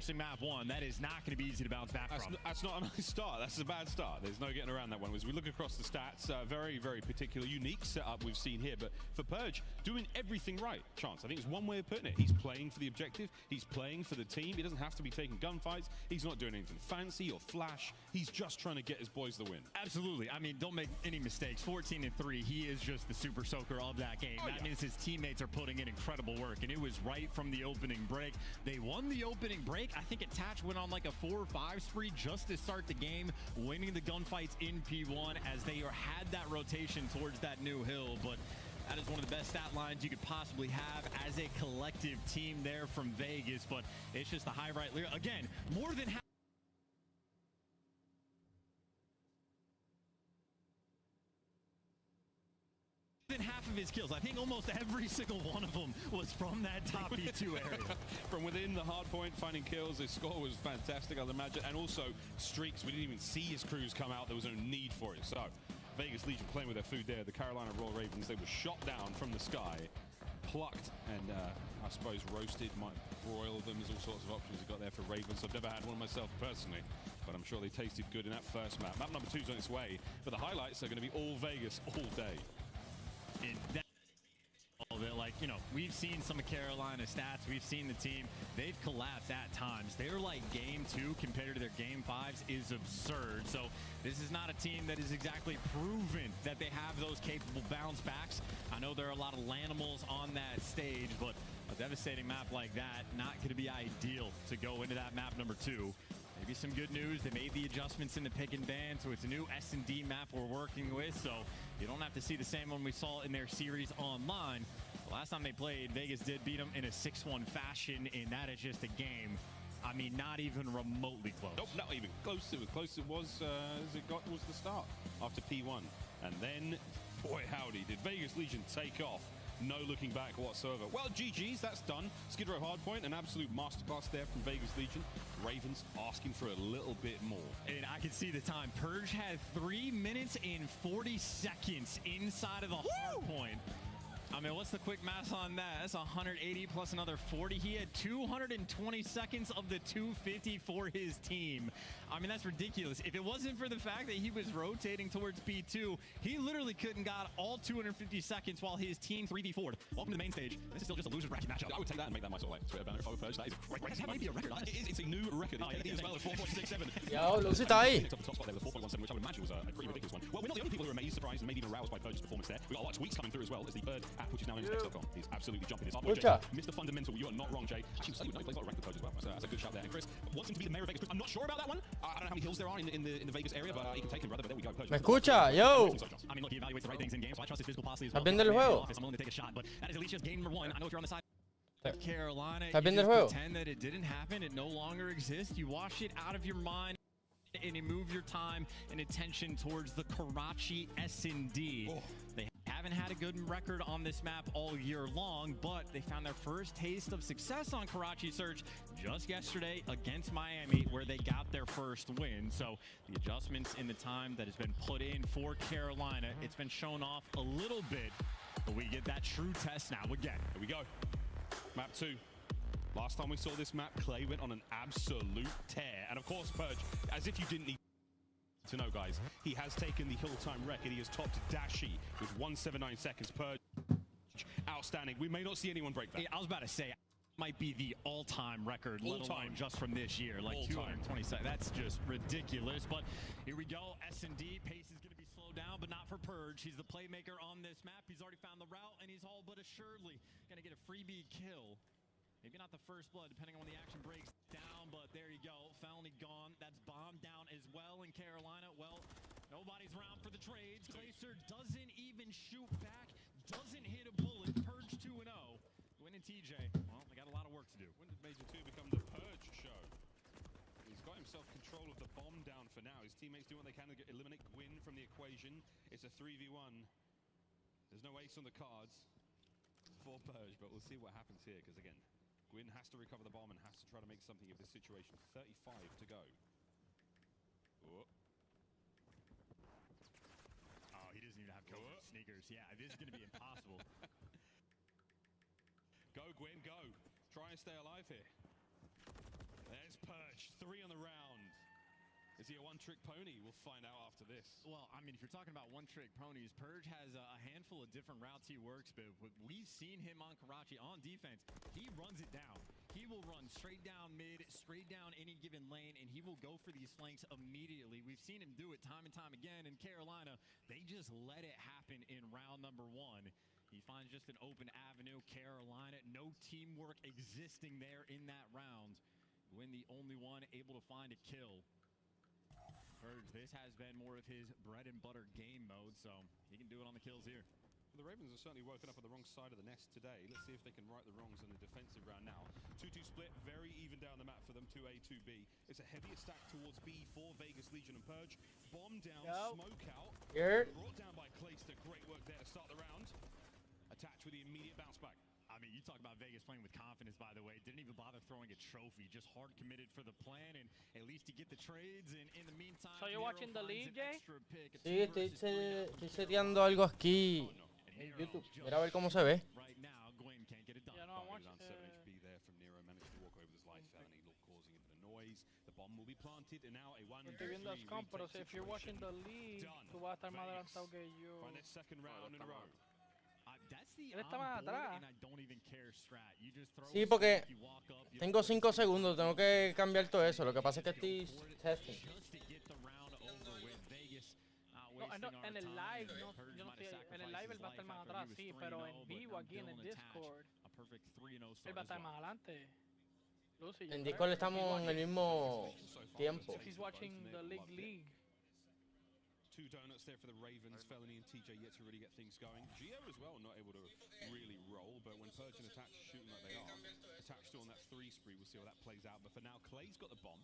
finishing map 1. That is not going to be easy to bounce back from. That's not a nice start. That's a bad start. There's no getting around that one. As we look across the stats, very, very particular, unique setup we've seen here. But for Purge, doing everything right, Chance. I think it's one way of putting it. He's playing for the objective. He's playing for the team. He doesn't have to be taking gunfights. He's not doing anything fancy or flash. He's just trying to get his boys the win. Absolutely. I mean, don't make any mistakes. 14-3. He is just the super soaker of that game. That means his teammates are putting in incredible work, and it was right from the opening break. They won the opening break. I think Attach went on like a 4 or 5 spree just to start the game, winning the gunfights in P1 as they had that rotation towards that new hill. But that is one of the best stat lines you could possibly have as a collective team there from Vegas. But it's just the high right lyric. Again, more than half. Half of his kills. I think almost every single one of them was from that top B2 area. From within the hard point, finding kills. His score was fantastic, I'd imagine. And also streaks. We didn't even see his crews come out. There was no need for it. So Vegas Legion playing with their food there. The Carolina Royal Ravens, they were shot down from the sky, plucked, and I suppose roasted, might broil them. There's all sorts of options you got there for Ravens. I've never had one myself personally, but I'm sure they tasted good in that first map. Map number 2's on its way, but the highlights are going to be all Vegas all day. In that like, you know, we've seen some of Carolina's stats. We've seen the team. They've collapsed at times. They're like game 2 compared to their game 5s is absurd. So this is not a team that is exactly proven that they have those capable bounce backs. I know there are a lot of Lanimals on that stage, but a devastating map like that, not going to be ideal to go into that map number 2. Maybe some good news. They made the adjustments in the pick and ban, so it's a new S&D map we're working with, so you don't have to see the same one we saw in their series online. The last time they played, Vegas did beat them in a 6-1 fashion, and that is just a game. I mean, not even remotely close. Nope, not even close. It was close. It was as it got was the start after P1, and then, boy howdy, did Vegas Legion take off. No looking back whatsoever. Well, GG's, that's done. Skid Row Hardpoint, an absolute masterclass there from Vegas Legion. Ravens asking for a little bit more. And I can see the time. Purge had 3 minutes and 40 seconds inside of the hardpoint. I mean, what's the quick math on that? That's 180 plus another 40. He had 220 seconds of the 250 for his team. I mean, that's ridiculous. If it wasn't for the fact that he was rotating towards P2, he literally couldn't got all 250 seconds while his team 3v4'd. Welcome to the main stage. This is still just a loser's bracket matchup. I would take that and make that my sort of like Twitter banner if I were Purge. That is a great race. That might be a record. It's a new record. It's as well at 4.67. Yo, loser tay. Picked up the top spot there with 4.17, which I would imagine was a pretty ridiculous one. Well, we're not the only people who are amazed, surprised, and maybe even aroused by Purge's performance there. We've got a lot of tweets coming through as well as the third app, which is now known as X.com. He's absolutely jumping his up. Mr. Fundamental, you are not wrong, Jay. Actually, he plays a lot of ranked Purge as well. So that's a good shout there. And Chris wants him to be the mayor of Vegas. I'm not sure about that one. I don't know how many hills there are in the Vegas area, but he can take him, brother. But there we go. Purge. Me escucha, yo. I mean, look, he evaluates the right things in games, so I trust his physical policy as well. Está viendo el juego. I'm willing to take a shot, but that is Alicia's game number 1. I know if you're on the side of Carolina, Está you viendo el just juego. pretend that it didn't happen. It no longer exists. You wash it out of your mind and you move your time and attention towards the Karachi S&D. They haven't had a good record on this map all year long, but they found their first taste of success on Karachi Search just yesterday against Miami, where they got their first win. So the adjustments in the time that has been put in for Carolina, it's been shown off a little bit, but we get that true test now again. Here we go. Map 2. Last time we saw this map, Clay went on an absolute tear. And of course, Purge, as if you didn't need to know, guys, he has taken the hill time record. He has topped Dashi with 179 seconds. Purge, outstanding. We may not see anyone break that. I was about to say, might be the all-time record, let alone just from this year, like 220 seconds. That's just ridiculous. But here we go. S&D pace is going to be slowed down, but not for Purge. He's the playmaker on this map. He's already found the route, and he's all but assuredly going to get a freebie kill. Maybe not the first blood, depending on when the action breaks down, but there you go. Felony gone. That's bombed down as well in Carolina. Well, nobody's around for the trades. Glacier doesn't even shoot back, doesn't hit a bullet. Purge 2-0. Gwyn and TJ, well, they got a lot of work to do. When did Major 2 become the Purge show? He's got himself control of the bomb down for now. His teammates do what they can to eliminate Gwyn from the equation. It's a 3v1. There's no ace on the cards for Purge, but we'll see what happens here, because again, Gwyn has to recover the bomb and has to try to make something of this situation. 35 to go. Oh, he doesn't even have covert sneakers. Yeah, this is going to be impossible. Go, Gwyn, go. Try and stay alive here. There's Is he a one-trick pony? We'll find out after this. Well, I mean, if you're talking about one-trick ponies, Purge has a handful of different routes he works, but we've seen him on Karachi on defense. He runs it down. He will run straight down mid, straight down any given lane, and he will go for these flanks immediately. We've seen him do it time and time again. In Carolina, they just let it happen in round number 1. He finds just an open avenue. Carolina, no teamwork existing there in that round. When the only one able to find a kill. Purge, this has been more of his bread and butter game mode, so he can do it on the kills here. The Ravens are certainly woken up on the wrong side of the nest today. Let's see if they can right the wrongs in the defensive round now. 2-2 split, very even down the map for them, 2A, 2B. It's a heavier stack towards B for Vegas Legion and Purge. Bomb down, smoke out. Brought down by Clayster. Great work there to start the round. Attached with the immediate bounce back. I mean, you talk about Vegas playing with confidence, by the way. Didn't even bother throwing a trophy. Just hard committed for the plan, and at least you get the trades. And in the meantime, So you're watching the league, Jay? Sí, estoy seteando algo aquí en YouTube. Mira a ver cómo se ve. Right now, Gwen can't get it done. Yeah, no, I'm Around watching. 7 HP there from Nero. Managed to walk over this life and he causing a bit of noise. The bomb will be planted, and now a 1-3 Estoy viendo las comp, pero if you're watching the league, tú vas a estar más adelantado que yo. Find their second round in a row. That's the Él está más on board, atrás. and I don't even care strat. You just throw Sí, a porque smoke, you walk up, you tengo 5 segundos, tengo que cambiar todo eso. Lo que pasa es que estoy testing. just to get the round over with. Vegas No, wasting our en el time. live, no, Purge yo no might have estoy, en el sacrificed live his él va a estar life más after atrás, he was sí, 3-0, pero en but vivo now aquí en el Dylan attached Discord, a perfect 3-0 start él va a as estar well. más adelante. Lucy, yo En creo. Discord estamos en el mismo tiempo. If he's watching the league. 2 donuts there for the Ravens. Felony and TJ yet to really get things going. Geo as well, not able to really roll, but when Purge and Attach shooting like they are, Attach still on that 3 spree, we'll see how that plays out. But for now, Clay's got the bomb.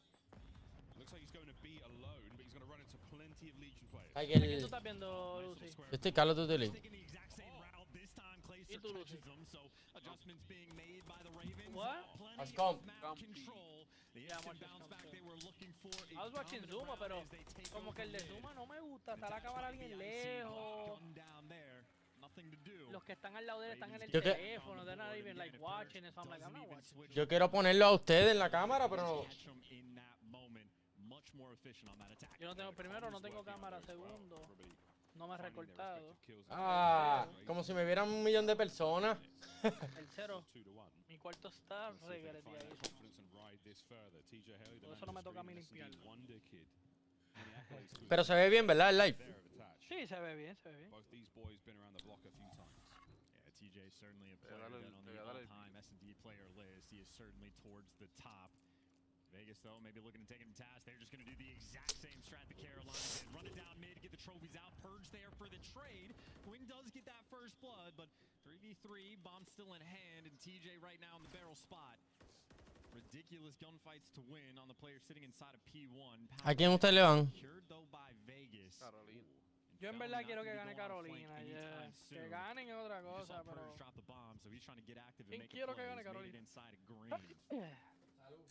Looks like he's going to be alone, but he's going to run into plenty of Legion players. Hay ¿Quién que tú estás viendo, Lucy? Yo estoy Call of Duty League. Taking the exact same route this time. Clayster tú, Lucy? catches them, so adjustments being made by the Ravens. What? Plenty Let's of go. map control. The Yeah, I'm instant watching bounce Scum back too. they were looking for. I was watching Zuma, pero como que el de Zuma no me gusta. Está la cámara bien lejos. Los que están al lado de él están en el Yo que- teléfono. They're not even like watching it. So I'm like, I'm not watching. Yo quiero ponerlo a ustedes en la cámara, pero Yo no tengo, primero no tengo cámara, segundo no me he recortado. como si me vieran 1 millón de personas. El cero, mi cuarto está regreteadísimo. Por eso no me toca a mí limpiarlo. Pero se ve bien, ¿verdad? El live. Sí, se ve bien, se ve bien. Both these boys been around the block a few times. Yeah, TJ certainly a player that on the all-time S&D player list. He is certainly towards the top. Vegas, though, maybe looking to take him to task. They're just going to do the exact same strat the Carolina did. Run it down mid, get the trophies out. Purge there for the trade. Gwyn does get that first blood, but 3v3, bomb still in hand, and TJ right now in the barrel spot. Ridiculous gunfights to win on the player sitting inside of P1. ¿A quién ustedes le van? Cured, though, by Vegas. Carolina. Yo en verdad quiero que gane Carolina. Yeah. Que ganen es otra cosa, pero ¿quién quiero que gane Carolina?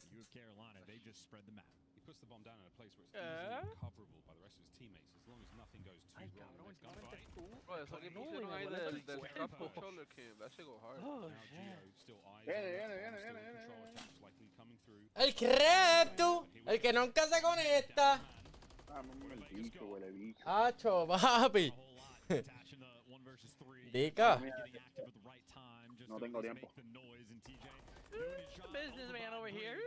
You have Carolina, they just spread the map. He puts the bomb down in a place where it's easily recoverable by the rest of his teammates, as long as nothing goes too Ay, wrong. cabrón, Next gunfight. Bro, eso que No, pusieron ahí me duele del el trap cuerpo. controller cam, that shit go hard. Oh, Now shit. Geo still eyes Viene, on viene, that viene, bomb, still viene, control viene. attacks likely coming through. El crepto, el que nunca se conecta. Ah, no, el bicho, huele bicho. Hacho, papi. Dica. No tengo tiempo. Businessman over here.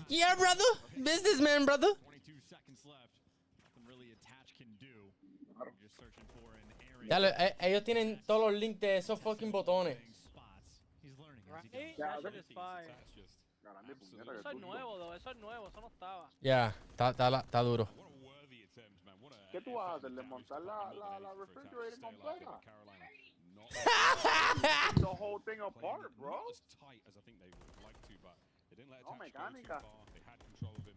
Yeah, brother. Businessman, brother. 22 seconds left. Nothing really attach can do. Claro. Just searching for an area. Ya, ellos tienen todos los links de esos fucking botones. Spots. He's learning as he Right? goes. That shit is fire. That's just Grande puñeta que Eso es tú. nuevo, though. Eso es nuevo. Eso no estaba. Ya, está duro. what a worthy attempt, man. What a ¿Qué tú vas a hacer? effort ¿Desmontar to la- put la- in la for attacks. refrigerator Stay alive completa? for Carolina. Not The whole thing apart, playing bro. not as tight as I think they would like to, but they didn't let No, attach go too mecánica. far. They had control of him.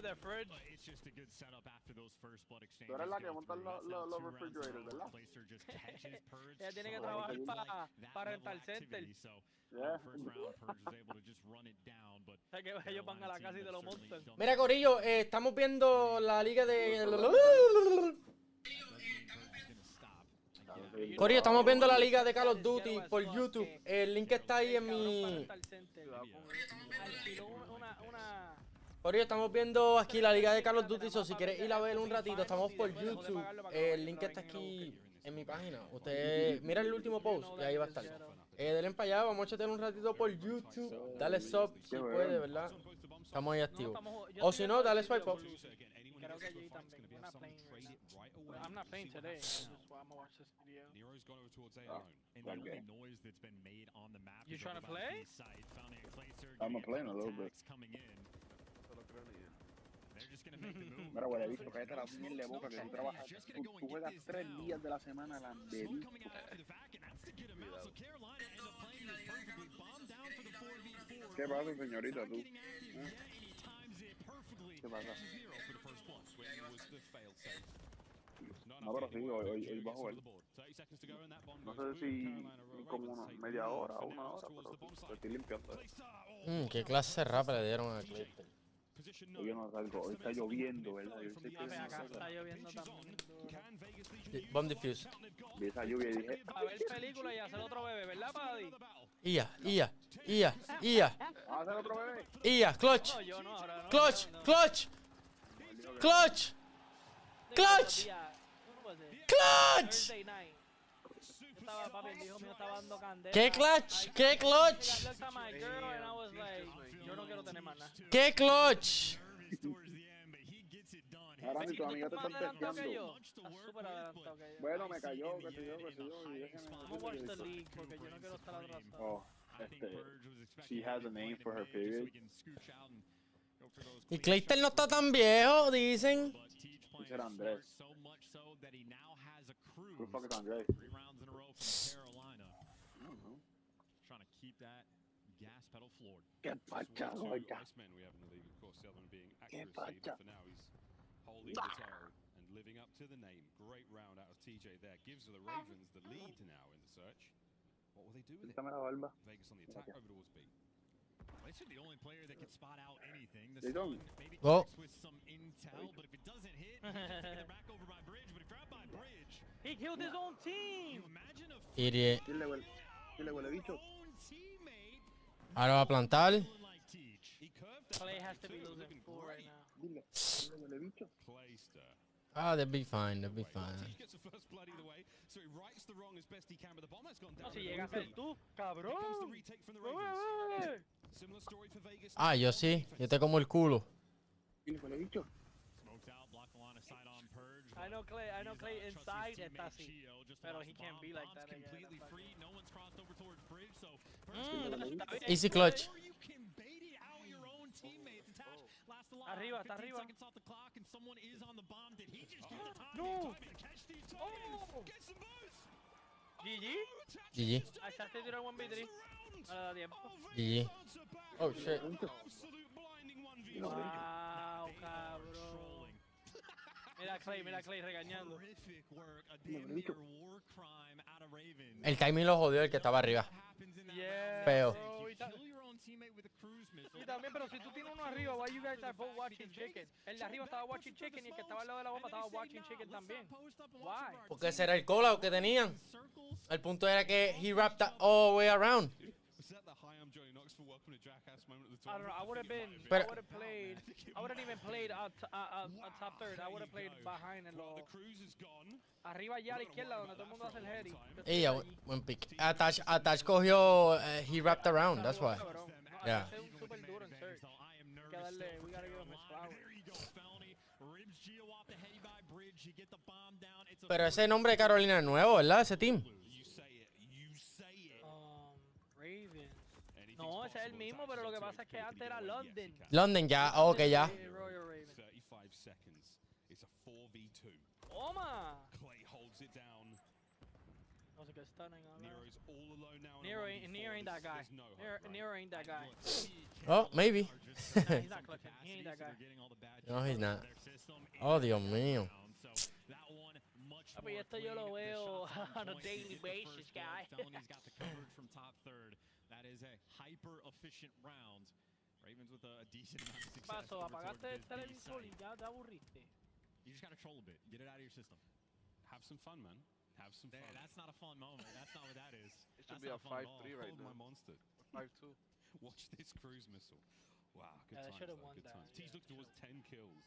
The fridge. But it's just a good setup after those first blood exchanges. Tú eres la que go monta through. los That's now 2 los rounds in a refrigerators, row. ¿verdad? Placer just catches Purge. Ella tiene que so trabajar like para that level rentar center. activity. So Yeah. first round, Purge was able to just run it down. But O sea, que ellos van a la casa y te lo montan. Mira, Corillo, estamos viendo la liga de... Corillo, estamos viendo la liga de Call of Duty por YouTube. El link está ahí en mi... Alquiló una Por ello, estamos viendo aquí la liga de Call of Duty, so si quieres ir a ver un ratito, estamos por YouTube. El link está aquí en mi página. Usted mira el último post y ahí va a estar. Denle para allá, vamos a chatear un ratito por YouTube. Dale sub si puede, ¿verdad? Estamos ahí activos. O si no, dale swipe up. Creo que Jay también. We're not playing right now. I'm not playing today. That's why I'm gonna watch this video. Nero's gone over towards A Ah, alone. And the only okay. noise that's been made on the map You is trying over to by the play? B site. Found a Placer I'm getting playing a couple little bit. attacks coming in. Se lo creo ni él. They're just gonna make the move. Mira, huele bicho, cállate la miel de boca que tú trabajas. Tú juegas 3 días de la semana la Smoke bebí. coming out after the fact, and that's to get him out. So Carolina ended up playing this perfectly. Bomb down for the 4v4. ¿Qué pasa, señorita, Not tú? getting active yet, and he times it perfectly. ¿Qué pasa? Zero for the first blood. Swing was the failed save. No, pero sí, hoy va a jugar. 30 seconds to go and that bomb No goes sé boom. si Carolina como Ravens una take media the lead. hora o For una now, hora, towards pero the bomb te site. estoy limpiando eso. Qué clase rapa le dieron a Clayton. Position Hoy yo no salgo, hoy está lloviendo, ¿verdad? Yo sé que Papi, acá no está salgo. lloviendo también. duro. Can Vegas Legion Bomb defuse. Vi esa lluvia y dije, A ver película y hacer otro bebé, ¿verdad, Paddy? Ia. ¿vamos a hacer otro bebé? Ia, clutch. No, yo no, ahora no. Clutch, no. clutch, clutch, clutch, clutch. Thursday night. Yo estaba, papi, el hijo mío estaba dando candela. ¿Qué clutch? ¿Qué clutch? I looked at my girl and I was like, yo no quiero tener más nada. ¿Qué clutch? Ahora ni tu amiga te ¿Más están adelantado que testeando. yo? Está súper adelantado que yo. Bueno, me cayó, que sé yo, que sé yo. Y déjeme Vamos a watch the league porque yo no quiero estar atrasado. Oh, she has a name for her period. Y Clayton no está tan viejo, dicen. Ese era Andrés. Who the fuck is Andrés? 3 rounds in a row from Carolina. I don't know. Trying to keep that gas pedal floored. Qué pacha, oiga. Icemen we have in the league, of course, the other one being Qué accuracy, pacha. but for now he's holding the title and living up to the name. Great round out of TJ there. Gives the Ravens the lead now in the search. What will they do with it? Quítame la barba. Vegas on the attack Okay. over towards B. This is the only player that can spot out anything. They The don't. Sun maybe Well- connects with some intel, but if it doesn't hit, they're back over by Bridge. But if grabbed by Bridge, He killed his own you team. imagine a Idiot. Dile, huele bicho. own teammate Ahora va a plantar. feeling like Teach. He curved that Clay back has to be too, losing looking 4 right great. now. Dile, huele bicho. Clayster. Ah, they'll be fine, they'll be fine. Teach gets the first blood either way, so he rights the wrong as best he can, but the bomb has gone down. No, si in the llegas a ser lead. tú, Here comes the cabrón. retake from the Ravens. Bebé. Similar story for Vegas. Ah, yo sí, yo te como el culo. Dile, huele bicho. Smoked out, blocked the line of sight on Purge. I know Clay He's, inside trusting his está teammate así. Chio, just Pero lost he the can't bomb. be like Bomb's that again, completely that's free. No one's crossed over towards Bridge, so Está bien, Easy Clay. clutch. or you can bait it out your own teammates. Attach, last alive. Arriba, está 15 arriba. seconds off the clock, and someone is on the bomb. Did he just get the time? No. Catch these Oh. Get some boost. GG. GG. Ahí está, te tiró el 1v3. No le da tiempo. GG. Oh shit. Absolute blinding 1v1. Wow, cabrón. Mira Clay regañando. Horrific work. A damn near war crime out of Ravens. El timing lo jodió el que estaba arriba. What happens in that Yeah, Feo. bro, y ta- Kill your own teammate with a cruise missile. Y también, pero si tú tienes uno arriba, why you guys are both watching chicken? El de arriba estaba watching chicken y el que estaba al lado de la bomba estaba watching chicken también. Why? Porque ese era el call que tenían. El punto era que he wrapped that all the way around. Was that the hi, I'm Johnny Knoxville, welcome to Jackass moment at the I top? don't know. I would have been. Pero- I would have played. I wouldn't even played top third. I would have played behind en Well, lo the cruise is gone. arriba allá a la izquierda donde todo el mundo hace el heady. Yo estoy Ella, allí. buen pick. Attach cogió, he wrapped around, that's why. Cabrón. No, Yeah. ese es un super duro en search. Hay que darle. We gotta give him his flowers. Pero ese nombre de Carolina es nuevo, ¿verdad? Ese team. You say it. You say it. Ravens. Anything's No, ese es el possible. mismo, pero lo que pasa es que antes era London. London ya, ok, ya. Royal Ravens. 35 seconds. It's a 4v2. Toma. Clay holds it down. That was a good stunning on that. Nero's all alone now. in a Nero 1v4. ain't that guy. There's no hope, right? Nero ain't that guy. Oh, maybe. Nah, he's not clutching. He ain't that guy. No, he's not. Oh, Dios mío. Papi, esto yo lo veo on a daily basis, guy. He's got the coverage from top third. That is a hyper efficient round. Ravens with a decent amount of success. Paso, over towards apagaste el this B televisor y side. ya te aburriste. You just gotta troll a bit. Get it out of your system. Have some fun, man. Have some fun. That's not a fun moment. That's not what that is. It should That's be a not fun at all. 5-3 right Hold my now. monster. 5-2. Watch this cruise missile. Wow, good Yeah, they times, should've though, won good that, times. T's yeah, looking towards sure. 10 kills.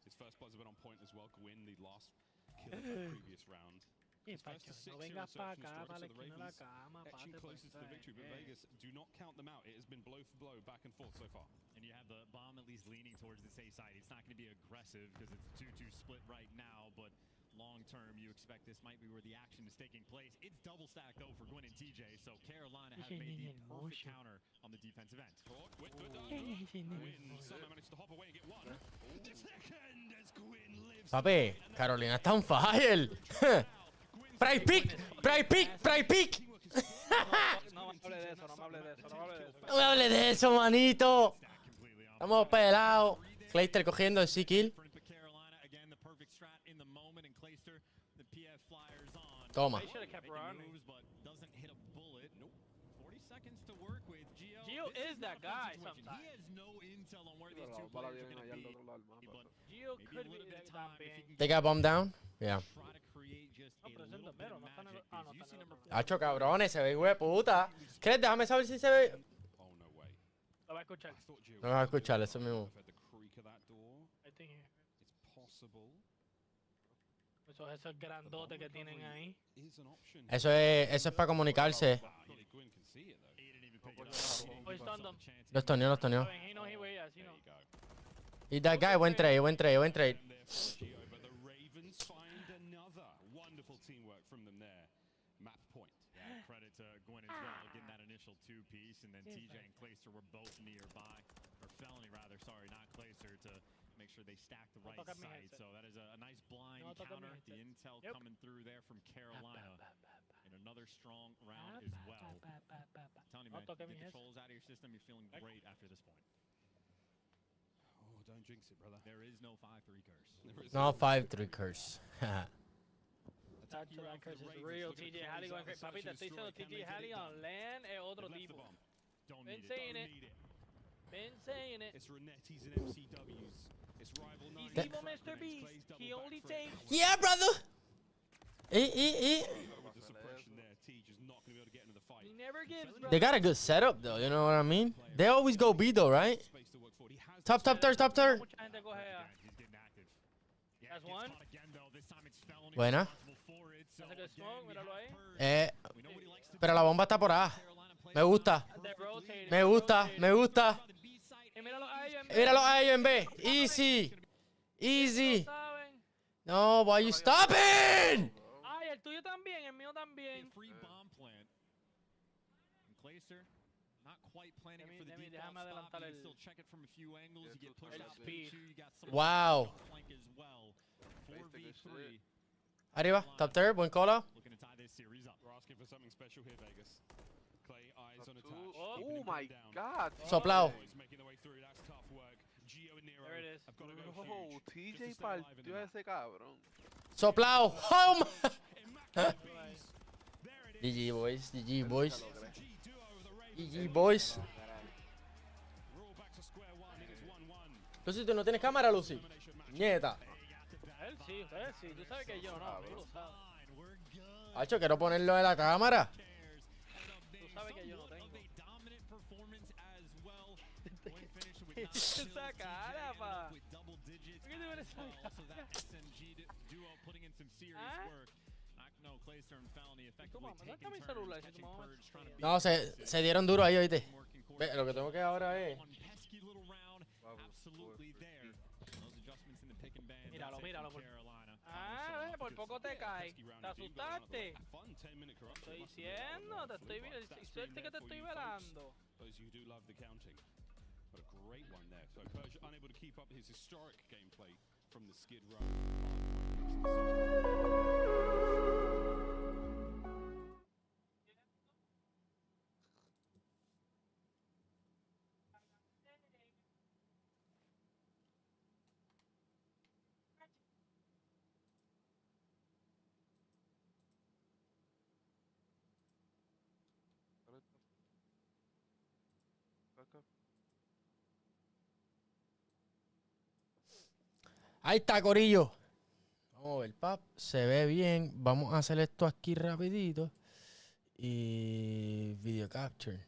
His first buzzer been on point as well. Gwyn, the last kill of the previous round. Y His first Pacho, to no 6 here vengas in para search and acá, destroy, para so la the esquina de la Ravens cama, etching pate, closer to the victory, but Vegas do not count them out. It has been blow for blow, back and forth so far. And you have the bomb at least leaning towards the safe side. It's not going to be aggressive because it's a 2-2 split right now, but long term, you expect this might be where the action is taking place. It's double stack though for Gwyn and TJ, so Carolina have made the perfect counter on the defensive end. Gwyn somehow managed to hop away and get one. The second as Gwyn lives. Papi, Carolina está on fire. Price pick, price pick, price pick. No me hable de eso, no me hable de eso, no me hable de eso. No me hables de eso, manito. Stack completely on Estamos pelados. Clayster cogiendo el C-kill. for Carolina again, the perfect strat in the moment, and Clayster, the PF flyers on. Toma. They should have kept Making running. moves, but doesn't hit a bullet. Nope. 40 seconds to work with. Gio This is not that a fun guy situation. He sometimes. has no intel on where Pero these la two bala players are viene going allá al to otro lado del be. mapa. But Gio maybe a could little be bit of that time if también. he can They got bombed down. Yeah. try to create just No, a pero es el little bit bombero, of no están en magic. el- ah, no, Because you están see en el number otro. 4 Hacho, cabrones, se ve hijo de puta. ¿Crees? Déjame saber si se ve. Oh, no way. Lo va a escuchar. I thought Gio No me va a escuchar, eso mismo. I've heard the creak of that door. I think It's possible. esos grandotes que tienen ahí. Is an option. Eso es para comunicarse. Wow, yeah, Gwyn can see it though. He didn't even pick No, it pues, up. no, He stunned them. Los toneó, los toneó. He knows he way as, you There know. you go. Y that guy, buen trade, buen trade, buen trade. And there for Gio, but the Ravens find another wonderful teamwork from them there. Map point. Yeah, credit to Gwyn as well, getting that initial two-piece, and then TJ and Clayster were both nearby, or Felony rather, sorry, not Clayster, to make sure they stack the right toca mi side. headset. So that is a nice blind No toca mi counter. The headset. intel Yep. coming through there from Carolina, and another strong round as well. Telling you, No man, toca mi get the headset. trolls out of your system, you're feeling great after this point. Oh, don't jinx it, brother. There is no 5-3 curse. There is No 5-3 curse. Tacho, that curse is real. TJ Halley going crazy. Papi, te estoy diciendo TJ Halley on land es otro They've left the tipo. bomb. Don't Been need it. saying Don't it. need it. Been saying it. It's Renetti's and MCW's. It's rival He's 9. evil Mr. Beast. He only takes. Yeah, brother. With the suppression there, T just not going to be able to get into the fight. He never gives, bro. They got a good setup, though. You know what I mean? They always go B, though, right? Space to work for. He has Top, top third, top third. Mucha gente coge a. He's getting active. Yeah, That's gets one. caught again, though. This time it's Felony Buena. responsible for it. So That's a good again, smoke, we míralo have ahí. Purge. We know what he likes to Pero do. la bomba está por A. Carolina plays Me gusta. They're rotating. Me gusta, me gusta. the B side. Y míralo a ellos en B. Míralo a ellos en B. Easy. Easy. ¿Saben? No, why you stopping? Ay, el tuyo también, el mío A también. free bomb plant. And Clayster not quite planning it for the Déjame default stop. adelantar You can el- still check it from a few angles. You get pushed El out speed. B2. You got some Wow. flank as well. Tasty, 4v3. Arriba, top third, buen call out. Looking to tie this series up. We're asking for something special here, Vegas. Clay, eyes on Two. attach. Oh, keeping him my down. God. Soplao. Boys making their way through. That's tough work. Gio and Nero There it is. have got to go Oh, huge. just to TJ stay alive in the partió a map. ese cabrón. Soplao. Oh, my. Immaculate bees. There it is. GG, boys. GG, boys. SMG duo of the Ravens. GG, boys. We're all back to square one. It is 1-1. Lucy, ¿tú no tienes cámara, Lucy? Elimination match. Nieta. Él sí, ustedes sí. Tú sabes que yo no, tú lo sabes. Fine, we're good. Hacho, quiero ponerlo en la cámara. Cares. Tú sabes que yo no tengo. Of a dominant performance as well. Point finish with ¿Qué nine es kills. esa cara, TJ pa? with double digits. ¿Por qué te ves esa Also cara? that SMG duo putting in some serious ¿Ah? work. No, Clayster and Felony effectively mamá, taking dame mi turns celular, si tu catching mamá Purge, trying to beat No, se dieron duro ahí, oíste. working Ve, lo que tengo que ahora es... One pesky little round, absolutely there. Those adjustments in the pick and ban. Míralo, that's it míralo, from por- Carolina. Ah, por poco te cae. Pesky round Te indeed, but round of the way. asustaste. A fun 10-minute corruption. Estoy Must have been that diciendo, one te there. estoy Full viendo. stat screen Suerte que there te for estoy you folks. velando. Those who do love the counting. What a great one there. So Persia unable to keep up his historic gameplay from the Skid Row. Ahí está, corillo. Vamos a ver, pap. Se ve bien. Vamos a hacer esto aquí rapidito. Y video capture.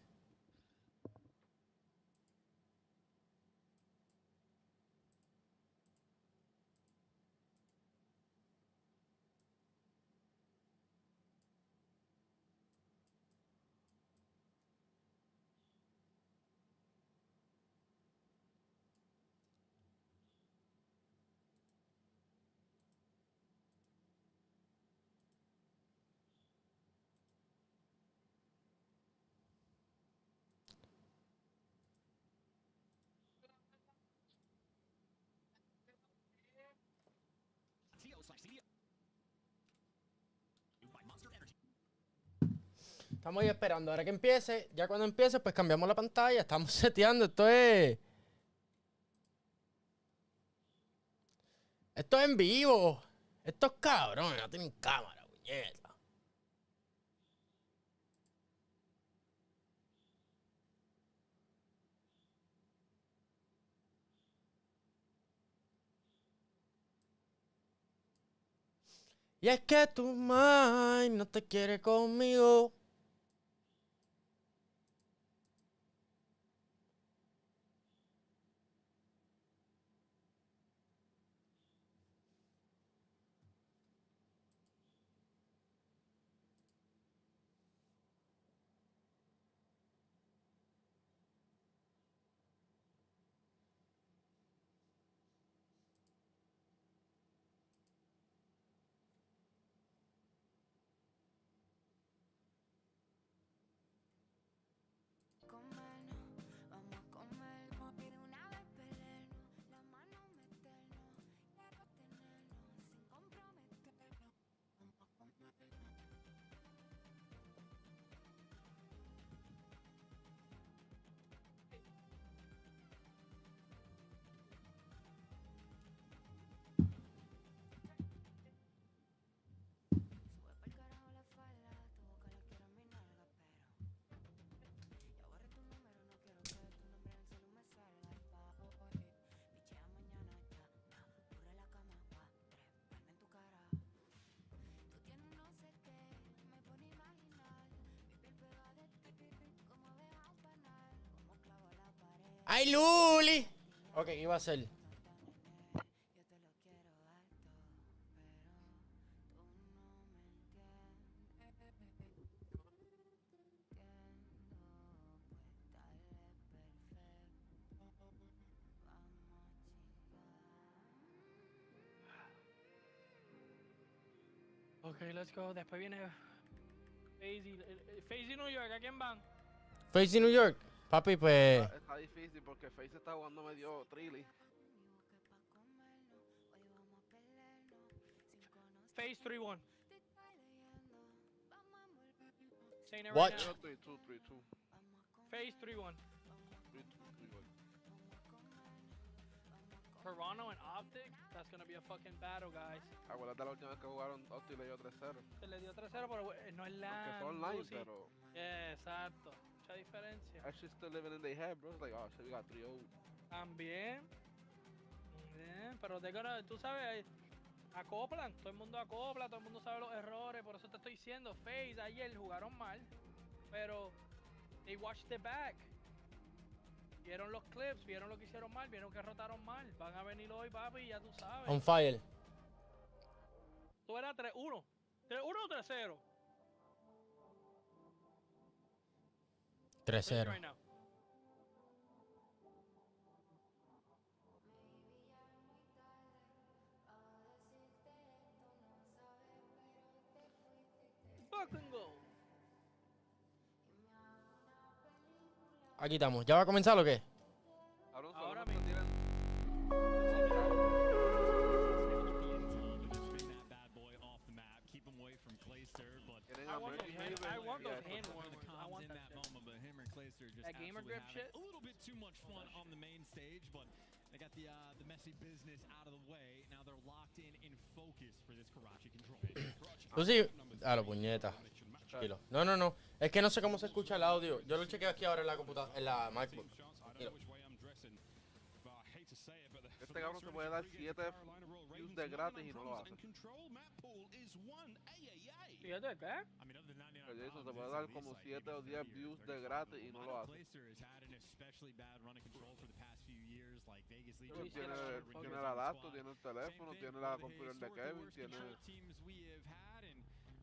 Estamos ahí esperando. Ahora que empiece, ya cuando empiece, pues cambiamos la pantalla. Estamos seteando. Esto es en vivo. Estos cabrones no tienen cámara, puñeta. Y es que tu mind no te quiere conmigo. ¡Ay, Luli! Ok, iba a ser. Ok, let's go. Después viene FaZe New York. ¿A quién van? FaZe New York. Papi, pues. Está difícil porque Face está jugando medio trilly. FaZe 3-1. Saying it Watch. right now. 3-2, 3-2. FaZe 3-1. 3-2, 3-1. Toronto and Optic. That's gonna be a fucking battle, guys. Acuérdate la última vez que jugaron, Opti le dio 3-0. Se le dio 3-0, pero no es Aunque la. fue online, pero... Yeah, exacto. Mucha diferencia. Actually still living in their head, bro. It's like, oh shit, we got 3-0. También. Bien, pero tú sabes, acoplan. Todo el mundo acopla, todo el mundo sabe los errores. Por eso te estoy diciendo, FaZe ayer jugaron mal, pero they watched the back. Vieron los clips, vieron lo que hicieron mal, vieron que rotaron mal. Van a venir hoy, papi, ya tú sabes. On fire. Tú eras 3-1. 3-1 o 3-0. 3-0. Right now. Fucking go. Aquí estamos. ¿Ya va a comenzar o qué? Ahora mismo. I want those hand warmers. I want that shit. That gamer grip shit. A little bit too much fun on the main stage, but they got the messy business out of the way. Now they're locked in focus for this Karachi control. Tú sí. Ah, la puñeta. Tranquilo. No. Es que no sé cómo se escucha el audio. Yo lo chequeo aquí ahora en la computadora, en la MacBook. Tranquilo. Este cabrón se puede dar 7 views de gratis y no lo hace. Fíjate, ¿qué? Pero Jason se puede dar como 7 o 10 views de gratis y no lo hace. Tiene la laptop, tiene el teléfono, tiene la computadora de Kevin, tiene...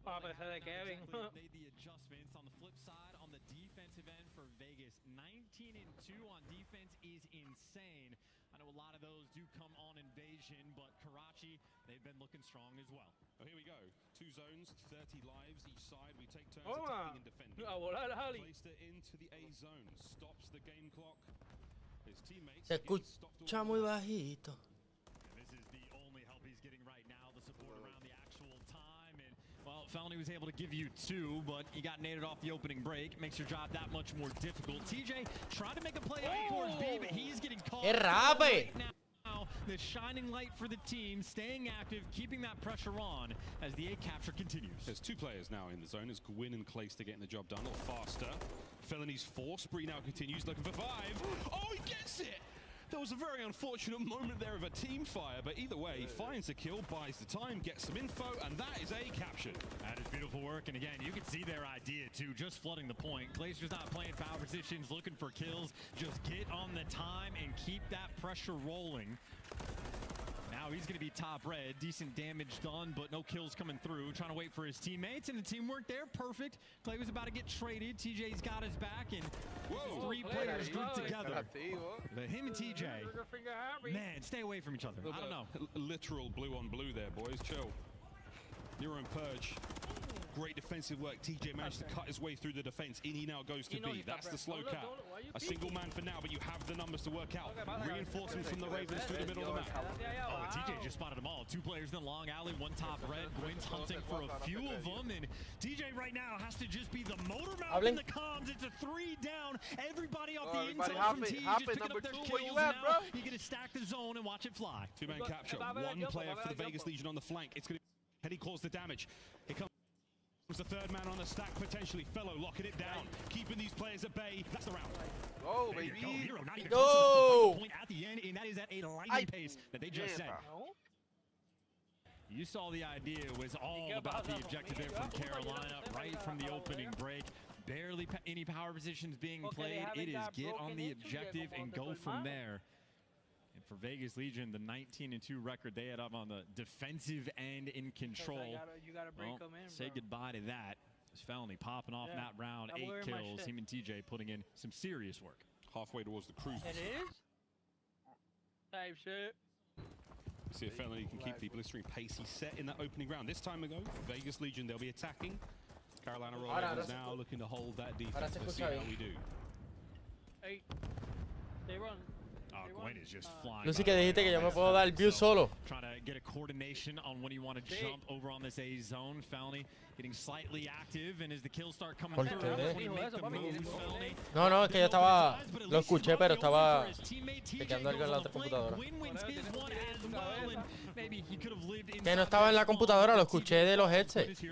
Ah, pero ese de Kevin. Made the adjustments on the flip side on the defensive end for Vegas. 19-2 on defense is insane. I know a lot of those do come on invasion, but Karachi, they've been looking strong as well. Oh, here we go. 2 zones, 30 lives each side. We take turns Oh, attacking and defending. a volar, Hali. Placed it into the A zone. Stops the game clock. His teammates Se get stopped escucha muy bajito. And this is the only help he's getting right now. The support around Felony was able to give you 2, but he got naded off the opening break. Makes your job that much more difficult. TJ tried to make a play out towards B, but he's getting caught. Rape! Now, the shining light for the team, staying active, keeping that pressure on as the A capture continues. There's 2 players now in the zone as Gwyn and Clace to getting the job done a little faster. Felony's 4. Spree now continues, looking for 5. Oh, he gets it! There was a very unfortunate moment there of a team fire, but either way, he finds the kill, buys the time, gets some info, and that is A captured. That is beautiful work, and again, you can see their idea too, just flooding the point. Glaciers not playing foul positions, looking for kills. Just get on the time and keep that pressure rolling. Now he's going to be top red. Decent damage done, but no kills coming through. Trying to wait for his teammates, and the teamwork there, perfect. Clay was about to get traded. TJ's got his back, and 3 players grouped together. But him and TJ, man, stay away from each other. I don't know. Literal blue on blue there, boys. Chill. Nero and Purge. Great defensive work. TJ managed to cut his way through the defense. In he now goes to B. That's the slow cap. A single man for now, but you have the numbers to work out. Reinforcements from the Ravens through the middle of the map. Oh, and TJ just spotted them all. 2 players in the long alley, 1 top red. Gwyn's hunting for a few of them, and TJ right now has to just be the motor mouth in the comms. It's a 3 down. Everybody off the intel from T just picking up their kills now. You're going to stack the zone and watch it fly. 2-man capture. 1 player for the Vegas Legion on the flank. It's going to Heady calls the damage. Here comes the 3rd man on the stack, potentially. Fellow locking it down, keeping these players at bay. That's the round. Oh, There you baby. go. Hero not even Go! close to the point at the end, and that is at a lightning pace that they just said. You saw the idea was all about the objective there from Carolina right from the opening break. Barely any power positions being played. It is get on the objective and go from there. And for Vegas Legion, the 19-2 record they had up on the defensive end in control. You gotta break them in, say goodbye to that. This Felony popping off in that round. 8 kills. Him and TJ putting in some serious work. Halfway towards the cruise. It is? Type shit. See if Felony can keep the blistering pace he set in that opening round. This time ago, Vegas Legion, they'll be attacking. Carolina Roll Ravens now looking to hold that defense. Let's see how we do. Hey, they run. Oh, Gwen is just flying. Lucy, que dijiste que yo me puedo dar el view solo. Trying to get a coordination on when you want to jump over on this A zone. Felony getting slightly active, and as the kills start coming through, when you make the move, Felony. No, no, es que yo estaba, lo escuché, pero estaba chequeando algo en la otra computadora. Que no estaba en la computadora, lo escuché de los headsets.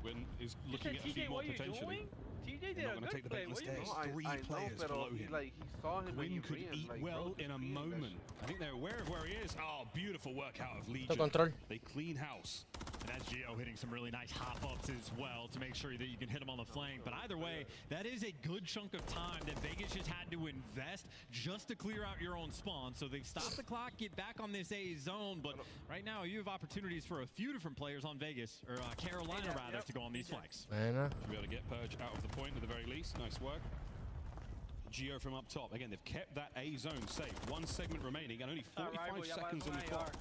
Gwen is looking at a few more potentially. TJ did Not a going to take good the play. bait What instead. are you doing? There's 3 players below him. Like, he saw him Gwyn and could he eat ran, like, well bro, in a he did that moment. I think they're aware of where he is. Oh, beautiful work out of Legion. Control. They clean house. And that's Gio hitting some really nice hop-ups as well to make sure that you can hit him on the flank. But either way, that is a good chunk of time that Vegas just had to invest just to clear out your own spawn. So they stop the clock, get back on this A zone. But right now, you have opportunities for a few different players on Vegas, or Carolina rather, to go on these flanks. Bueno. Should be able to get Purge out of the point at the very least. Nice work. Gio from up top. Again, they've kept that A zone safe. 1 segment remaining and only 45 seconds in the clock.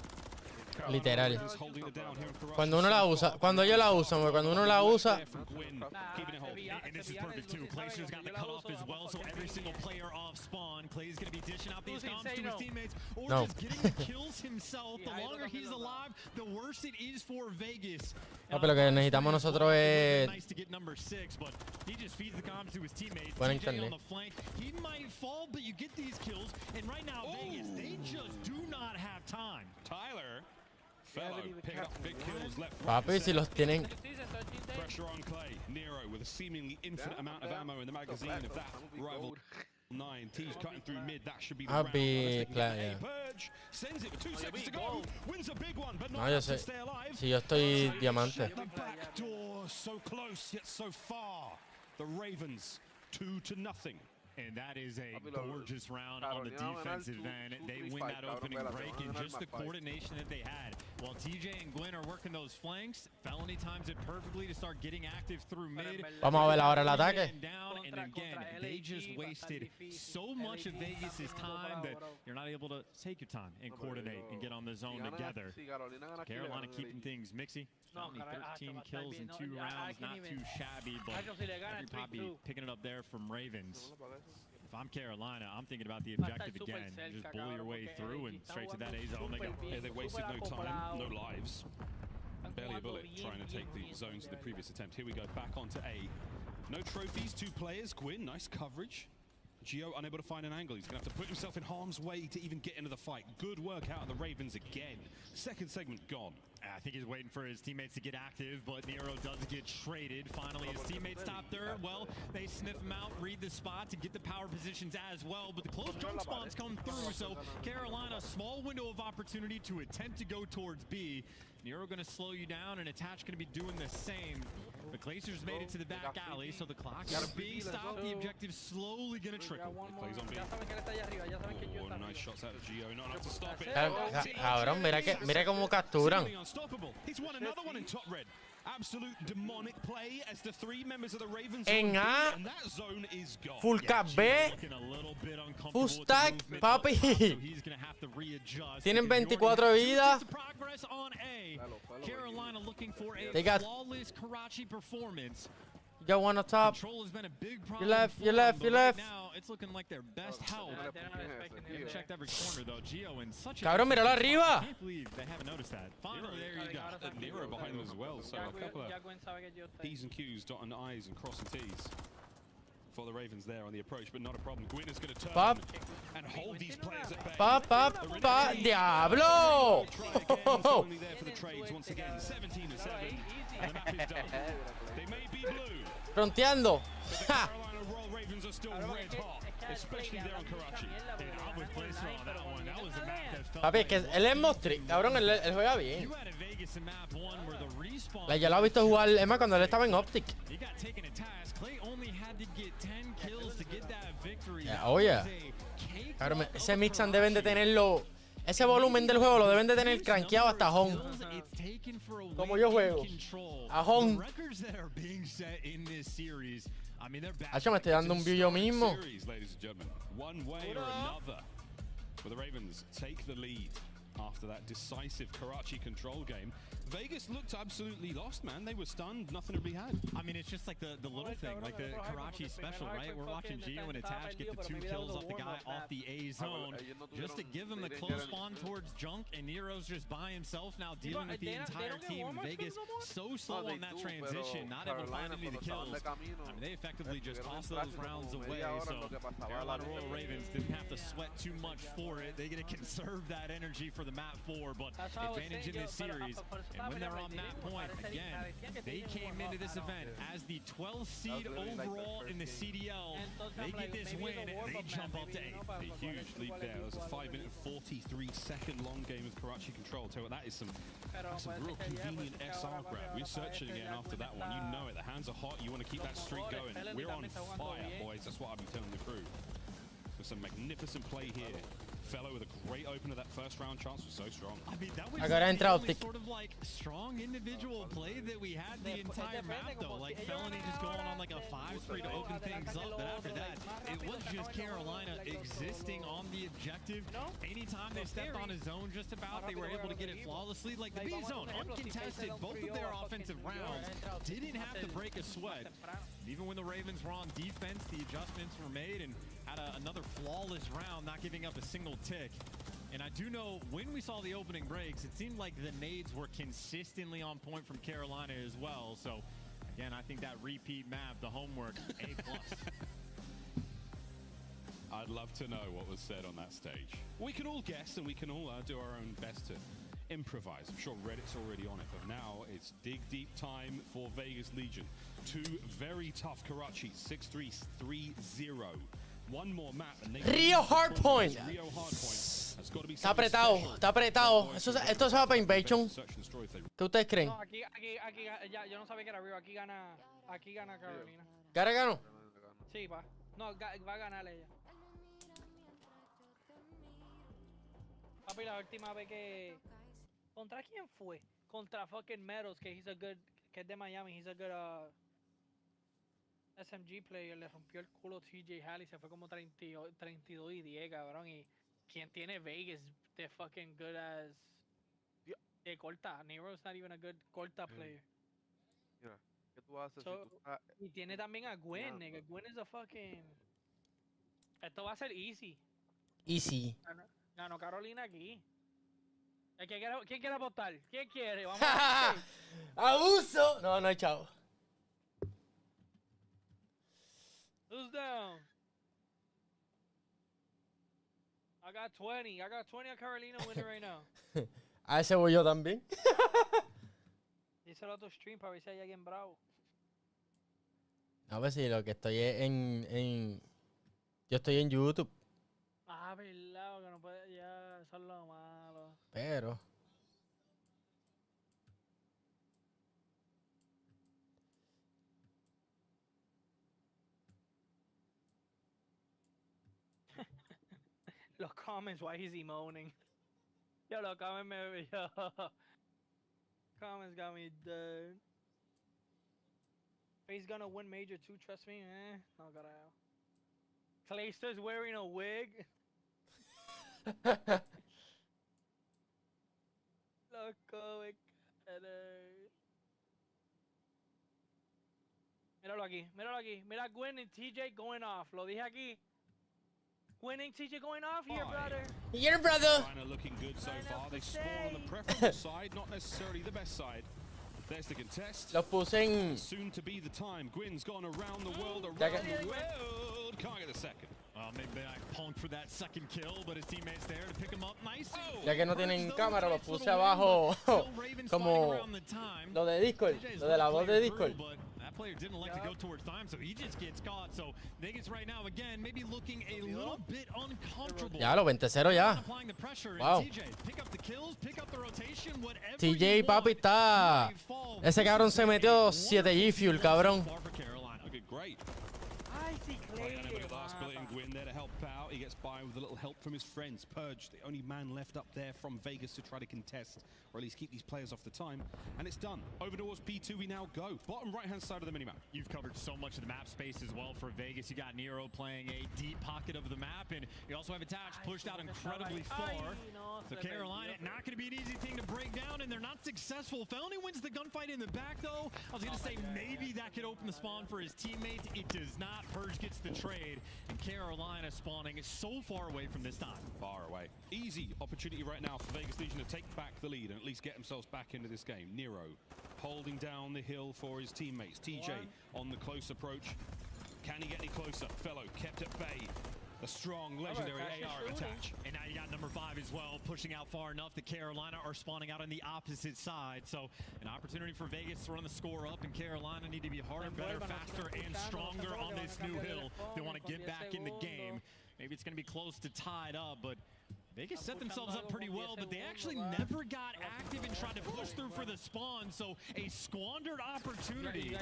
Literal. Holding it down here in Karate. Cuando uno la usa, cuando ellos la usan, porque cuando uno la usa, From Gwyn, keeping it holding. And this is perfect too. Clayster's got the cutoff as well, so every single player off spawn. Clay's going to be dishing out these comms to his teammates, or just getting the kills himself. The longer he's alive, the worse it is for Vegas. Papi, lo que necesitamos nosotros es Nice to get number 6, but he just feeds the comms to his teammates. Buen TJ on internet. the flank. He might fall, but you get these kills. And right now, Vegas, they just do not have time. Tyler, Fellow, picking up big kills left. papi, si los tienen. Pressure on Clay. Nero with a seemingly infinite amount of ammo in the magazine of that rival 9. T's cutting through mid. That should be the I'll round. be glad, Hey, yeah. Purge sends it with 2 seconds to go. Wins a big one, but not No, yo enough to sé. stay alive. Si yo estoy diamante. Shut the back door. So close yet so far. The Ravens 2-0. And that is a gorgeous round on the defensive end. They win that opening break, and just the coordination that they had. While TJ and Gwyn are working those flanks, Felony times it perfectly to start getting active through mid. Vamos a ver ahora el ataque. Down, and again, they just wasted so much of Vegas' time that you're not able to take your time and coordinate and get on the zone together. Carolina keeping things mixy. Felony 13 kills in 2 rounds, not too shabby, but every probably picking it up there from Ravens. If I'm Carolina, I'm thinking about the objective again. Just bully your way through and straight to that A zone they go. Yeah, they wasted no time, no lives. Barely a bullet trying to take the zones in the previous attempt. Here we go, back onto A. No trophies, 2 players. Gwyn, nice coverage. Gio unable to find an angle. He's going to have to put himself in harm's way to even get into the fight. Good work out of the Ravens again. Second segment gone. I think he's waiting for his teammates to get active, but Nero does get traded. Finally, his teammates top third. Well, they sniff him out, read the spots, and get the power positions as well. But the close jump spawns come through, so Carolina, small window of opportunity to attempt to go towards B. Nero going to slow you down, and Attach going to be doing the same. The Glazers made it to the back alley, so the clock is B stop. The objective slowly going to trickle. Plays on B. Oh, nice shots out of Gio. Not enough to stop it. Cabrón, mira cómo capturan. Unstoppable. He's won another one in top red. Absolute demonic play as the 3 members of the Ravens En A, and that zone is gone. full cap B, full stack, papi. Tienen 24 vidas. Carolina looking for a They got- flawless Karachi performance. You got one on top. Control has been a big You problem. left, for you them, left, but you right left. Now it's looking like their best help. They've checked every corner though. Gio in such a Cabrón, míralo arriba. I can't believe they haven't noticed that. Finally, there you go. And Nero behind them as well, so a couple of P's and Q's, dotting I's and crossing T's for the Ravens there on the approach, but not a problem. Gwyn is going to turn Pop. and hold these players at bay. Pa, diablo. Only there for the trades once again. 17 to 7. And the map is done. They may be blue, Fronteando. but the Ja. Carolina Royal Ravens are still red hot, especially there on Karachi. Dude, I was placed on that one. That was a map that felt Papi, es que él es mostri. Cabrón, él juega bien. You had a Vegas in map 1 where the respawn. Yo lo he visto jugar, es más, cuando él estaba en Optic. He got taken a task. Clay only had to get 10 kills to get that victory. Yeah, That oh, yeah. was a cakewalk Cabrón, ese over mixan deben de Karachi. tenerlo. Ese volumen del juego lo deben de tener cranqueado hasta home. It's taken for a Como weight yo in juego. control. A home. The records that are being set in this series, I mean, they're back. Hacho, me estoy dando un view yo mismo. Series, ladies and gentlemen. One way or another. But the Ravens take the lead after that decisive Karachi control game. Vegas looked absolutely lost, man. They were stunned, nothing to be had. I mean, it's just like the little thing, like the Karachi special, right? We're watching Gio and Attach get the 2 kills off the guy off the A zone just to give him the close spawn towards Junk, and Nero's just by himself now dealing with the entire team. Vegas so slow on that transition, not able to find any of the kills. I mean, they effectively just tossed those rounds away, so Carolina Royal Ravens didn't have to sweat too much for it. They get to conserve that energy for the map 4, but advantage in this series. And when they're on that point, again, they came into this event as the 12th seed overall in the CDL. They get this win, they jump up to 8. A huge lead there. It was a 5-minute, 43-second long game of Karachi control. Tell you what, that is some real convenient SR grab. We're searching again after that one. You know it. The hands are hot. You want to keep that streak going. We're on fire, boys. That's what I'll be telling the crew. With some magnificent play here. Fellow with a great opener. That first round chance was so strong. I mean, that was Agora the entra only Optic. sort of like strong individual play that we had the entire map though. Like Felony just going on like a 5 spree to open things up, but after that, it was just Carolina existing on the objective. Anytime they stepped on a zone just about, they were able to get it flawlessly. Like the B zone, uncontested, both of their offensive rounds didn't have to break a sweat. Even when the Ravens were on defense, the adjustments were made and had another flawless round, not giving up a single tick. And I do know when we saw the opening breaks, it seemed like the nades were consistently on point from Carolina as well. So again, I think that repeat map, the homework, A+. I'd love to know what was said on that stage. We can all guess and we can all do our own best to improvise. I'm sure Reddit's already on it, but now it's dig deep time for Vegas Legion. 2 very tough Karachis, 6-3, 3-0. One more map and they Rio Hardpoint. Rio Hardpoint. That's got to be Está apretado, está apretado. Esto se va para Invasion. Search and destroy if they ¿Qué ustedes creen? No, aquí, ya, yo no sabía que era Rio. Aquí gana Carolina. ¿Gara ganó? Sí, pa. No, va a ganar ella. Papi, la última vez que... ¿Contra quién fue? Contra fucking Meadows, que he's a good... Que es de Miami, he's a good SMG player. Le rompió el culo TJ Halley, se fue como 32 y 10, cabrón. Y quien tiene Vegas, they're fucking good as... De corta. Nero's not even a good corta player. Mira, ¿qué tú haces So, si tú estás... y tiene también a Gwen, nigga. Gwen is a fucking... Esto va a ser easy. Easy. Ganó Carolina aquí. ¿Quién quiere apostar? ¿Quién quiere? Vamos a ver. ¡Abuso! No, no hay chavo. Who's down? I got 20. I got 20 a Carolina winning right now. A ese voy yo también. Díselo a tu stream para ver si hay alguien bravo. A ver si lo que estoy es en... Yo estoy en YouTube, Ah, verdad, que no puede. Ya, eso es lo malo. pero... Los comments, why is he moaning? Yo, los comments me. Yo. Comments got me dead. He's gonna win major too, trust me. No creo. Clayster's wearing a wig. Loco, me caray. Míralo aquí, míralo aquí. Mira Gwen y TJ going off. Lo dije aquí. Gwen and TJ going off here, brother. Your brother. China looking good so Line far. up They to spawn on the say. preferable side, not necessarily the best side. There's the contest. Los puse en... Soon to be the time. Gwyn's gone around the world, Ya around que- the world. Can't get the second. Maybe I punked for that second kill, but his teammate's there to pick him up nice. Ya que no tienen cámara, los puse abajo como lo de Discord, lo de la voz de Discord. That player didn't elect to go towards time, so he just gets caught. So Vegas right now, again, maybe looking a little bit uncomfortable. Ya, lo 20-0 ya. Applying the pressure. Wow. And TJ, pick up the kills, pick up the rotation, whatever TJ, you papi, want. está... Ese cabrón se metió 7 G-Fuel, cabrón. Far for Carolina. Okay, great. I see Clay. Right, anybody last bullet in Gwyn there to help out. He gets by with a little help from his friends. Purge, the only man left up there from Vegas to try to contest, or at least keep these players off the time. And it's done. Over towards P2 we now go. Bottom right-hand side of the minimap. You've covered so much of the map space as well for Vegas. You got Nero playing a deep pocket of the map, and you also have Attached pushed out incredibly far. So Carolina, not going to be an easy thing to break down, and they're not successful. Felony wins the gunfight in the back, though. I was going to say maybe that could open the spawn for his teammates. It does not. Purge gets the trade, and Carolina spawning so far away from this time. Far away. Easy opportunity right now for Vegas Legion to take back the lead and at least get themselves back into this game. Nero holding down the hill for his teammates. TJ on the close approach. Can he get any closer? Fellow kept at bay. A strong, legendary AR Attach. And now you got number 5 as well, pushing out far enough that Carolina are spawning out on the opposite side. So an opportunity for Vegas to run the score up, and Carolina need to be harder, better, faster, and stronger on this new hill. They want to get back in the game. Maybe it's going to be close to tied up, but Vegas set themselves up pretty well, but they actually never got active and tried to push through for the spawn, so a squandered opportunity.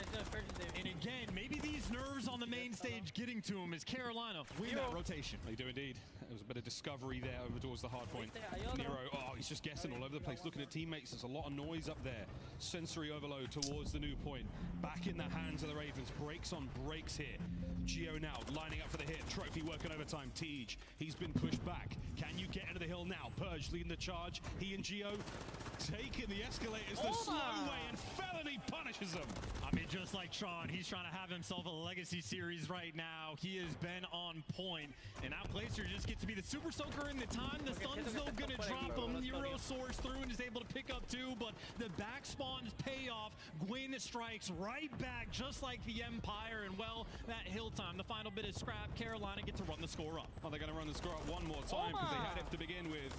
And again, maybe these nerves on the main stage getting to him as Carolina win that rotation. They do indeed. There was a bit of discovery there over towards the hard point. Nero, oh, he's just guessing all over the place, looking at teammates. There's a lot of noise up there. Sensory overload towards the new point. Back in the hands of the Ravens. Breaks on breaks here. Geo now lining up for the hit. Trophy working overtime. Tej, he's been pushed back. Can you get into the hill now? Purge leading the charge. He and Geo taking the escalators the slow way, and Felony punishes them. I mean, just like Tron, he's trying to have himself a legacy series right now. He has been on point, and now Glacier just gets to be the super soaker in the time. The sun's still gonna drop him. Nero soars through and is able to pick up 2, but the back spawns pay off. Gwyn strikes right back, just like the Empire, and well, that hill time, the final bit of scrap, Carolina get to run the score up. Oh, they're going to run the score up one more time because they had it to begin with.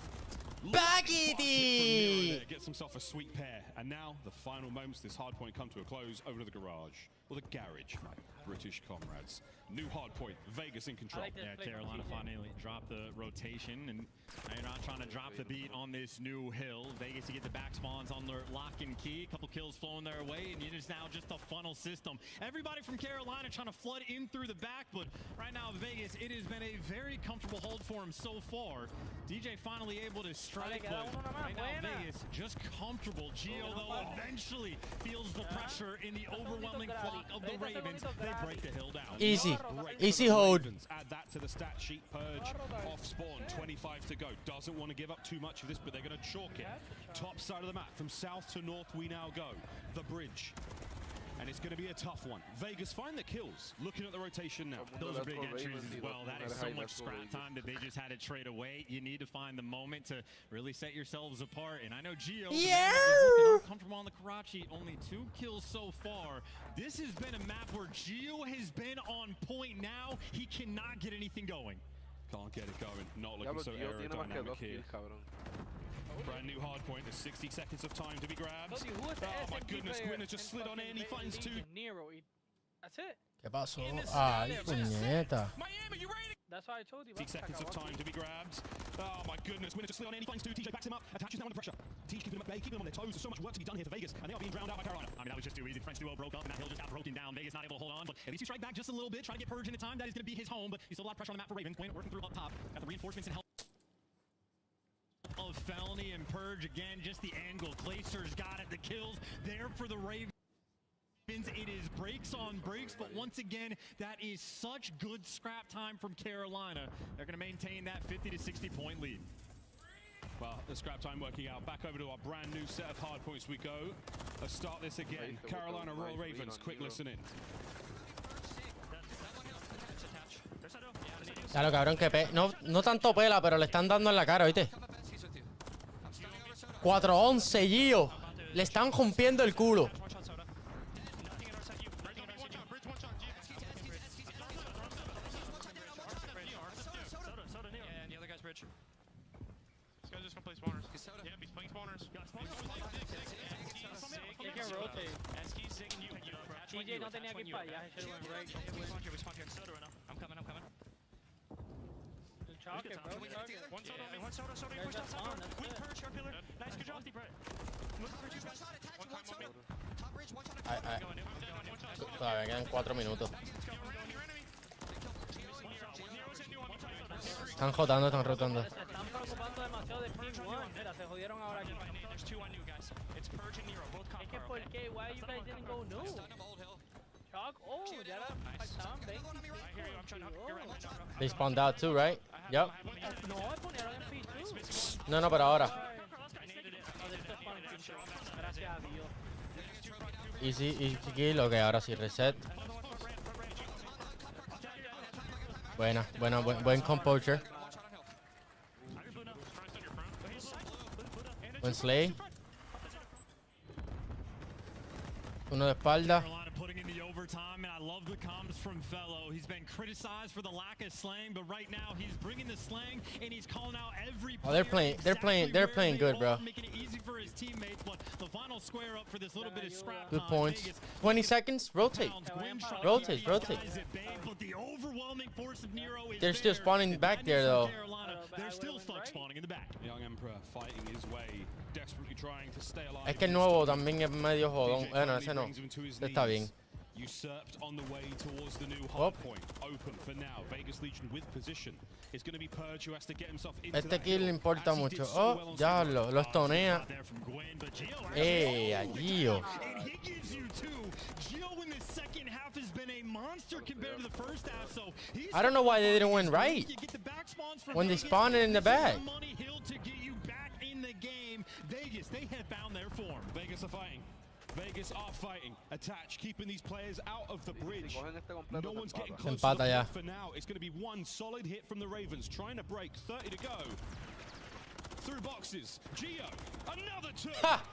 Baggity! Gets himself a sweet pair, and now the final moments of this hard point come to a close over to the garage, or the garage, my British comrades. New hard point, Vegas in control. Yeah, Carolina finally dropped the rotation, and now you're not trying to drop the beat on this new hill. Vegas, you get the back spawns on their lock and key, a couple kills flowing their way, and it is now just a funnel system. Everybody from Carolina trying to flood in through the back, but right now Vegas, it has been a very comfortable hold for him so far. DJ finally able to strike, but right now Vegas just comfortable. Geo, though, eventually feels the pressure in the overwhelming flock of the Ravens. They break the hill down. Easy. Great Easy for the hold. Ravens. Add that to the stat sheet. Purge off spawn, 25 to go. Doesn't want to give up too much of this, but they're going to chalk it. Top side of the map, from south to north we now go. The bridge. And it's going to be a tough one. Vegas find the kills. Looking at the rotation now. Those are big entries as well. That is so much scrap time that they just had to trade away. You need to find the moment to really set yourselves apart. And I know Gio is looking uncomfortable on the Karachi. Only 2 kills so far. This has been a map where Gio has been on point now. He cannot get anything going. Can't get it going. Not looking so aerodynamic here. Brand new hard point. There's 60 seconds of time to be grabbed. Oh my goodness, Gwyn has just slid on in. He finds 2. That's it. ¿Qué pasó? Ay, puñeta. That's why I told you. 60 seconds of time to be grabbed. Oh my goodness, Gwyn has just slid on in. He finds 2. TJ backs him up. Attaches now under pressure. TJ keeping them at bay, keeping them on their toes. There's so much work to be done here for Vegas, and they are being drowned out by Carolina. I mean, that was just too easy. The French duo broke up, and that hill just got broken down. Vegas not able to hold on, but at least you strike back just a little bit, try to get Purge in the time. That is going to be his home, but you still have a lot of pressure on the map for Ravens. Wayne working through up top. Got the reinforcements and help of Felony and Purge again. Just the angle. Clayster's got it. The kills there for the Ravens. It is breaks on breaks, but once again, that is such good scrap time from Carolina. They're going to maintain that 50 to 60 point lead. Well, the scrap time working out. Back over to our brand new set of hard points we go. Let's start this again. Carolina Royal Ravens, quick listen in. Claro, cabrón, que no tanto pela, pero le están dando en la cara, ¿oíste? 4-11, Gio. Le están rompiendo el culo. TJ no tenía que ir para allá. I'm coming. The chocolate, bro. One soda. There's that spawn. That's it. Purge, sharp pillar. Nice, good job, bro. Todavía quedan 4 minutos. Están rotando. Se están preocupando demasiado de Ping 1. Mira, se jodieron ahora aquí. Es que ¿por qué? Why you guys didn't go new? Chalk? Oh, ya faltaban 20. They spawned out too, right? Yep. No, ponieron en P2. No, pero ahora. Gracias a Dios. Easy kill. Ok, ahora sí, reset. Buen composure. Buen slay. Uno de espalda. Overtime, and I love the comms from Fellow. He's been criticized for the lack of slang, but right now he's bringing the slang and he's calling out every player. Oh, they're playing good, bro. Making it easy for his teammates, but the final square up for this little bit of scrap. Good points. 20 seconds. Rotate. Rotate. But the overwhelming force of Nero is They're still spawning back there, though. They're still stuck spawning in the back. Young Emperor fighting his way, desperately trying to stay alive. Es que el nuevo también es medio jodón. Bueno, ese no. Está bien. Usurped on the way towards the new hard point. Open for now. Vegas Legion with position. It's going to be Purge who has to get himself into Este kill le importa mucho. Oh, ya lo estonea. A Gio. And he gives you 2. Gio in the second half has been a monster compared to the first half, so I don't know why they didn't win right. When they spawned it in the back. Vegas, they have found their form. Vegas are fighting. Attach, keeping these players out of the bridge. No one's getting close to the bridge for now. It's going to be one solid hit from the Ravens, trying to break. 30 to go. Through boxes. Gio, another 2.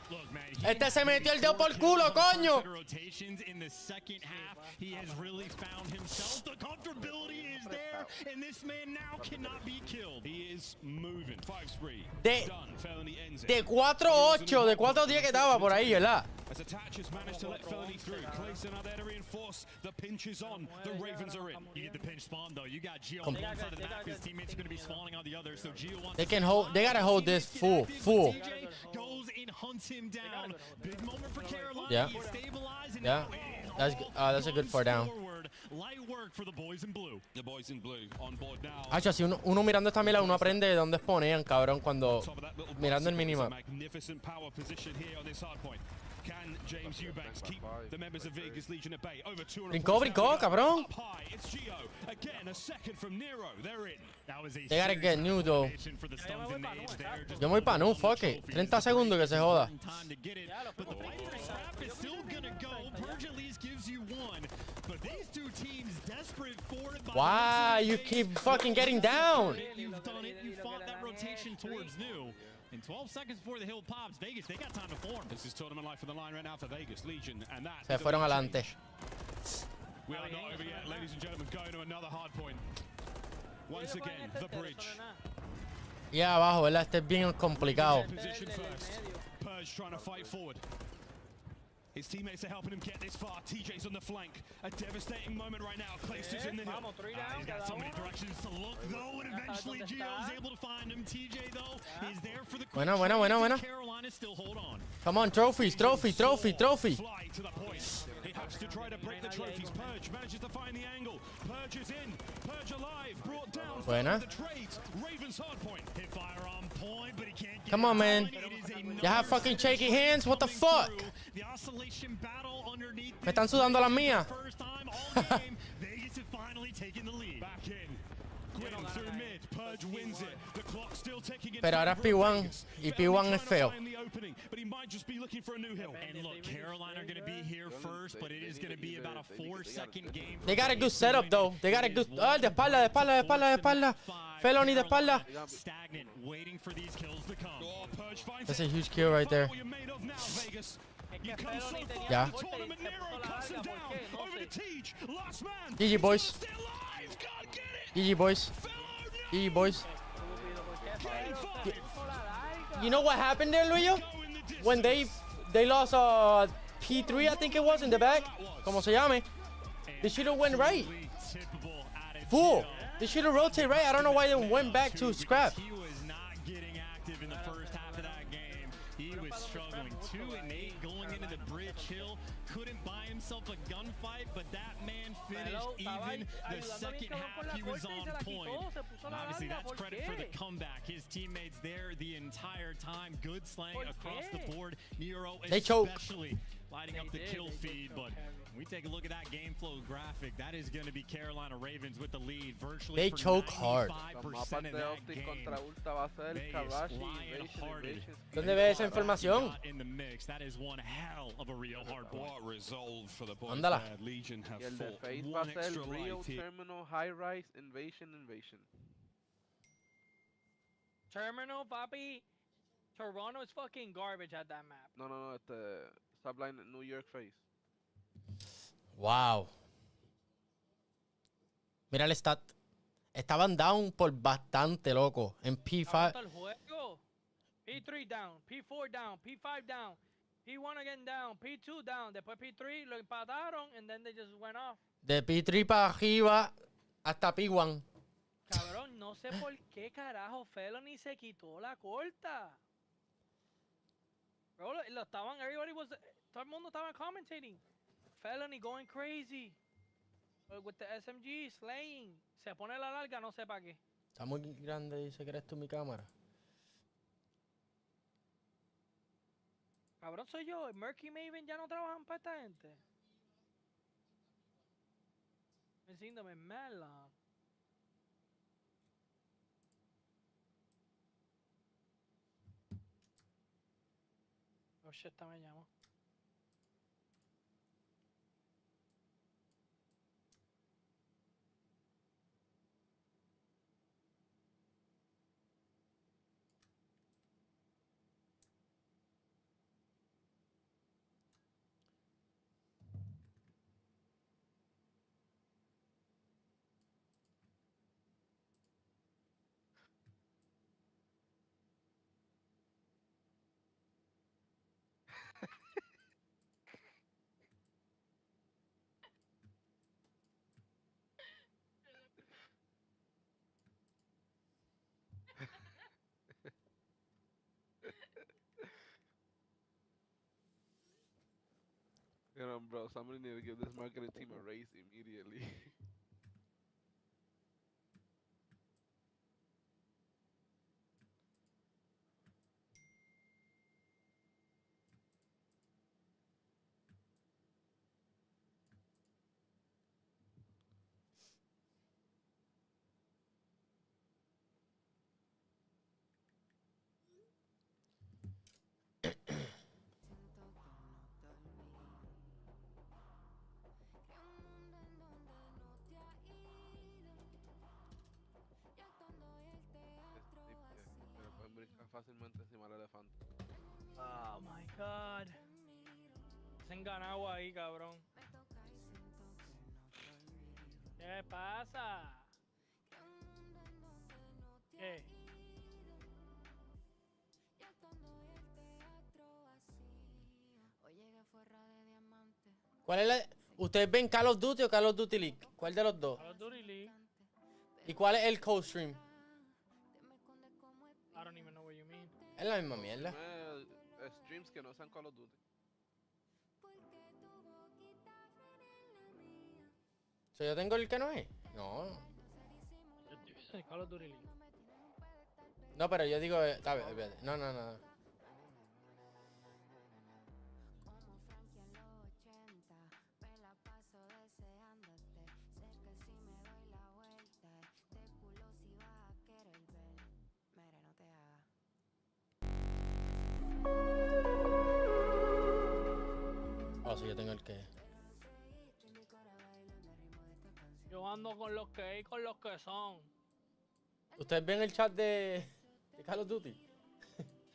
Look, man, Este se metió el dedo por culo, coño. Rotations in the second half. He has really found himself. The comfortability is there, and this man now cannot be killed. He is moving. 5 spree. De Felony ends it. de 4-8, de 4-10 que estaba por ahí, ¿verdad? As Attach has managed to let Felony through. Clayson are there to reinforce. The pinch is on. The Ravens are in. You get the pinch spawn, though. You got Gio on one side of the map. His teammates are going to be spawning on the other, so Gio wants They gotta hold this full. TJ goes and hunts him down. Big moment for Carolina. Yeah. He stabilized, and Yeah. now That's a good 4 down. Light work for the boys in blue. The boys in blue on board now. Hacho, si uno mirando esta mira, uno aprende de dónde exponían, cabrón, cuando mirando el minimap. Magnificent power position here on this hard point. Can James Eubanks keep the members of Vegas Legion at bay? Over 200. Brincó, cabrón. Up high, it's Gio. Again, a second from Nero. They're in. That was a They gotta get new, though. for the stuns and nades there. Yo me voy para no, fuck it. 30 segundos que se joda. Time to get it, but the fight for scrap is still gonna go. Purge at least gives you one, but these two teams desperate for it. Why you keep fucking getting down? You've done it. You fought that rotation towards new. In 12 seconds before the hill pops, Vegas, they got time to form. This is tournament life on the line right now for Vegas Legion, and that Se is a fueron big adelante. change. We are not over yet, ladies and gentlemen. Going to another hard point. Once again, the bridge. Y abajo, ¿verdad? Este es bien complicado. Position first. Purge trying to fight forward. His teammates are helping him get this far. TJ's on the flank. A devastating moment right now. Clayster's in the hill. Vamos, 3 down. He's got so many directions to look, though, and eventually Gio's able to find him. TJ, though, is there for the quick Buena. trade. Carolina still hold on. Come on, trophies. Fly to the point. He has to try to break the trophies. Purge manages to find the angle. Purge is in. Purge alive. Brought down. Buena. The trades. Ravens hard point. Hit fire on point, but he can't get Come on, it man. done. It is You another have fucking set shaky hands? What the coming fuck? through. The oscillation battle underneath Me están sudando las mías. First time all game, Vegas have finally taken the lead. Back in. Quinn through mid. Purge wins it. The clock's still ticking in Pero ahora favor of P1 Vegas. y Felony P1 trying es to feo. find the opening, but he might just be looking for a new hill. And look, Carolina are going to be here first, but it is going to be about a 4-second game. They got a good setup, though. They got a good... Ah, de espalda. Felony de espalda. Stagnant, waiting for these kills to come. Oh, Purge finds That's it. a huge kill right there. What you're made of now, Vegas. You come so Felony far tenía Yeah. in the corte y tournament. se Nero puso la cuts him larga, down. ¿por qué? No Over to sé. Teach. Last man. GG, boys. Still alive. God, get it. GG, boys. Fellow, no. GG, boys. Estúpido, ¿por qué? Game Pero five. se puso la larga. You know what happened there, Luyo? Go in the distance. When they lost P3, I think it was, in the back. Como se llame. They should have went right. Typical attitude. Fool. They should have rotated right. I don't know why they went back to scrap. He was not getting active in the first half of that game. He was struggling. 2-8 going into the bridge hill. Couldn't buy himself a gunfight, but that man finished even the second half. He was on point. And obviously, that's credit for the comeback. His teammates there the entire time. Good slaying across the board. Nero They choke. especially lighting up the kill feed, but we take a look at that game flow graphic. That is going to be Carolina Ravens with the lead virtually. They for choke hard. 95% Los mapas of de that Optic game. contra Ulta va a ser Vegas Kabashi, lion-hearted. Invasion. ¿Dónde ves esa información? Got in the mix. That is one hell of a real hard point. What resolve for the boys Ándala. there. Legion have Y el de fought Fate va one a ser extra Rio life here. Terminal High Rise Invasion. Terminal, papi. Toronto is fucking garbage at that map. No, Subline New York Face. Wow. Mira el stat. Estaban down por bastante, loco. En P5. Aguanta el juego. P3 down, P4 down, P5 down, P1 again down, P2 down. Después P3 lo empataron and then they just went off. De P3 para arriba hasta P1. Cabrón, no sé por qué carajo Felony se quitó la corta. Bro, lo estaban, todo el mundo estaba commentating. Felony going crazy. With the SMG, slaying. Se pone la larga, no sé para qué. Está muy grande, dice que eres tú mi cámara. Cabrón, soy yo. Murky y Maven ya no trabajan para esta gente. Me siento mala. Oh shit, esta me llamó. You know, bro, somebody need to give this marketing team a raise immediately. fácilmente encima del elefante. Oh my god. Se han ganado ahí, cabrón. ¿Qué pasa? ¿Qué? ¿Cuál es la...? ¿Ustedes ven Call of Duty o Call of Duty League? ¿Cuál de los dos? Call of Duty League. ¿Y cuál es el co-stream? I don't even know what you mean. Es la misma mierda. Streams que no sean Call of Duty. So, ¿yo tengo el que no es? No. Call of Duty League. No, pero yo digo... espérate. No. Oh, sí, yo tengo el que... Yo ando con los que hay, con los que son. ¿Ustedes ven el chat de Call of Duty?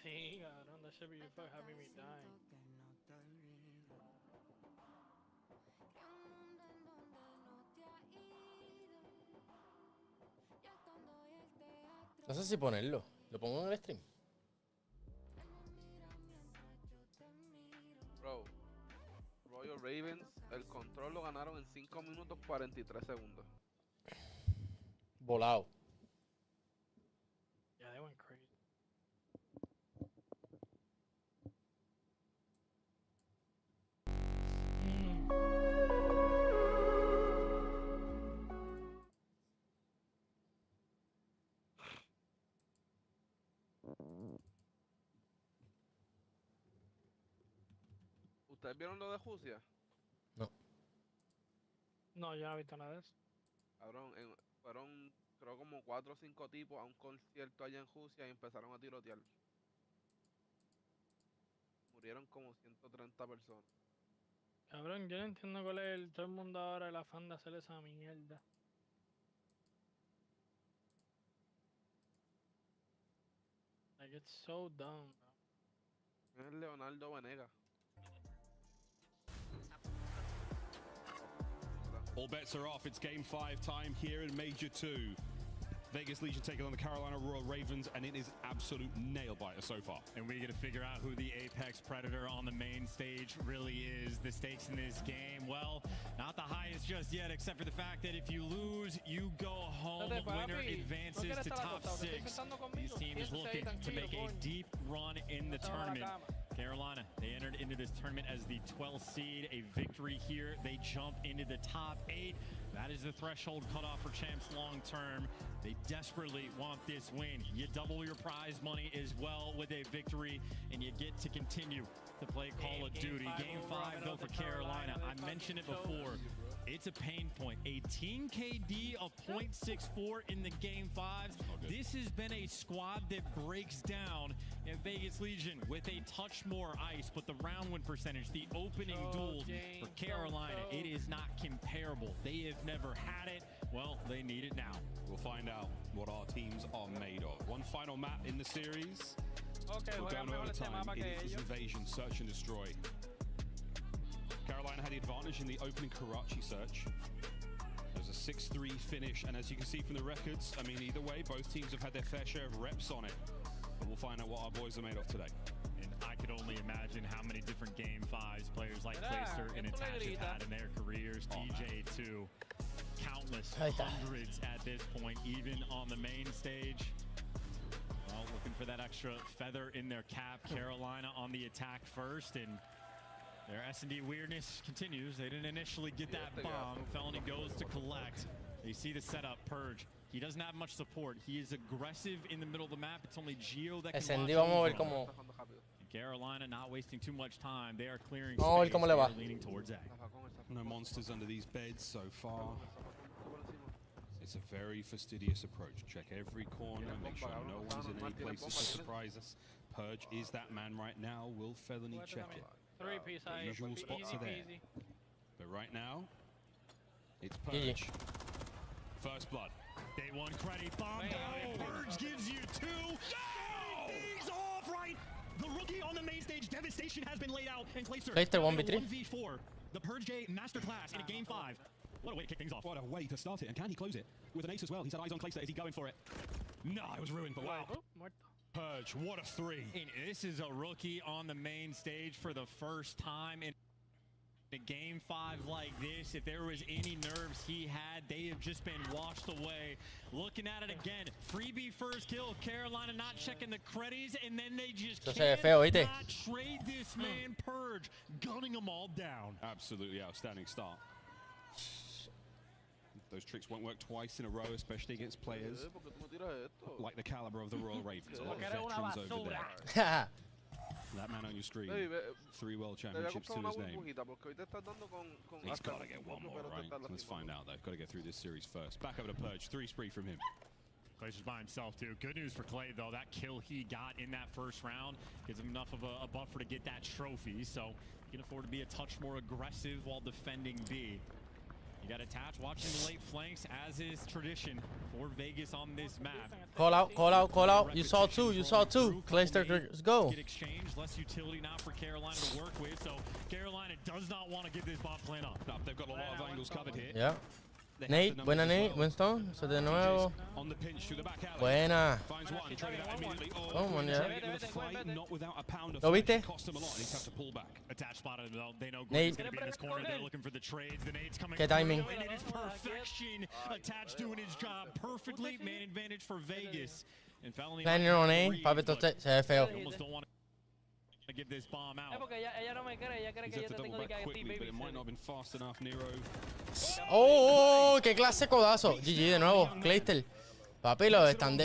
Sí, cabrón, that should be for having me die. No sé si ponerlo. ¿Lo pongo en el stream? Bro, Royal Ravens, el control lo ganaron en 5 minutos 43 segundos. Volado. Yeah, they went crazy. ¿Ustedes vieron lo de Rusia? No, yo no he visto nada de eso. Cabrón, fueron creo como 4 o 5 tipos a un concierto allá en Rusia y empezaron a tirotear. Murieron como 130 personas. Cabrón, yo no entiendo cuál es todo el mundo ahora el afán de hacer esa mierda. Like, it's so dumb, bro. Es Leonardo Venegas. All bets are off. It's game 5 time here in Major 2. Vegas Legion taking on the Carolina Royal Ravens, and it is absolute nail-biter so far. And we got to figure out who the apex predator on the main stage really is. The stakes in this game, well, not the highest just yet, except for the fact that if you lose, you go home. Winner advances to top 6. This team is looking to make a deep run in the tournament. Carolina, they entered into this tournament as the 12th seed. A victory here, they jump into the top 8. That is the threshold cutoff for champs long term. They desperately want this win. You double your prize money as well with a victory, and you get to continue to play Call of Duty. Game 5 though for Carolina. I mentioned it before. It's a pain point. A team KD of .64 in the Game 5s. This has been a squad that breaks down in Vegas Legion with a touch more ice, but the round win percentage, the opening duels for Carolina, it is not comparable. They have never had it. Well, they need it now. We'll find out what our teams are made of. One final map in the series. Okay, We're going over time. It is Invasion, Search and Destroy. Carolina had the advantage in the opening Karachi search. There was a 6-3 finish, and as you can see from the records, I mean, either way, both teams have had their fair share of reps on it. But we'll find out what our boys are made of today. And I could only imagine how many different Game 5s players like Clayster and Attach have had in their careers. DJ too. Countless hundreds at this point, even on the main stage. Well, looking for that extra feather in their cap. Carolina on the attack first, and their S&D weirdness continues. They didn't initially get that bomb. Felony goes to collect. They see the setup, Purge. He doesn't have much support. He is aggressive in the middle of the map. It's only Gio that can watch over him. And Carolina not wasting too much time. They are clearing space. They are leaning towards A. No monsters under these beds so far. It's a very fastidious approach. Check every corner, make sure no one's in any places to surprise us. Purge is that man right now. Will Felony check it? The usual spots are there. But right now, it's Purge. First blood. Day one credit bomb. Purge gives you 2. He's off right. The rookie on the main stage. Devastation has been laid out. And Clayster 1v3. 1v4. The Purge J masterclass in a game 5. What a way to kick things off. What a way to start it. And can he close it with an ace as well? He's had eyes on Clayster. Is he going for it? No, it was ruined, but wow. Muerto. Purge, what a 3. And this is a rookie on the main stage for the first time in a game 5 like this. If there was any nerves he had, they have just been washed away. Looking at it again, freebie first kill. Carolina not checking the credits, and then they just Eso se ve feo, ¿oíste? cannot trade this man Purge, gunning them all down. Absolutely outstanding start. Those tricks won't work twice in a row, especially against players ¿Por qué tú me tiras esto? like the caliber of the Royal Ravens. A lot of Porque eres una veterans over there. basura. That man on your stream, Baby, 3 world Te voy a championships comprar to una his name. burbujita porque hoy te estás dando con He's hasta got to con get tu one propio, more, pero te right? estás Let's lastimando. find out, though. Got to get through this series first. Back over to Purge. 3 spree from him. Clay's by himself, too. Good news for Clay, though. That kill he got in that first round gives him enough of a buffer to get that trophy, so he can afford to be a touch more aggressive while defending B. You got attached, watching the late flanks, as is tradition for Vegas on this map. Call out, call out, call out. You saw two, you saw two. Clayster, let's go. Get exchanged, less utility now for Carolina to work with, so Carolina does not want to give this bomb plan up. No, they've got a lot of angles covered here. Yeah. They have Nate, the numbers buena as Nate, well. Winston. So de nuevo. On the pinch through the back alley. Buena. Finds one, traded out immediately. Come on, yeah. trying to get with a fight, not without a pound of ¿Lo flesh. viste? Cost them a lot, and he's had to pull back. Attached spotted though. They know Nate. Gordon's going to be in this corner. They're looking for the trades. The Nate's coming. Qué timing. through, and it is perfection. Attached doing his job perfectly. Man advantage for Vegas. And Felony Planning on A. Papi, esto se ve feo. You almost don't want to give this bomb Es out. porque ella no me cree, ella cree He's que had yo to te double tengo de que back a ti, quickly, but it might baby. not have been fast enough. Nero. Oh, qué clase codazo. GG de nuevo, Clayster. Papi, lo están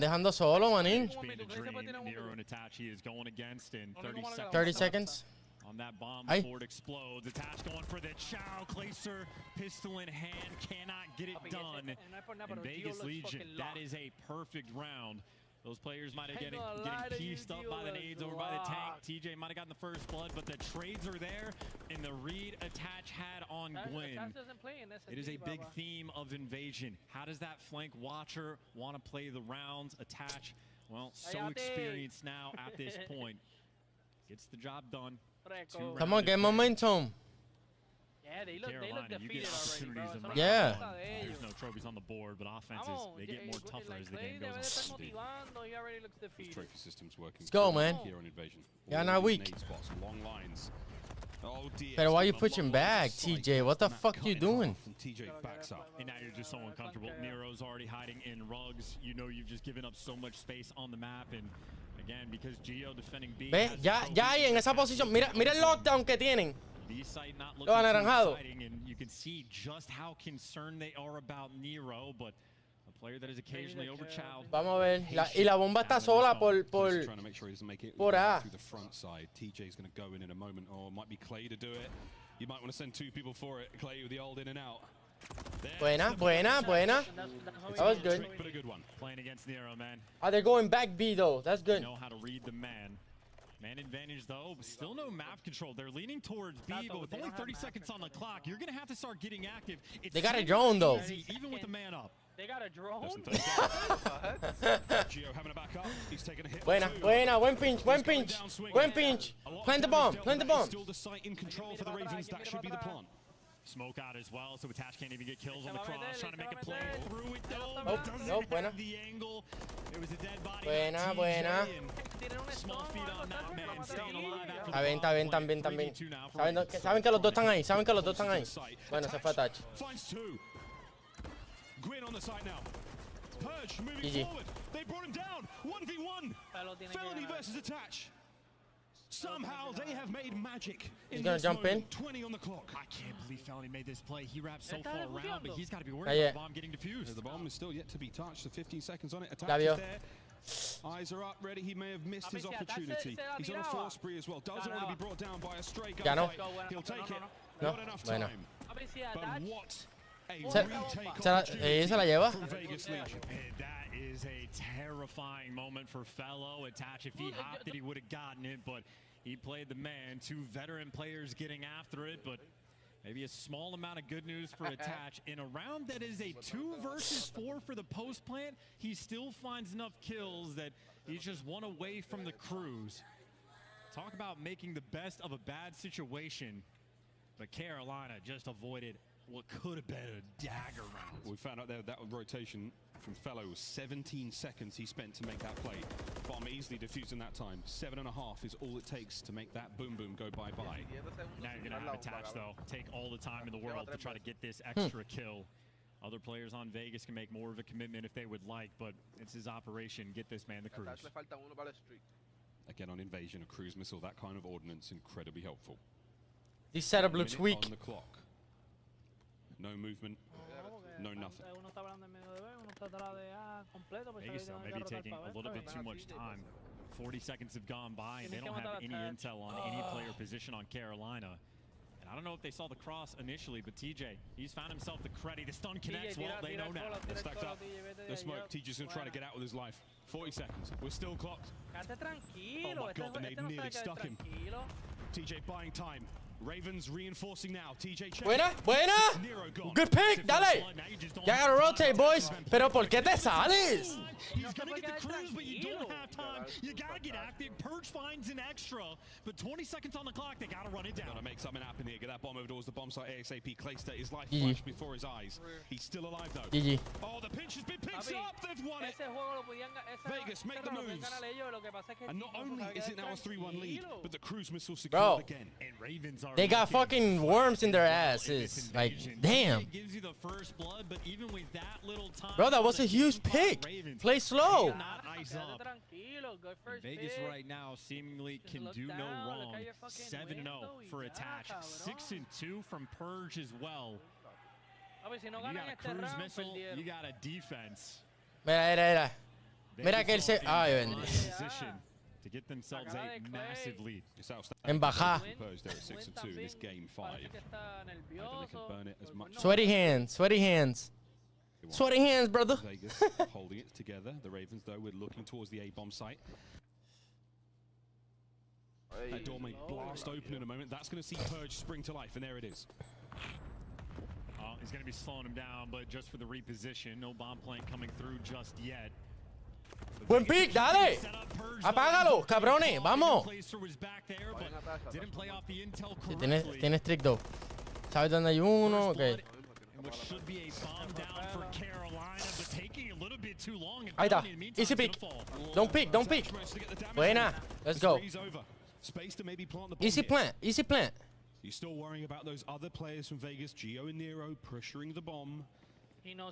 dejando solo, manín. Being a dream, Nero and attach he is going against in 30 seconds. 30 seconds. On that bomb Ay. before it explodes. Attach going for the Chow. Clayster, pistol in hand, cannot get it done. And Vegas Legion, that is a perfect round. Those players might have getting pieced up by the nades over by the tank. TJ might have gotten the first blood, but the trades are there, and the read attach had on Gwen. It is a big theme of invasion. How does that flank watcher want to play the rounds? Attach, well, so experienced now at this point. Gets the job done. Come on, get momentum. Yeah, they look Carolina, you get defeated already, bro. opportunities in Eso round no Yeah. es cosa de There's ellos. no trophies on the board, but offenses, Vamos, they get more tougher as the game Clay debe de estar goes on. motivando, he already looks His defeated. trophy system's working. Let's go, perfectly man. Here on Invasion. Yeah, All not these weak. nade spots, long lines. Oh, DS Pero why you with a pushing long back, sight. TJ? What the Matt fuck cut you it doing? off, and TJ backs up. And now you're just so uncomfortable. Nero's already hiding in rugs. You know you've just given up so much space on the map. And again, because Geo defending B. Ve, has ya the ahí en esa posición. Mira el lockdown que tienen. B site not Lo looking too anaranjado. exciting, and you can see just how concerned they are about Nero, but a player that is occasionally overchild. Vamos a ver. Y la bomba está sola por Clayster trying to make sure he doesn't make it por A. through the front side. TJ's going to go in a moment, or it might be Clay to do it. You might want to send 2 people for it. Clay with the old in and out. Buena, buena, buena. It's That was a good. trick, but a good one. Playing against Nero, man. Oh, they're going back B though. That's You good. know how to read the man. Man advantage, though, but still no map control. They're leaning towards B, but with only 30 seconds on the clock, you're going to have to start getting active. It's They got a not drone, though. easy, even with the man up. They got a drone? Doesn't take that. Gio having a back up. He's taking a hit. Buena, buena. Buen pinch, buen pinch. Buen pinch. Plant the bomb, plant the bomb. Still the site in control for the Ravens. That should be the plan. Smoke out as well, so Attach can't even get kills on the Se va a cross. meter, Trying to make a se va play a meter. through it, though. Nope, Doesn't nope, have buena. the angle. It was a dead body. Buena, on TJ, buena. and Tienen un Small stone feet o algo on that así, man, lo staying mataron alive aquí. after Está bien, está bien, también, también. 3v2 now for Saben, Vegas. saben que los dos están ahí, saben que los dos están ahí. Bueno, se fue Attach. Finds 2. Gwyn on the side now. Purge moving GG. forward. They brought him down. 1v1. Pero tienen que Felony ganar. versus Attach. Somehow they have made magic. He's In gonna this jump in. moment. 20 on the clock. I can't believe Felony made this play. He wrapped so Está far around, but refugiando. he's got to be Not worried yet. about the bomb getting defused. The bomb is still yet to be touched. The 15 seconds on it. Attach La vio. is there. Eyes are up, ready. He may have missed his Papi, si Attach opportunity. se la He's on a tiraba. 4 spree as well. Doesn't want to be brought down by a stray Ya no. gunfight. He'll take it. No, Not enough bueno. time. Papi, si But Attach, what a Se retake la opportunity lleva. from Vegas Legion. And that is a terrifying moment for Fellow. Attach, if he hopped it, he would have gotten it, but he played the man. 2 veteran players getting after it, but maybe a small amount of good news for Attach. In a round that is a 2 versus 4 for the post plant, he still finds enough kills that He's just one away from the Cruise. Talk about making the best of a bad situation. But Carolina just avoided what could have been a dagger round. We found out there that rotation from Fellow was 17 seconds he spent to make that play. Bomb easily defused in that time. 7.5 is all it takes to make that boom boom go bye-bye. Now you're going to have Attach, though. Take all the time in the world to try to get this extra kill. Other players on Vegas can make more of a commitment if they would like, but it's his operation. Get this man the Cruise. Again, on Invasion, a cruise missile, that kind of ordnance, incredibly helpful. This setup looks weak. On the clock. No movement, no nothing. Vegas, though, maybe taking a little bit too much time. 40 seconds have gone by, and they don't have any intel on any player position on Carolina. And I don't know if they saw the cross initially, but TJ, he's found himself the credit. The stun connects. Well, they know now. They're stacked up. The smoke. TJ's going to try to get out with his life. 40 seconds. We're still clocked. Oh my God, and they nearly stuck him. TJ buying time. Ravens reinforcing now. TJ check. Buena, buena. Good pick, dale. Ya gotta rotate, boys. Pero ¿por qué te sales? He's gonna get the Cruise, but you don't have time. You gotta get active. Purge finds an extra, but 20 seconds on the clock. They gotta run it down. Gotta make something happen here. Get that bomb over towards the bomb site ASAP. Clayster, his life flashed before his eyes. He's still alive though. GG. Oh, the pinch has been picked up. They've won it. Vegas make the moves. And not only is it now a 3-1 lead, but the Cruise missile secured again. And Ravens are They got fucking worms in their asses. Like, damn. Gives you the first blood, but even with that little time, Bro, that was a huge pick. Play slow. Not ice up. And Vegas right now seemingly can do no wrong. 7-0 for Attach. 6-2 from Purge as well. You got a cruise missile, you got a defense. Mira, mira, mira. Mira que él se... Ay, bendito. Position to get themselves a massive lead. En baja. They're at 6-2 in this game 5. I don't think they can burn it as much. Sweaty hands, sweaty hands. Sweaty hands, brother. Vegas holding it together. The Ravens, though, we're looking towards the A-bomb site. That door may blast open in a moment. That's going to see Purge spring to life, and there it is. He's going to be slowing him down, but just for the reposition. No bomb plane coming through just yet. Buen pick, dale. Apágalo, cabrones, vamos. Didn't play off the intel Sí, correctly. tienes trick though. ¿Sabes dónde hay uno? Ok. Which should be a bomb down for Carolina, but taking a little bit too long. Ahí está. Easy pick. Don't pick, don't pick. Buena. Let's go. Easy plant, easy plant. You're still worrying about those other players from Vegas, Gio and Nero pressuring the bomb.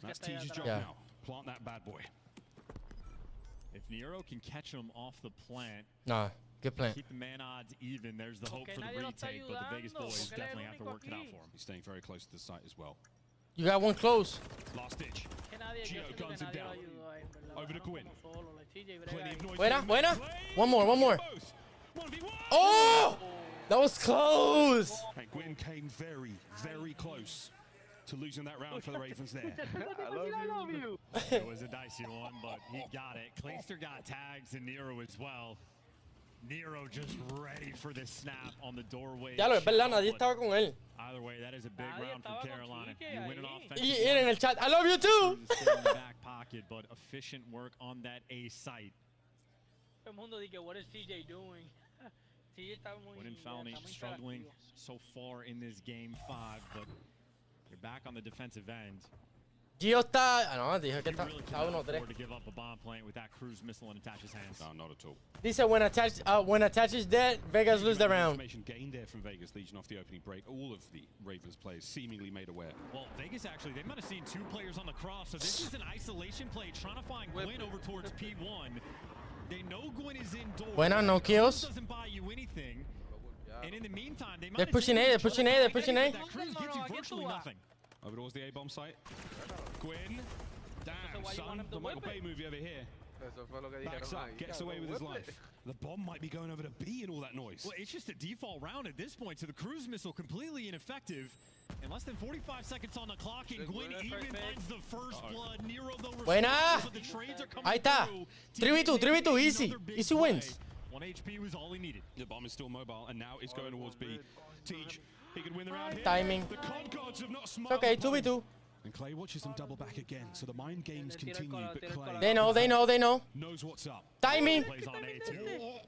That's TJ's job now. Plant that bad boy. If Nero can catch him off the plant, Nah, good plant. keep the man odds even. There's the hope for the retake, but the Vegas boys definitely have to work it out for him. He's staying very close to the site as well. You got one close. Last ditch. Gio guns him down. Over to Quinn. Plenty of noise. Buena, buena. One more, one more. Oh! That was close. And Gwyn came very, very close to losing that round for the Ravens there. It was a dicey one, but he got it. Clayster got tags and Nero as well. Nero just ready for the snap on the doorway. Ya lo es verdad, nadie estaba con él. Either way, that is a big round from Carolina. You win an offensive. Y él en el chat, I love you too. Still in the back pocket, but efficient work on that A site. What is TJ doing? Wooden Felony struggling so far in this game 5, but you're back on the defensive end. Gio está... Ah, no, dije que You está really 1-3. cannot afford to give up a bomb plant with that cruise missile in Attach's hands. No, not at all. Dice, when attach is dead, Vegas lose the round. Information gained there from Vegas Legion off the opening break. All of the Ravens players seemingly made aware. Well, Vegas actually, they might have seen 2 players on the cross, so this is an isolation play trying to find Gwyn over towards P1. They know Gwyn is indoors. Buena, no kills. Doesn't buy you anything. And in the meantime, they might They're pushing A, they're pushing A, they're pushing A. That cruise gives you virtually nothing. Over towards the A-bomb site. Gwyn. Damn, son. The Michael Bay movie over here. Backs up, gets away with his life. The bomb might be going over to B and all that noise. Well, it's just a default round at this point, so the cruise missile completely ineffective. In less than 45 seconds on the clock, and Gwyn even finds the first blood. Nero, though, Buena. but the trades are coming Ahí está. through. 3v2, 3v2, easy. Easy wins. 1 HP was all he needed. The bomb is still mobile, and now it's going towards B. Teach, he could win the round here. Timing. The Con gods have not It's smiled okay, upon him. 2v2. And Clay watches them double back again, so the mind games continue, but Clay They know. knows what's up. Timing. Plays on A2.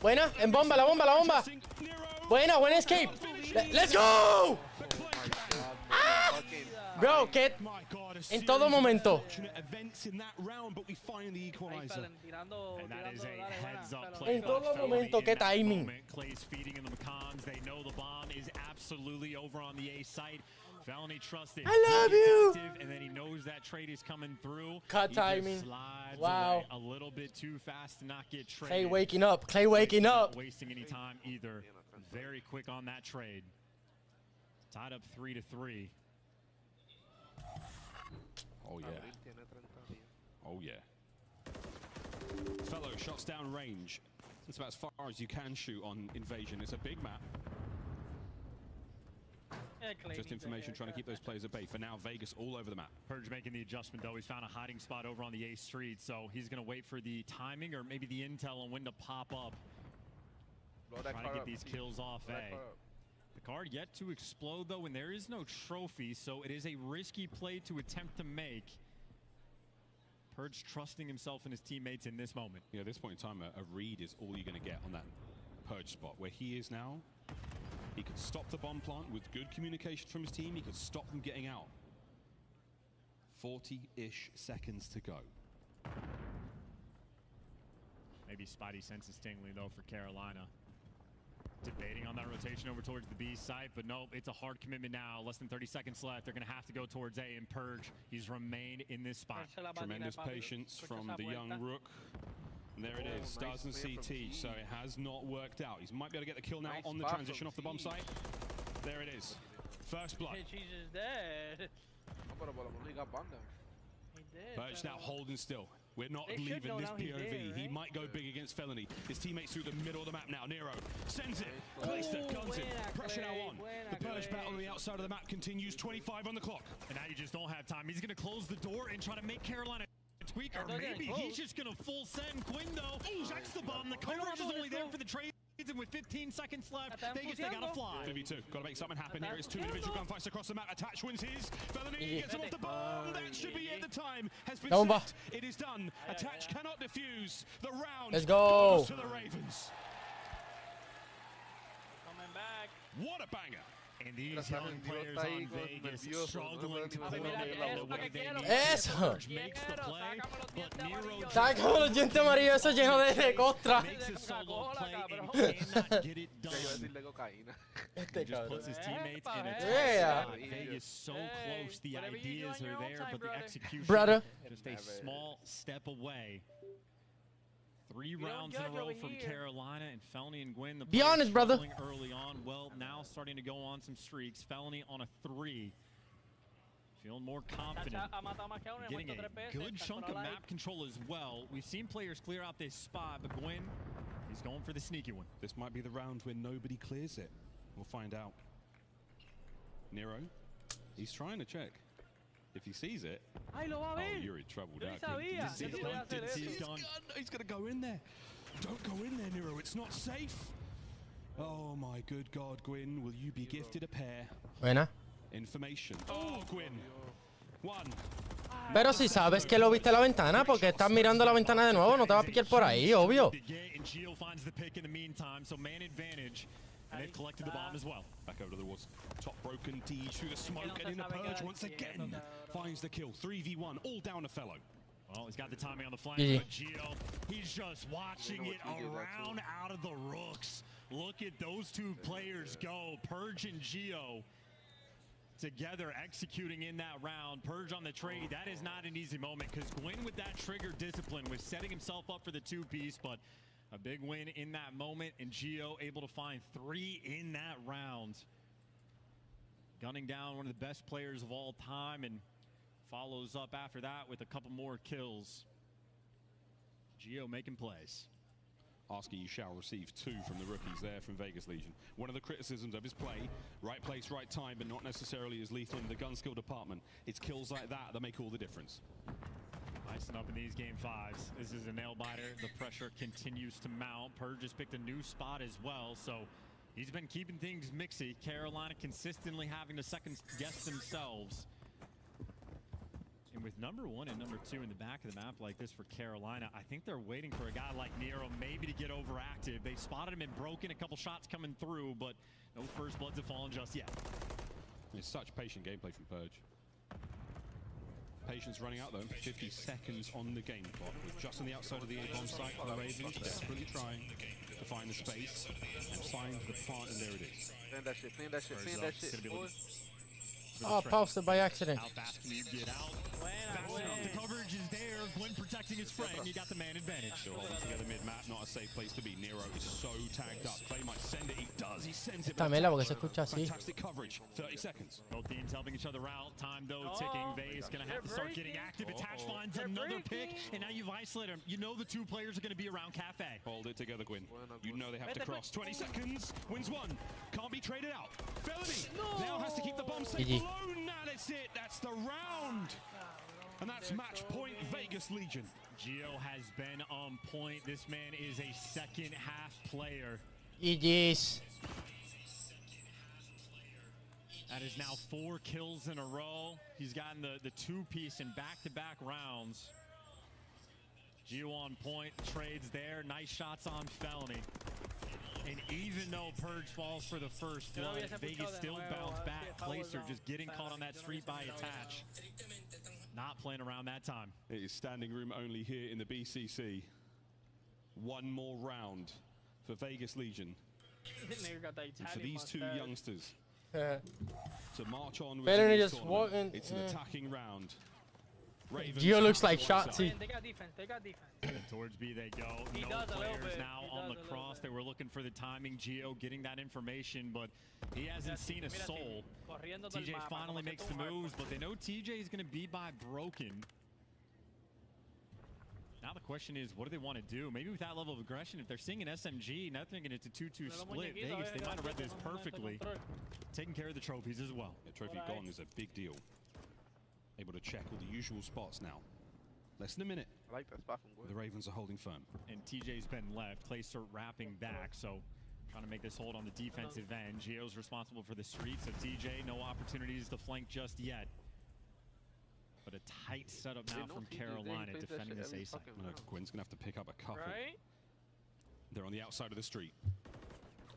Buena, en bomba, la bomba. Buena, buen escape. Let's go. Bro, que My God, a en todo series of momento. unfortunate events in that round, but we find the Ahí equalizer. Felon, tirando, And that is tirando, a dale, buena, heads up Felon. play. En by todo Felony momento, in qué that timing. moment. Clay's feeding in the Macons. They know the bomb is absolutely over on the A site. Felony trusted. I love you. Active, and then he knows that trade is coming through. Cut He timing. Just slides Wow. away a little bit too fast to not get traded. Clay waking up. Clay waking Not up. wasting any time either. Very quick on that trade. Tied up 3-3. Oh, yeah. Abril tiene 30 días. Oh, yeah. Fellow shots down range. It's about as far as you can shoot on Invasion. It's a big map. Yeah, Clay Just needs a information trying to keep haircut. those players at bay. For now, Vegas all over the map. Purge making the adjustment, though. He's found a hiding spot over on the A street, so he's going to wait for the timing or maybe the intel on when to pop up. Blow that Trying to car get up, these Steve. kills off Blow that A. car up. The card yet to explode, though, and there is no trophy, so it is a risky play to attempt to make. Purge trusting himself and his teammates in this moment. Yeah, at this point in time, a read is all you're going to get on that Purge spot. Where he is now, he could stop the bomb plant with good communication from his team. He could stop them getting out. 40-ish seconds to go. Maybe Spidey senses tingling, though, for Carolina. Debating on that rotation over towards the B site, but nope, it's a hard commitment now. Less than 30 seconds left. They're going to have to go towards A and Purge. He's remained in this spot. Echarse la patina, Tremendous papi. patience Escucha from esa the young vuelta. Rook. And there it Oh, is, nice stars and play from CT, so G. it has not worked out. He might be able to get the kill now Nice on the spot transition from off the bomb G. site. There it is. First blood. She's just dead. No, pero por lo menos he got banda. He did. Purge now pero- holding still. We're not They should believing know this now he's POV. there, He right? might go big against Felony. His teammates through the middle of the map now. Nero sends it. Nice. Clayster Oh, guns it. buena, Pressure now Clay, on. buena, The Purge Clay. battle on the outside of the map continues. 25 on the clock. And now you just don't have time. He's going to close the door and try to make Carolina tweak, or they're getting maybe he's close. just going to full send. Quindo checks the bomb. The Bueno, coverage is vamos, only let's there go. for the trade. And with 15 seconds left, Están Vegas, they got to fuseando. fly. 2v2. Got to make something happen here. It's two Están individual fuseando. gunfights across the map. Attach wins his. Felony Yeah. gets him off the bomb. That should be it. The time has been Bomba. set. It is done. Attach cannot defuse. The round Let's go. goes to the Ravens. Coming back. What a banger. And these Tras young el players está ahí on con Vegas nervioso, struggling to no pull puede it ni together ver the la way boca. they need. Eso. Purge makes the Quiero, play, sácame los but dientes Nero amarillos. Sácame los dientes amarillos, eso lleno de costra. makes a solo Coca-Cola, play cabrón. and cannot get it Ya iba a done. decirle cocaína. Este He just cabrón. puts his teammates in a Epa, tough yeah. spot. Vegas so Hey, close. The whatever you do ideas on your are own there, time, but the brother. execution Brother. just a small step away. 3 don't rounds in a judge row over from here. Carolina, and Felony and Gwyn, the Be players honest, brother. struggling early on. Well, now starting to go on some streaks. Felony on a 3. Feeling more confident. Chacha ha matado más que a uno, Getting muerto a 3 veces. good Está chunk por of la map control as well. We've seen players clear out this spot, but Gwyn, he's going for the sneaky one. This might be the round where nobody clears it. We'll find out. Nero, he's trying to check. If he sees it, Ay, lo va a oh, ver. you're in trouble. Yo ni That sabía. Didn't see Yo his te voy a gun, hacer didn't see eso. his gun. He's gonna go in there. Don't go in there, Nero. It's not safe. Oh my good God, Gwyn, will you be gifted a pair? Buena. Information. Oh, Gwyn. One. Pero si sabes que lo viste a la ventana, porque estás mirando la ventana de nuevo, no te va a piquear por ahí, obvio. And Gio finds the pick in the meantime, so man advantage. And they've collected the bomb as well. Back over to the walls. Top broken Deej through the smoke, no se and in the sabe purge quedar once quieto, again. cabrón. Finds the kill. 3v1, all down to Fellow. Well, he's got the timing on the flank, GG. but Gio, he's just watching it what he did that around out of the rooks. Look at those two players go. Purge and Gio together executing in that round. Purge on the trade. That is not an easy moment because Gwyn with that trigger discipline was setting himself up for the 2-piece, but a big win in that moment, and Gio able to find 3 in that round. Gunning down one of the best players of all time, and follows up after that with a couple more kills. Gio making plays. Asking you shall receive 2 from the rookies there from Vegas Legion. One of the criticisms of his play, right place, right time, but not necessarily as lethal in the gun skill department. It's kills like that make all the difference. Icing up in these game 5s. This is a nail biter. The pressure continues to mount. Purge has picked a new spot as well, so he's been keeping things mixy. Carolina consistently having to second guess themselves. And with number 1 and number 2 in the back of the map like this for Carolina, I think they're waiting for a guy like Nero maybe to get overactive. They spotted him and broken, a couple shots coming through, but no first bloods have fallen just yet. It's such patient gameplay from Purge. Patience running out though. 50 seconds on the game clock. We're just on the outside of the A-bomb site for the Ravens, desperately trying to find the space and find the plant, and there it is. Clean that shit, clean that shit, clean that shit. Oh, posted by accident. How fast can you get out? Fast enough. The coverage is there. Gwen protecting his friend. You got the man advantage. Still holding together mid-map, not a safe place to be. Nero is so tagged up. Clay might send it. He does. He sends it. Tamela, porque se escucha así. Fantastic coverage. 30 seconds. Both teams helping each other out. Time though ticking. Vay's gonna have to start getting active. Attach finds another pick, and now you've isolated him. You know the 2 players are gonna be around Cafe. Hold it together, Gwyn. You know they have to cross. 20 seconds. Wins 1. Can't be traded out. Felony now has to keep the bomb safe alone. Now that's it. That's the round. And that's match point Vegas Legion. Gio has been on point. This man is a second half player. GG's. That is now 4 kills in a row. He's gotten the 2-piece in back-to-back rounds. Gio on point, trades there. Nice shots on Felony. And even though Purge falls for the first blood, Vegas still bounced back. Placer just getting caught on that street by attach. Not playing around that time. It is standing room only here in the BCC. 1 more round for Vegas Legion. And for these 2 youngsters to march on with Felony this just tournament. walking. It's an attacking round. Ravens Gio looks like on one side. Shotzi. They got defense. They got defense. Towards B they go. He No does a little players bit. now He on does the a cross. little They were looking for the timing. Gio getting that information, but he hasn't seen a soul. TJ finally makes the moves, but they know TJ is going to be by broken. Now the question is, what do they want to do? Maybe with that level of aggression, if they're seeing an SMG, now thinking it's a 2-2 split, Vegas, they might have read this perfectly. Taking care of the trophies as well. The trophy gone is a big deal. Able to check all the usual spots now. Less than a minute. I like that spot from Gwen. The Ravens are holding firm. And TJ's been left. Placer wrapping back, so trying to make this hold on the defensive end. Gio's responsible for the streets of TJ. No opportunities to flank just yet. But a tight setup now from Carolina defending this A side. Gwen's going to have to pick up a couple. Right? They're on the outside of the street.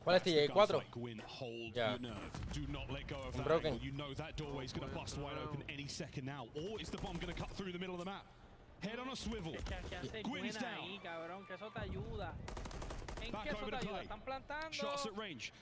¿Cuál es TJ? 4. Gwyn, hold Yeah. your nerve. Do not let go of that broken. angle. You know that doorway's going to bust wide open any second now. Or is the bomb going to cut through the middle of the map? Head on a swivel. Gwyn's down. Ahí, cabrón, que eso te ayuda. ¿En Back qué eso over te to ayuda? Clay. Están plantando. Shots at range.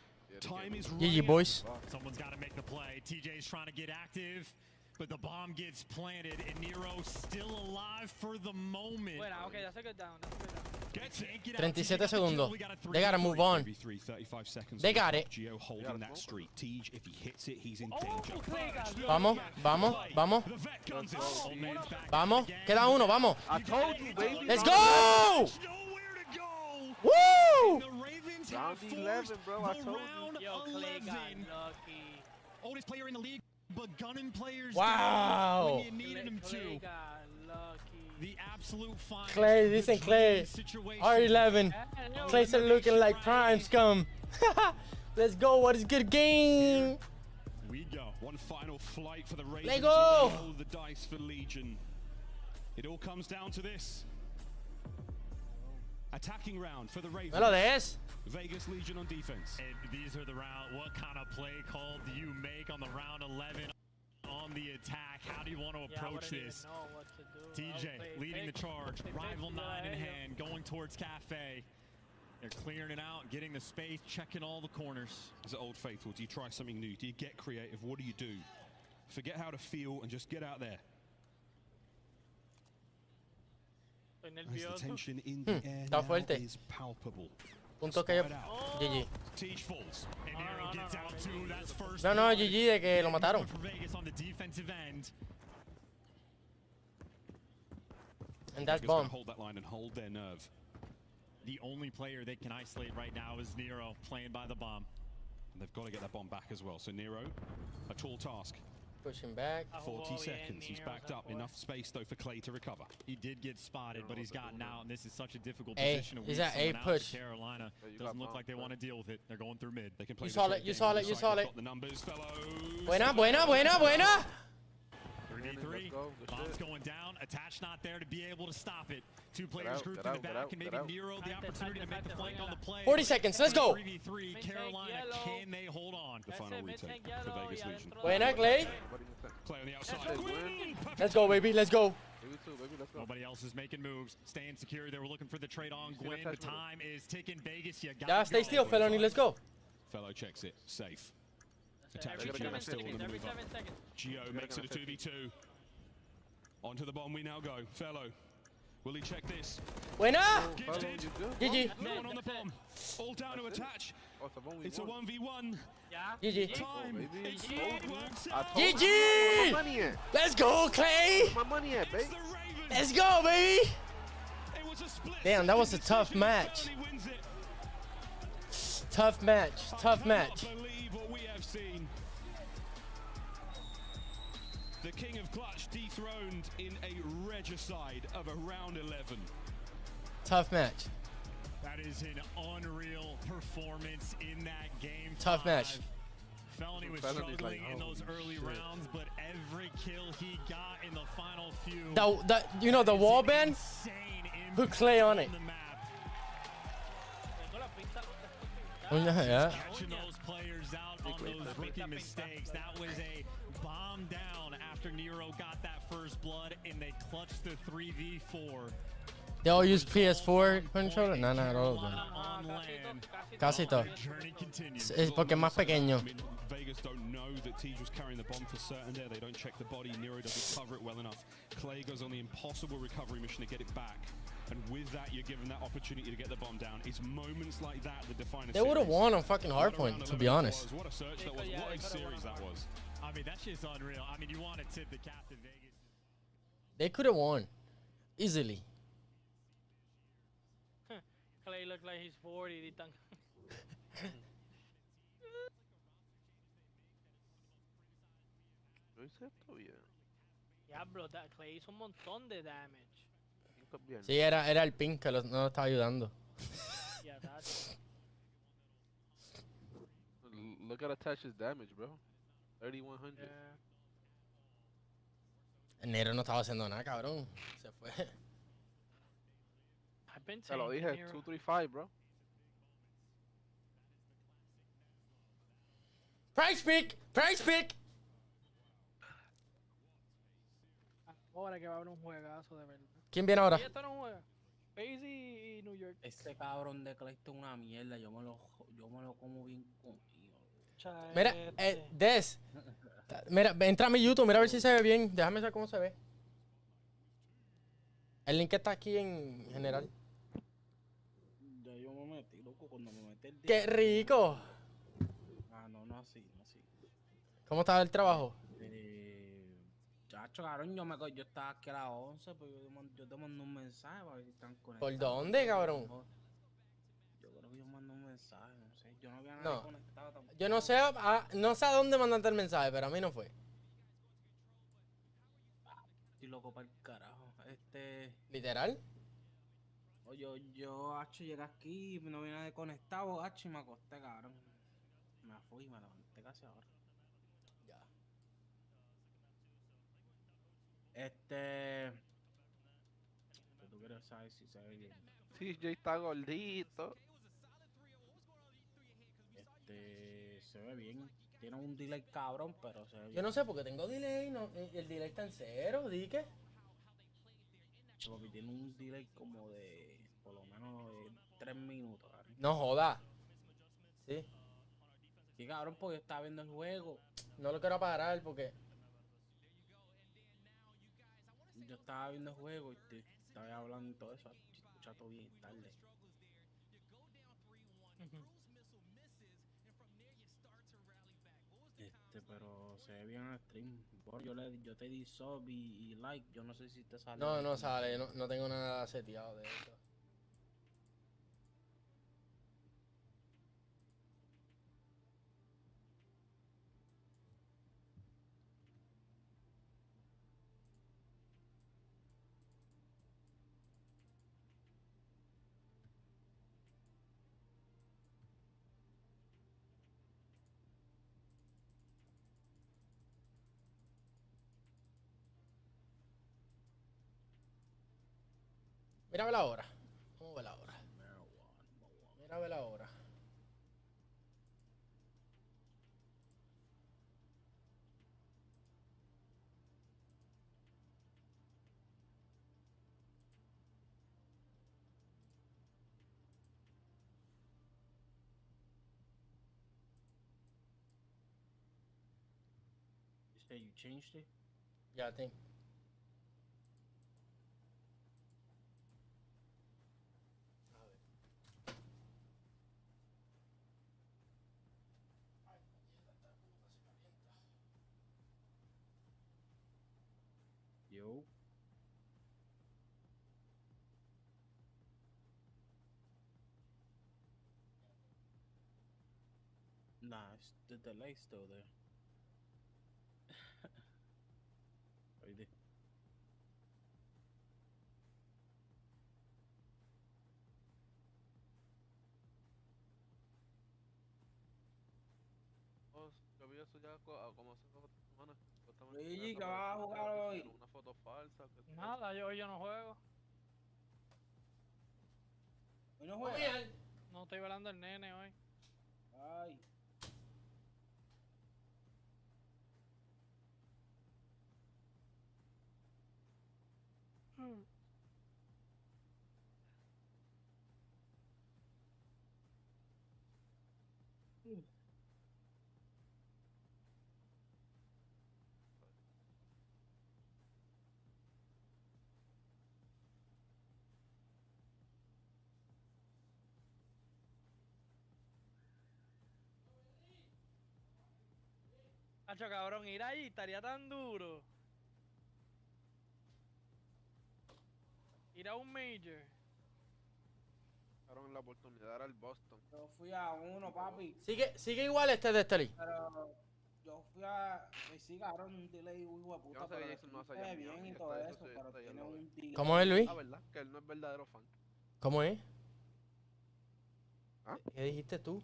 Time is GG, running boys. Someone's got to make the play. TJ's trying to get active, but the bomb gets planted, and Nero still alive for the moment. Buena, okay, that's a good down. That's a good down. Gets it. Get out. 37 TJ got the kill. segundos. We got a They gotta 3-3. move on. 35 seconds. They got it. Gio holding that street. Tej, if he hits it, he's in danger. Clay got it. Vamos, vamos, vamos. The vet guns it. Old man's back Vamos. again. Queda uno, vamos. I told you, baby. Let's go! There's nowhere to go. Woo! The Ravens Round have 11, forced bro, I the told round Yo, Clay got 11. lucky. Oldest player in the league, but gunning players Wow. down when you needed him Clay to. got lucky. The absolute final. Clay, dicen Clay. R11. Clay said looking like prime scum. Let's go. What is good game? We go. One final flight for the Ravens. Let go. Roll the dice for Legion. It all comes down to this. Attacking round for the Ravens. No lo des. Vegas Legion on defense. And these are the round. What kind of play call do you make on the round 11 on the attack? How do you want to approach this? TJ leading the charge. Rival 9 in hand, going towards Cafe. They're clearing it out, getting the space, checking all the corners. As an Old Faithful, do you try something new? Do you get creative? What do you do? Forget how to feel and just get out there. As the tension in the air Está now fuerte. is palpable. Punto que yo. Spread out. GG. Tej falls. And Nero gets out too. That's first. No, no, GG de que lo mataron. For Vegas on the defensive end. And that's Vegas gotta bomb. hold that line and hold their nerve. The only player they can isolate right now is Nero, playing by the bomb. And they've got to get that bomb back as well. So Nero, a tall task. Pushing back. 40 seconds. He's backed up. Enough space, though, for Clay to recover. He did get spotted, but he's gotten out, and this is such a difficult A. position. He's at A push. Carolina you doesn't got look bomb, like they bro. want to deal with it. They're going through mid. They can play You the saw trade it, you game saw on it, the you side. saw They've it. got the numbers, fellows. Buena, buena, buena, buena. 3v3. go. Good Bomb's shit. going down. Attach not there to be able to stop it. Two players out, grouped get in the out, get back, out, and maybe get out. Nero the opportunity to make the flank on the play. 40 seconds, let's go. 3v3, Carolina, yellow. can they hold on? The final retake for Vegas Legion. Buena, Clay. Nobody in the center. Clay on the outside. Good win. Let's go, baby. Let's go. Maybe two, baby. Let's go. Nobody else is making moves, staying secure. They were looking for the trade on He's gonna Gwyn. The touch with it. time is ticking. Vegas, you got Ya, stay still, Felony. Let's go. Fellow checks it. Safe. Every Attaching 7 still on seconds, the every move up. 7 seconds. Gio makes it a 2v2. Onto the bomb we now go. Fellow. Will he check this? Buena. Follow, Gifted. you good? GG. No one on the bomb. All down to attach. Oh, it's a 1v1. It's a 1v1. Ya. GG. Time. baby. It's GG. all works I out. told you. GG. Where my money at? Let's go, Clay. Where my money at, It's baby? the Ravens. Let's go, baby. It was a split Damn, that was a decision. tough match. Felony wins it. Tough match. Tough I match. cannot believe what we have seen. The king of clutch dethroned in a regicide of a round 11. Tough match. That is an unreal performance in that game. Tough 5. match. Felony was Felony's like, struggling in those holy early shit. rounds, but every kill he got in the final few. You know the is wall an band? insane Put impact Clay on it. the map. Tengo la pinta Yeah. Catching those players out on those rookie mistakes. That was a bomb down after Nero got that first blood, and they clutched the 3v4. They all use PS4 controller. No, not all of them. On land. Casi todo. The journey continues. Es porque es más pequeño. I mean, Vegas don't know that Tej was carrying the bomb for certain there. They don't check the body. Nero doesn't cover it well enough. Clay goes on the impossible recovery mission to get it back. And with that, you're given that opportunity to get the bomb down. It's moments like that that define a They would have series. won on fucking What a round hardpoint, to 11 be that honest. was. What a search that was. Yeah, What they a could've series won that on was. I mean, that's just unreal. I mean, you want to tip the cap to Vegas. They could have won easily. Clay look like he's 40. Di tan- ¿Lo hice esto bien? Diablo, Clay hizo un montón de damage. Nunca bien. Sí, era el ping que no lo estaba ayudando. Yeah, that's Look at Attach's damage, bro. 3,100. yeah. El negro no estaba haciendo nada, cabrón. Se fue. I've been Te lo tanking dije, here. 235, bro. Price pick. Price pick. Ahora que va a haber un juegazo de verdad. ¿Quién viene ahora? Y esto no juega. Paisy y New York. Este cabrón de Clayton es una mierda, yo me lo como bien comido. Mira, Chaete. Des. Mira, entra a mi YouTube, mira a ver si se ve bien. Déjame saber cómo se ve. El link está aquí en general. Ya yo me metí, loco, cuando me metí el ¡Qué rico! Ah, no así, no así. ¿Cómo estaba el trabajo? Chacho, cabrón, yo estaba aquí a las 11, pues yo te mando un mensaje para ver si están conectados. ¿Por dónde, cabrón? Yo creo que yo mando un mensaje, no sé. Yo no había nadie No. conectado tampoco. Yo no sé, no sé a dónde mandaste el mensaje, pero a mí no fue. Estoy loco para el carajo. ¿Literal? Yo, hacho, llegué aquí, no había nadie conectado, hacho, y me acosté, cabrón. Me fui y me levanté casi ahora. Ya. ¿Qué tú quieres saber si se ve bien? TJ está gordito. Se ve bien. Tiene un delay cabrón, pero se ve bien. Yo no sé porque tengo delay, no, el delay está en cero, ¿di qué? Papi, tiene un delay como de, por lo menos, de 3 minutos, cabrón. No joda. Sí, Y cabrón, porque yo estaba viendo el juego. no lo quiero parar porque... Yo estaba viendo el juego y te estaba hablando y todo eso. Escucha todo bien tarde. Pero se ve bien en el stream. Yo te di sub y like. Yo no sé si te sale. No sale, no tengo nada seteado de eso. Mira a ver la hora. Vamos a ver la hora. Mira a ver la hora. You say you changed it? Ya, ten. Yo. Nah, the delay's still there. Right. Yo vi eso ya como hace 2 semanas. Supuestamente Luigi, se ¿qué vas a desapareció, jugar que hoy? subieron una foto falsa. Que sí, Nada, yo no juego. ¿Hoy no juega? No estoy velando el nene hoy. Ay. Hacho, cabrón, ir ahí estaría tan duro. Ir a un major. la oportunidad era el Boston. Yo fui a uno, papi. Sigue igual este de Esteli. Pero yo fui a. Sí, cabrón, un delay, hijo de puta. Yo no sé Pero qué el Jason no stream hace allá se en ve bien Miami, y está todo eso, eso. sí, Pero está allá en tiene la un delay. ¿Cómo es, Luis? Ah, ¿verdad? Que él no es verdadero fan. ¿Cómo es? ¿Ah? ¿Qué dijiste tú?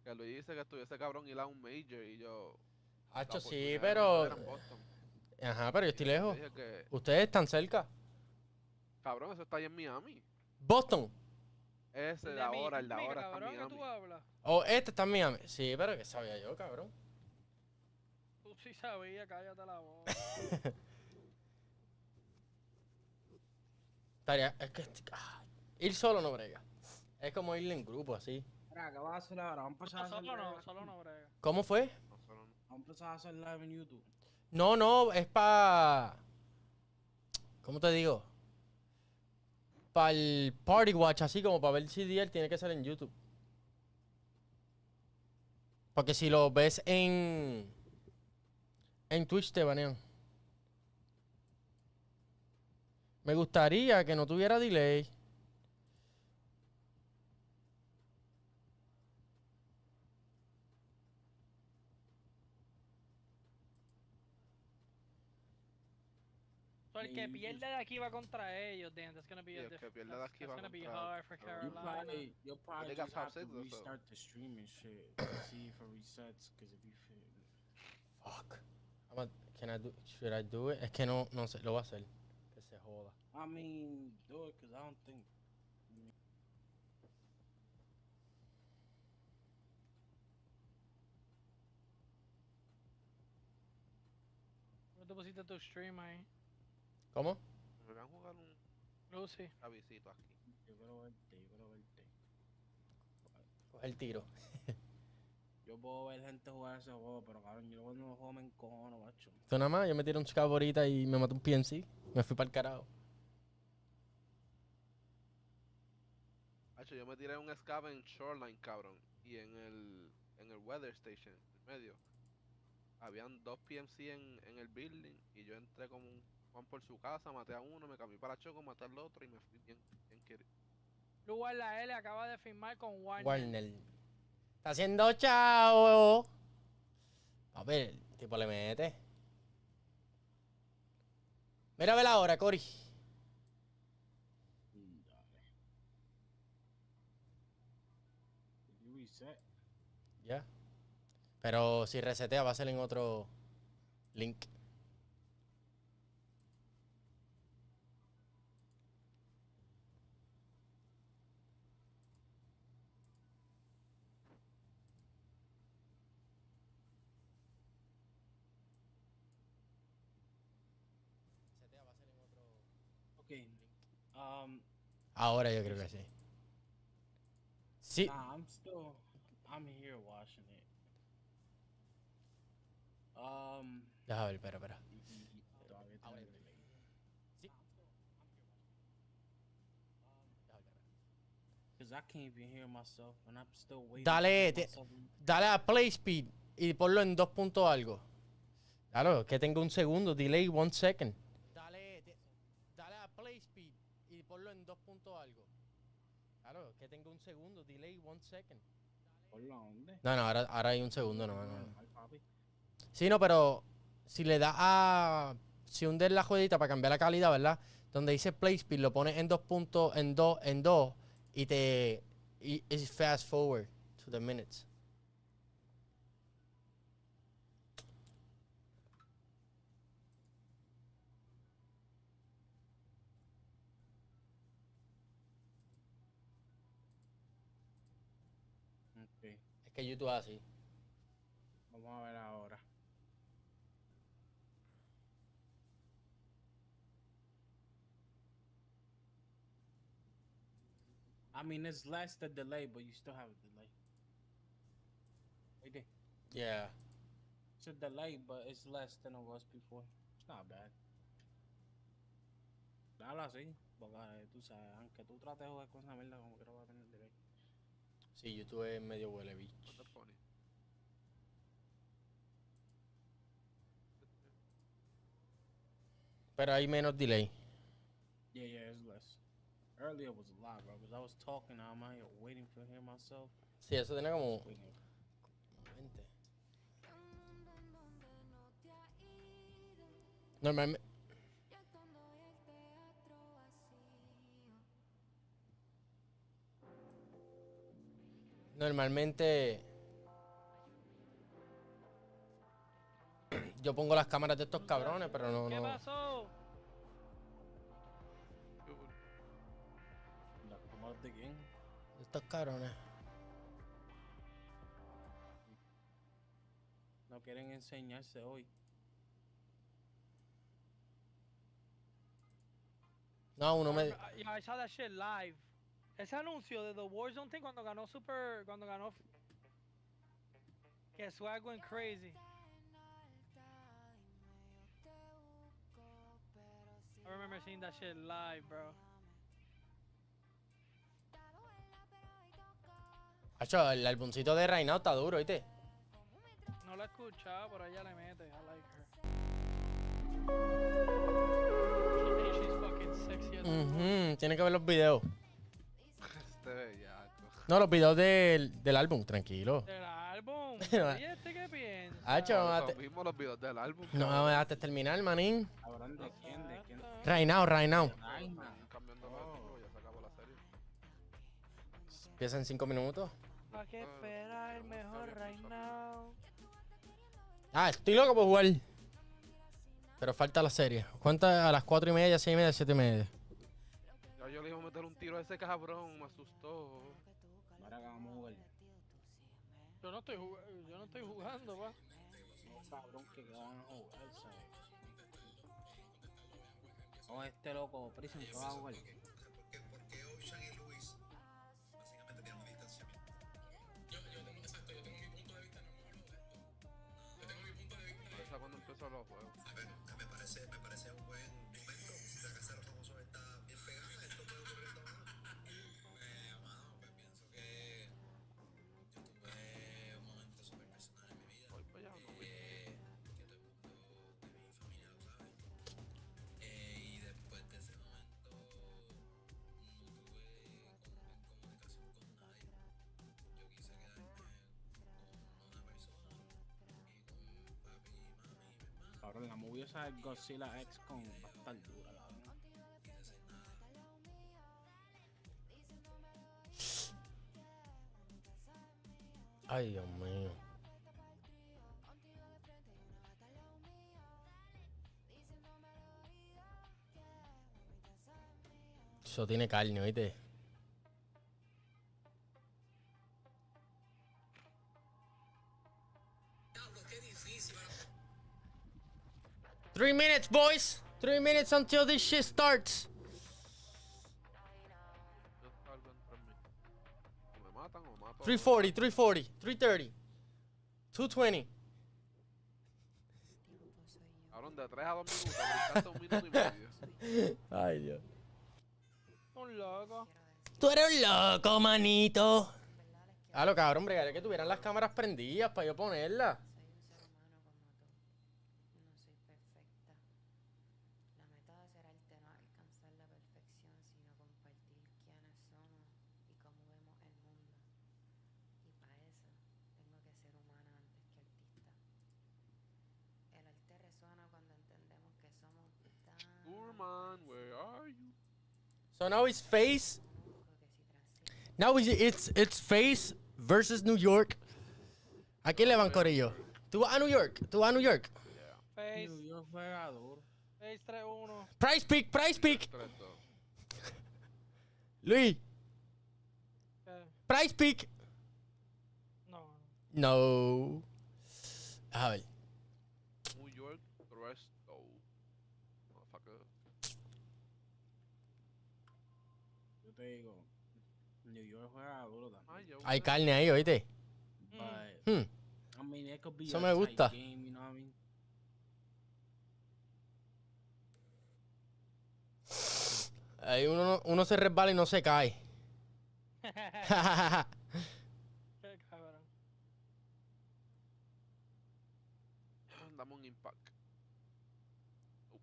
Que Luis dice que estuviese cabrón ir a un major y yo... Hacho, la sí, oportunidad pero... era en Boston. Ajá, pero yo estoy Y yo lejos. dije que, Ustedes están cerca. cabrón, eso está ahí en Miami. Boston. Ese El de de ahora, el de Miami, ahora está en cabrón, que Miami. tú hablas. Oh, este está en Miami. Sí, pero que sabía yo, cabrón. Tú sí sabías, cállate la boca. Es que ir solo no brega. Es como ir en grupo, así. Mira, ¿qué vas a hacer ahora? Vamos a empezar a hacer Solo no brega. ¿Cómo fue? Nosotros no. Vamos a empezar a hacer live en YouTube. No, es para... ¿Cómo te digo? Para el Party Watch, así como para ver si DL tiene que ser en YouTube. Porque si lo ves en Twitch te banean. Me gustaría que no tuviera delay. So, el que pierde de aquí va contra ellos, damn, that's gonna be Y a el que pierde de that's aquí va gonna be contra- hard for Carolina. Carolina. You'll probably They got just top have to six or so. restart the stream and shit to see if it resets. Because if you Fuck. Should I do it? Es que no sé, lo voy a hacer. Que se joda. I mean, do it because I don't think. ¿Cómo te pusiste tu stream ahí? ¿Cómo? Me van a jugar un Lucy. avisito aquí. Yo quiero verte. Coge el tiro. Yo puedo ver gente jugar ese juego, pero cabrón, yo cuando lo juego me encojono, macho. Tú nada más, yo me tiré un scab ahorita y me maté un PNC. Me fui para el carajo. Hacho, yo me tiré un scab en Shoreline, cabrón. Y en el Weather Station, en medio. Habían 2 PMC en el building. Y yo entré como un Juan por su casa, maté a uno, me cambié para Choco, maté al otro y me fui bien querido. Lugar la L acaba de firmar con Warner. Warner. Está haciendo chao. A ver, el tipo le mete. Mira a ver ahora, Cory. Dale. You reset. Ya. Pero si resetea va a ser en otro link. Okay. Ahora yo creo que sí. Sí. Nah, I'm here watching it. Deja ver, espera. Todavía tiene delay. Cause I can't even hear myself and I'm still waiting. Dale a play speed y ponlo en 2 punto algo. Claro, que tengo un segundo, delay 1 second. Dale a play speed y ponlo en 2 punto algo. Claro, que tengo un segundo, delay 1 second. ¿Por dónde? No, ahora hay un segundo, no. Normal, papi. Sí, no, pero si le das a... Si hundes la jueguita para cambiar la calidad, ¿verdad? Donde dice play speed, lo pones en 2 puntos, en 2, y te... Y es fast forward to the minutes. Okay. Es que YouTube es así. Vamos a ver ahora. I mean, it's less the delay, but you still have a delay. Right there. Yeah. It's a delay, but it's less than it was before. It's not bad. Dale así, porque tú sabes, aunque tú trates de jugar con esa mierda, como que no va a tener delay. Sí, YouTube es medio huele bicho. What the funny? Pero hay menos delay. Yeah, it's less. Earlier was a lot, bro, because I was talking, I'm out here waiting for hear myself. Sí, eso tiene como... Waiting. 20. Normalmente... Normalmente... Yo pongo las cámaras de estos cabrones, pero no... ¿Qué pasó? Come out the game. De estos cabrones. No quieren enseñarse hoy. No, uno me... Yeah, I saw that shit live. Ese anuncio de The Warzone thing cuando ganó que Swag went crazy. I remember seeing that shit live, bro. Hacho, el álbumcito de Reinao está duro, ¿viste? No la he escuchado, pero ella le mete. I like her. She's fucking sexy as Tiene que ver los videos. Este bellaco. No, los videos del álbum, tranquilo. Del álbum. ¿Y este qué piensa? Hacho, Los mismos los videos del álbum. no me dejaste terminar, manín. ¿Habrán de quién? ¿De quién? Reinao. Están cambiando de artículo, ya se acabó la serie. Empieza en 5 minutos. ¿Para qué esperar el mejor right now? Ah, estoy loco por jugar. Pero falta la serie. ¿Cuántas? A las 4:30, 6:30, 7:30. Ya yo le iba a meter un tiro a ese cabrón, me asustó. Ahora que vamos a jugar. Yo no estoy jugando, pa. No, cabrón, que van a jugar, ¿sabes? O este loco, Prison, que va a jugar. Esa cuando empezó los juegos. Me parece un buen momento. La casa de los famosos está bien pegada. Esto puede ocurrir todo. Mano, pues pienso que yo tuve un momento súper personal en mi vida. Voy para allá, no voy. Que todo el mundo, que mi familia lo sabe. Y después de ese momento no tuve comunicación con nadie. Yo quise quedarme con una persona y con papi, mami y mi hermana. Cabrón, la movie esa de Godzilla X con va a estar dura, la verdad. Ay, Dios mío. Eso tiene carne, ¿oíste? Diablo, qué difícil. 3 minutes, boys. 3 minutes until this shit starts. 340, 340, 330, 220. Cabrón, de 3 a 2 minutos, brincaste 1 minuto y medio. Ay, Dios. Un loco. Tú eres un loco, manito. Ah, lo cabrón, bregaré que tuvieran las cámaras prendidas para yo ponerlas. Urman, where are you? So now it's face. Now it's face versus New York. ¿A quién le van, Corillo? ¿Tú vas a New York? ¿Tú vas a New York? Face, New York juega duro. face 3-1. Price pick, price pick. 3-2. Luis, ¿Qué? price pick. No. No. A ver. New York, Resto. Motherfucker. Yo te digo, New York juega duro también. Ay, yo, Hay carne ahí, oíste. But, Hmm. I mean, it could be Eso a me tight gusta. game, you know what I mean? Ahí uno se resbala y no se cae. Qué cabrón. Dame un impact. Oh.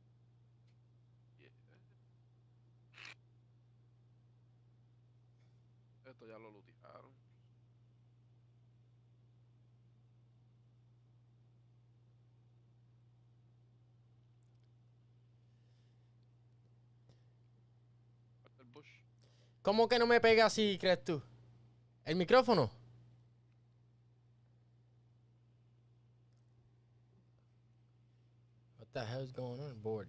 Yeah. Esto ya lo lootearon. Falta el bush. ¿Cómo que no me pega así, crees tú? ¿El micrófono? What the hell is going on, board?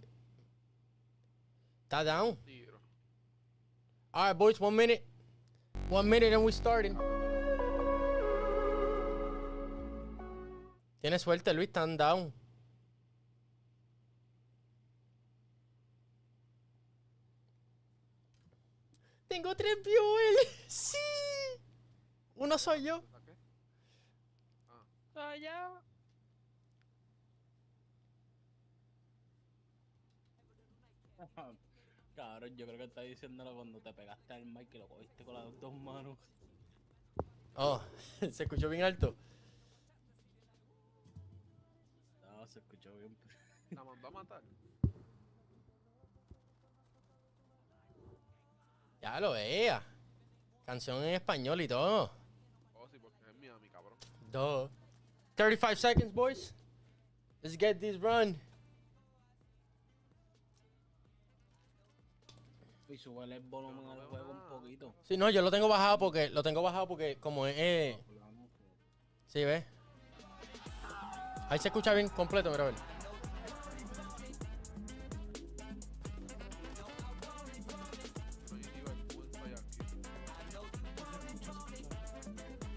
¿Está down? Tiro. All right, boys, 1 minute. 1 minute and we starting. Tienes suerte, Luis, están down. Tengo 3 viewers. Sí. Uno soy yo. ¿Saqué? Allá. Cabrón, yo creo que está diciéndolo cuando te pegaste al mic y lo cogiste con las dos manos. Oh, se escuchó bien alto. No, se escuchó bien. La mandó a matar. Ya lo vea. Canción en español y todo. Oh, sí, porque es mía, mi cabrón. Duh. 35 seconds, boys. Let's get this run. Y súbele el volumen al juego un poquito. Sí, no, yo lo tengo bajado porque como es... Sí, ¿ves? Ahí se escucha bien completo, mira a ver.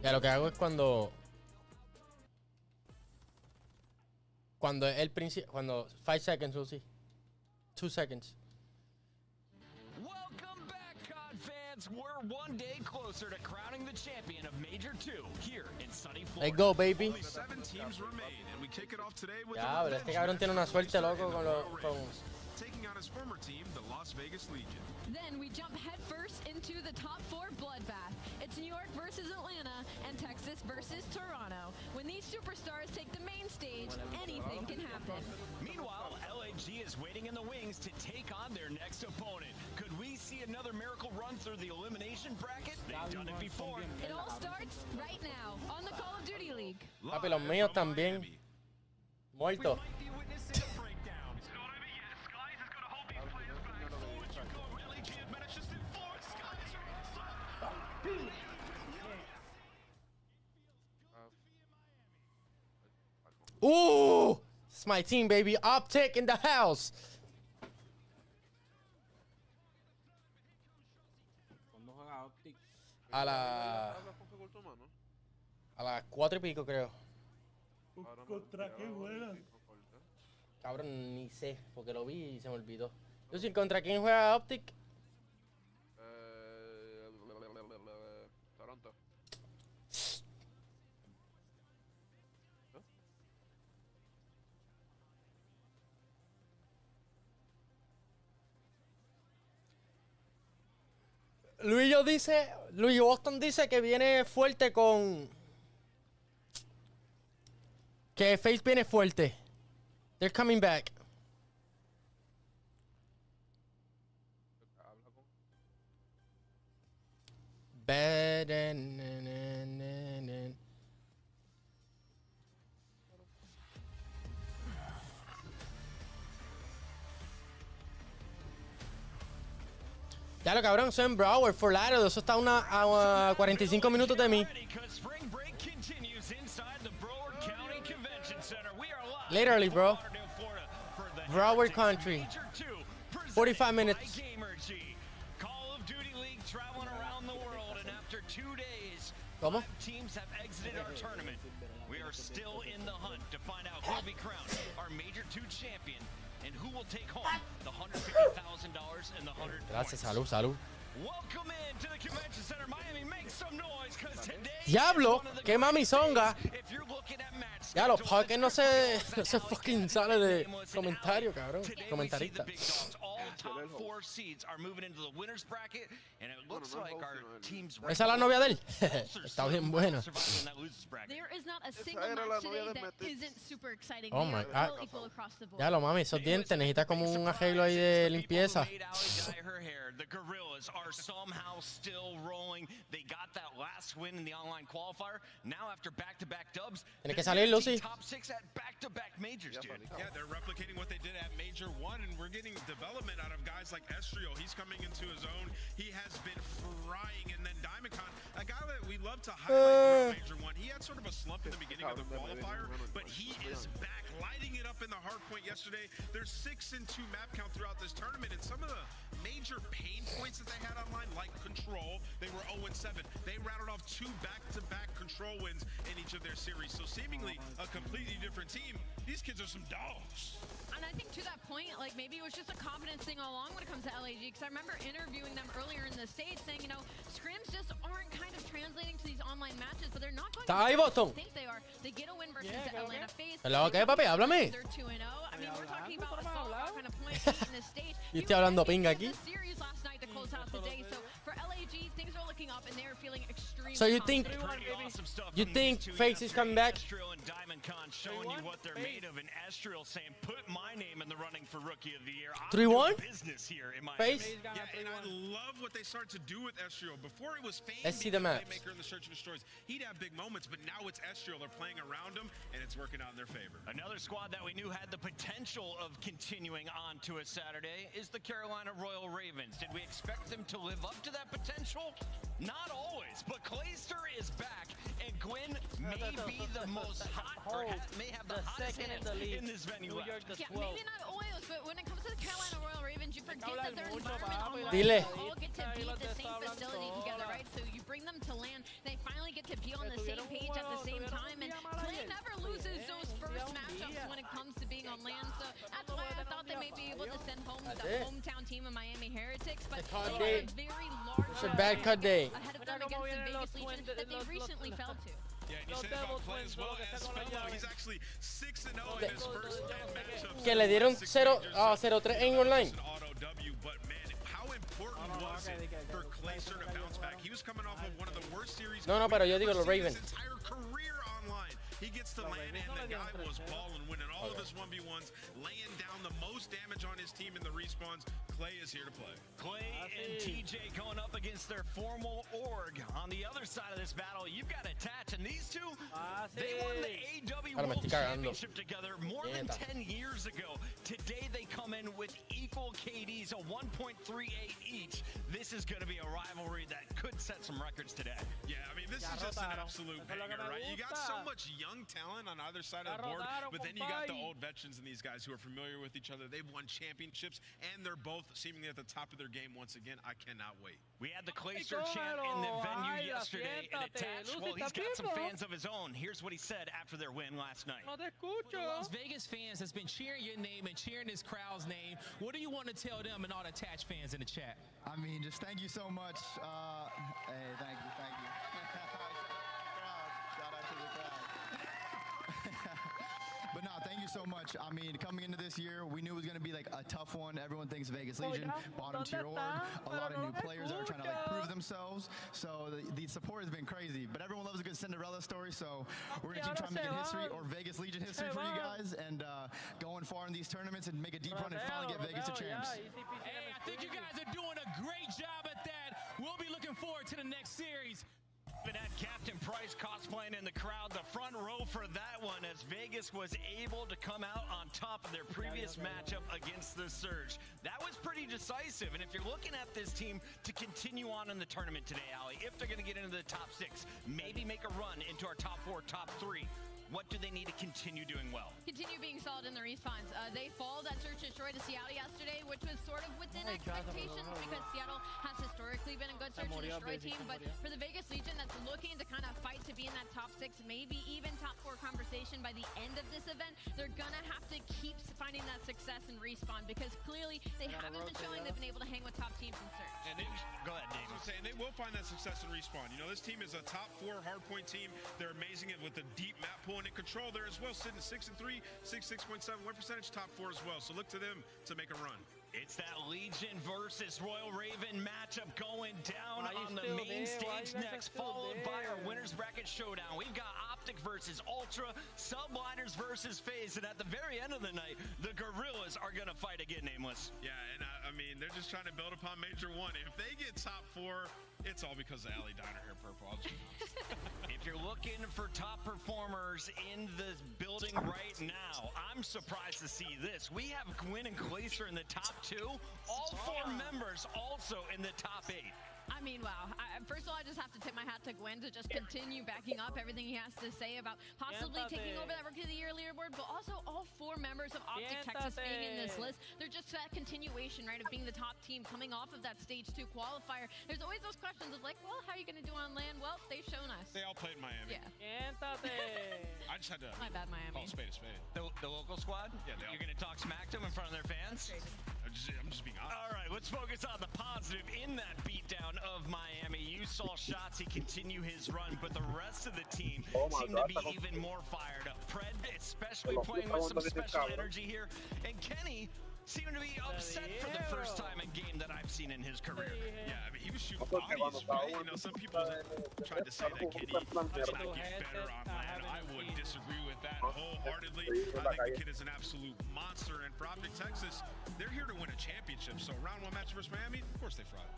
Ya lo que hago es cuando es el principio, cuando 5 seconds, we'll see. 2 seconds. Welcome back, COD fans. We're one day closer to crowning the champion of Major 2 here in sunny Florida. Let's go, baby. Only 7 teams remain, and we kick it off today with Ya, a pero este revenge cabrón match tiene una between suerte loco Texas con and los... Royal Ravens, taking on his former team, the Las Vegas Legion. Then we jump headfirst into the top 4 bloodbath. It's New York versus Atlanta and Texas versus Toronto. When these superstars take the main stage, anything can happen. Meanwhile, LAG is waiting in the wings to take on their next opponent. Could we see another miracle run through the elimination bracket? They've done it before. It all starts right now on the Call of Duty League. Papi, los míos también. Muertos. Might be witnessing a breakdown. Ooh! It's my team, baby. Optic in the house. ¿Cuándo juega Optic? A las 4 y pico, creo. ¿Contra qué juegan? Cabrón, ni sé, porque lo vi y se me olvidó. Yo sí, ¿contra quién juega Optic? Toronto. Luis Boston dice que viene fuerte con... Que Face viene fuerte. They're coming back. Ya lo cabrón, soy en Broward, Fort Lauderdale. Eso está a 45 minutos de mí. Literally, bro. Broward Country. 45 minutes. ¿Cómo? Teams have exited our tournament. We are still in the hunt to find out who will be crowned our Major 2 champion and who will take home the $150,000 and the 100 Gracias, points. salud. Welcome in to the Convention Center, Miami. Make some noise because today Diablo, qué mamizonga. if you're looking at match Ya, los Parker no se fucking sale de comentario, cabrón. Today we see Comentarista. the big dogs. All top 4 seeds are moving into the winners bracket, and it looks like our teams. Esa es la novia de él. Está bien buena. There is not a single match today that isn't super exciting. Oh They my are God. all equal across the board. Ya lo mami, esos dientes necesitas como un arreglo ahí de limpieza. The Gorillas are somehow still rolling. They got that last win in the online qualifier. Now after back-to-back dubs, Tiene que salir, Lucy. top 6 at back-to-back majors, dude. Yeah, they're replicating what they did at Major 1, and we're getting development out of guys like Estrio. He's coming into his own. He has been frying, and then Diamondcon, a guy that we love to highlight throughout Major 1. He had sort of a slump in the beginning of the qualifier, but he is back, lighting it up in the hard point yesterday. There's 6-2 map count throughout this tournament, and some of the major pain points that they had online, like Control, they were 0-7. They rattled off 2 back-to-back Control wins in each of their series. So seemingly a completely different team. These kids are some dogs. And I think to that point, like maybe it was just a confidence thing all along when it comes to LAG. Because I remember interviewing them earlier in the States saying, you know, scrims just aren't kind of translating to these online matches, but they're not going Está to ahí, Boston. think they are. They get a win versus the Atlanta FaZe. Hello, ¿qué, papi? Háblame. They're 2-0. I mean, we're talking about a solid kind of point in the stage. Yo estoy hablando pinga aquí. The series last night to close out the day. So for LAG, things are looking up and they're feeling extremely So you think FaZe is coming back? Estriel and Diamondcon showing you what they're made of, and Estriel saying, "Put my name in the running for Rookie of the Year." I'm 3-1? doing business here in my FaZe? Yeah, and I love what they started to do with Estrio. Before it was Fame Let's see being the the maps. playmaker in the Search and Destroys. He'd have big moments, but now it's Estrio. They're playing around him, and it's working out in their favor. Another squad that we knew had the potential of continuing on to a Saturday is the Carolina Royal Ravens. Did we expect them to live up to that potential? Not always, but Clayster is back, and Gwyn may be the most hot, or may have the hottest hands in this venue left. Yeah, maybe not always, but when it comes to the Carolina Royal Ravens, you forget that their environment online, Dile. they all get to be at the same facility together, right? So you bring them to land, they finally get to be on the same page at the same time, and Clay never loses those first matchups when it comes to being on land, so that's why I thought they may be able to send home the hometown team of Miami Heretics, but cut they day. have a very large It's a bad cut day. ahead of them against the Vegas Legion that they recently fell to. Yeah, and you said about Clay as well as Fellow. He's actually 6-0 in his first 10 matchups. Que le dieron 0-3 en online. An auto W, but man, how important was it for Clayster to bounce back? He was coming off of one of the worst series. No, pero yo digo los we've seen Ravens. his entire career online. He gets to land, and the guy was balling, winning all of his 1v1s, laying down the most damage on his team in the respawns. Clay is here to play. Clay and TJ going up against their formal org. On the other side of this battle, you've got Attach, and these two, they won the AW Ahora me World estoy cagando. Championship together more than Nieta. 10 years ago. Today they come in with equal KDs, a 1.38 each. This is going to be a rivalry that could set some records today. Yeah, I mean, this is just an absolute banger, right? You got so much young talent on either side of the board, but then you got the old veterans and these guys who are familiar with each other. They've won championships, and they're both seemingly at the top of their game once again. I cannot wait. We had the Clayster chant in the venue yesterday, and Attach, well, he's got some fans of his own. Here's what he said after their win last night. The Las Vegas fans has been cheering your name and cheering this crowd's name. What do you want to tell them and all the Attach fans in the chat? I mean, just thank you so much. Hey, thank you. Shout out to the crowd. But no, thank you so much. I mean, coming into this year, we knew it was going to be like a tough one. Everyone thinks Vegas Legion, bottom tier org. A lot of new players that are trying to like prove themselves. So the support has been crazy. But everyone loves a good Cinderella story. So we're going to keep trying to make it history or Vegas Legion history for you guys, and going far in these tournaments and make a deep run and finally get Vegas to champs. Hey, I think you guys are doing a great job at that. We'll be looking forward to the next series. Even had Captain Price cosplaying in the crowd, the front row for that one, as Vegas was able to come out on top of their previous matchup against the Surge. That was pretty decisive, and if you're looking at this team to continue on in the tournament today, Ali, if they're going to get into the top 6, maybe make a run into our top 4, top 3, what do they need to continue doing well? Continue being solid in the respawns. They followed that Search and Destroy to Seattle yesterday, which was sort of within expectations because Seattle has historically been a good Search and Destroy team. But for the Vegas Legion that's looking to kind of fight to be in that top 6, maybe even top 4 conversation by the end of this event, they're going to have to keep finding that success in respawn because clearly they haven't been showing they've been able to hang with top teams in Search. And go ahead, Dave. And they will find that success in respawn. You know, this team is a top 4 hardpoint team. They're amazing with a deep map pool and in control there as well, sitting at 6-3, 66.7 win percentage, top 4 as well. So look to them to make a run. It's that Legion versus Royal Raven matchup going down on the main stage next, followed by our winners bracket showdown. We've got Optic versus Ultra, Subliners versus FaZe, and at the very end of the night, the Gorillas are going to fight again, Nameless. Yeah, and I mean, they're just trying to build upon Major 1. If they get top 4, it's all because of Allie Diner here, Purple. I'll just be honest. If you're looking for top performers in the building right now, I'm surprised to see this. We have Gwyn and Glacier in the top 2. All 4 members also in the top 8. I mean, wow. First of all, I just have to tip my hat to Gwen to just continue backing up everything he has to say about possibly taking over that Rookie of the Year leaderboard, but also all 4 members of Optic Texas being in this list. They're just that continuation, right, of being the top team coming off of that Stage 2 qualifier. There's always those questions of like, well, how are you going to do on land? Well, they've shown us. They all played in Miami. Yeah. I just had to My bad, Miami. call spade a spade. The local squad? Yeah, they all. You're going to talk smack to them in front of their fans? I'm just being honest. All right, let's focus on the positive in that beatdown of Miami. You saw Shotzi continue his run, but the rest of the team seemed to be even more fired up. Pred, especially playing with some special energy here, and Kenny seemed to be upset for the first time in game that I've seen in his career. Yeah, I mean, he was shooting bodies, right? You know, some people tried to say that Kenny did not get better on land. I would disagree with that wholeheartedly. I think the kid is an absolute monster, and for Optic Texas, they're here to win a championship. So round 1 match versus Miami, of course they fried.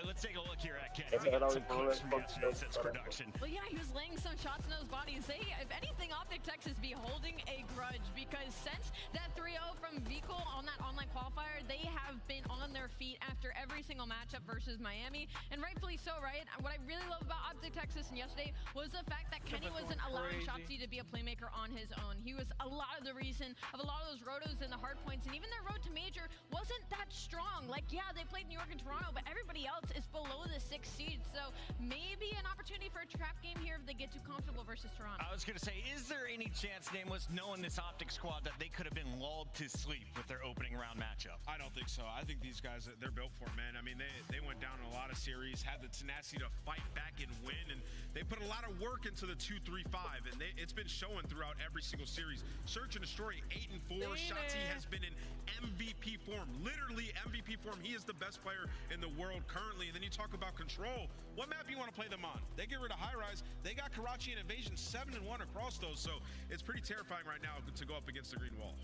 Let's take a look here at Kenny. We got some clips from yesterday's production. Well, yeah, he was laying some shots in those bodies. They, if anything, Optic Texas be holding a grudge because since that 3-0 from Vico on that online qualifier, they have been on their feet after every single matchup versus Miami, and rightfully so, right? What I really love about Optic Texas and yesterday was the fact that Kenny wasn't allowing Shotzi to be a playmaker on his own. He was a lot of the reason of a lot of those rotos and the hard points, and even their road to major wasn't that strong. Like, yeah, they played New York and Toronto, but everybody else is below the 6th seed, so maybe an opportunity for a trap game here if they get too comfortable versus Toronto. I was going to say, is there any chance, Nameless, knowing this Optic squad, that they could have been lulled to sleep with their opening round matchup? I don't think so. I think these guys, they're built for it, man. I mean, they went down in a lot of series, had the tenacity to fight back and win, and they put a lot of work into the 2-3-5, and it's been showing throughout every single series. Search and Destroy 8-4. Shotzi has been in MVP form, literally MVP form. He is the best player in the world currently. And then you talk about control. What map you want to play them on? They get rid of High Rise. They got Karachi and Invasion 7-1 across those. So it's pretty terrifying right now to go up against the green wall.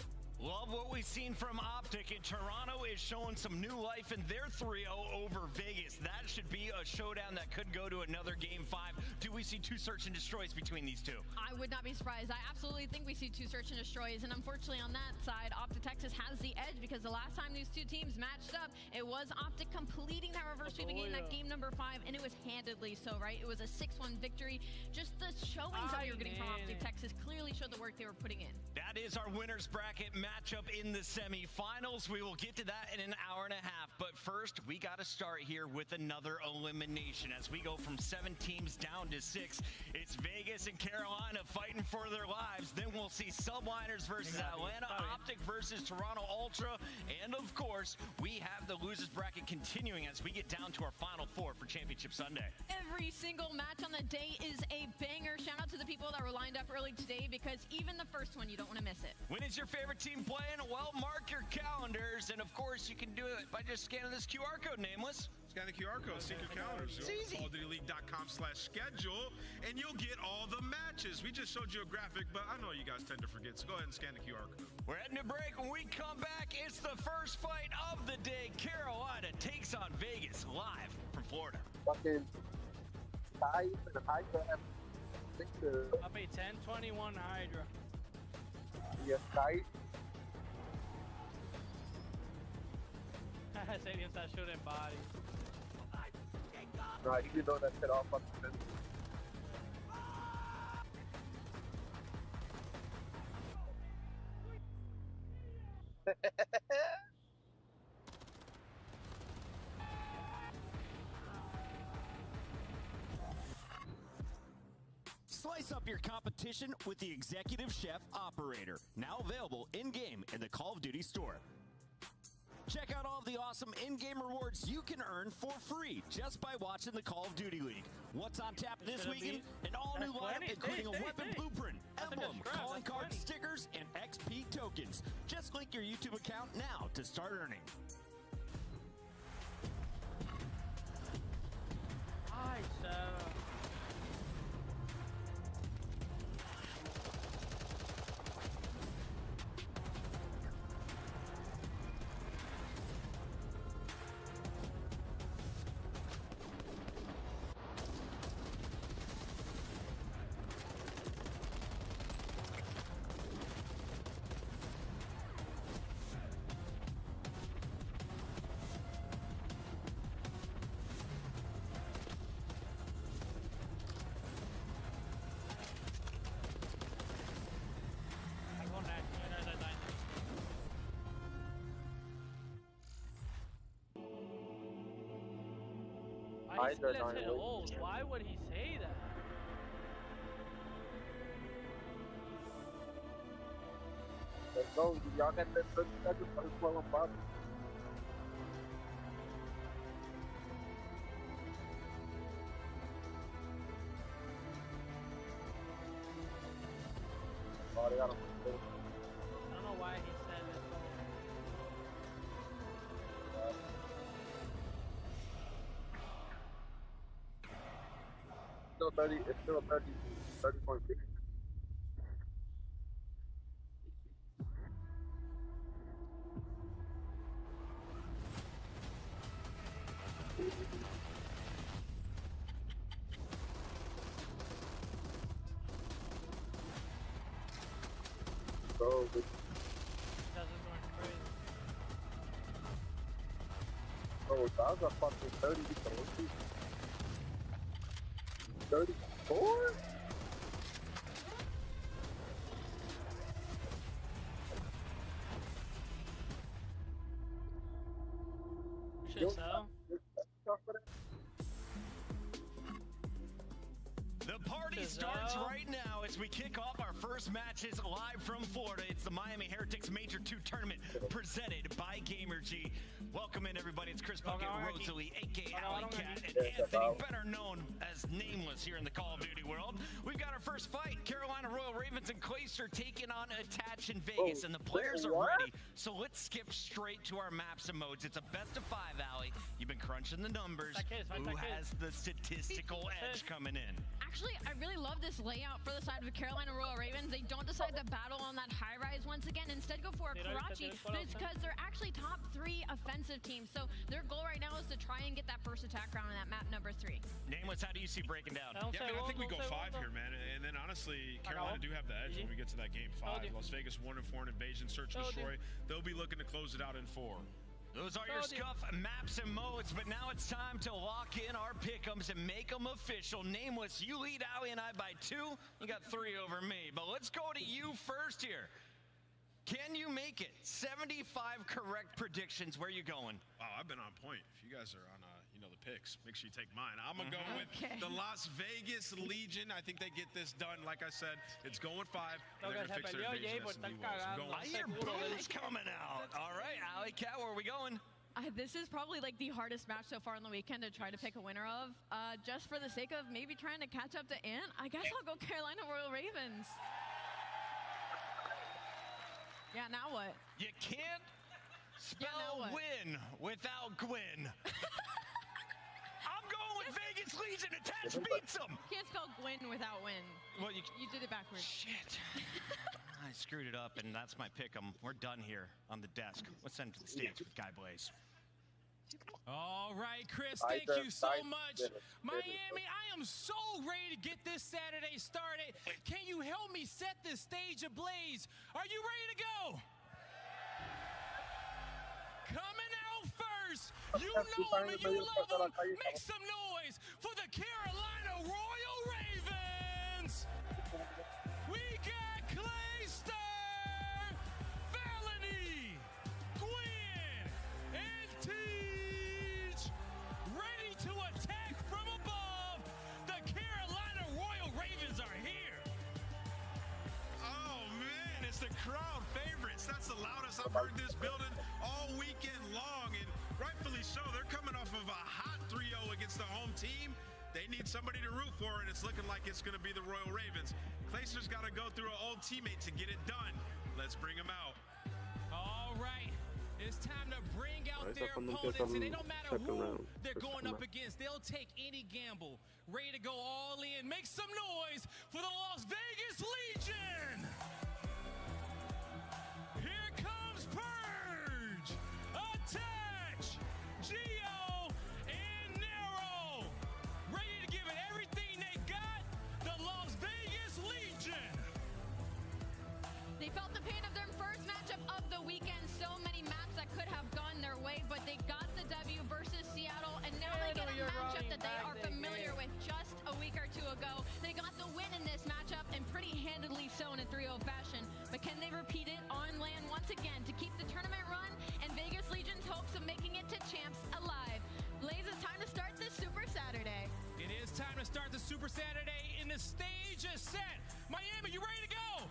Love what we've seen from Optic, and Toronto is showing some new life in their 3-0 over Vegas. That should be a showdown that could go to another Game 5. Do we see 2 Search and Destroys between these two? I would not be surprised. I absolutely think we see 2 Search and Destroys, and unfortunately on that side, Optic Texas has the edge because the last time these 2 teams matched up, it was Optic completing that reverse sweep again in that game number 5, and it was handedly so, right? It was a 6-1 victory. Just the showings that we were getting from Optic Texas clearly showed the work they were putting in. That is our winners bracket matchup in the semifinals. We will get to that in an hour and a half, but first we got to start here with another elimination as we go from 7 teams down to 6. It's Vegas and Carolina fighting for their lives. Then we'll see Subliners versus Atlanta, Optic versus Toronto Ultra, and of course we have the losers bracket continuing as we get down to our final 4 for Championship Sunday. Every single match on the day is a banger. Shout out to the people that were lined up early early today because even the first one, you don't want to miss it. When is your favorite team playing? Well, mark your calendars. And, of course, you can do it by just scanning this QR code, Nameless. Scan the QR code, see your calendars. It's easy. CallOfDutyLeague.com/schedule, and you'll get all the matches. We just showed you a graphic, but I know you guys tend to forget, so go ahead and scan the QR code. We're heading to break. When we come back, it's the first fight of the day. Carolina takes on Vegas live from Florida. Fucking Hydra and Hydra have I'll pay 10-21 Hydra. yes, tight. Stadium start shooting bodies. No, he didn't know that shit off on the fence. Slice up your competition with the Executive Chef Operator, now available in-game in the Call of Duty store. Check out all the awesome in-game rewards you can earn for free just by watching the Call of Duty League. What's on tap this weekend? An all-new lineup including a weapon blueprint, emblem, calling card stickers, and XP tokens. Just link your YouTube account now to start earning. Hydra hit old. Why would he say that? Let's go. Y'all got that 30 seconds for this one on bottom. Oh, they got him. I don't know why he said this. Still 30. It's still 30.6. So, this that was a fucking 30. 34? Shit, so. The party starts right now as we kick off our first matches live from Florida. It's the Miami Heretics Major 2 tournament presented by Gamergy. Welcome in, everybody. It's Chris Bucket, Rosalie, a.k.a. Alley Cat, and Anthony, better known as Nameless here in the Call of Duty world. We've got our first fight. Carolina Royal Ravens and Clayster taking on Attach in Vegas, and the players are ready. So let's skip straight to our maps and modes. It's a best of 5, Allie. You've been crunching the numbers. Who has the statistical edge coming in? Actually, I really love this layout for the side of the Carolina Royal Ravens. They don't decide to battle on that high rise once again. Instead, go for a Karachi. It's because they're actually top 3 offensive teams. So their goal right now is to try and get that first attack round on that map number 3. Nameless, how do you see breaking down? Yeah, I mean, I think we go 5 here, man. And then honestly, Carolina do have the edge when we get to that game 5. Las Vegas 1-4 in invasion, search, destroy. They'll be looking to close it out in 4. Those are your scuff maps and modes, but now it's time to lock in our pick'ems and make them official. Nameless, you lead Allie and I by 2. You got 3 over me, but let's go to you first here. Can you make it? 75 correct predictions. Where you going? Wow, I've been on point. If you guys are on, the picks, make sure you take mine. I'm going to go with the Las Vegas Legion. I think they get this done. Like I said, it's going 5. And they're going to fix their invasion SMB well. So I hear booms coming out. All right, Alley Cat, where are we going? This is probably like the hardest match so far on the weekend to try to pick a winner of. Just for the sake of maybe trying to catch up to Ant, I guess I'll go Carolina Royal Ravens. Yeah, now what? You can't spell win without Gwyn. I'm going with Vegas Legion. Attach beats them. You can't spell Gwyn without win. Well, you did it backwards. Shit. I screwed it up, and that's my pick 'em. We're done here on the desk. Let's send him to the States with Guy Blaze. All right, Chris, thank you so much. Miami, I am so ready to get this Saturday started. Can you help me set this stage ablaze? Are you ready to go? Coming out first, you know me, you love them. Make some noise for the Carolina Royal Ravens. We got Clayster, Felony, Gwyn, and Teach ready to attack from above. The Carolina Royal Ravens are here. Oh man, it's the crowd favorites. That's the loudest I've heard this building all weekend long, and rightfully so. They're coming off of a hot 3-0 against the home team. They need somebody to root for, and it's looking like it's going to be the Royal Ravens. Clayster's got to go through an old teammate to get it done. Let's bring him out. All right. It's time to bring out their opponents, and it don't matter who they're going up against. They'll take any gamble. Ready to go all in. Make some noise for the Las Vegas Legion. Here comes Purge, Attach, Geo, and Nero. Ready to give it everything they got. The Las Vegas Legion. They felt the pain of their first matchup of the weekend. So many maps that could have gone their way, but they got the W versus Seattle, and now they get a matchup that they are familiar with just a week or two ago. They got the win in this matchup, and pretty handedly so in a 3-0 fashion. But can they repeat it on land once again to keep the tournament run and Vegas Legion's hopes of making it to champs alive? Blaze, it's time to start this Super Saturday. It is time to start the Super Saturday, and the stage is set. Miami, you ready to go?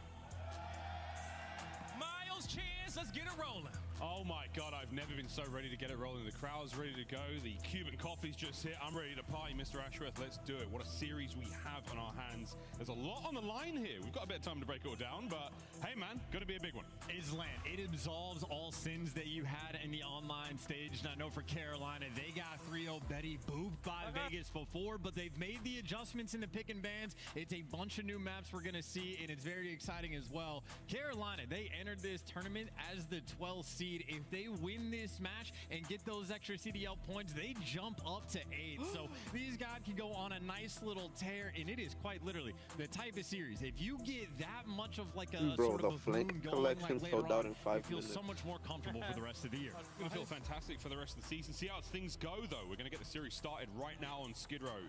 Miles Chance, let's get it rolling. Oh my God, I've never been so ready to get it rolling. The crowd's ready to go. The Cuban coffee's just hit. I'm ready to party, Mr. Ashworth. Let's do it. What a series we have on our hands. There's a lot on the line here. We've got a bit of time to break it all down, but hey man, gonna be a big one. Island, it absolves all sins that you had in the online stage. And I know for Carolina, they got 3-0 Betty booped by Vegas before, but they've made the adjustments in the pick and bans. It's a bunch of new maps we're gonna see, and it's very exciting as well. Carolina, they entered this tournament as the 12th seed. If they win this match and get those extra CDL points, they jump up to 8. So these guys can go on a nice little tear, and it is quite literally the type of series. If you get that much of like a sort of a boom going like later on, it feels so much more comfortable for the rest of the year. It's going to feel fantastic for the rest of the season. See how things go, though. We're going to get the series started right now on Skid Row.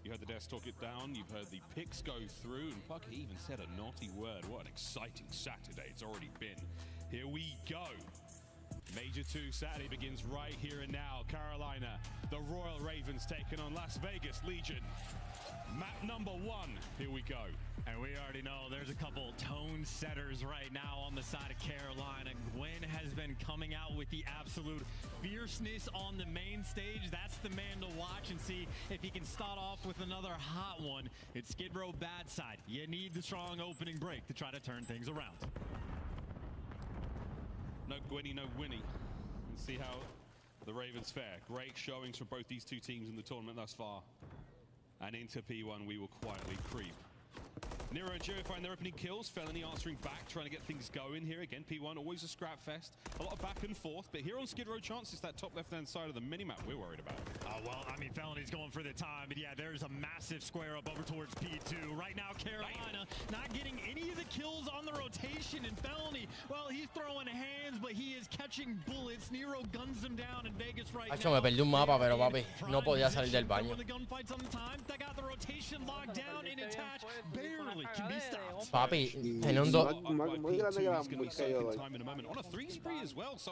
You heard the desk talk it down. You've heard the picks go through, and Bucky even said a naughty word. What an exciting Saturday it's already been. Here we go. Major 2 Saturday begins right here and now. Carolina, the Royal Ravens taking on Las Vegas Legion. Map number 1, here we go. And we already know there's a couple tone setters right now on the side of Carolina. Gwyn has been coming out with the absolute fierceness on the main stage. That's the man to watch and see if he can start off with another hot one. It's Skid Row bad side. You need the strong opening break to try to turn things around. No Gwynny, no Winnie. Let's see how the Ravens fare. Great showings from both these two teams in the tournament thus far. And into P1 we will quietly creep. Nero and Gio find their opening kills. Felony answering back, trying to get things going here. Again, P1, always a scrap fest. A lot of back and forth, but here on Skid Row Chance, it's that top left-hand side of the minimap we're worried about. Well, I mean, Felony's going for the time, but yeah, there's a massive square up over towards P2. Right now, Carolina not getting any of the kills on the rotation, and Felony, well, he's throwing hands, but he is catching bullets. Nero guns him down in Vegas right now. Me perdí un mapa, pero papi, no podía salir del baño. Papi, tenía un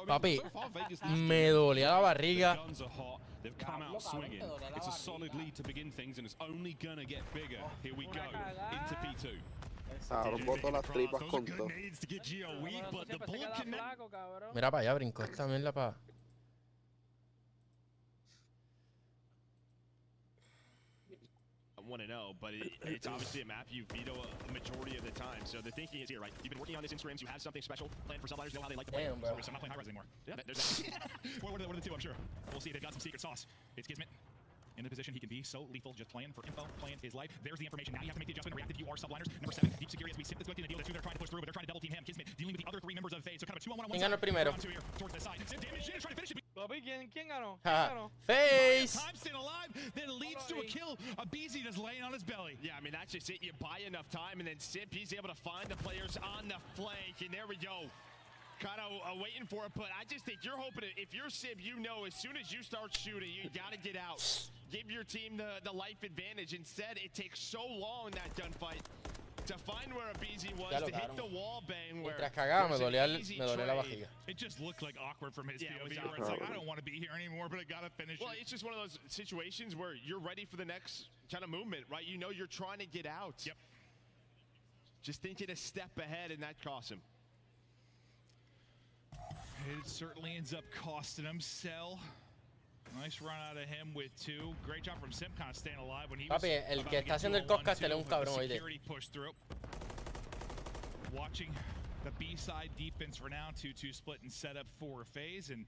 Papi, me dolía la barriga. They've come out swinging. It's a solid lead to begin things, and it's only gonna get bigger. Here we go into P2. Mira para allá, brincó esta mierda para. 1-0, but it's obviously a map you veto a majority of the time. So the thinking is here, right? You've been working on this in scrims. You have something special planned for subliners. Know how they like to play. Damn, bro. So I'm not playing high res anymore. Yeah, there's that. what are the two? I'm sure. We'll see. They've got some secret sauce. It's Kismet. In the position he can be so lethal, just playing for info, playing his life. There's the information. Now you have to make the adjustment. React if you are subliners. Number 7, deep security as we sip this quick in the deal. That's who they're trying to push through, but they're trying to double team him. Kismet dealing with the other 3 members of FaZe. So kind of a 2-on-1 on one ¿Quién ganó side. primero? Round 2 here, towards the side. Sim damage in, trying to finish it. Bobby, ¿quién ganó? FaZe. Time staying alive, then leads to a kill. A BZ just laying on his belly. Yeah, I mean, that's just it. You buy enough time, and then Simp, he's able to find the players on the flank, and there we go. Kind of waiting for it, but I just think you're hoping if you're Simp, you know as soon as you start shooting, you got to get out. Give your team the life advantage. Instead, it takes so long, that gunfight, to find where a BZ was, to hit the wall bang where Mientras cagaba me dolía la vajiga. It just looked like awkward from his POV, it where it's like, I don't want to be here anymore, but I got to finish Well, it. it's just one of those situations where you're ready for the next kind of movement, right? You know you're trying to get out. Yep. Just thinking a step ahead, and that costs him. It certainly ends up costing him. Cell. Nice run out of him with 2. Great job from Simp, kind of staying alive when he was Papi, el about que to está get haciendo el 2-on-1, coscast es un but the cabrón, oíste. security push through. Watching the B-side defense for now. 2-2 split and set up for FaZe, and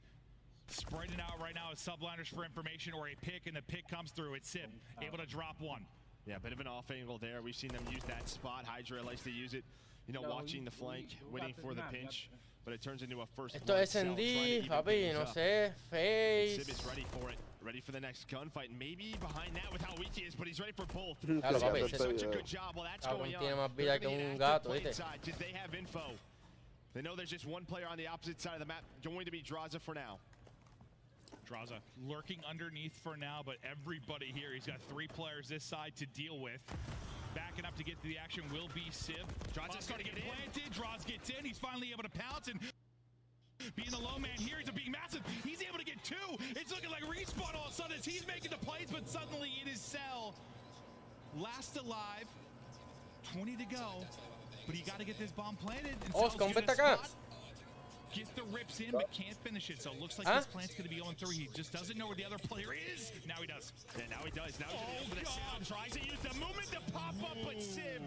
spreading out right now as subliners for information or a pick, and the pick comes through. It's Simp, able to drop 1. Yeah, a bit of an off angle there. We've seen them use that spot. Hydra likes to use it, you know, watching the flank, waiting for the pinch. But it turns into a first Esto es SND, papi, no sé, FaZe. Sib is ready for it, ready for the next gunfight. Maybe behind that with how weak he is, but he's ready for both. Claro, papi, Such a good job while that's going on. Tiene más vida que un gato, ¿viste? Because they have info. They know there's just one player on the opposite side of the map, going to be Draza for now. Draza lurking underneath for now, but everybody here, he's got 3 players this side to deal with. Backing up to get to the action will be Sib. Draza's starting to get planted. Draza gets in. He's finally able to pounce, and being the low man here, he's being massive. He's able to get 2. It's looking like Respawn all of a sudden as he's making the plays, but suddenly it is Cell. Last alive. 20 to go. But he got to get this bomb planted. And Cell's ¿cómo good está acá? spot. Gets the rips in, but can't finish it. So it looks like this plant's going to be going through. He just doesn't know where the other player is. Now he does. Yeah, now he does. Now he's able to sound. Tries to use the movement to pop up, but Sib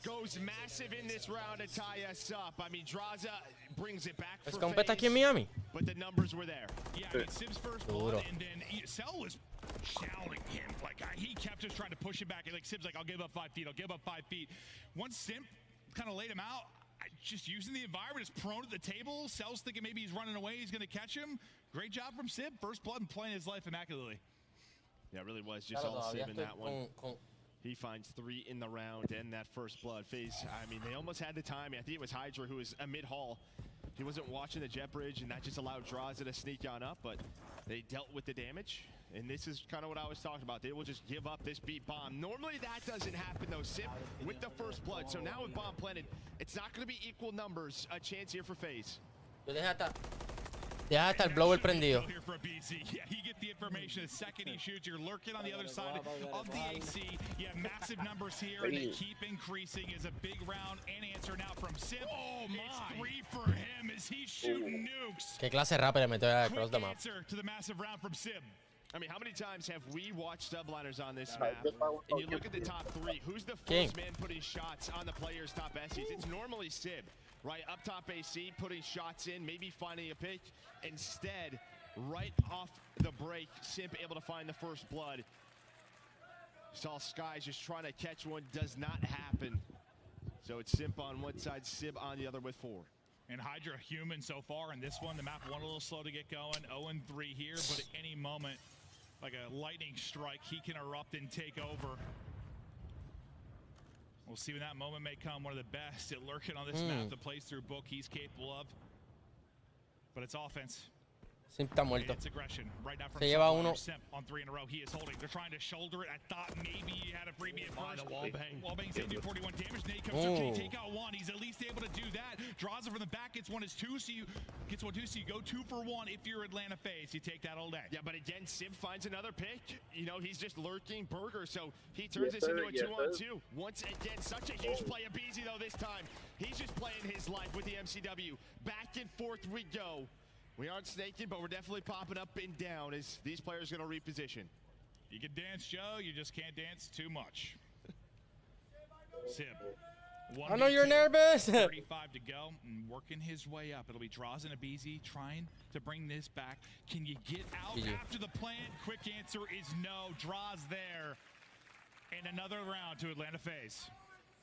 goes massive in this round to tie us up. I mean, Draza brings it back for ¿Escompe está aquí en FaZe, Miami? but the numbers were there. Yeah, I mean, Sib's first blood, and then Cell was shouting him. Like, he kept just trying to push him back. And like, Sib's like, I'll give up 5 feet. I'll give up 5 feet. Once Simp kind of laid him out, just using the environment, is prone at the table. Cell's thinking maybe he's running away. He's going to catch him. Great job from Sib. First blood and playing his life immaculately. Yeah, it really was just all Sib in that one. He finds 3 in the round and that first blood. FaZe, I mean, they almost had the time. I think it was Hydra who was mid-haul. He wasn't watching the jet bridge, and that just allowed Draza to sneak on up, but they dealt with the damage. And this is kind of what I was talking about. They will just give up this beat bomb. Normally that doesn't happen though. Simp with the first blood. So now with bomb planted, it's not going to be equal numbers. A chance here for FaZe. Deja hasta el blower prendido. Here for a BC. Yeah, you get the information the second he shoots. You're lurking on the other side of the AC. You have massive numbers here, and they keep increasing. Is a big round and answer now from Simp. Oh my! It's 3 for him as he's shooting nukes. Qué clase rápida metió across the map. Answer to the massive round from Simp. I mean, how many times have we watched subliners on this map? And you look at the top 3. Who's the first man putting shots on the players' top SCs? It's normally Sib, right? Up top AC, putting shots in, maybe finding a pick. Instead, right off the break, Simp able to find the first blood. Saw Skies just trying to catch one. Does not happen. So it's Simp on one side, Sib on the other with 4. And Hydra human so far in this one. The map went a little slow to get going. 0-3 here, but at any moment, like a lightning strike, he can erupt and take over. We'll see when that moment may come. One of the best at lurking on this map, the plays through book he's capable of. But it's offense. Simp está muerto. It's aggression. Right now from Se lleva uno. Simp on 3 in a row. He is holding. They're trying to shoulder it. I thought maybe he had a premium first. Wallbang. Wallbang's going to do 41 damage. Nate comes through. Can he take out 1? He's at least able to do that. Draws it from the back. Gets 1 as 2. So you gets 1, 2. So you go 2 for 1 if you're Atlanta FaZe. You take that all day. Yeah, but again, Simp finds another pick. You know, he's just lurking burger. So he turns this into a 2-on-2. Once again, such a huge play of BZ though this time. He's just playing his life with the MCW. Back and forth we go. We aren't snaking, but we're definitely popping up and down as these players are going to reposition. You can dance, Joe. You just can't dance too much. Sib. I know you're nervous. 35 to go and working his way up. It'll be Draws and Abizi trying to bring this back. Can you get out after the plant? Quick answer is no. Draws there. And another round to Atlanta FaZe.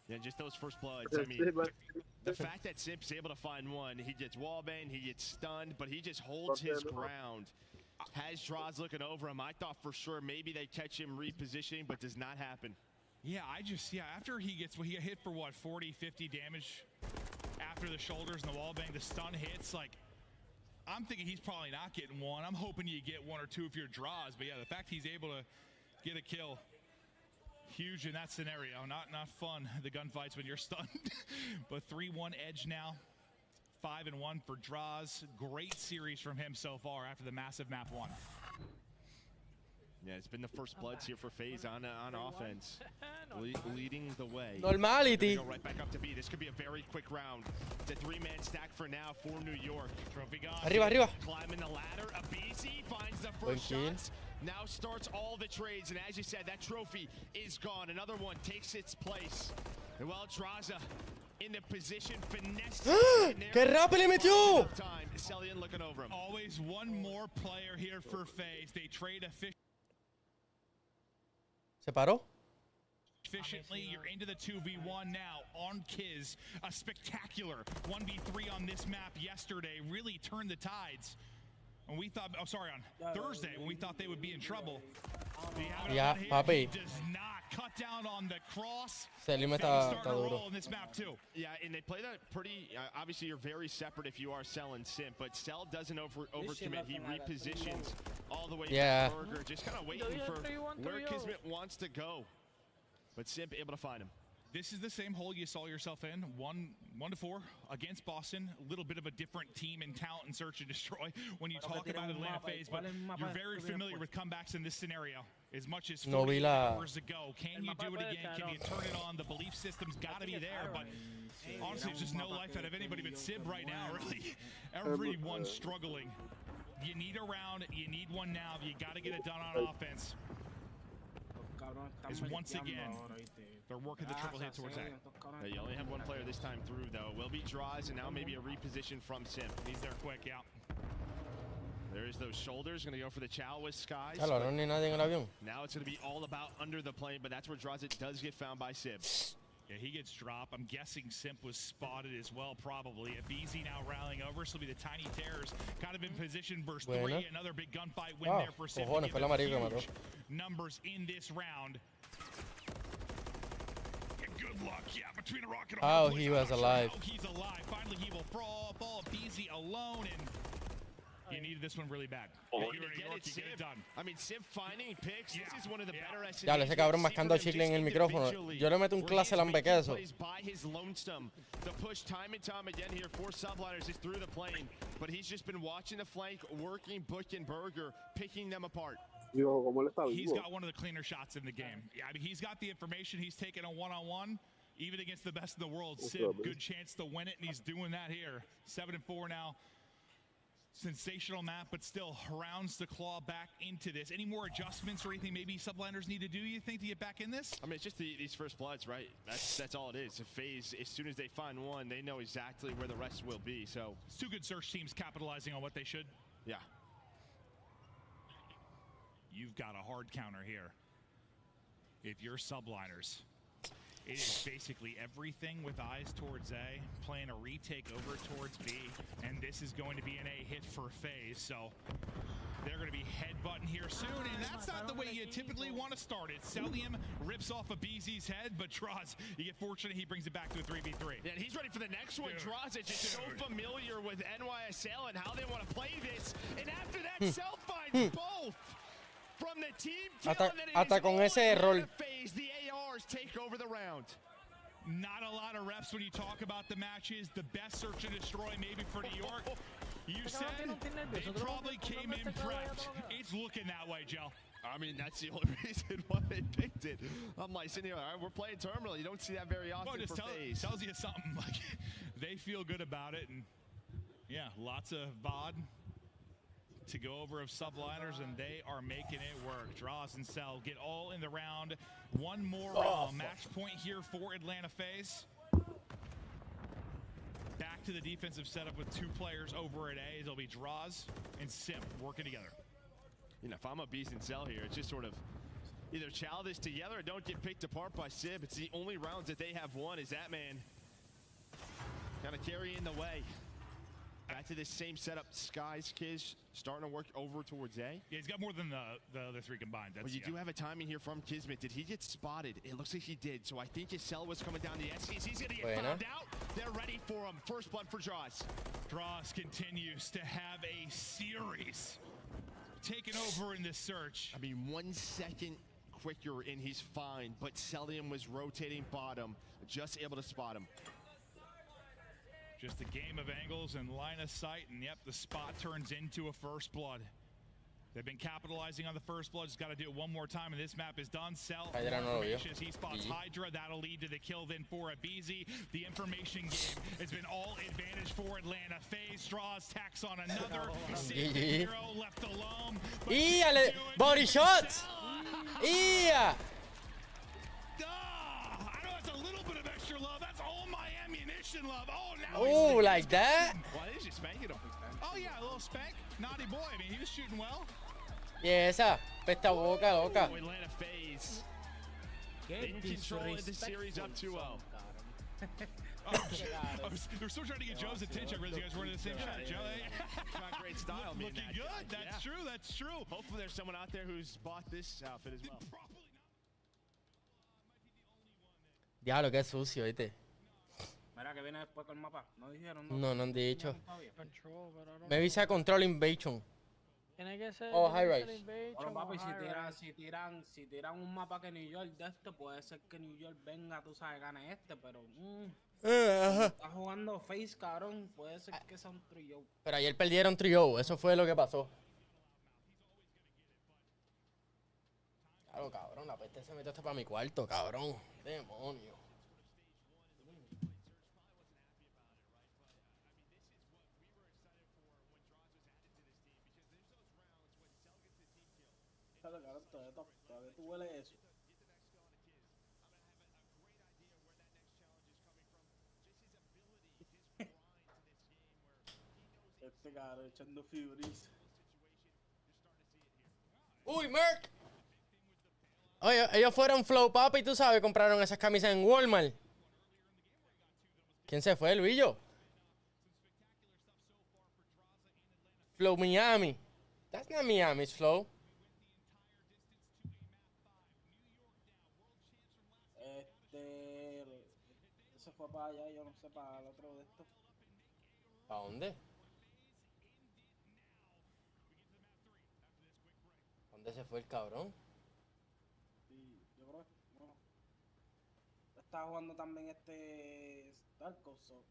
Yeah, just those first bloods. I mean, the fact that Simp's able to find one, he gets wallbanged, he gets stunned, but he just holds his ground. Has Draws looking over him. I thought for sure maybe they catch him repositioning, but does not happen. Yeah, after he got hit for what, 40, 50 damage after the shoulders and the wall bang, the stun hits, like, I'm thinking he's probably not getting one. I'm hoping you get one or two of your draws, but yeah, the fact he's able to get a kill, huge in that scenario. Not fun, the gunfights when you're stunned. But 3-1 edge now, 5-1 for Draws. Great series from him so far after the massive map 1. Yeah, it's been the first bloods here for FaZe on offense, leading the way. Normality. Go right back up to B. This could be a very quick round. It's a 3-man stack for now for New York. Trophy gone. Arriba. Climbing the ladder. Abizi finds the first shots. Now starts all the trades, and as you said, that trophy is gone. Another one takes its place. And well, Draza in the position, finesse. ¡Qué rápido le metió! Celian looking over him. Always one more player here for FaZe. They trade ¿Se paró? efficiently. You're into the 2v1 now on Kiz. A spectacular 1v3 on this map yesterday really turned the tides. And we thought, on Thursday when we thought they would be in trouble. Yeah, papi. He does not cut down on the cross. Selim está duro. In this map too. Yeah, and they play that pretty, obviously you're very separate if you are Cell and Simp, but Cell doesn't overcommit. He repositions all the way to Burger, just kind of waiting for where Kismet wants to go. But Simp able to find him. This is the same hole you saw yourself in, 1-4 against Boston. A little bit of a different team in talent and search and destroy when you talk about Atlanta FaZe, but you're very familiar with comebacks in this scenario. As much as 40 hours ago, can you do it again? Can you turn it on? The belief system's got to be there, but honestly, there's just no life out of anybody but Sib right now, really. Everyone's struggling. You need a round, you need one now, you got to get it done on offense. Is once again, they're working the triple hit towards that. You only have one player this time through, though. Will be Draws, and now maybe a reposition from Simp. He's there quick, yeah. There's those shoulders, going to go for the chow with Skies. Claro, no ni nadie en el avión. Now it's going to be all about under the plane, but that's where Draws it does get found by Sib. Yeah, he gets dropped. I'm guessing Simp was spotted as well, probably. Abizi now rallying over, so it'll be the Tiny Terrors. Kind of in position, burst 3. Another big gunfight win there for Simp. Huge numbers in this round. Good luck, yeah, between a rock and a hard place. He was alive. He's alive. Finally, he will fall Abizi alone, and you needed this one really bad. You're gonna get it done. I mean, Simp finding picks. This is one of the better SNDs. Ya, ese cabrón mascando chicle en el micrófono. Yo le meto un clase lambequeso. By his lonesome. The push time and time again here for Subliners is through the plane, but he's just been watching the flank, working Book and Burger, picking them apart. He's got one of the cleaner shots in the game. Yeah, I mean, he's got the information. He's taking a one-on-one, even against the best in the world. Sid, good chance to win it, and he's doing that here. 7-4 now. Sensational map, but still rounds to claw back into this. Any more adjustments or anything maybe Subliners need to do, you think, to get back in this? I mean, it's just these first bloods, right? That's all it is. A FaZe, as soon as they find one, they know exactly where the rest will be. So it's two good search teams capitalizing on what they should. Yeah. You've got a hard counter here. If you're Subliners, it is basically everything with eyes towards A, playing a retake over towards B, and this is going to be an A hit for FaZe, so they're going to be headbutting here soon, and that's not the way you typically want to start it. Celium rips off Abizi's head, but Draws, you get fortunate, he brings it back to a 3v3. Yeah, and he's ready for the next one. Draws is just so familiar with NYSL and how they want to play this, and after that, Cell finds both. From the team hasta con ese error. FaZe, the ARs take over the round. Not a lot of reps when you talk about the matches. The best search and destroy maybe for New York. You said they probably came in prepped. It's looking that way, Joe. I mean, that's the only reason why they picked it. I'm like sitting here, all right, we're playing Terminal. You don't see that very often for FaZe. Tells you something. Like, they feel good about it. And, yeah, lots of VOD. to go over of subliners, and they are making it work. Draws and Cell get all in the round. One more round. Match point here for Atlanta FaZe. Back to the defensive setup with 2 players over at A. It'll be Draws and Simp working together. You know, if I'm a Beast and Cell here, it's just sort of either chow this together or don't get picked apart by Sib. It's the only rounds that they have won. Is that man kind of carrying the way? Back to this same setup. Sky's Kiz starting to work over towards A. Yeah, he's got more than the other 3 combined. Well, you do have a timing here from Kismet. Did he get spotted? It looks like he did. So I think his Cell was coming down the SCs. He's going to get found out. They're ready for him. First blood for Draws. Draws continues to have a series taken over in this search. I mean, 1 second quicker and he's fine, but Celium was rotating bottom, just able to spot him. Just a game of angles and line of sight, and yep, the spot turns into a first blood. They've been capitalizing on the first blood. Just got to do it one more time, and this map is done. Cell information. He spots Hydra. That'll lead to the kill then for Abizi. The information game has been all advantage for Atlanta. FaZe Draws, tacks on another. Hero left alone. Body shots! I know that's a little bit of extra love. That's all my ammunition love. Oh, now like that? Why did you spank it? Oh, yeah, a little spank. Naughty boy. I mean, he was shooting well. Yeah, esa pesta boca loca. Atlanta FaZe. They control the series up 2-0. We're still trying to get Joe's attention. I realize you guys weren't in the same shot. Joe, got great style. Looking good. That's true. That's true. Hopefully there's someone out there who's bought this outfit as well. Diablo, qué sucio, ¿viste? Mira que viene después con el mapa. No dijeron, no han dicho. Control, pero Me visa control invasion. Tiene que ser. Oh, high rise. Pero papi, si tiran un mapa que New York de este, puede ser que New York venga, tú sabes, gane este, pero está jugando FaZe, cabrón, puede ser que sea un trio. Pero ayer perdieron trio, eso fue lo que pasó. Claro, cabrón, la peste se metió hasta para mi cuarto, cabrón. Demonio. Todavía tú hueles eso. Este cabrón echando fibris. ¡Uy, Merc! Oye, ellos fueron Flow Papi, tú sabes, compraron esas camisas en Walmart. ¿Quién se fue, Luillo? Flow Miami. That's not Miami's Flow. Se fue para allá, yo no sé, para el otro de estos. ¿Para dónde? ¿Dónde se fue el cabrón? Sí, yo creo que, bueno, estaba jugando también Darko, so.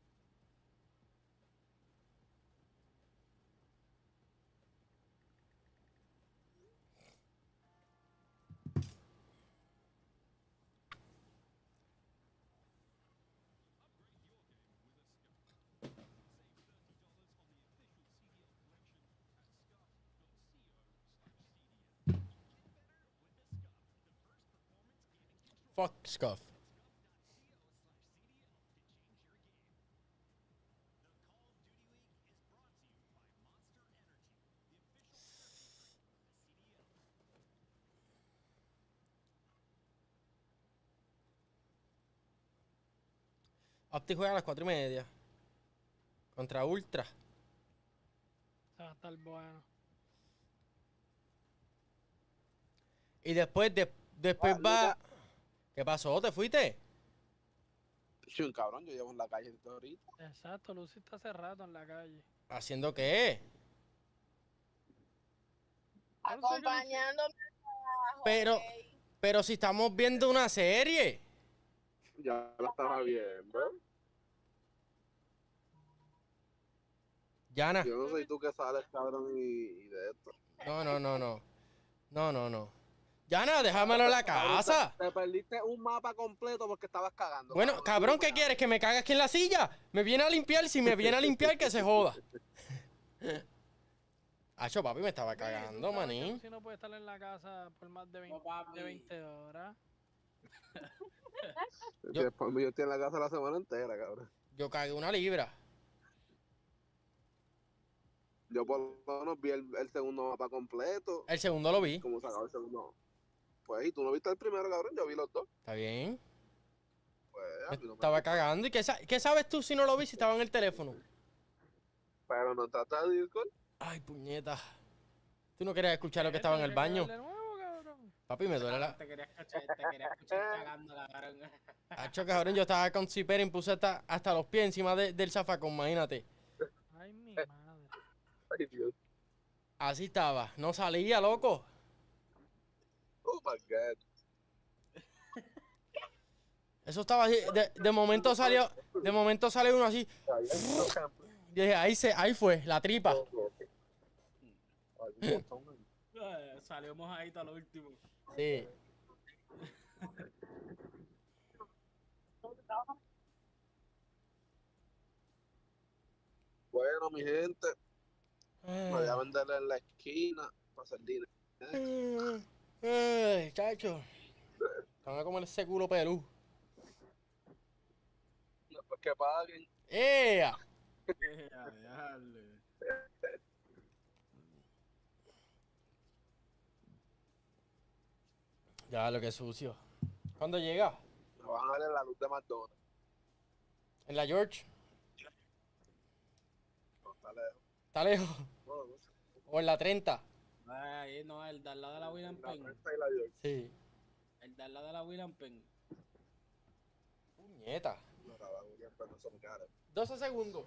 Fuck Scuff. Opti juega a las 4:30. Contra Ultra. Va a estar bueno. Y después va... ¿Qué pasó? ¿Te fuiste? Soy un cabrón, yo llevo en la calle ahorita. Exacto, Lucy está hace rato en la calle. ¿Haciendo qué? Acompañándome al trabajo. Pero si estamos viendo una serie. Ya la estaba viendo. Yana. Yo no soy tú que sales, cabrón, y de esto. No. Yana, déjamelo en la casa. Te perdiste un mapa completo porque estabas cagando. Bueno, cabrón, ¿qué quieres? ¿Que me cague aquí en la silla? Me viene a limpiar, si me viene a limpiar, que se joda. Acho, papi, me estaba cagando, manín. Si no puede estar en la casa por más de 20 horas. Yo estoy en la casa la semana entera, cabrón. Yo cagué 1 libra. Yo por lo menos vi el segundo mapa completo. El segundo lo vi. ¿Cómo se acabó el segundo? Pues, ¿y tú no viste el primero, cabrón? Yo vi los dos. Está bien. Pues, a mí no me Estaba cagando. ¿Y qué sabes tú si no lo vi, si estaba en el teléfono? Pero no trata de Discord. Ay, puñeta. Tú no querías escuchar lo que estaba en el baño. Papi, me duele la... Te quería escuchar cagando, cabrón. Acho, cabrón, yo estaba con Zipper y puse hasta los pies encima del zafacón, imagínate. Ay, mi madre. Ay, Dios. Así estaba. No salía, loco. Oh, my God. Eso estaba así. De momento salió uno así. Y dije, ahí fue, la tripa. Salió mojadito a lo último. Sí. Bueno, mi gente, me voy a vender en la esquina para hacer dinero. Ay, chacho. Van a comer ese culo pelú. Después que paguen. ¡Ea! Ya, lo que es sucio. ¿Cuándo llega? Me van a dar en la luz de McDonald's. ¿En la George? No, está lejos. ¿Está lejos? No, no sé. ¿O en la 30? Ahí no, el de al lado de la William Penn. Sí. El de al lado de la William Penn. Puñeta. No, la William Penn no son caras. 12 segundos.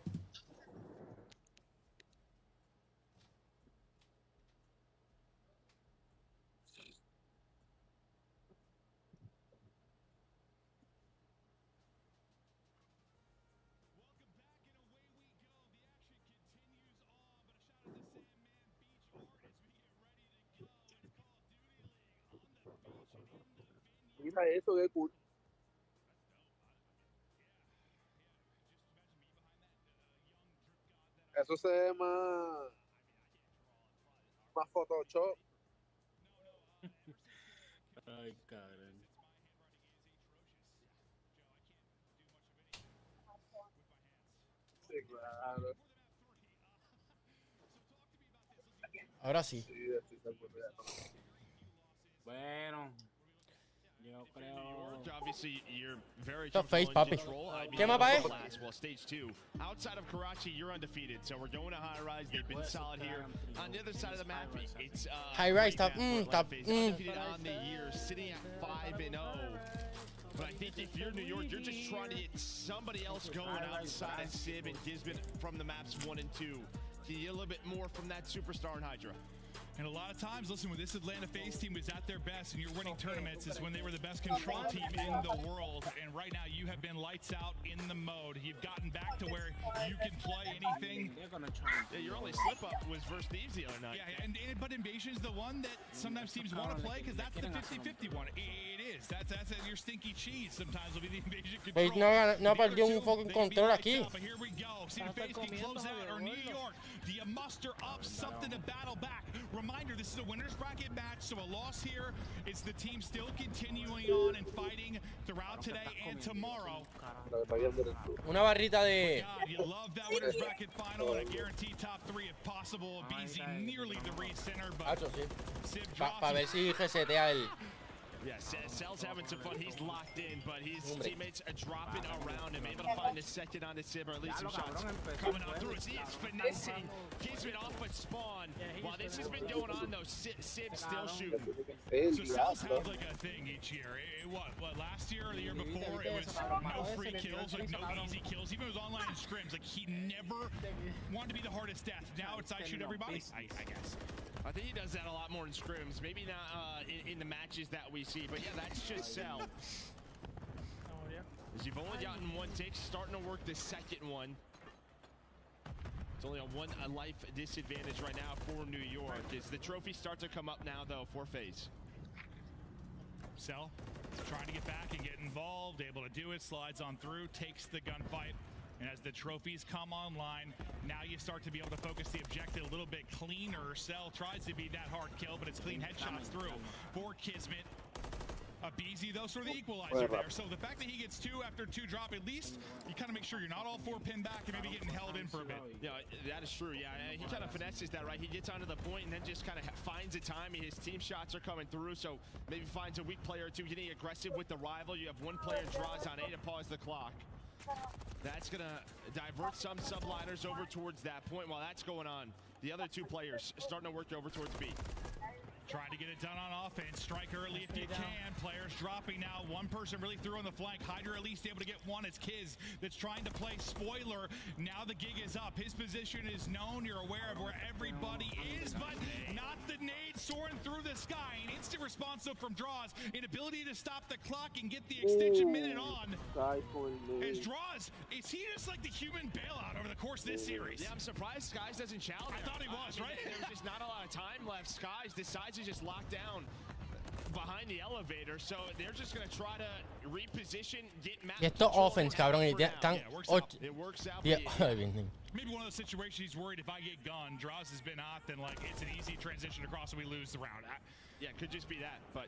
Mira eso, qué cool. Eso se ve más Photoshop. Ay, cabrón. Sí, claro. Ahora sí. Bueno. Yo creo. Obviously, you're very Tough face, comfortable in papi. control. I mean, ¿Qué mapa es? Well, stage 2. Outside of Karachi, you're undefeated. So we're going to high rise. They've been solid here. On the other side of the map, it's High rise, top. top. Undefeated on the year, sitting at 5-0. But I think if you're New York, you're just trying to get somebody else going outside of Sib and Gisbin from the maps 1 and 2. Can you get a little bit more from that superstar in Hydra? And a lot of times, listen, when this Atlanta FaZe team was at their best and you're winning tournaments is when they were the best control team in the world. And right now, you have been lights out in the mode. You've gotten back to where you can play anything. Yeah, your only slip-up was versus Thieves the other night. Yeah, but Invasion's the one that sometimes teams want to play because that's the 50-50 one. It is. That's your stinky cheese. Sometimes will be the Invasion control. FaZe no perdió un fucking control aquí. But here we go. See if FaZe can close out or New York. Do you muster up something to battle back? Reminder, this is a winner's bracket match, so a loss here is the team still continuing on and fighting throughout today and tomorrow. Una barrita de... God, you love that winner's bracket final and a guaranteed top 3 if possible. BZ nearly the re-center, but Sib drops Para ver si resetea el... Yes, Cell's having some fun. He's locked in, but his teammates are dropping around him, able to find a second on the Sib, or at least some shots coming up through. He is finessing. Gisbin off at spawn. While this has been going on, though, Sib's still shooting. So Cell's had like a thing each year. What, last year or the year before, it was no free kills, like no easy kills. Even if it was online in scrims, like he never wanted to be the hardest death. Now it's I shoot everybody, I guess. I think he does that a lot more in scrims. Maybe not in the matches that we see, but yeah, that's just Cell. As you've only gotten one take, starting to work the second one. It's only a life disadvantage right now for New York. As the trophies start to come up now, though, for FaZe. Cell trying to get back and get involved, able to do it, slides on through, takes the gunfight And as the trophies come online, now you start to be able to focus the objective a little bit cleaner. Cell tries to be that hard kill, but it's clean headshots through for Kismet. Abizi, though, sort of the equalizer there. So the fact that he gets 2 after 2 drop, at least you kind of make sure you're not all 4 pinned back and maybe getting held in for a bit. Yeah, that is true. Yeah, he kind of finesses that, right? He gets onto the point and then just kind of finds a timing. His team shots are coming through, so maybe finds a weak player or two getting aggressive with the rival. You have one player draws on A to pause the clock. That's going to divert some subliners over towards that point. While that's going on, the other 2 players starting to work over towards B. Trying to get it done on offense. Strike early if you can. Players dropping now. One person really threw on the flank. Hydra at least able to get one. It's Kiz that's trying to play spoiler. Now the gig is up. His position is known. You're aware of where everybody is, but not the nade soaring through the sky. An instant response though from Draws. An ability to stop the clock and get the extension minute on. As Draws, is he just like the human bailout over the course of this series? Yeah, I'm surprised Skies doesn't challenge. I thought he was, right? There's just not a lot of time left. Skies decides to just lock down behind the elevator, so they're just going to try to reposition, get map. Y esto offense, cabrón, y están It works out. Maybe one of those situations he's worried if I get gun, Draws has been hot, then like it's an easy transition across and we lose the round. Yeah, it could just be that, but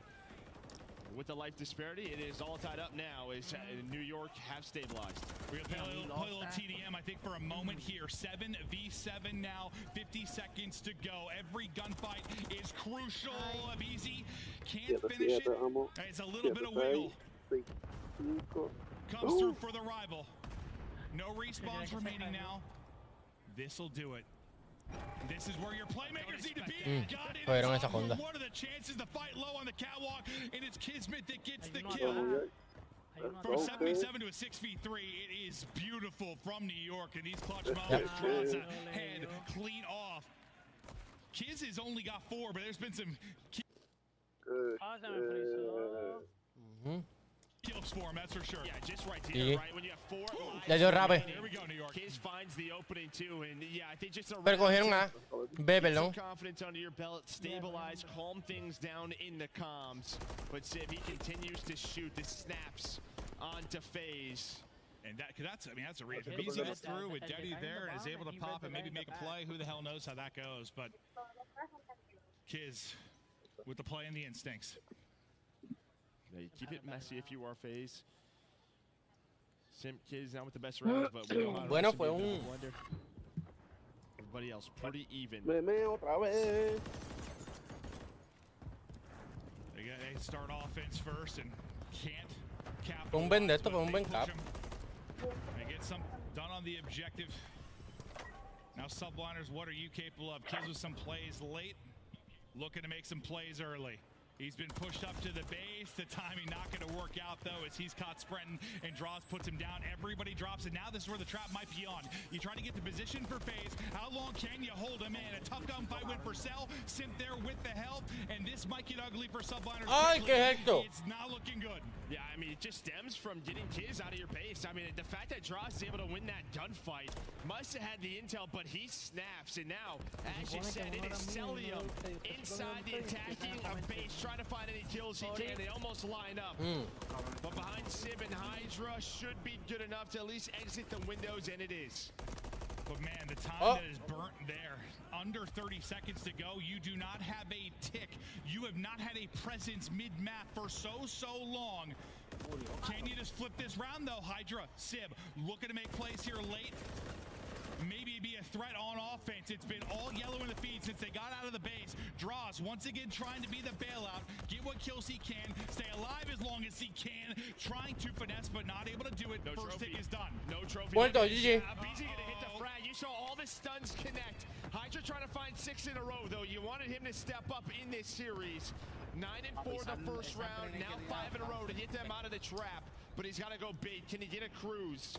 with the life disparity, it is all tied up now as New York have stabilized. We're going to play a little TDM, I think, for a moment here. 7v7 now, 50 seconds to go. Every gunfight is crucial. Abizi can't finish it. It's a little bit of wiggle. Comes through for the rival. No respawns remaining now. This'll do it. This is where your playmakers need to be. Got it. What are the chances to fight low on the catwalk? And it's Kismet that gets the kill. From 77 to a 6v3, it is beautiful from New York. And these clutch moments draws a head clean off. Kiz has only got 4, but there's been some kills for him, that's for sure. Yeah, just right here, right? When you have 4 lives. Le dio rape. There we go, New York. Kiz finds the opening too, and yeah, I think just a Pero cogieron A. B, perdón. confidence under your belt, stabilize, calm things down in the comms. But Civ, he continues to shoot the snaps onto FaZe. And that's a reason. If Easy gets through with Deddy there and is able to pop and maybe make a play, who the hell knows how that goes. But Kiz with the play and the instincts. Yeah, you keep it messy if you are FaZe. Simp Kiz not with the best rounds, but we know how to Bueno, fue un... Everybody else pretty even. They start offense first and can't cap. Fue un buen de esto, fue un buen cap. They get some done on the objective. Now subliners, what are you capable of? Kiz with some plays late, looking to make some plays early. He's been pushed up to the base. The timing not going to work out, though, as he's caught sprinting, and Draws puts him down. Everybody drops, and now this is where the trap might be on. You try to get the position for FaZe. How long can you hold him in? A tough gunfight win for Cell. Simp there with the help, and this might get ugly for subliners. It's not looking good. Yeah, I mean, it just stems from getting Kiz out of your base. I mean, the fact that Draws is able to win that gunfight must have had the intel, but he snaps. And now, as you said, it is Celium inside the attacking base, trying to find any kills he can. They almost line up. But behind Civ and Hydra should be good enough to at least exit the windows, and it is. But man, the time that is burnt there. Under 30 seconds to go. You do not have a tick. You have not had a presence mid-map for so long. Can you just flip this round though? Hydra, Civ, looking to make plays here late. Maybe be a threat on offense. It's been all yellow in the feed since they got out of the base. Draws once again trying to be the bailout, get what kills he can, stay alive as long as he can, trying to finesse but not able to do it. No First trophy. tick is done. No trophy. Bueno, GG. Busy gonna hit the frag. You saw all the stuns connect. Hydra trying to find 6 in a row though. You wanted him to step up in this series. 9 and 4 the first round, now 5 in a row to get them out of the trap. But he's got to go big. Can he get a cruise?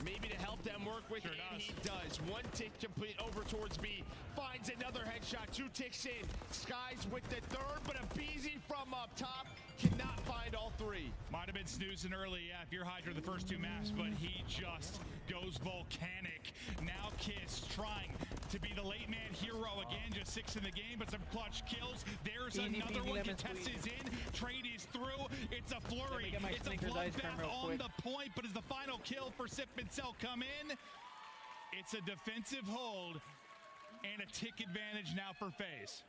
Maybe to help them work with, and he does. 1 tick complete over towards B. Finds another headshot. 2 ticks in. Skies with the 3rd, but a Beezy from up top cannot find all three. Might have been snoozing early, yeah, if you're Hydra the first 2 maps, but he just goes volcanic. Now Kiss trying to be the late man hero again, just 6 in the game, but some clutch kills. There's another one. Contest is in. Trade is through. It's a flurry. It's a bloodbath on the point, but as the final kill for Sip and Cell come in, it's a defensive hold and a tick advantage now for FaZe.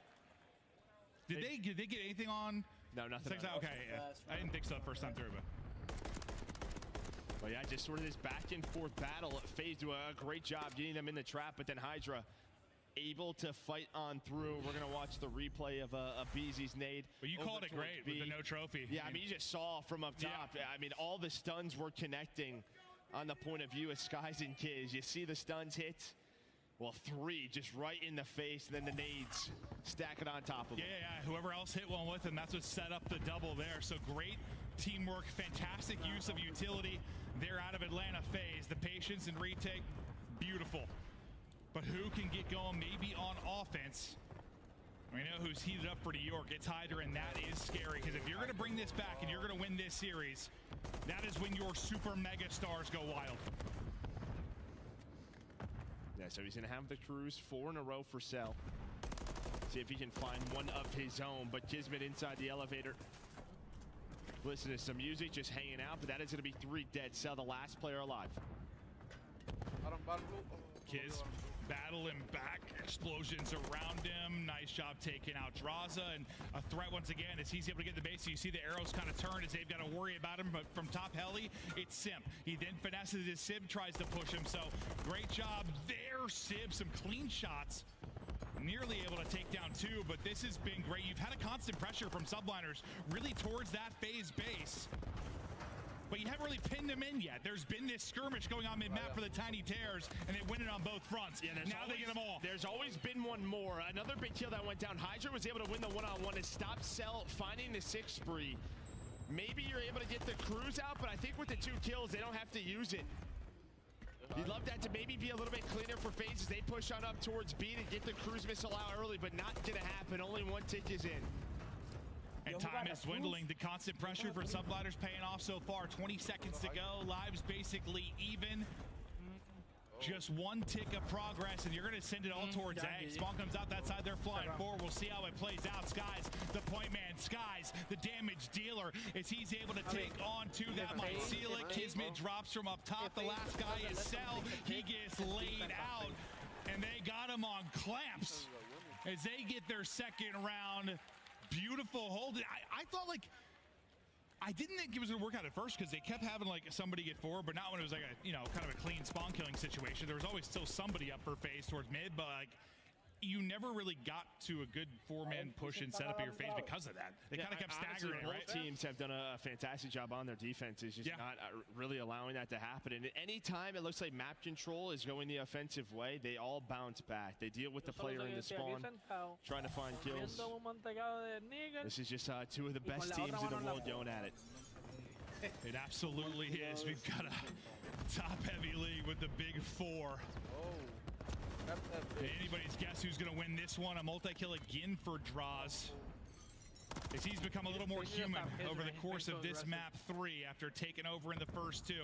Did they get anything on? No, nothing. Okay, yeah. I didn't think so first time through, but yeah, just sort of this back and forth battle. FaZe do a great job getting them in the trap, but then Hydra able to fight on through. We're gonna watch the replay of a BZ's nade. But you called it great with the no trophy. Yeah, I mean, you just saw from up top. Yeah. I mean, all the stuns were connecting on the point of view of Skies and Kiz. You see the stuns hit. Well, 3 just right in the face, and then the nades stack it on top of them. Yeah, whoever else hit one with him, that's what set up the double there. So great teamwork, fantastic use of utility. They're out of Atlanta. FaZe, the patience and retake, beautiful. But who can get going maybe on offense? We know who's heated up for New York. It's Hydra, and that is scary, because if you're going to bring this back and you're going to win this series, that is when your super mega stars go wild. Yeah, so he's going to have the cruise 4 in a row for Cell. See if he can find one of his own, but Kismet inside the elevator. Listen to some music just hanging out, but that is going to be 3 dead. Cell, the last player alive. Kiz battling back, explosions around him. Nice job taking out Draza, and a threat once again as he's able to get the base. So you see the arrows kind of turn as they've got to worry about him, but from top heli, it's Simp. He then finesses his Sib, tries to push him, so great job there, Sib. Some clean shots. Nearly able to take down 2, but this has been great. You've had a constant pressure from subliners really towards that FaZe base, but you haven't really pinned them in yet. There's been this skirmish going on mid-map for the Tiny Tears, and they win it on both fronts. Yeah, now they get them all. There's always been one more. Another big kill that went down. Hydra was able to win the one-on-one and stop Cell finding the 6 spree. Maybe you're able to get the cruise out, but I think with the 2 kills, they don't have to use it. You'd love that to maybe be a little bit cleaner for FaZe as they push on up towards B to get the cruise missile out early, but not gonna happen. Only 1 tick is in. And time is dwindling. The constant pressure for subliners paying off so far. 20 seconds to go. Lives basically even. Just 1 tick of progress, and you're going to send it all towards A. Spawn comes out that side. They're flying forward. We'll see how it plays out. Skies, the point man. Skies, the damage dealer, as he's able to take on 2. That might seal it. Kismet drops from up top. The last guy is Cell. He gets laid out, and they got him on clamps as they get their second round. Beautiful hold. I thought, like, I didn't think it was going to work out at first because they kept having, like, somebody get forward, but not when it was, like, a, you know, kind of a clean spawn killing situation. There was always still somebody up for FaZe towards mid, but, like, you never really got to a good 4-man push and setup of your FaZe because of that. They kind of kept staggering it, right? Both teams have done a fantastic job on their defenses, just not really allowing that to happen. And anytime it looks like map control is going the offensive way, they all bounce back. They deal with the player in the spawn, trying to find kills. This is just 2 of the best teams in the world going at it. It absolutely is. We've got a top-heavy league with the big 4. Anybody's guess who's going to win this one. A multi-kill again for Draws, as he's become a little more human over the course of this map 3 after taking over in the first 2.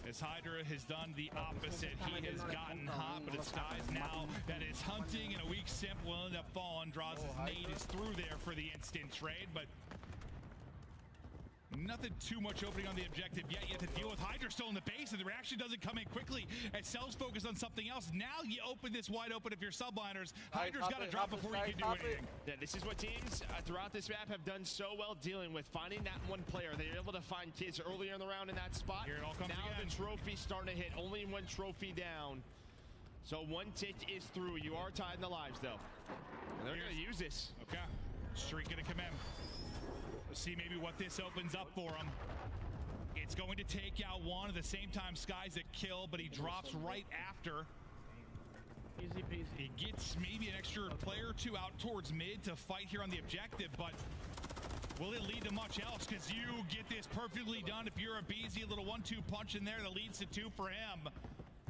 As Hydra has done the opposite. He has gotten hot, but it's Skies now that is hunting, and a weak Simp will end up falling. Draws' nade is through there for the instant trade, but nothing too much opening on the objective yet. You have to deal with Hydra still in the base, and the reaction doesn't come in quickly as Cell's focused on something else. Now you open this wide open if you're subliners. Hydra's got to drop before you can do anything. Yeah, this is what teams throughout this map have done so well dealing with, finding that one player. They're able to find kids earlier in the round in that spot. Here it all comes now again. The trophy's starting to hit. Only 1 trophy down. So 1 tick is through. You are tied in the lives, though. And they're going to use this. Okay. Streak going to come in. Let's see maybe what this opens up for him. It's going to take out 1 at the same time. Sky's a kill, but he drops right after. Easy peasy. He gets maybe an extra player or 2 out towards mid to fight here on the objective, but will it lead to much else? Because you get this perfectly done if you're a BZ, a little 1-2 punch in there that leads to 2 for him.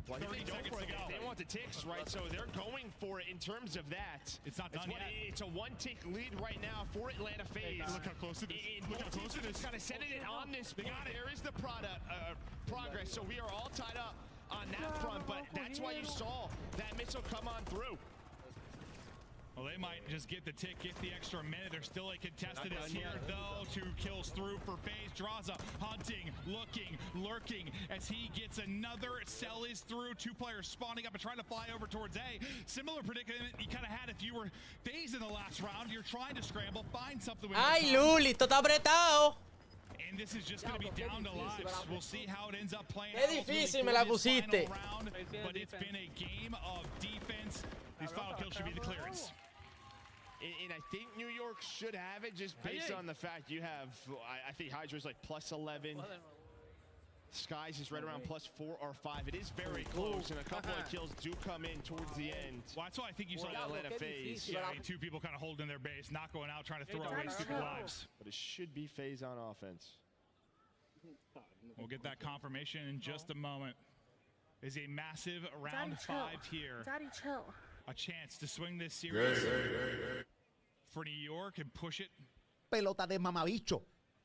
Well, they want the ticks, right? So they're going for it in terms of that. It's not done yet. It's a 1-tick lead right now for Atlanta FaZe. Look how close it is. Look how close it is. Kind of setting it on this point. There is the progress, so we are all tied up on that front, but that's why you saw that missile come on through. Well, they might just get the tick, get the extra minute. They're still a contested is here, though. 2 kills through for FaZe. Draza hunting, looking, lurking as he gets another. Cell is through. 2 players spawning up and trying to fly over towards A. Similar predicament you kind of had if you were FaZe in the last round. You're trying to scramble, find something. Ay, Luli, esto está apretado. And this is just going to be down to lives. We'll see how it ends up playing. Qué difícil me la pusiste. Round, but it's been a game of defense. These final kills should be the clearance. And I think New York should have it just based on the fact you have, I think Hydra's like +11. Skies is right around +4 or 5. It is very close, and a couple of kills do come in towards the end. Well, that's why I think you saw Atlanta FaZe. Yeah, 2 people kind of holding their base, not going out, trying to throw away stupid lives. But it should be FaZe on offense. We'll get that confirmation in just a moment. Is a massive round 5 here. Daddy, chill. A chance to swing this series for New York and push it. Pelota de mamabicho.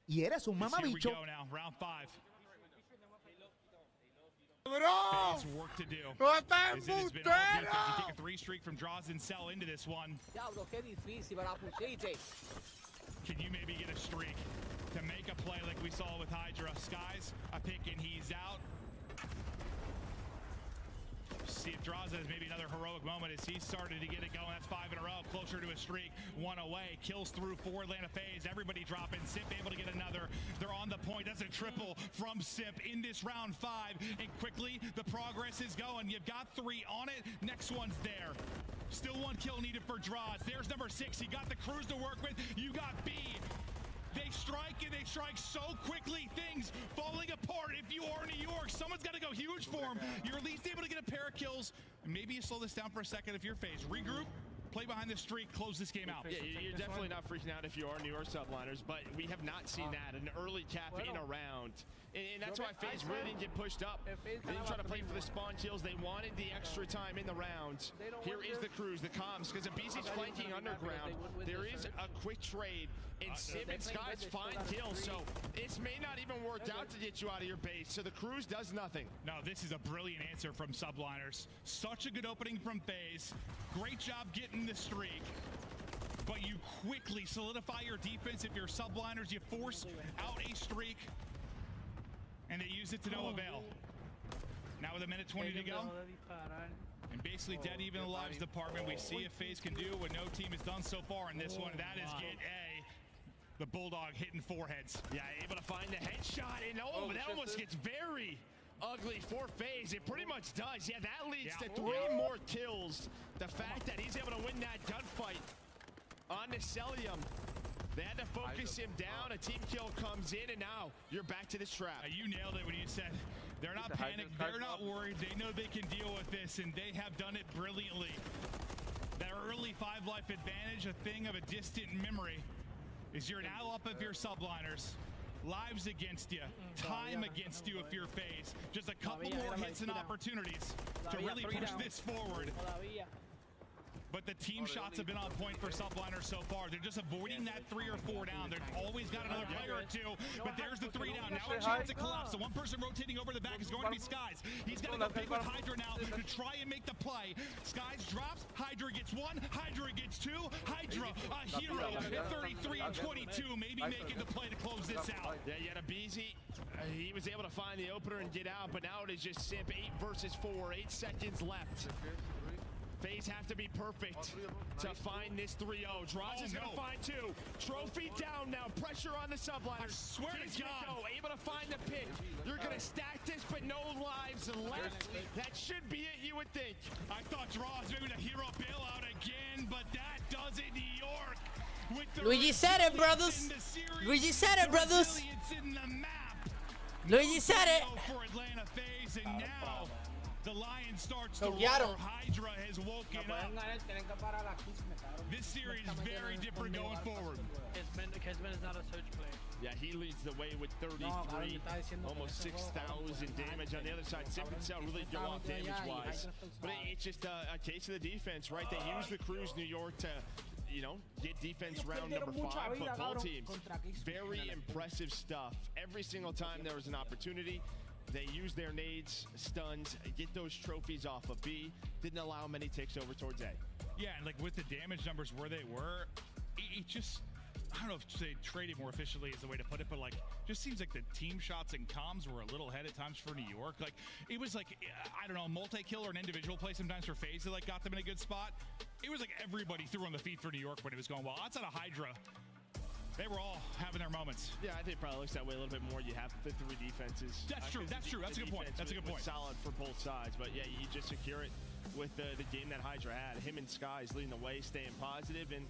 Y eres un mamabicho. Here we go now, round 5. FaZe work to do. As it has been all defense. You take a 3 streak from Draws and Cell into this one. Can you maybe get a streak to make a play like we saw with Hydra? Skies, a pick and he's out. See if Draza has maybe another heroic moment as he started to get it going. That's 5 in a row, closer to a streak. 1 away, kills through for Atlanta FaZe. Everybody dropping. Simp able to get another. They're on the point. That's a triple from Simp in this round 5. And quickly, the progress is going. You've got 3 on it. Next one's there. Still 1 kill needed for Draws. There's number 6. You got the crews to work with. You got B. They strike, and they strike so quickly, things falling apart. If you are New York, someone's got to go huge for them. You're at least able to get a pair of kills. Maybe you slow this down for a second if you're FaZe. Regroup, play behind the streak, close this game out. Yeah, you're definitely not freaking out if you are New York subliners, but we have not seen that. An early cap in a round. And that's why FaZe really didn't get pushed up. They didn't try to play for the spawn kills. They wanted the extra time in the round. Here is the crews, the comms, because if BC's flanking underground, there is a quick trade, and Simp and Skies find kills, so this may not even work out to get you out of your base, so the crews does nothing. No, this is a brilliant answer from subliners. Such a good opening from FaZe. Great job getting the streak. But you quickly solidify your defense. If you're subliners, you force out a streak. And they use it to no avail. Now with a minute 20 to go. And basically dead even the lives department. We see if FaZe can do what no team has done so far in this one. That is get A. The Bulldog hitting foreheads. Yeah, able to find the headshot. And that almost gets very ugly for FaZe. It pretty much does. Yeah, that leads to 3 more kills. The fact that he's able to win that gunfight on the Celium. They had to focus him down. A team kill comes in, and now you're back to this trap. You nailed it when you said they're not panicked, they're not worried. They know they can deal with this, and they have done it brilliantly. That early 5-life advantage, a thing of a distant memory, is you're now up if you're subliners. Lives against you, time against you if you're FaZe. Just a couple more hits and opportunities to really push this forward. But the team shots have been on point for subliners so far. They're just avoiding that 3 or 4 down. They've always got another player or 2, but there's the 3 down. Now a chance to collapse. The one person rotating over the back is going to be Skies. He's got to go big with Hydra now to try and make the play. Skies drops, Hydra gets 1, Hydra gets 2. Hydra, a hero at 33 and 22, maybe making the play to close this out. Yeah, you had a BZ. He was able to find the opener and get out, but now it is just Simp. 8 versus 4, 8 seconds left. FaZe have to be perfect to find this 3-0. Draws is going to find 2. Trophy down now. Pressure on the subliner. I swear to God. Able to find the pick. You're going to stack this, but no lives left. That should be it, you would think. I thought Draws maybe the hero bailout again, but that does it, New York. With Luigi said it, brothers. Luigi said it, brothers. Luigi said it. For Atlanta FaZe, and now the Lion starts to roar. Hydra has woken up. This series is very different going forward. Kesman is not a search play. Yeah, he leads the way with 33, almost 6,000 damage. On the other side, Sip and Cell really go off damage-wise. But it's just a case of the defense, right? They use the Crews New York to, you know, get defense round number 5, but both teams, very impressive stuff. Every single time there was an opportunity, they used their nades, stuns, get those trophies off of B. Didn't allow many takes over towards A. Yeah, and like with the damage numbers where they were, it just, I don't know if they traded more efficiently is the way to put it, but like, just seems like the team shots and comms were a little ahead at times for New York. Like, it was like, I don't know, a multi-kill or an individual play sometimes for FaZe that like got them in a good spot. It was like everybody threw on the feet for New York when it was going well. Outside of Hydra, they were all having their moments. Yeah, I think it probably looks that way a little bit more. You have the 3 defenses. That's true. That's true. That's a good point. That's a good point. Solid for both sides, but yeah, you just secure it with the game that Hydra had. Him and Sky's leading the way, staying positive, and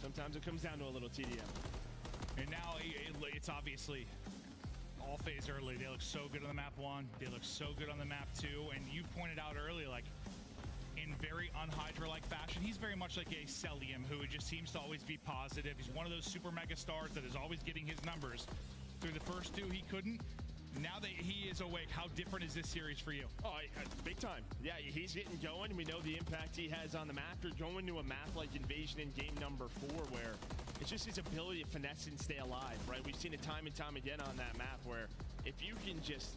sometimes it comes down to a little TDM. And now it's obviously all FaZe early. They look so good on the map 1. They look so good on the map 2. And you pointed out early, like, in very un-Hydra-like fashion, he's very much like a Celium, who just seems to always be positive. He's one of those super mega stars that is always getting his numbers. Through the first 2, he couldn't. Now that he is awake, how different is this series for you? Oh, big time. Yeah, he's getting going. We know the impact he has on the map. You're going to a map like Invasion in game number 4 where it's just his ability to finesse and stay alive, right? We've seen it time and time again on that map where if you can just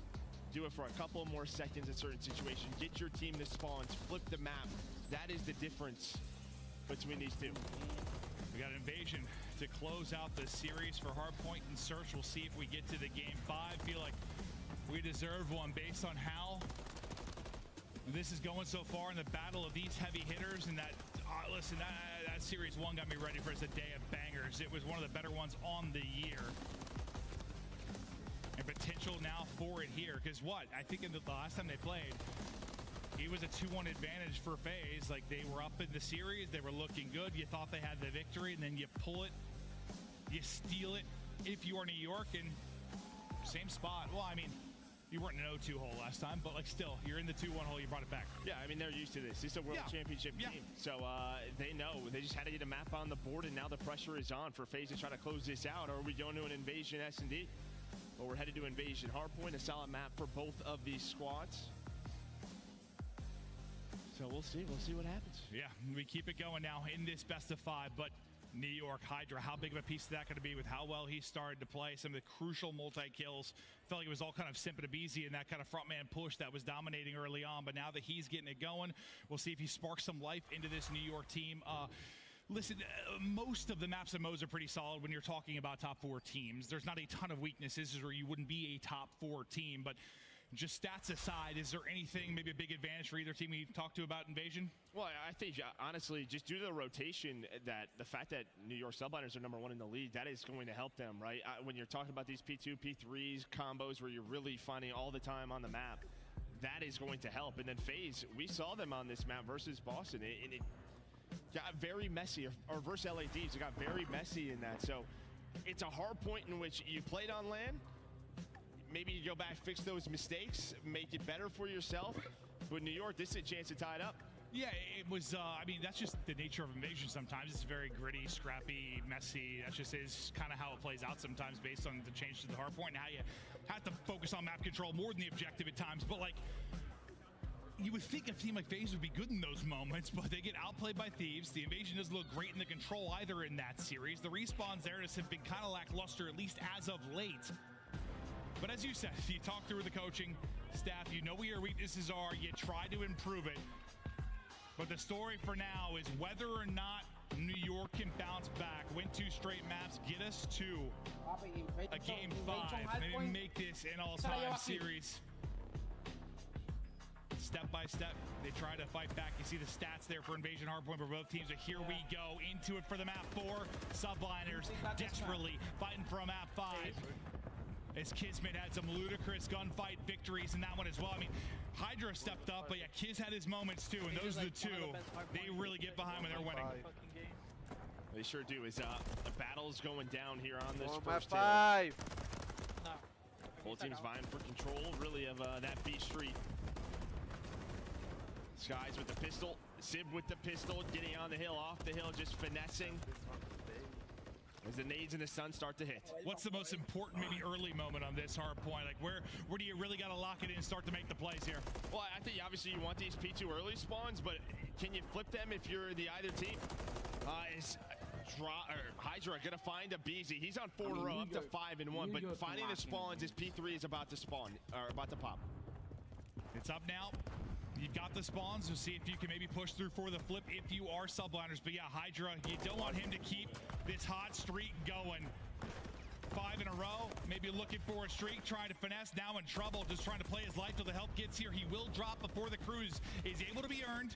do it for a couple more seconds in certain situations, get your team to spawns, flip the map, that is the difference between these two. We got Invasion to close out the series for Hardpoint and Search. We'll see if we get to the game 5. Feel like we deserve one based on how this is going so far in the battle of these heavy hitters. And that, listen, that series 1 got me ready for a day of bangers. It was one of the better ones on the year. And potential now for it here. Because what? I think in the last time they played, it was a 2-1 advantage for FaZe. Like, they were up in the series. They were looking good. You thought they had the victory. And then you pull it. You steal it if you are New York. And same spot. Well, I mean, you weren't in an 0-2 hole last time. But, like, still, you're in the 2-1 hole. You brought it back. Yeah, I mean, they're used to this. It's a world championship team. So they know. They just had to get a map on the board. And now the pressure is on for FaZe to try to close this out. Or are we going to an Invasion S&D? Well, we're headed to Invasion. Hardpoint, a solid map for both of these squads. So we'll see what happens. Yeah, we keep it going now in this best of 5, but New York Hydra, how big of a piece is that going to be with how well he started to play? Some of the crucial multi-kills. Felt like it was all kind of Simp and Abizi and that kind of frontman push that was dominating early on, but now that he's getting it going, we'll see if he sparks some life into this New York team. Listen, most of the maps and modes are pretty solid when you're talking about top 4 teams. There's not a ton of weaknesses or you wouldn't be a top 4 team, but just stats aside, is there anything, maybe a big advantage for either team we talked to about Invasion? Well, I think, honestly, just due to the rotation, that the fact that New York Subliners are #1 in the league, that is going to help them, right? When you're talking about these P2, P3s, combos where you're really finding all the time on the map, that is going to help. And then FaZe, we saw them on this map versus Boston, and it got very messy, or versus LA Thieves, it got very messy in that. So it's a hard point in which you played on LAN. Maybe you go back, fix those mistakes, make it better for yourself. But New York, this is a chance to tie it up. Yeah, it was, I mean, that's just the nature of Invasion sometimes. It's very gritty, scrappy, messy. That just is kind of how it plays out sometimes based on the change to the hardpoint and how you have to focus on map control more than the objective at times. But, like, you would think a team like FaZe would be good in those moments, but they get outplayed by Thieves. The Invasion doesn't look great in the control either in that series. The respawns there just have been kind of lackluster, at least as of late. But as you said, you talk through the coaching staff, you know what your weaknesses are, you try to improve it. But the story for now is whether or not New York can bounce back, win 2 straight maps, get us to a game 5, maybe make this an all-time series. Step by step, they try to fight back. You see the stats there for Invasion Hardpoint for both teams. But here we go into it for the map 4. Subliners desperately fighting for a map 5. As Kismet had some ludicrous gunfight victories in that one as well. I mean, Hydra stepped up, but yeah, Kiz had his moments too, and those are the 2 they really get behind when they're winning. They sure do. As the battle's going down here on this first 5. Both teams vying for control, really, of that B Street. Skies with the pistol, Sib with the pistol, getting on the hill, off the hill, just finessing. as the nades and the sun start to hit. What's the most important maybe early moment on this hard point? Like where do you really got to lock it in and start to make the plays here? Well, I think obviously you want these P2 early spawns, but can you flip them if you're the either team? Is Hydra gonna find a BZ? He's on 4 in a row, up to 5 and 1, but finding the spawns as P3 is about to spawn, or about to pop. It's up now. You've got the spawns, so see if you can maybe push through for the flip if you are subliners. But yeah, Hydra, you don't want him to keep this hot streak going. 5 in a row, maybe looking for a streak, trying to finesse, now in trouble, just trying to play his life till the help gets here. He will drop before the cruise is able to be earned.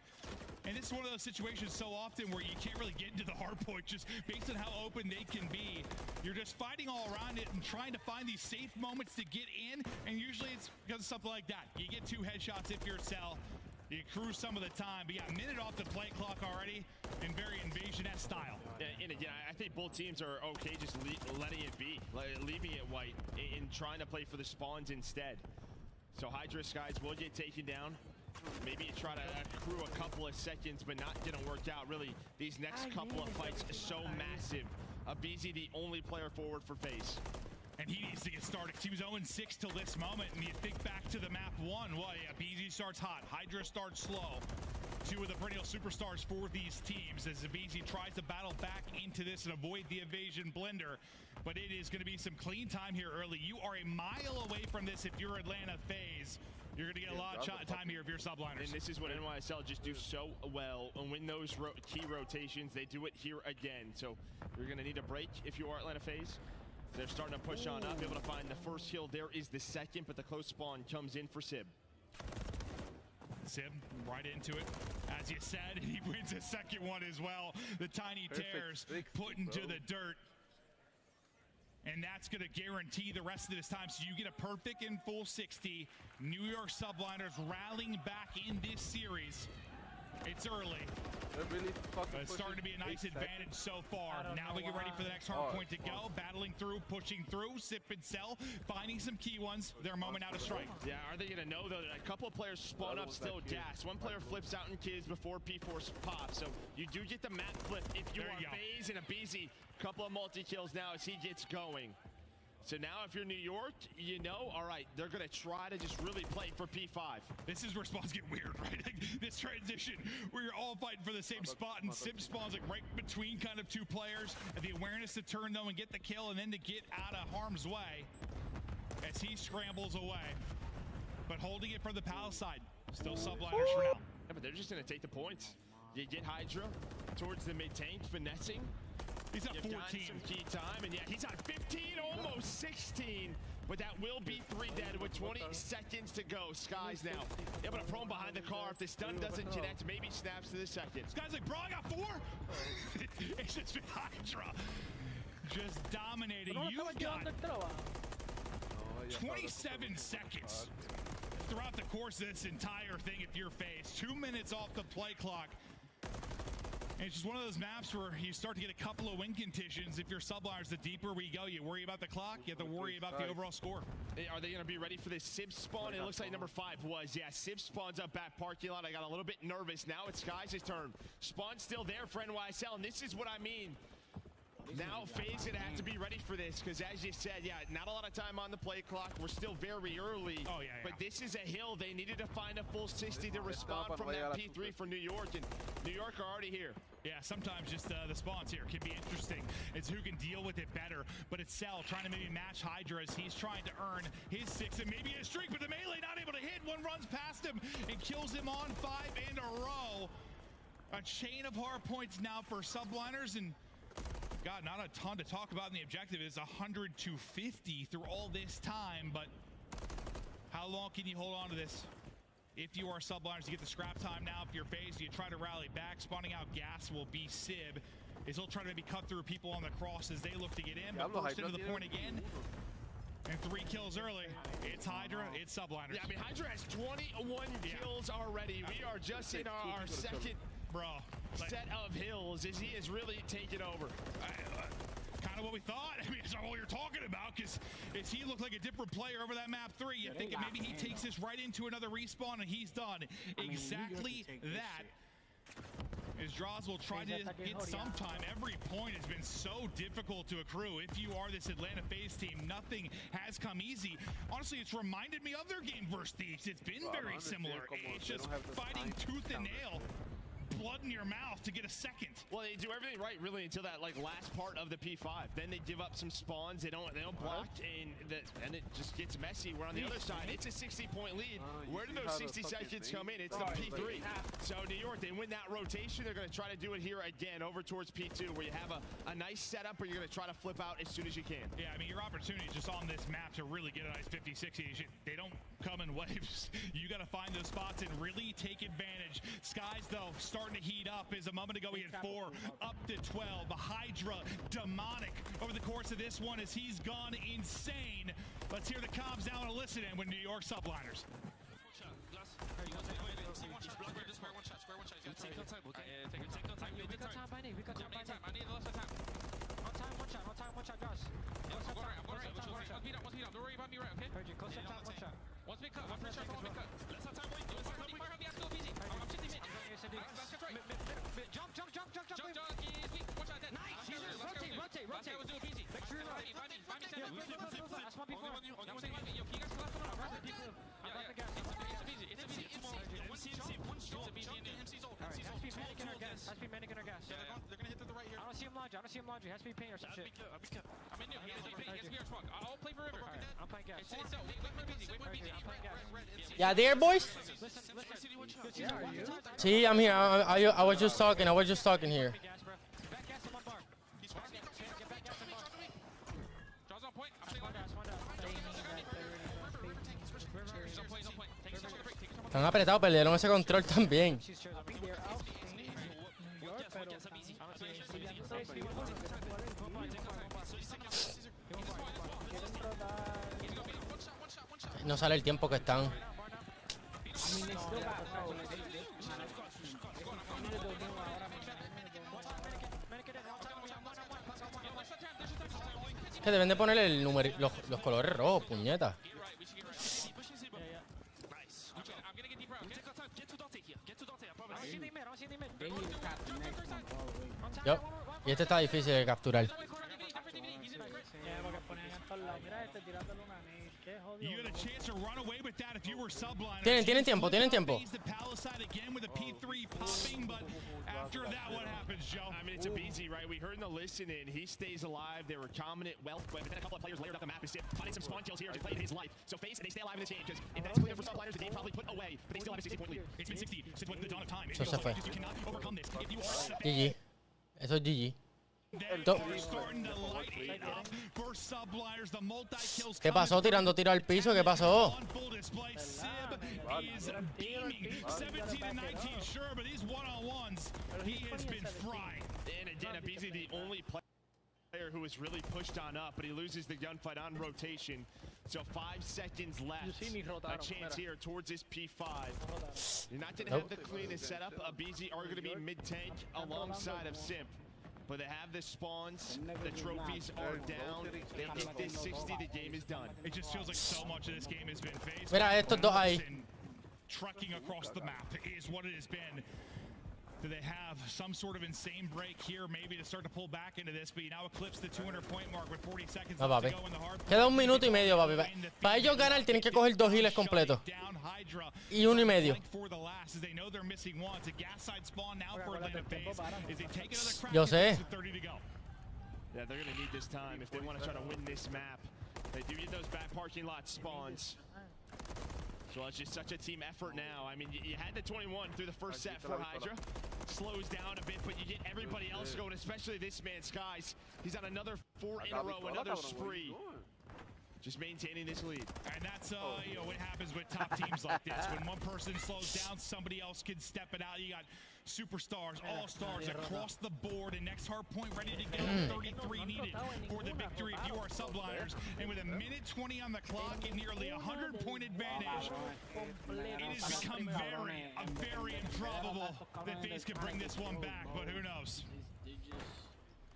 And this is one of those situations so often where you can't really get into the hard point just based on how open they can be. You're just fighting all around it and trying to find these safe moments to get in, and usually it's because of something like that. You get 2 headshots if you're Cell. You cruise some of the time, but yeah, a minute off the play clock already in very Invasion-esque style. And again, I think both teams are okay just letting it be, leaving it white and trying to play for the spawns instead. So Hydra Skies will get taken down. Maybe you try to accrue a couple of seconds, but not gonna work out. Really, these next couple of fights are so massive. BZ the only player forward for FaZe. And he needs to get started because he was 0-6 till this moment. And you think back to the map 1. Well, yeah, BZ starts hot. Hydra starts slow. 2 of the perennial superstars for these teams as BZ tries to battle back into this and avoid the Invasion blender. But it is going to be some clean time here early. You are a mile away from this if you're Atlanta FaZe. You're going to get a lot of time here if you're subliners. And this is what NYSL just do so well. And win those key rotations, they do it here again. So you're going to need a break if you are Atlanta FaZe. They're starting to push on up, able to find the first kill. There is the second, but the close spawn comes in for Sib. Sib right into it. As you said, he wins a second one as well. The tiny tears put into the dirt. And that's going to guarantee the rest of this time. So you get a perfect and full 60. New York subliners rallying back in this series. It's early. Really it's starting to be a nice advantage so far. Now we get ready for the next hard point to go. Battling through, pushing through, Sip and Cell, finding some key ones. Their moment now to strike. Yeah, are they going to know, though, that a couple of players spawn up still gas? One player flips out in kids before P4 pops. So you do get the map flip if you are FaZe and a BZ. Couple of multi-kills now as he gets going. So now if you're New York, you know, all right, they're going to try to just really play for P5. This is where spawns get weird, right? Like this transition where you're all fighting for the same spot and Sip spawns like right between kind of 2 players. And the awareness to turn though and get the kill and then to get out of harm's way as he scrambles away. But holding it from the Palace side, still subliners for now. Yeah, but they're just going to take the points. You get Hydra towards the mid-tank, finessing. He's at 14. Some key time, and yeah, he's at 15, almost 16. But that will be 3 dead with 20 seconds to go. Skies now able to prone behind the car. If the stun doesn't connect, maybe snaps to the second. Skies like, bro, I got 4. It's just been Hydra just dominating. You've got 27 seconds throughout the course of this entire thing if you're FaZe. 2 minutes off the play clock. And it's just one of those maps where you start to get a couple of win conditions. If you're subliners, the deeper we go, you worry about the clock, you have to worry about the overall score. Are they going to be ready for this Sib spawn? It looks like number 5 was. Yeah, Sib spawns up back parking lot. I got a little bit nervous. Now it's Skies' turn. Spawn's still there for NYSL, and this is what I mean. Now FaZe gonna have to be ready for this because, as you said, yeah, not a lot of time on the play clock. We're still very early. Oh, yeah. But this is a hill. They needed to find a full 60 to respond from that P3 for New York, and New York are already here. Yeah, sometimes just the spawns here can be interesting. It's who can deal with it better. But it's Cell trying to maybe match Hydra as he's trying to earn his 6 and maybe a streak, but the melee not able to hit. One runs past him and kills him on 5 in a row. A chain of hard points now for subliners, and God, not a ton to talk about in the objective. It's 100 to 50 through all this time, but how long can you hold on to this? If you are subliners, you get the scrap time now. If you're FaZe, you try to rally back. Spawning out gas will be Sib. As he'll try to maybe cut through people on the cross as they look to get in, but first into the point again. And 3 kills early. It's Hydra, it's subliners. Yeah, I mean, Hydra has 21 kills already. We are just in our second set of hills as he has really taken over. Kind of what we thought. I mean, it's not what you're talking about, because he looked like a different player over that map 3. You're thinking maybe he takes this right into another respawn, and he's done exactly that. Is Draws will try to get some time. Every point has been so difficult to accrue. If you are this Atlanta FaZe team, nothing has come easy. Honestly, it's reminded me of their game versus Thieves. It's been very similar. It's just fighting tooth and nail. Blood in your mouth to get a second. Well, they do everything right really until that last part of the P5. Then they give up some spawns. They don't block, and it just gets messy. We're on the other side. It's a 60-point lead. Where do those 60 seconds come in? It's the P3. So New York, they win that rotation. They're going to try to do it here again over towards P2, where you have a nice setup where you're going to try to flip out as soon as you can. Yeah, I mean, your opportunity just on this map to really get a nice 50-60. They don't come in waves. You got to find those spots and really take advantage. Skies, though, starting to heat up. As a moment ago, he had 4 up to 12. The Hydra, demonic over the course of this one as he's gone insane. Let's hear the comms now and listen in with New York subliners. Yeah, there, boys. See, I'm here. I was just talking. I was just talking here. Están apretados, perdieron ese control también. No sale el tiempo que están. Que deben de ponerle el número, los colores rojos, puñeta. Yo. Y este está difícil de capturar. Tienen tiempo. I mean, it's a BZ, right? We heard in the listen-in, he stays alive. They were dominant, well, but then a couple of players layered up the map. Finding some spawn kills here to play his life. So FaZe, they stay alive in this game, because if that's clear for subliners, the game probably put away, but they still have a 60-point lead. It's been 60 since the dawn of time. Eso se fue. You cannot overcome this if you are... GG. Eso es GG. ¿Qué pasó? Tirando tiro al piso. ¿Qué pasó? And again, Abizi, the only player who was really pushed on up, but he loses the gunfight on rotation. So 5 seconds left. A chance here towards this P5. You're not going to have the cleanest setup. Abizi are going to be mid-tank alongside of Simp. But they have the spawns, the trophies are down. They get this 60, the game is done. It just feels like so much of this game has been faced. Mira, estos dos ahí. Trucking across the map is what it has been. Do they have some sort of insane break here, maybe to start to pull back into this? But you now eclipse the 200-point mark with 40 seconds left to go in the hard. Queda 1 minuto y medio, papi. Para ellos ganar, tienen que coger 2 heals completos. Y 1 y medio. Yo sé. Yeah, they're going to need this time if they want to try to win this map. They do get those back parking lot spawns. So it's just such a team effort now. I mean, you had the 21 through the first set for Hydra. Slows down a bit, but you get everybody else going, especially this man, Skies. He's on another 4 in a row, another spree. Just maintaining this lead. And that's you know what happens with top teams like this. When one person slows down, somebody else can step it out. You got superstars, all-stars across the board, and next hard point ready to go. 33 needed for the victory if you are subliners. And with a minute 20 on the clock and nearly 100-point advantage, it has become very improbable that FaZe can bring this one back, but who knows?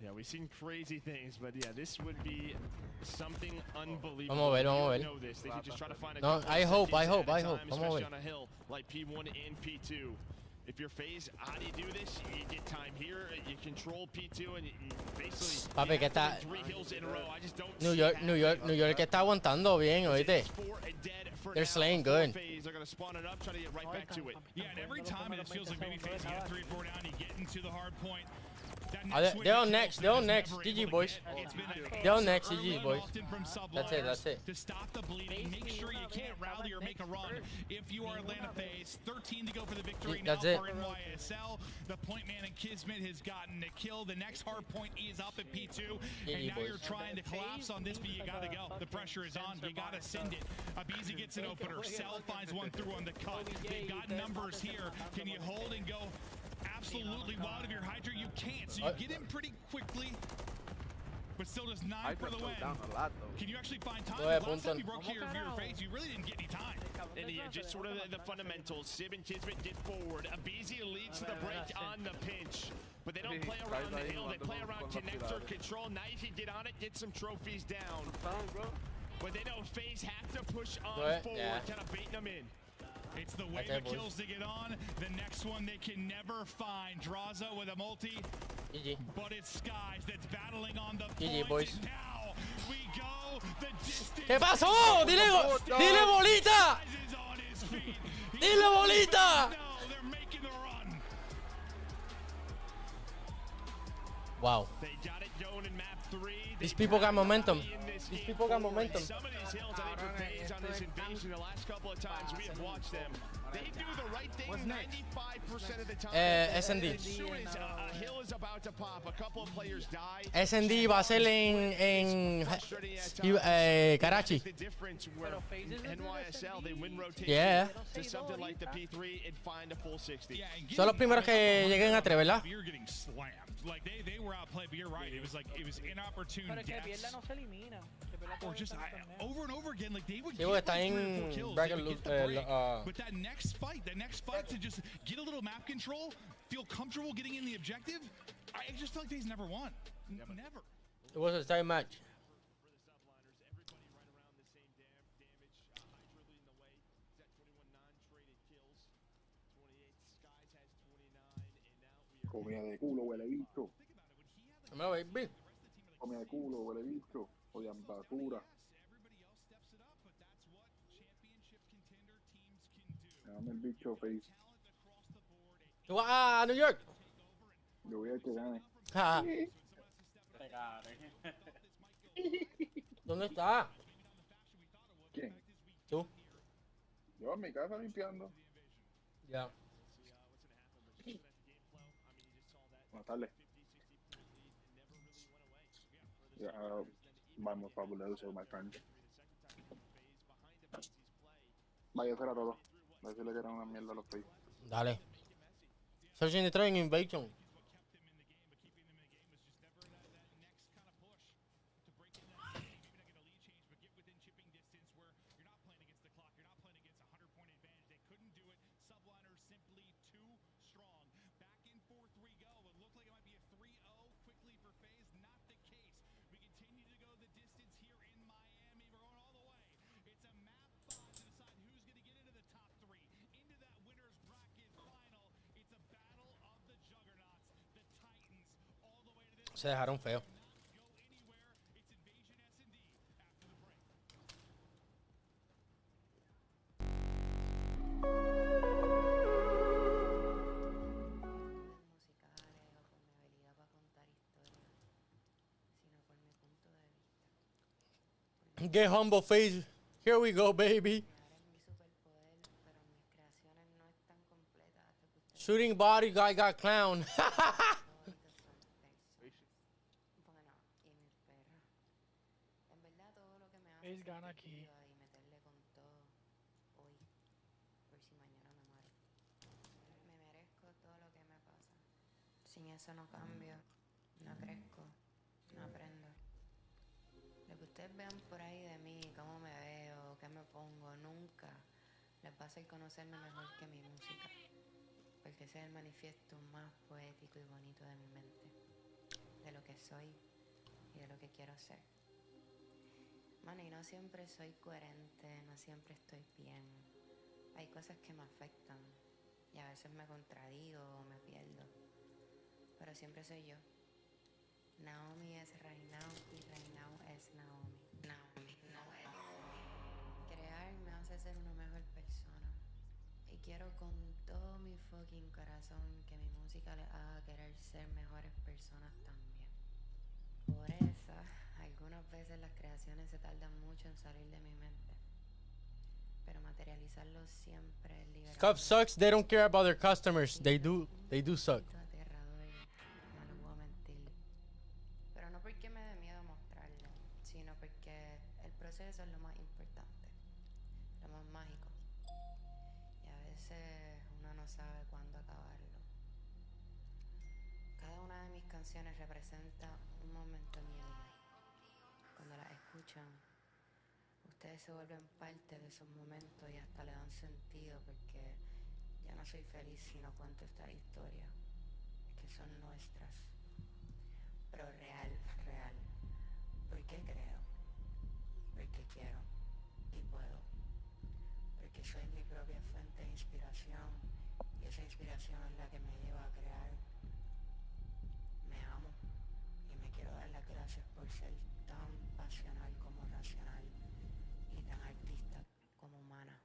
Yeah, we've seen crazy things, but yeah, this would be something unbelievable. Vamos a ver, vamos a ver. Know this. They should just try to find a no, I hope. Vamos a ver. on a hill like P1 and P2. If you're FaZe, how do you do this? You get time here, you control P2, and you basically Papi, que está... 3 hills in a row. I just don't New York que está aguantando bien, oíste. They're slaying good. They're going to spawn it up, try to get right back to it. Yeah, and every time it just feels like maybe FaZe get 3 or 4 down, you get into the hard point. They're on next. GG, boys. They're on next. GG, boys. That's it. To stop the bleeding, make sure you can't rally or make a run. If you are Atlanta FaZe, 13 to go for the victory now for NYSL. The point man and Kismet has gotten a kill. The next hard point is up at P2. And now you're trying to collapse on this, but you gotta go. The pressure is on. You gotta send it. Abizi gets an opener. Cell finds one through on the cut. They've got numbers here. Can you hold and go? Absolutely wild of your Hydra, you can't. So you get in pretty quickly, but still just 9 for the win. Can you actually find time? The last time you broke here of your FaZe, you really didn't get any time. And yeah, just sort of the fundamentals. Sib and Kismet get forward. Abizi leads to the break on the pinch. But they don't play around the hill, they play around connector control. Now you can get on it, get some trophies down. But they know FaZe have to push on forward, kind of baiting them in. It's the wave of kills to get on. The next one they can never find. Draza with a multi. GG. But it's Skies that's battling on the GG, boys. And now we go the distance. ¿Qué pasó? Dile bolita. Dile bolita. They're making the run. Wow. They got it going in map 3. These people got momentum. These people got momentum. Some of these hills, I think, for FaZe on this invasion, the last couple of times we have watched them, they do the right thing 95% of the time. SND. As soon as a hill is about to pop, a couple of players die. SND va a ser en Karachi. The difference where NYSL, they win rotation to something like the P3 and find a full 60. Son los primeros que lleguen a 3, ¿verdad? You're getting slammed. Like they were outplayed, but you're right. It was inopportune deaths. Or just over and over again, like they would get está 3 or 4 en kills. bracket But that next fight to just get a little map control, feel comfortable getting in the objective, I just feel like they've never won. Never. It was a time match. Comida de culo, huele bicho. Baby. Comida de culo, huele bicho. Odian basura. Dame el bicho, FaZe. ¿Tú vas a New York? Yo voy a que gane. ¿Dónde está? ¿Quién? ¿Tú? Yo en mi casa limpiando. Ya. Buenas tardes. Yeah, vamos fabuloso, my friend. Vaya, eso era todo. Voy a decirle que era una mierda los FaZe. Dale. Searching the train invasion. Se dejaron feo. Get humble, FaZe. Here we go, baby. Shooting body guy got clown. Gana aquí. Sin eso no cambio, no crezco, no aprendo. Lo que ustedes vean por ahí de mí, cómo me veo, qué me pongo, nunca les va a hacer conocerme mejor que mi música. Porque ese es el manifiesto más poético y bonito de mi mente, de lo que soy y de lo que quiero ser. Mano, y no siempre soy coherente, no siempre estoy bien. Hay cosas que me afectan Y a veces me contradigo o me pierdo. Pero siempre soy yo. Naomi es Right Now y Right Now es Naomi. Naomi no es Naomi. Crear me hace ser una mejor persona. Y quiero con todo mi fucking corazón que mi música les haga querer ser mejores personas también. Por eso, algunas veces las creaciones se tardan mucho en salir de mi mente. Pero materializarlo siempre es liberador. Scuff sucks. They don't care about their customers. They do suck. Aterrador, no les voy a mentir. Pero no porque me dé miedo mostrarlo, sino porque el proceso es lo más importante, lo más mágico. Y a veces uno no sabe cuándo acabarlo. Cada una de mis canciones representa un momento en mi vida. Cuando las escuchan, ustedes se vuelven parte de esos momentos y hasta le dan sentido porque ya no soy feliz si no cuento estas historias, que son nuestras. Pero real, real. Porque creo, porque quiero y puedo. Porque soy mi propia fuente de inspiración y esa inspiración es la que me lleva a crear. Me amo y me quiero dar las gracias por ser tan pasional como racional y tan artista como humana.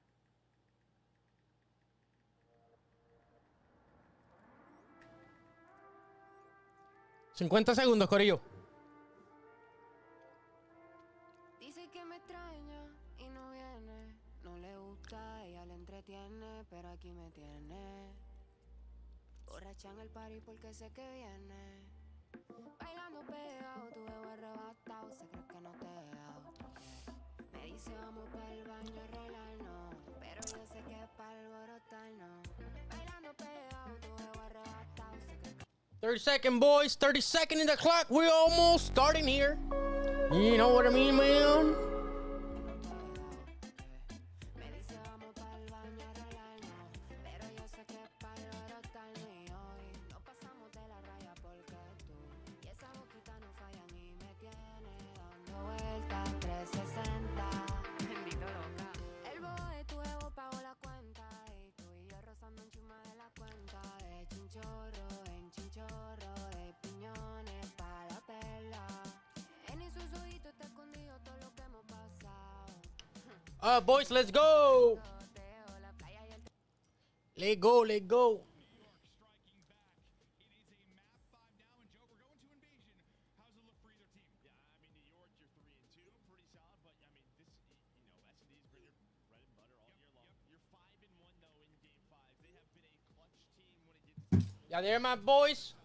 $50 segundos, corillo. Dice que me extraña y no viene. No le gusta, ella le entretiene, pero aquí me tiene. Borracha en el party porque sé que viene. Bailando pegado, tu ego arrebatado, se cree que no te he dado. Me dice vamos pa'l baño a rolarnos, pero yo sé que es pa'l alborotarnos. Bailando pegado, tu ego arrebatado, se cree que 30 seconds, boys. 30 seconds in the clock. We're almost starting here. You know what I mean, man? me dice vamos pa'l baño a rolarnos, pero yo sé que es pa'l alborotarnos. Y hoy no pasamos de la raya porque tú y esa boquita no fallan y me tiene dando vueltas 360. Bendito loca. El bobo de tu ego pagó la cuenta y tú y yo rozando encima de la cuenta. De chinchorro en chinchorro, de piñones para la perla. En esos ojitos te escondido todo lo que hemos pasado. Boys, let's go. Let's go, let's go. Yeah, there, my boys.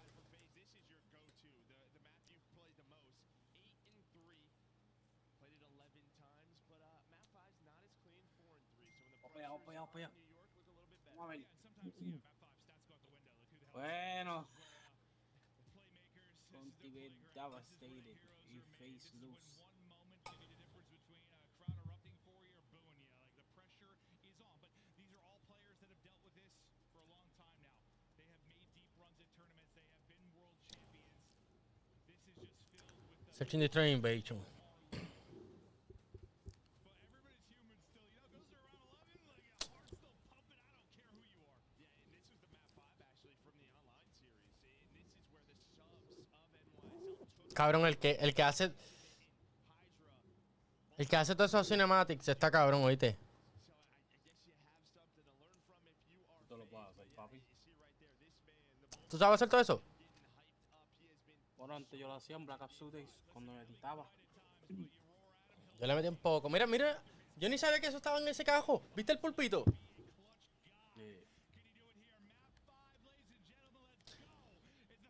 Vamos allá. Vamos a ver. Bueno. Cultivate devastated. You face loose. Searching the train, Bachon. Cabrón, el que hace todos esos cinematics está cabrón, oíste. Tú lo puedes hacer, papi. ¿Tú sabes hacer todo eso? Bueno, antes yo lo hacía en Black Ops 2 Days, cuando lo editaba. Yo le metí un poco. Mira, yo ni sabía que eso estaba en ese cajo. ¿Viste el pulpito?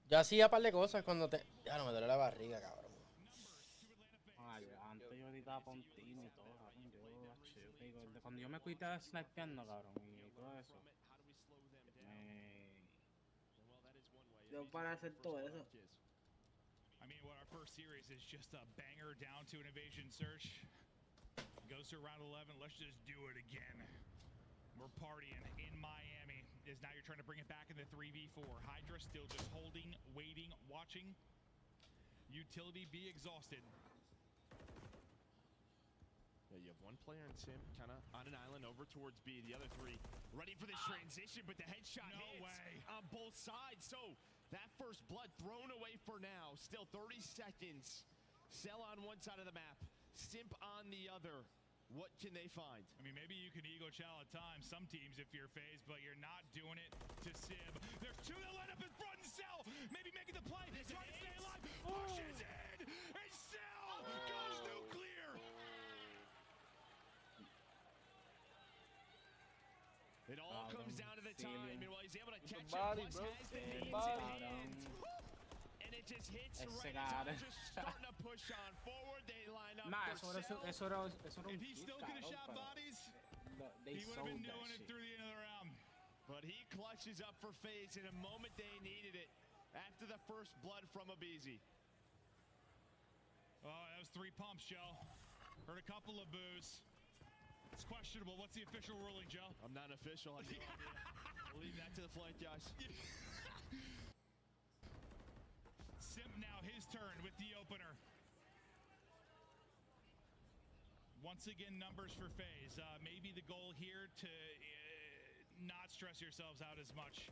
Yo hacía un par de cosas cuando te... Ya no me duele la barriga, cabrón. Ay, antes yo editaba para un team y todo, cabrón. Cuando yo me cuité snipeando, cabrón, y todo eso. Yo para hacer todo eso. I mean, what our first series is just a banger down to an evasion search. Goes to round 11. Let's just do it again. We're partying in Miami. Is now you're trying to bring it back in the 3v4. Hydra still just holding, waiting, watching. Utility be exhausted. You have one player in Sim kind of on an island over towards B. The other three ready for this transition, but the headshot hits on both sides. So that first blood thrown away for now. Still 30 seconds. Cell on one side of the map, Simp on the other. What can they find? I mean, maybe you can ego chow at times, some teams if you're FaZe, but you're not doing it to Sib. There's two that line up in front and Cell maybe making the play. He's trying to stay alive. Pushes in, and Cell goes nuclear. It all comes down to the time, and while he's able to catch body, it, bro. plus has the means in hand. And it just hits right as just starting to push on forward. They line up for Cell. If he still could have shot bodies, he would have been doing it through the end of the round. But he clutches up for FaZe in a moment they needed it after the first blood from Abizi. Oh, that was 3 pumps, Joe. Heard a couple of boos. It's questionable. What's the official ruling, Joe? I'm not official. I have no idea. We'll leave that to the flank guys. Simp now his turn with the opener. Once again, numbers for FaZe. Maybe the goal here to not stress yourselves out as much.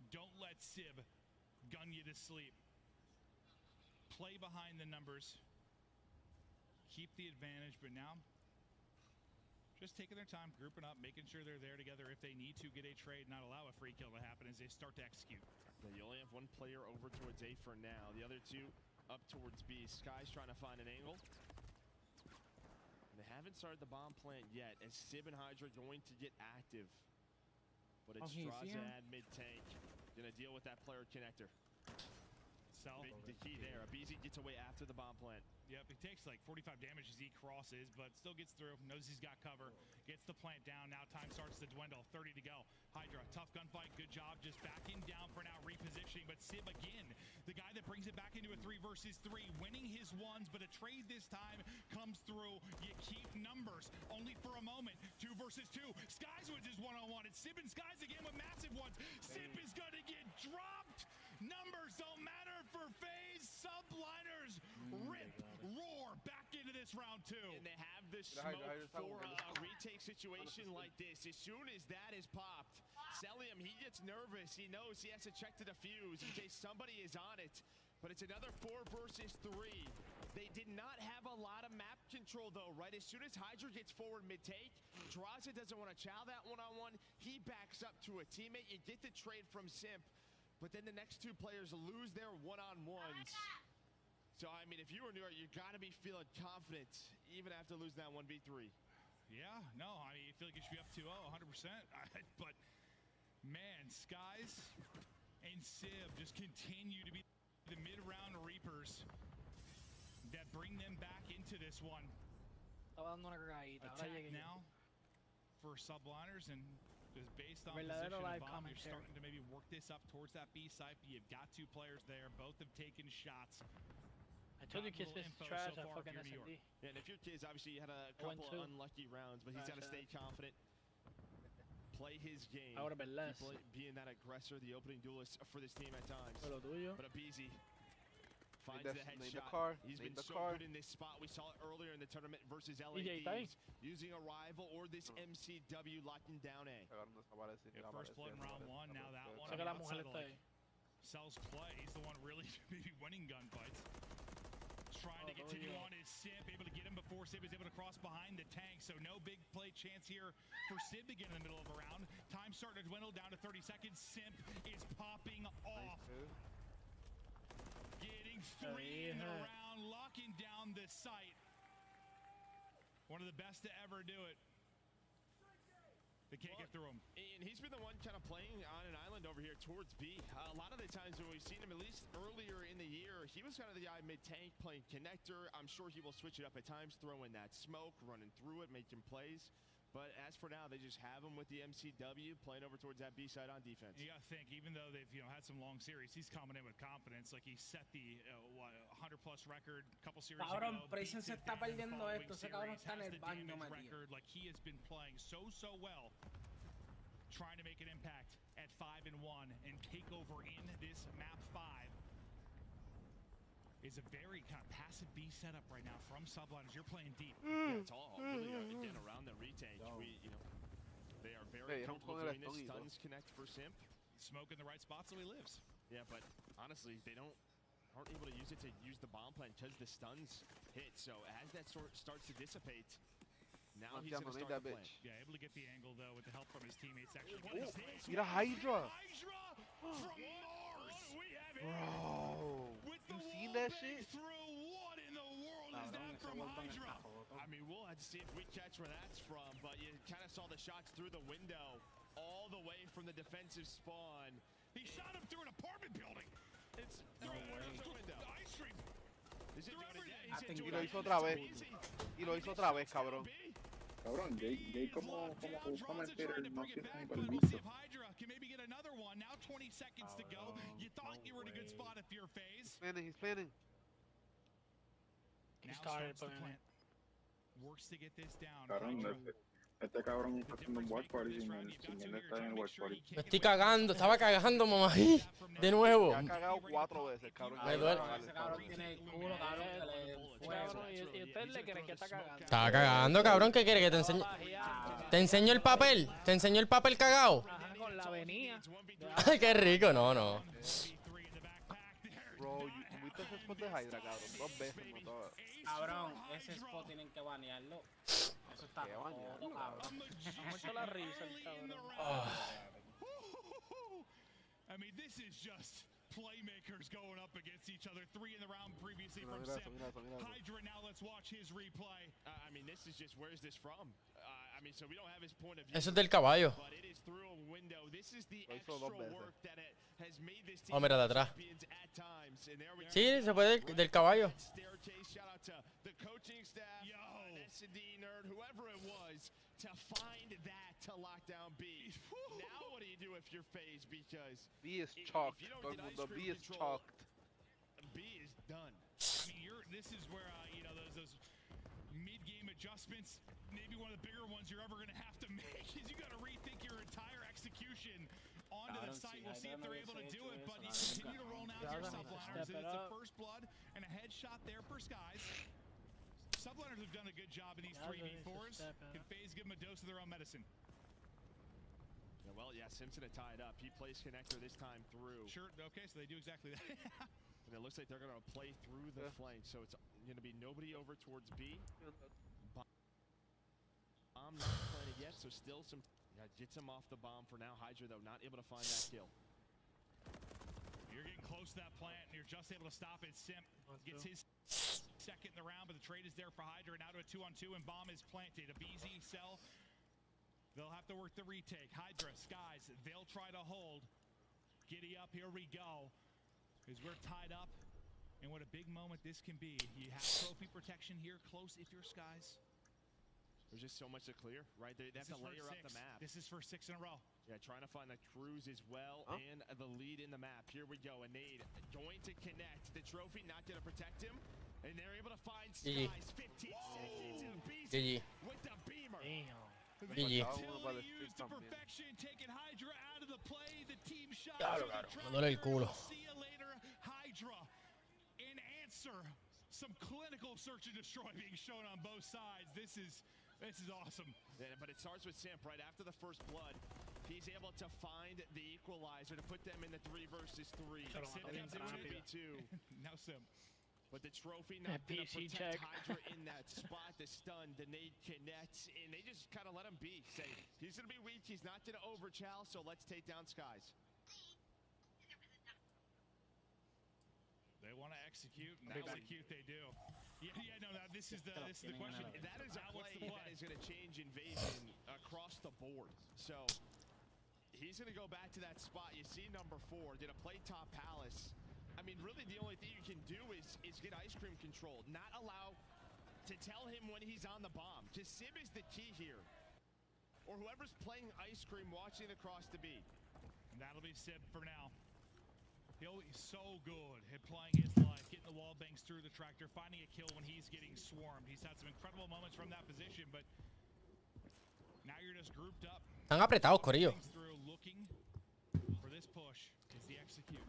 Don't let Sib gun you to sleep. Play behind the numbers. Keep the advantage, but now just taking their time, grouping up, making sure they're there together if they need to get a trade, not allow a free kill to happen as they start to execute. Yeah, you only have one player over towards A for now. The other two up towards B. Sky's trying to find an angle. They haven't started the bomb plant yet, as Sib and Hydra going to get active. But it's Straza at mid-tank. Gonna deal with that player connector. Big the key there. Abizi gets away after the bomb plant. Yep, he takes like 45 damage as he crosses, but still gets through. Knows he's got cover. Gets the plant down. Now time starts to dwindle. 30 to go. Hydra, tough gunfight. Good job just backing down for now, repositioning. But Sib again, the guy that brings it back into a 3 versus 3, winning his ones, but a trade this time comes through. You keep numbers only for a moment. 2 versus 2. Skies wins his one-on-one. It's Sib and Skies again with massive ones. Sib is going to get dropped. Numbers don't matter for FaZe. Subliners rip, roar back into this round 2. And they have this smoke for a retake situation like this. As soon as that is popped, Celium, he gets nervous. He knows he has to check to defuse in case somebody is on it. But it's another 4 versus 3. They did not have a lot of map control, though, right? As soon as Hydra gets forward mid-take, Draza doesn't want to chow that one-on-one. He backs up to a teammate. You get the trade from Simp, but then the next 2 players lose their one-on-ones. So, I mean, if you were New York, you got to be feeling confident, even after losing that 1v3. Yeah, no, I mean, you feel like you should be up 2-0, 100%. But, man, Skies and Sib just continue to be the mid-round reapers that bring them back into this one. Attack now for Subliners, and just based on position of bomb, you're starting to maybe work this up towards that B site, but you've got 2 players there. Both have taken shots. I told you Kismet is trash at fucking SMD. Yeah, and if you're Kiz, obviously you had a couple of unlucky rounds, but he's got to stay confident, play his game. I would have been less. Being that aggressor, the opening duelist for this team at times. But Abizi finds the headshot. He's been so good in this spot. We saw it earlier in the tournament versus LADs, using a rival or this MCW locking down A. First blood in round 1, now that one. Cell's play, he's the one really maybe winning gunfights. Trying to continue on his Simp, able to get him before Sib is able to cross behind the tank, so no big play chance here for Sib to get in the middle of a round. Time starting to dwindle down to 30 seconds. Simp is popping off. Getting 3 in the round, locking down the site. One of the best to ever do it. They can't get through him. And he's been the one kind of playing on an island over here towards B. A lot of the times when we've seen him, at least earlier in the year, he was kind of the guy mid-tank playing connector. I'm sure he will switch it up at times, throwing that smoke, running through it, making plays. But as for now, they just have him with the MCW playing over towards that B side on defense. You got to think, even though they've had some long series, he's coming in with confidence. Like he set the 100-plus record a couple series cabrón, ago. Prison se está perdiendo esto. Ese cabrón está en el baño metido. Like he has been playing so well, trying to make an impact at 5-1 and take over in this map 5. is a very kind of passive B setup right now from Subliners. You're playing deep. Yeah, it's all really again around the retake. They are very comfortable doing this. Stuns connect for Simp. Smoke in the right spot so he lives. Yeah, but honestly, they aren't able to use it to use the bomb plant because the stuns hit. So as that starts to dissipate, now he's going to start the plant. Yeah, able to get the angle though with the help from his teammates. Actually, Mira Hydra. Hydra from Mars. We have it. Bro, you seen that shit? What in the world is that from Hydra? I mean, we'll have to see if we catch where that's from, but you kind of saw the shots through the window all the way from the defensive spawn. He shot him through an apartment building. It's through the window. Ice cream. Y lo hizo otra vez. Y lo hizo otra vez, cabrón. Cabrón, Jay como justamente no siente ni por el See bicho. if Hydra can maybe get another one. Now 20 seconds to go. You thought you were in a good spot if you're FaZe. He's planning. Now starts the plant. Works to get this down. Cabrón, este cabrón está haciendo un watch party sin él estar en el watch party. Me estoy cagando, estaba cagando, mamá. De nuevo. Ya ha cagado 4 veces, cabrón. Me duele. Ese cabrón tiene el culo, cabrón, que le fuego. ¿Y ustedes le creen que está cagando? Estaba cagando, cabrón. ¿Qué quiere que te enseñe? ¿Te enseño el papel? ¿Te enseño el papel cagado? Ajá, con la avenida. Ay, qué rico. No, no. Bro, ¿tuviste ese spot de Hydra, cabrón? 2 veces mató. Cabrón, ese spot tienen que banearlo. Eso está todo, cabrón. Mucho la risa el cabrón. I mean, this is just playmakers going up against each other. 3 in the round previously from Sim. Hydra, now let's watch his replay. I mean, this is just, where's this from? I mean, so we don't have his point of view. Eso es del caballo. But it is through a window. This is the extra work that it has made this team Oh, mira de atrás. champions at times. And there we Sí, se puede del caballo. Staircase, shout out to the coaching staff, S&D nerd, whoever it was, to find that to lock down B. Now what do you do if you're FaZe? Because B is chalked. The B is chalked. B is done. I mean, this is where you know those mid-game adjustments. Maybe one of the bigger ones you're ever going to have to make is you got to rethink your entire execution onto the site. We'll see if they're able to do it, but you continue to roll now to your Subliners. It's a first blood and a headshot there for Skies. Subliners have done a good job in these 3v4s. Can FaZe give them a dose of their own medicine? Yeah, well, yeah, Simpson had tied up. He plays connector this time through. Sure, okay, so they do exactly that. And it looks like they're going to play through the flank, so it's going to be nobody over towards B. Bomb not planted yet, so still some... Yeah, gets him off the bomb for now. Hydra, though, not able to find that kill. You're getting close to that plant, and you're just able to stop it. Simp gets his second in the round, but the trade is there for Hydra. Now to a 2-on-2, and bomb is planted. A BZ cell. They'll have to work the retake. Hydra, Skies, they'll try to hold. Giddy up, here we go. As we're tied up, and what a big moment this can be. You have trophy protection here, close if you're Skies. There's just so much to clear, right? They have to layer up the map. This is for 6 in a row. Yeah, trying to find the cruise as well, and the lead in the map. Here we go, a nade going to connect. The trophy not going to protect him, and they're able to find Skies. 15 seconds in the beast with the beamer. GG. Used to perfection, taking Hydra out of the play. The team shot. Me duele el culo. See you later, Hydra. In answer, some clinical search and destroy being shown on both sides. This is awesome. Yeah, but it starts with Simp right after the first blood. He's able to find the equalizer to put them in the 3 versus 3. Simp comes in with a B2. Now Simp. But the trophy not going to protect Hydra in that spot. The stun, the nade connects, and they just kind of let him be. Say, he's going to be weak, he's not going to overchow, so let's take down Skies. They want to execute, and execute they do. Yeah, no, this is the question. That is a play that is going to change Invasion across the board. So he's going to go back to that spot. You see number 4, did a play top Palace. I mean, really the only thing you can do is get Ice Cream controlled, not allow to tell him when he's on the bomb. Just Sib is the key here. Or whoever's playing Ice Cream watching across the B. And that'll be Sib for now. He's so good at playing his life, getting the wall bangs through the tractor, finding a kill when he's getting swarmed. He's had some incredible moments from that position, but now you're just grouped up. Están apretados, corillo. Looking for this push is the execute.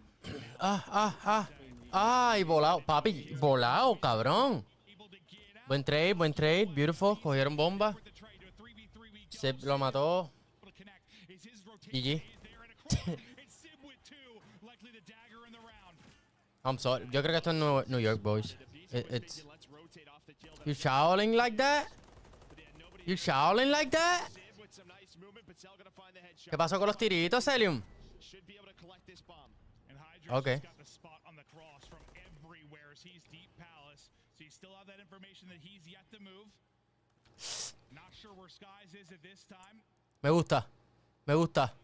Ay, volado, papi. Volado, cabrón. Buen trade. Beautiful. Cogieron bomba. Se lo mató. GG. I'm sorry. Yo creo que esto es New York, boys. It's... You shouting like that? You shouting like that? ¿Qué pasó con los tiritos, Celium? Okay. Me gusta. Me gusta.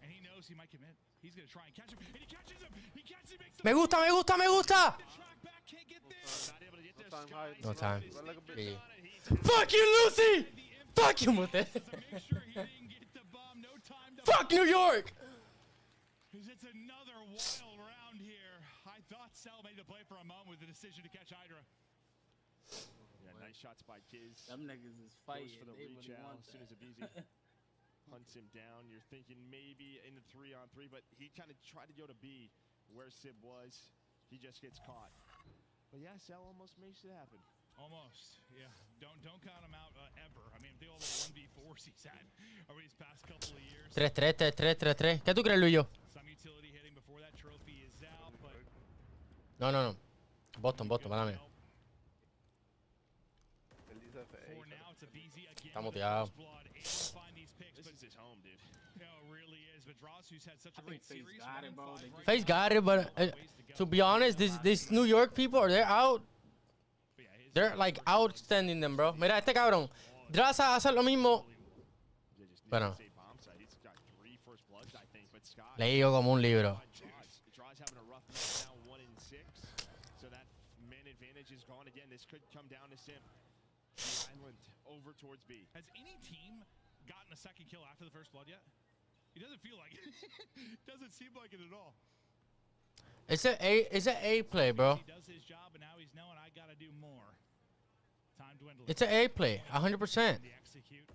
Me gusta, me gusta, me gusta. No time. GG. Fuck you, Lucy! Fuck you, Mute. Fuck New York! It's another wild round here. I thought Cell made the play for a moment with the decision to catch Hydra. Yeah, nice shots by Kiz. Them niggas is fighting. Goes for the reach out as soon as Abizi hunts him down. You're thinking maybe in the 3-on-3, but he kind of tried to go to B where Sib was. He just gets caught. But yeah, Cell almost makes it happen. Almost, yeah. Don't count him out ever. I mean, think all the 1v4s he's had over these past couple of years. 3-3. ¿Qué tú crees, Luyo? Some utility hitting before that trophy is out, but No. Boston, mala mía. for now it's a BZ again. Está muteado. This is his home, dude. Yeah, it really is. But Droz, who's had such a great series, FaZe got it, but to be honest, these New York people, they're out. They're like outstanding them, bro. Mira, este cabrón. Draza hace lo mismo. Bueno. Leí yo como un libro. Draws having a rough night now, 1-6. So that man advantage is gone again. This could come down to Sim. The island over towards B. Has any team gotten a second kill after the first blood yet? It doesn't feel like it. Doesn't seem like it at all. It's an A play, bro. He does his job, and now he's knowing I gotta do more. Time dwindling. It's an A play, 100%. The execute.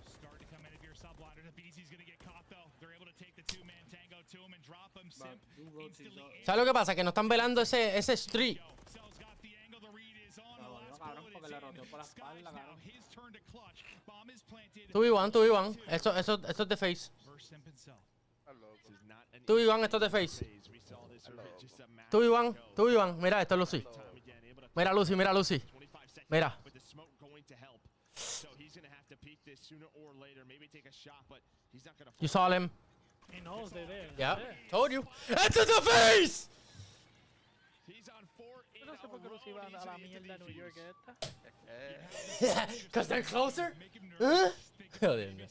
Start to come in if you're subliner. The BZ's gonna get caught though. They're able to take the two-man tango to him and drop him. Simp instantly. ¿Sabes lo que pasa? Que no están velando ese street. Cell's got the angle. The read is on. The last cabrón, bullet porque is le in. rodeó por la espalda, Now cabrón. his turn to clutch. Bomb is planted. 2v1. Esto es de FaZe. Versus Simp and Cell. 2v1, esto es de FaZe. 2v1. Mira, esto es Lucy. Mira, Lucy. Mira. You saw him. He knows they're there. Yeah, told you. Enter the face! Yo no sé por qué los iban a la mierda New York esta. Because they're closer? Huh? Joder, no.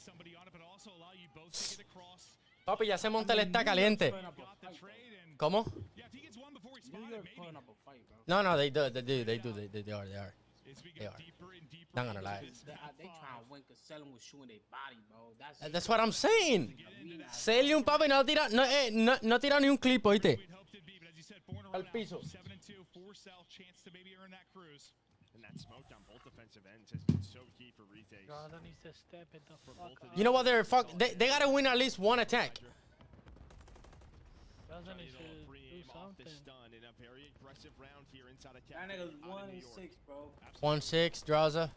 Papi, ya se monta el está caliente. ¿Cómo? New York putting up a fight, bro. No, they are. Not gonna lie. They trying to win because Cellum was shooting their body, bro. That's what I'm saying. Celium, papi, no tira ni un clip, oíste. Al piso. 7-2 for Cell, chance to maybe earn that cruise. And that smoke down both defensive ends has been so key for retakes. God, I need to step it the fuck up. You know what? They gotta win at least one attack. Doesn't need to do something. In a very aggressive round here inside of That nigga's 1-6, bro. 1-6, Draza.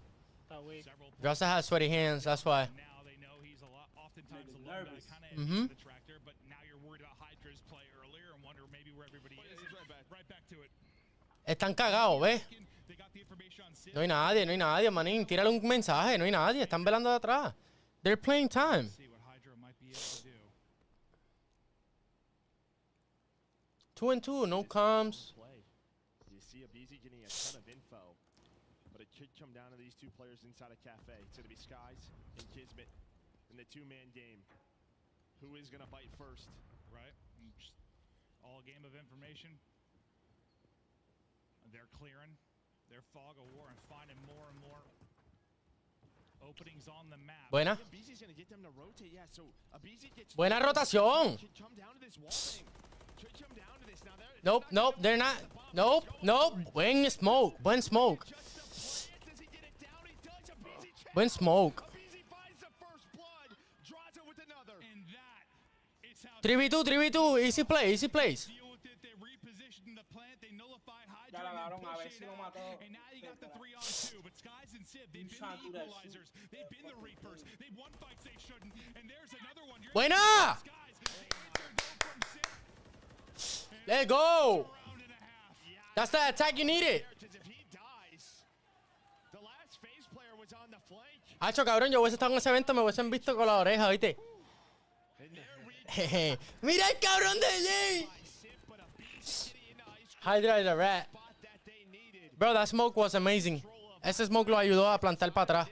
That weak. Draza has sweaty hands, that's why. Now they know he's oftentimes a little bit kind of Mm-hmm. the tractor, but now you're worried about Hydra's play earlier and wonder maybe where everybody is. Right back to it. Están cagados, ¿ves? No hay nadie, manín. Tírale un mensaje, no hay nadie. Están velando de atrás. They're playing time. See what Hydra might be able to do. 2-2, no comms. You see Abizi getting a ton of info, but it could come down to these two players inside a cafe. It's going to be Skies and Kismet in the two-man game. Who is going to bite first? Right? Just all game of information. They're clearing their fog of war and finding more and more openings on the map. Buena. Abizi's going to get them to rotate. Yeah, so Abizi gets Buena rotación. could come down to this wall thing. Could come down to this. Now Nope, they're not. Nope. Buen smoke. Buen smoke. 3v2. Easy plays. Deal with it. They reposition the plant. They nullify cabrón, a ver si lo mató. And now you got the 3-on-2, but Skies and Sib, they've been the equalizers. They've been the reapers. They've won fights they shouldn't. And there's another one. Buena! Let's go! That's the attack you needed. Hacho, cabrón, yo hubiese estado en ese evento, me hubiesen visto con la oreja, ¿viste? ¡Mira el cabrón de Jay! Hydra is a rat. Bro, that smoke was amazing. Ese smoke lo ayudó a plantar para atrás.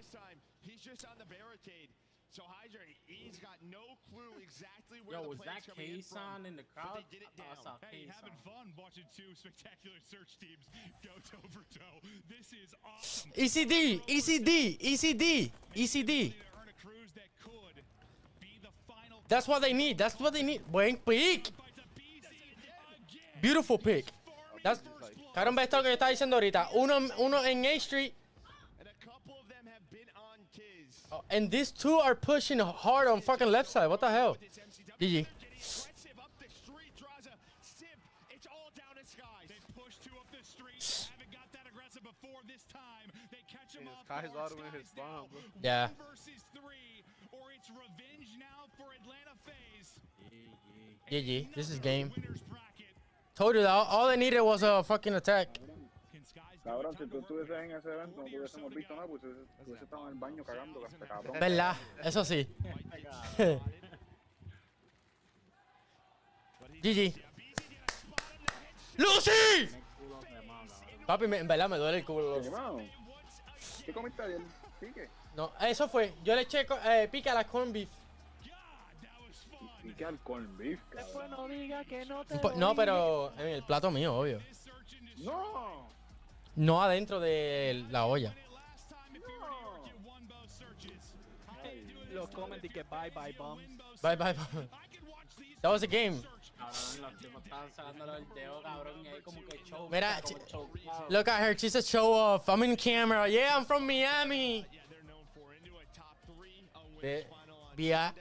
Yo, was that K-Son in the crowd? Hey, having fun watching two spectacular search teams go toe for toe. This is awesome. ECD, ECD, ECD, ECD. That's what they need. That's what they need. Buen pick. Beautiful pick. That's, cabrón, ve esto lo que yo estaba diciendo ahorita. Uno en A Street. Oh, and these two are pushing hard on fucking left side. What the hell? GG. Sky's autoing his bomb. Yeah. GG. This is game. Told you that all they needed was a fucking attack. Cabrón, si tú estuvieses en ese evento, no tuviésemos visto nada, pues hubiese estado en el baño cagando, hasta cabrón. ¿Verdad? Eso sí. GG. ¡Lucy! Papi, en verdad me duele el culo. ¿Qué comiste ayer? ¿Pique? No, eso fue. Yo le eché pique a la corn beef. ¿Pique al corn beef? Después no diga que no te No, pero en el plato mío, obvio. ¡No! No adentro de la olla. Los comen y que bye bye bums. Bye bye. That was a game. Cabrón, los tipos estaban sacándolo del dedo, cabrón, y ahí como que show. Mira, look at her. She's a show off. I'm in camera. Yeah, I'm from Miami. Vía.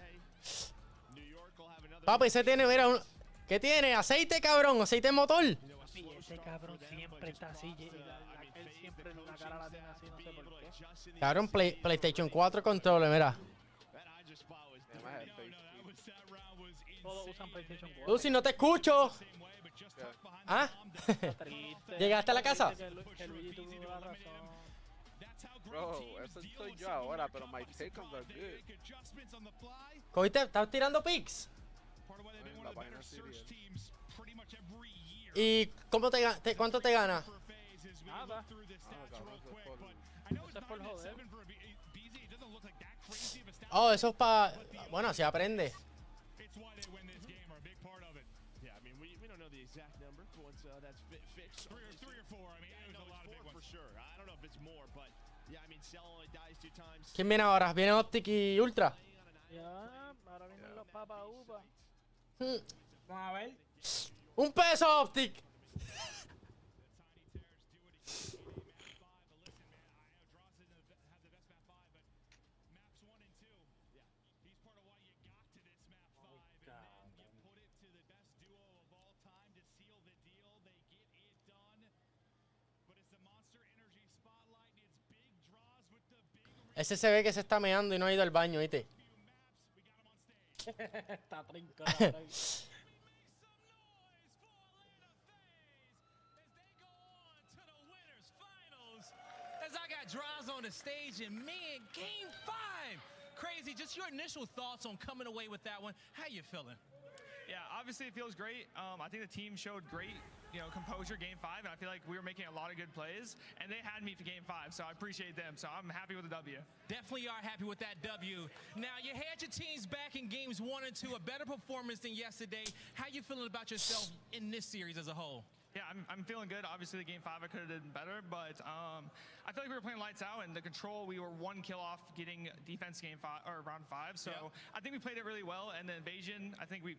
Papi, ese tiene, mira, ¿qué tiene? Aceite, cabrón. Aceite de motor. Ese cabrón siempre está así. Él siempre la cara la tiene así, no sé por qué. Cabrón, PlayStation 4 controles, mira. Todos usan PlayStation 4. Lucy, no te escucho. ¿Ah? ¿Llegaste a la casa? Bro, eso soy yo ahora, pero my takeoffs are good. ¿Cogiste? ¿Estás tirando pics? La página sería. ¿Y cuánto te gana? Nada. Eso es por joder. Oh, eso es para... Bueno, así aprende. ¿Quién viene ahora? ¿Viene Optic y Ultra? Ya, ahora vienen los papas uva. Vamos a ver. ¡Un peso, Optic! Ese se ve que se está meando y no ha ido al baño, ¿viste? Está trincado. As I got Draws on the stage, and man, game 5. Crazy, just your initial thoughts on coming away with that one. How you feeling? Yeah, obviously it feels great. I think the team showed great, composure game 5, and I feel like we were making a lot of good plays, and they had me for game 5, so I appreciate them. So I'm happy with the W. Definitely are happy with that W. Now, you had your teams back in games 1 and 2, a better performance than yesterday. How you feeling about yourself in this series as a whole? Yeah, I'm feeling good. Obviously, the game 5 I could have done better, but I feel like we were playing lights out, and the control, we were 1 kill off getting defense game 5 or round 5. So yeah. I think we played it really well, and the invasion, I think we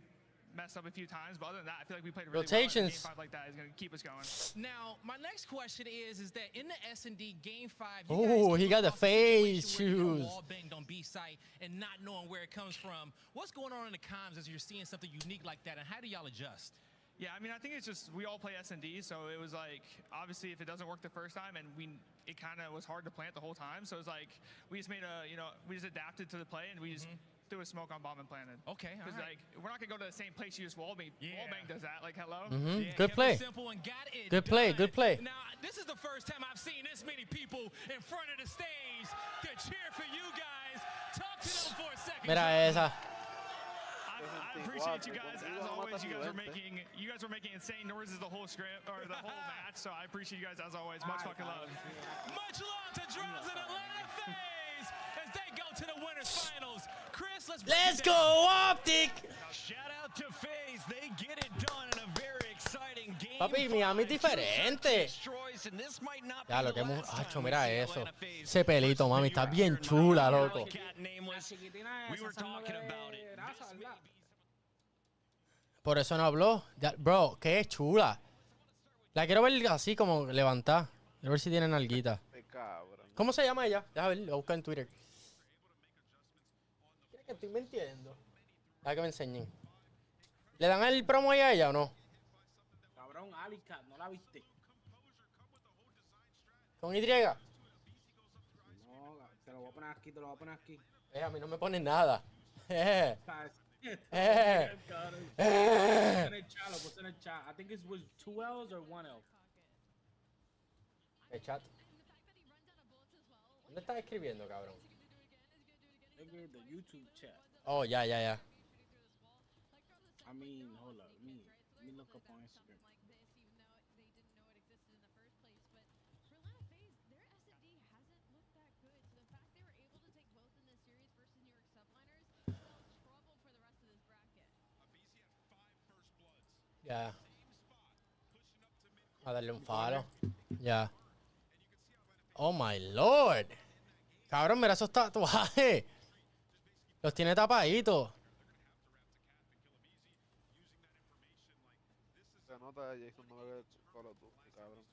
messed up a few times, but other than that, I feel like we played really Rotations. well. Game 5 like that is going to keep us going. Now, my next question is that in the S&D game 5, oh, he got the phase shoes. Wall banged on B site and not knowing where it comes from. What's going on in the comms as you're seeing something unique like that, and how do y'all adjust? Yeah, I mean, I think it's just we all play S&D, so it was like obviously if it doesn't work the first time, and it kind of was hard to plant the whole time. So it's like we just made we just adapted to the play, and we just threw a smoke on bomb and planted. Okay, because like we're not gonna go to the same place you just wallbang. Wallbang does that. Like hello. Yeah, good play. Good play. Good play. Now this is the first time I've seen this many people in front of the stage to cheer for you guys. Talk to them for a second. Mira esa. I appreciate you guys. As always, you guys were making insane noises the whole script or the whole match. So I appreciate you guys as always. Much fucking love. Much love to Draws and Atlanta FaZe as they go to the winners finals. Chris, let's go Optic. Shout out to FaZe. They get it done in a very exciting game. Papi, Miami es diferente. Ya lo que hemos hecho, mira eso. Ese pelito, mami, está bien chula, loco. Por eso no habló. Ya, bro, qué chula. La quiero ver así como levantada. Quiero ver si tiene nalguita. ¿Cómo se llama ella? Déjame ver, lo busco en Twitter. ¿Quieres que estoy mintiendo? Deja que me enseñen. ¿Le dan el promo ahí a ella o no? Cabrón, Alicat, ¿no la viste? ¿Con Y? No, te lo voy a poner aquí, A mí no me pone nada. Puse en el chat. I think it was 2 L's or 1 L. El chat. ¿Dónde estás escribiendo, cabrón? The YouTube chat. Oh, ya. I mean, hold up. Let me look up on Instagram. Ya. A darle un falo. Ya. Oh my lord. Cabrón, mira esos tatuajes. Los tiene tapaditos. Se nota Jason no ve Call of Duty, cabrón.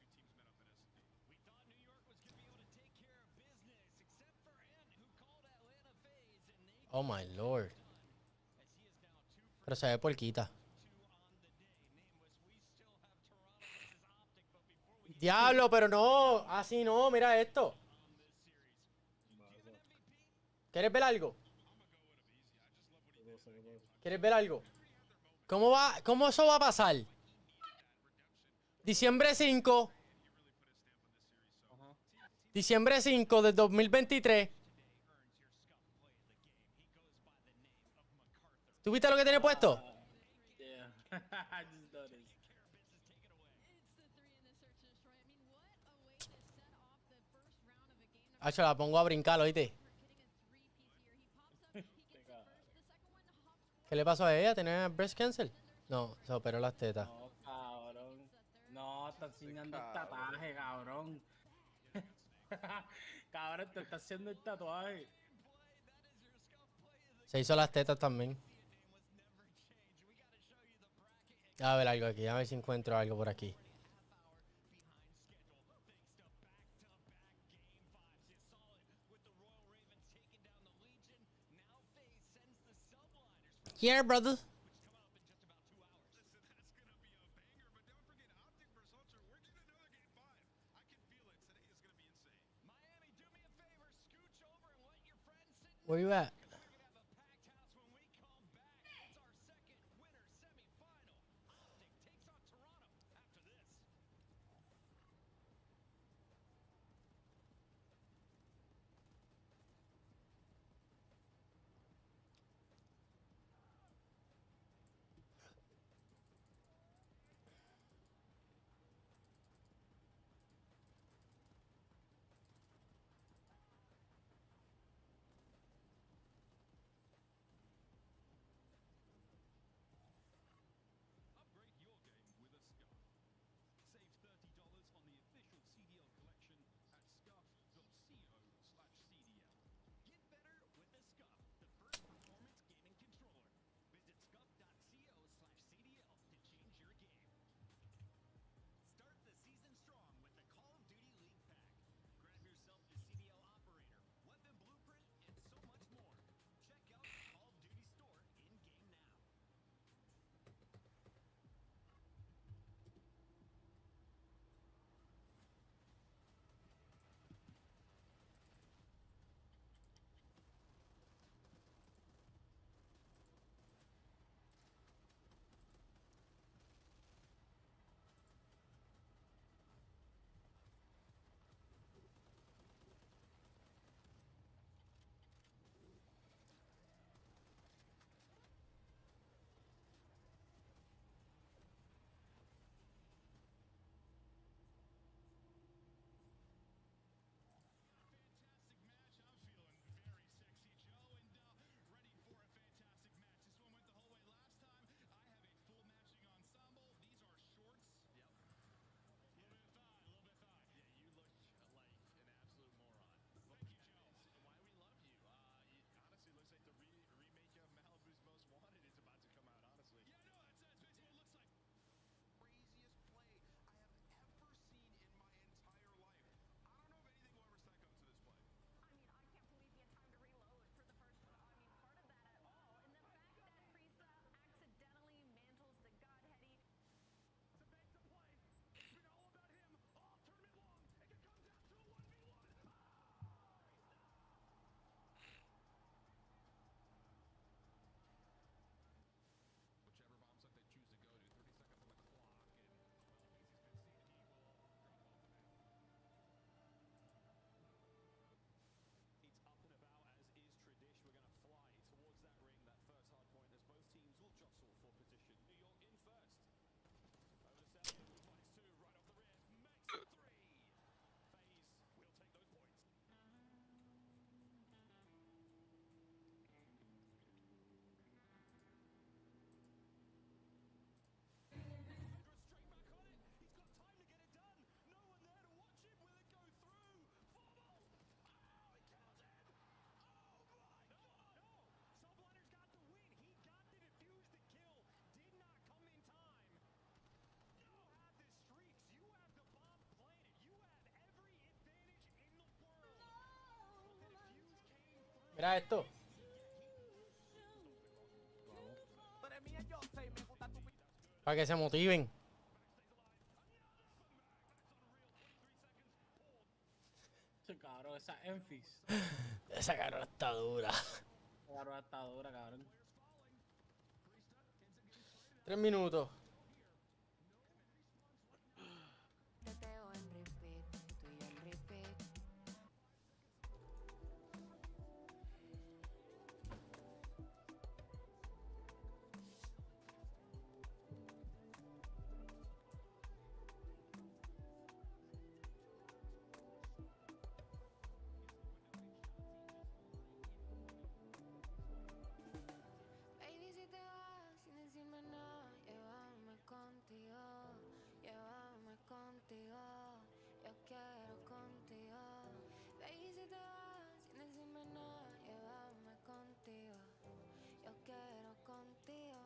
Oh my lord. Pero se ve puerquita. Diablo, pero no. Así no, mira esto. ¿Quieres ver algo? ¿Quieres ver algo? ¿Cómo eso va a pasar? Diciembre 5. Diciembre 5 de 2023. ¿Tú viste lo que tiene puesto? Yeah. I just noticed. Hacho, la pongo a brincar, ¿oíste? ¿Qué le pasó a ella? ¿Tenía breast cancer? No, se operó las tetas. No, cabrón. No, está enseñando el tatuaje, cabrón. Cabrón, te está haciendo el tatuaje. Se hizo las tetas también. A ver algo aquí, a ver si encuentro algo por aquí. Yeah, brother. Where you at? Mira esto. Para que se motiven. Cabrón, esa Enfis. Esa cara está dura. Cabrón, está dura, cabrón. 3 minutos. Baby, si te vas sin decirme nada, llévame contigo, llévame contigo, yo quiero contigo. Baby, si te vas sin decirme nada, llévame contigo, yo quiero contigo.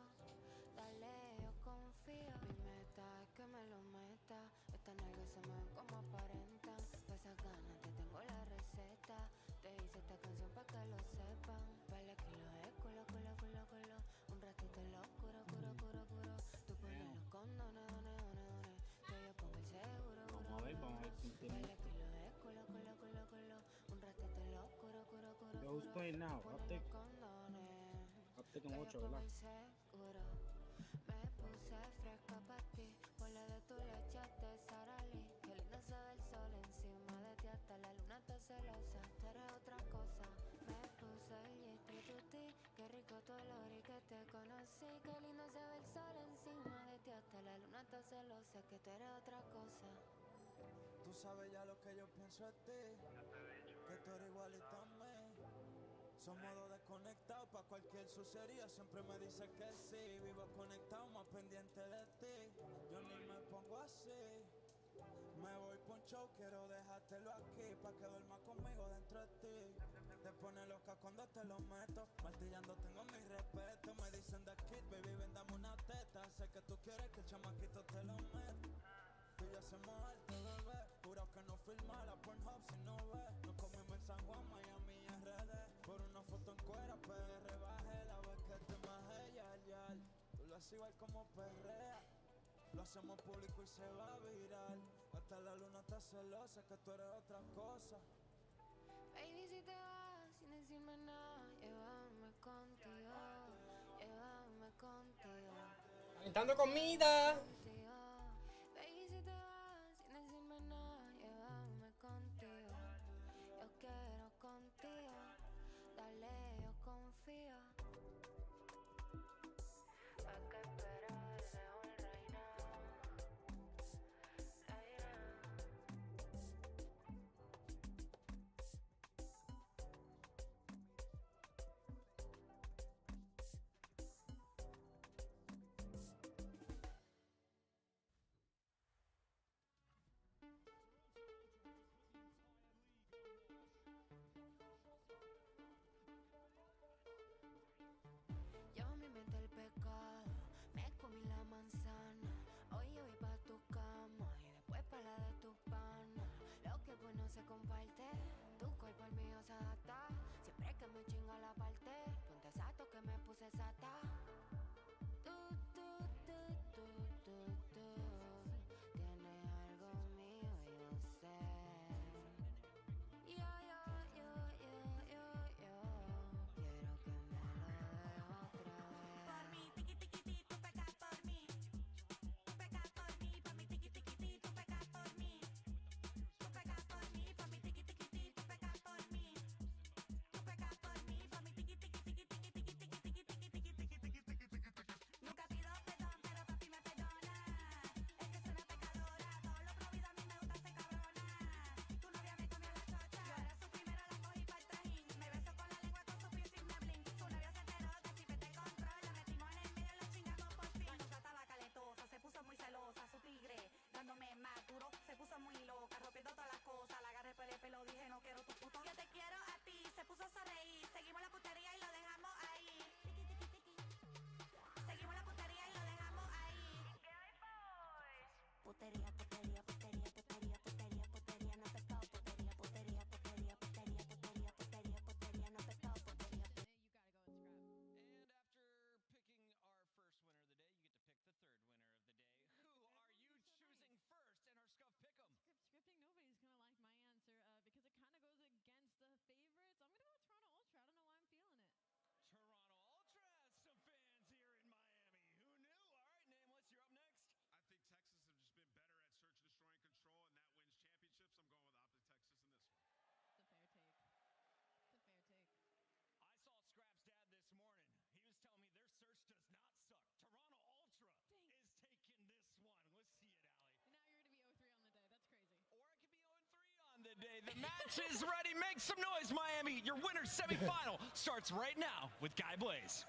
Dale, yo confío. Mi meta es que me lo meta. Estas nalgas se me ven como aparentan. Pa' esas ganas te tengo la receta. Te hice esta canción pa' que lo sepan. Vale kilo de culo, culo, culo, culo. Un ratito en lo oscuro, curo, curo, curo. Tú pones los condones, dones, dones, dones. Que yo pongo el seguro, Vamos a ver, vamos a ver. vale kilo de culo, culo, culo, culo. Un ratito en lo oscuro, curo, curo, Yo curo. justo ahí now, Tú pones update. los condones. Update con Que 8, yo pongo ¿verdad? el seguro. Me puse fresca pa' ti. Por la de tu leche te Sarali. Qué lindo se ve el sol encima de ti. Hasta la luna está celosa. Tú eres otra cosa. Me puse el yistri tuti. Qué rico tu olor y que te conocí. Qué lindo se ve el sol encima de ti. Hasta la luna está celosa. Que tú eres otra cosa. Tú sabes ya lo que yo pienso de ti. Que tú eres igualito a mí. Somos dos desconectados pa' cualquier sucería. Siempre me dice que sí. Vivo conectado, más pendiente de ti. Yo ni me pongo así. Me voy por un show, quiero dejártelo aquí. Pa' que duermas conmigo dentro de ti. Te pone loca cuando te lo meto. Martillando tengo mi respeto. Me dicen de kid, baby, ven dame una teta. Sé que tú quieres que el chamaquito te lo meta. Tú y yo hacemos arte, bebé. Juro que no filma la Pornhub si no ves. Nos comimos en San Juan, Miami y RD. Por una foto en cuera, PR, bajé la vez que te majé, yal. Tú lo haces igual como perrea. Lo hacemos público y se va a viral. Hasta la luna está celosa, que tú eres otra cosa. Baby, si te vas sin decirme nada, llévame contigo, llévame contigo. Calentando comida. Contigo. Baby, si te vas sin decirme nada, llévame contigo. Yo quiero contigo, dale, yo confío. ¿Pa' qué esperar? Mejor reina. Llevo en mi mente el pecado, me comí la manzana. Hoy yo voy pa' tu cama y después pa' la de tu pana. Lo que pues no se comparte, tu cuerpo al mío se adapta. Siempre que me chinga la parte, ponte exacto que me puse sata. Tú, tienes algo mío, yo sé. Yo, quiero que me lo des otra vez. Por mí, tiqui, tiqui, ti, tú pecas por mí. Tú pecas por mí, por mí, tiqui, tiqui, ti, tú pecas por mí. Tú pecas por mí, por mí, tiqui, tiqui, ti, tú pecas por mí. Tú pecas por mí, por mí, tiqui, tiqui, tiqui, tiqui, tiqui, tiqui, tiqui, tiqui, tiqui, tiqui, The match is ready. Make some noise, Miami. Your winner's semifinal starts right now with Guy Blaze.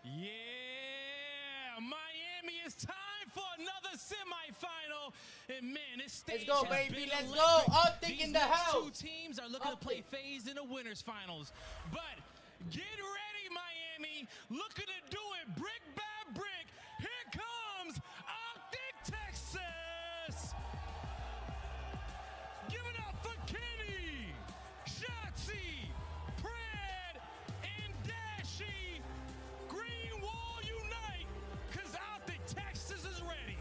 Yeah, Miami, it's time for another semifinal. And man, this stage Let's go, has baby. been Let's electric. go. Optic These in the next house. Two teams are looking to play phase in the winners finals. But get ready, Miami. Looking to do it brick by brick. Here comes Optic, Texas. Give it up for Kenny, Shotzi, Pred, and Dashy. Green Wall unite, because Optic Texas is ready.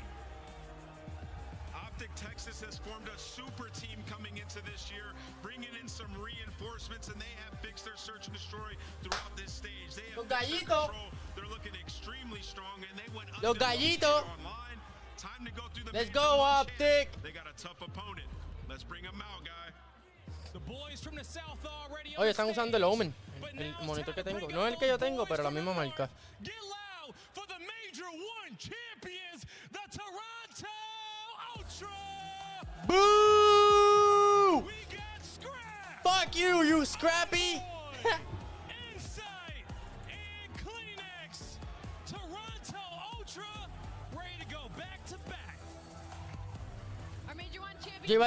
Optic Texas has formed a super team coming into this year, bringing in some reinforcements, and they have fixed their search and destroy throughout this stage. They have fixed their control. They're looking extremely strong, and they went Los Gallitos. online. Time to go through the Let's major go, one Optic. champ. They got a tough opponent. Let's bring them out, guy. The boys from the south already Oye, están usando el Omen, el monitor que tengo. No es el que yo tengo, pero la misma marca. Get loud for the Major 1 champions, the Toronto Ultra. Boo! We got Scrap. Fuck you, you Scrappy. Insight and Kleenex. Toronto Ultra ready to go back to back. Our Major 1 champion. Yo iba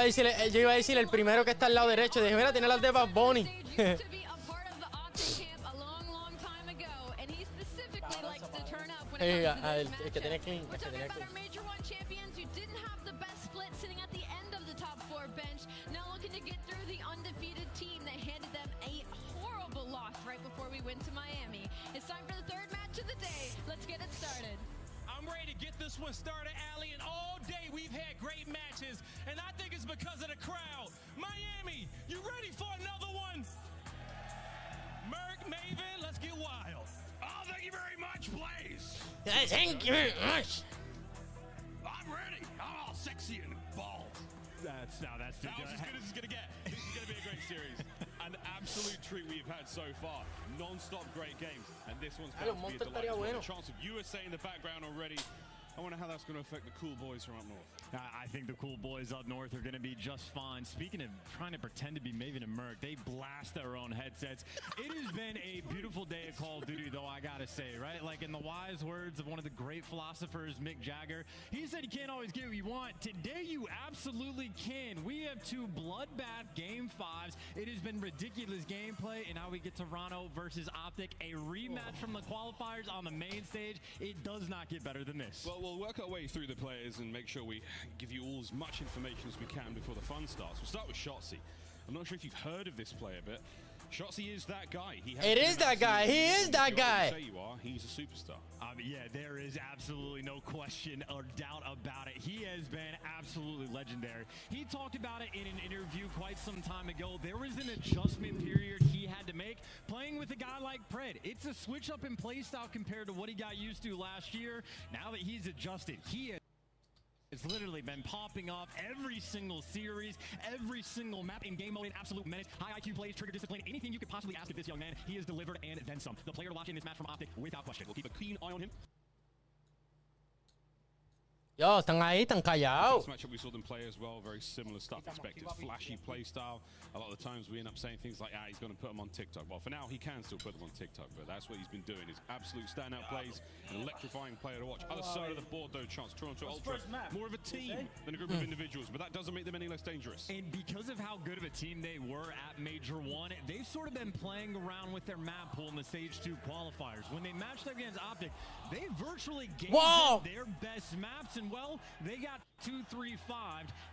a decir el primero que está al lado derecho. Dije, mira, tiene las de Bad Bunny. To be a part of the Optic camp a long, long time ago, and he specifically likes to turn up when it comes to this el que tenía matchup. clean. We're talking about our Major 1 champions who didn't have the best split sitting at the end of the top 4 bench, now looking to get through the undefeated team that handed them a horrible loss right before we went to Miami. It's time for the third match of the day. Let's get it started. I'm ready to get this one started, Allie, and all day we've had great matches, and I think it's because of the crowd. Miami, you ready for another one? Merc, Maven, let's get wild. Oh, thank you very much, Blaze. Thank you very much. I'm ready. I'm all sexy and bald. That's too That was as good as it's going to get. This is going to be a great series. An absolute treat we've had so far. Non-stop great games. And this one's Claro, about to be a Monster delight as estaría well. bueno. The chance of USA in the background already. I wonder how that's going to affect the cool boys from up north. I think the cool boys up north are going to be just fine. Speaking of trying to pretend to be Maven and Merc, they blast their own headsets. It has been a beautiful day of Call of Duty, though, I got to say, right? Like in the wise words of one of the great philosophers, Mick Jagger, he said you can't always get what you want. Today, you absolutely can. We have 2 bloodbath Game 5s. It has been ridiculous gameplay, and now we get Toronto versus Optic, a rematch from the qualifiers on the main stage. It does not get better than this. Well, we'll work our way through the players and make sure we give you all as much information as we can before the fun starts. We'll start with Shotzi. I'm not sure if you've heard of this player, but Shotzi is that guy. It is that guy. He is that guy. Say you are. He's a superstar. Yeah, there is absolutely no question or doubt about it. He has been absolutely legendary. He talked about it in an interview quite some time ago. There was an adjustment period he had to make playing with a guy like Pred. It's a switch up in play style compared to what he got used to last year. Now that he's adjusted, he has literally been popping off every single series, every single map in game mode, in absolute menace. High IQ plays, trigger discipline, anything you could possibly ask of this young man, he has delivered and then some. The player to watch in this match from Optic, without question. We'll keep a keen eye on him. Yo, están ahí, están callados. This matchup we saw them play as well, very similar stuff expected. Flashy play style. A lot of the times we end up saying things like, he's going to put them on TikTok. Well, for now, he can still put them on TikTok, but that's what he's been doing, is absolute standout plays, an electrifying player to watch. Other side of the board, though, Chance. Toronto Ultra, more of a team than a group of individuals, but that doesn't make them any less dangerous. And because of how good of a team they were at Major 1, they've sort of been playing around with their map pool in the Stage 2 qualifiers. When they matched up against Optic, they virtually gave them their best maps, and well, they got 2-3-5.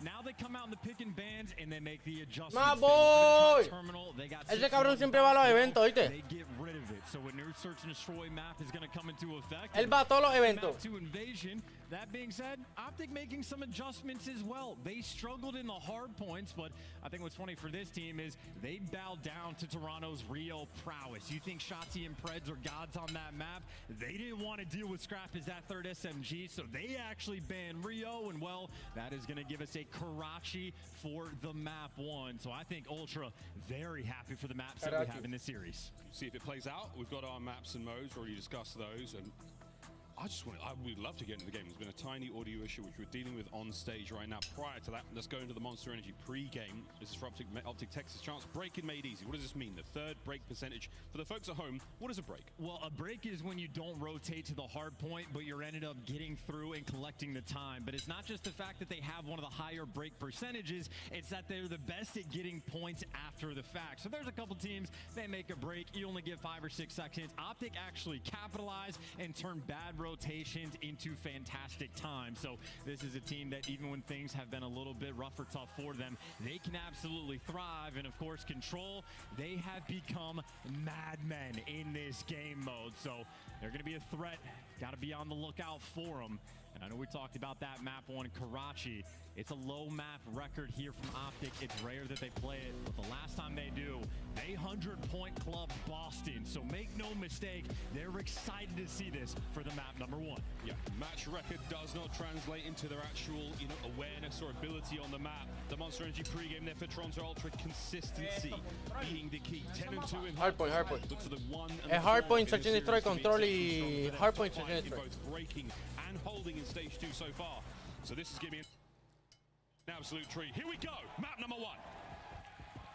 Now they come out in the pick and bands and they make the adjustments. My boy! Terminal, they got Ese cabrón siempre va a los eventos, ¿oíste? They get rid of it. So when their search and destroy map is going to come into effect. Él va a todos los eventos. To invasion. That being said, Optic making some adjustments as well. They struggled in the hard points, but I think what's funny for this team is they bowed down to Toronto's real prowess. You think Shotzi and Preds are gods on that map? They didn't want to deal with Scrap as that third SMG, so they actually banned Rio, and well, that is going to give us a Karachi for the map 1. So I think Ultra very happy for the maps that we have in this series. See if it plays out. We've got our maps and modes, already discussed those, and we'd love to get into the game. There's been a tiny audio issue which we're dealing with on stage right now. Prior to that, let's go into the Monster Energy pre-game. This is for Optic Texas. Chance breaking made easy. What does this mean? The third break percentage. For the folks at home, what is a break? Well, a break is when you don't rotate to the hard point, but you're ended up getting through and collecting the time. But it's not just the fact that they have one of the higher break percentages, it's that they're the best at getting points after the fact. So there's a couple teams, they make a break, you only get 5 or 6 seconds. Optic actually capitalize and turn bad rotations into fantastic time. So this is a team that even when things have been a little bit rough or tough for them, they can absolutely thrive. And of course, Control, they have become madmen in this game mode. So they're going to be a threat. Got to be on the lookout for them. And I know we talked about that map on Karachi. It's a low map record here from Optic. It's rare that they play it, but the last time they do, they 100-point club Boston. So make no mistake, they're excited to see this for the map number 1. Yeah, match record does not translate into their actual, awareness or ability on the map. The Monster Energy pregame there for Toronto Ultra, consistency being the key. 10-2 in hardpoint. Look for the 1 and Es hardpoint, search and destroy, control y hardpoint, search and destroy. Both breaking and holding in stage 2 so far. So this is giving an absolute treat. Here we go, map number 1.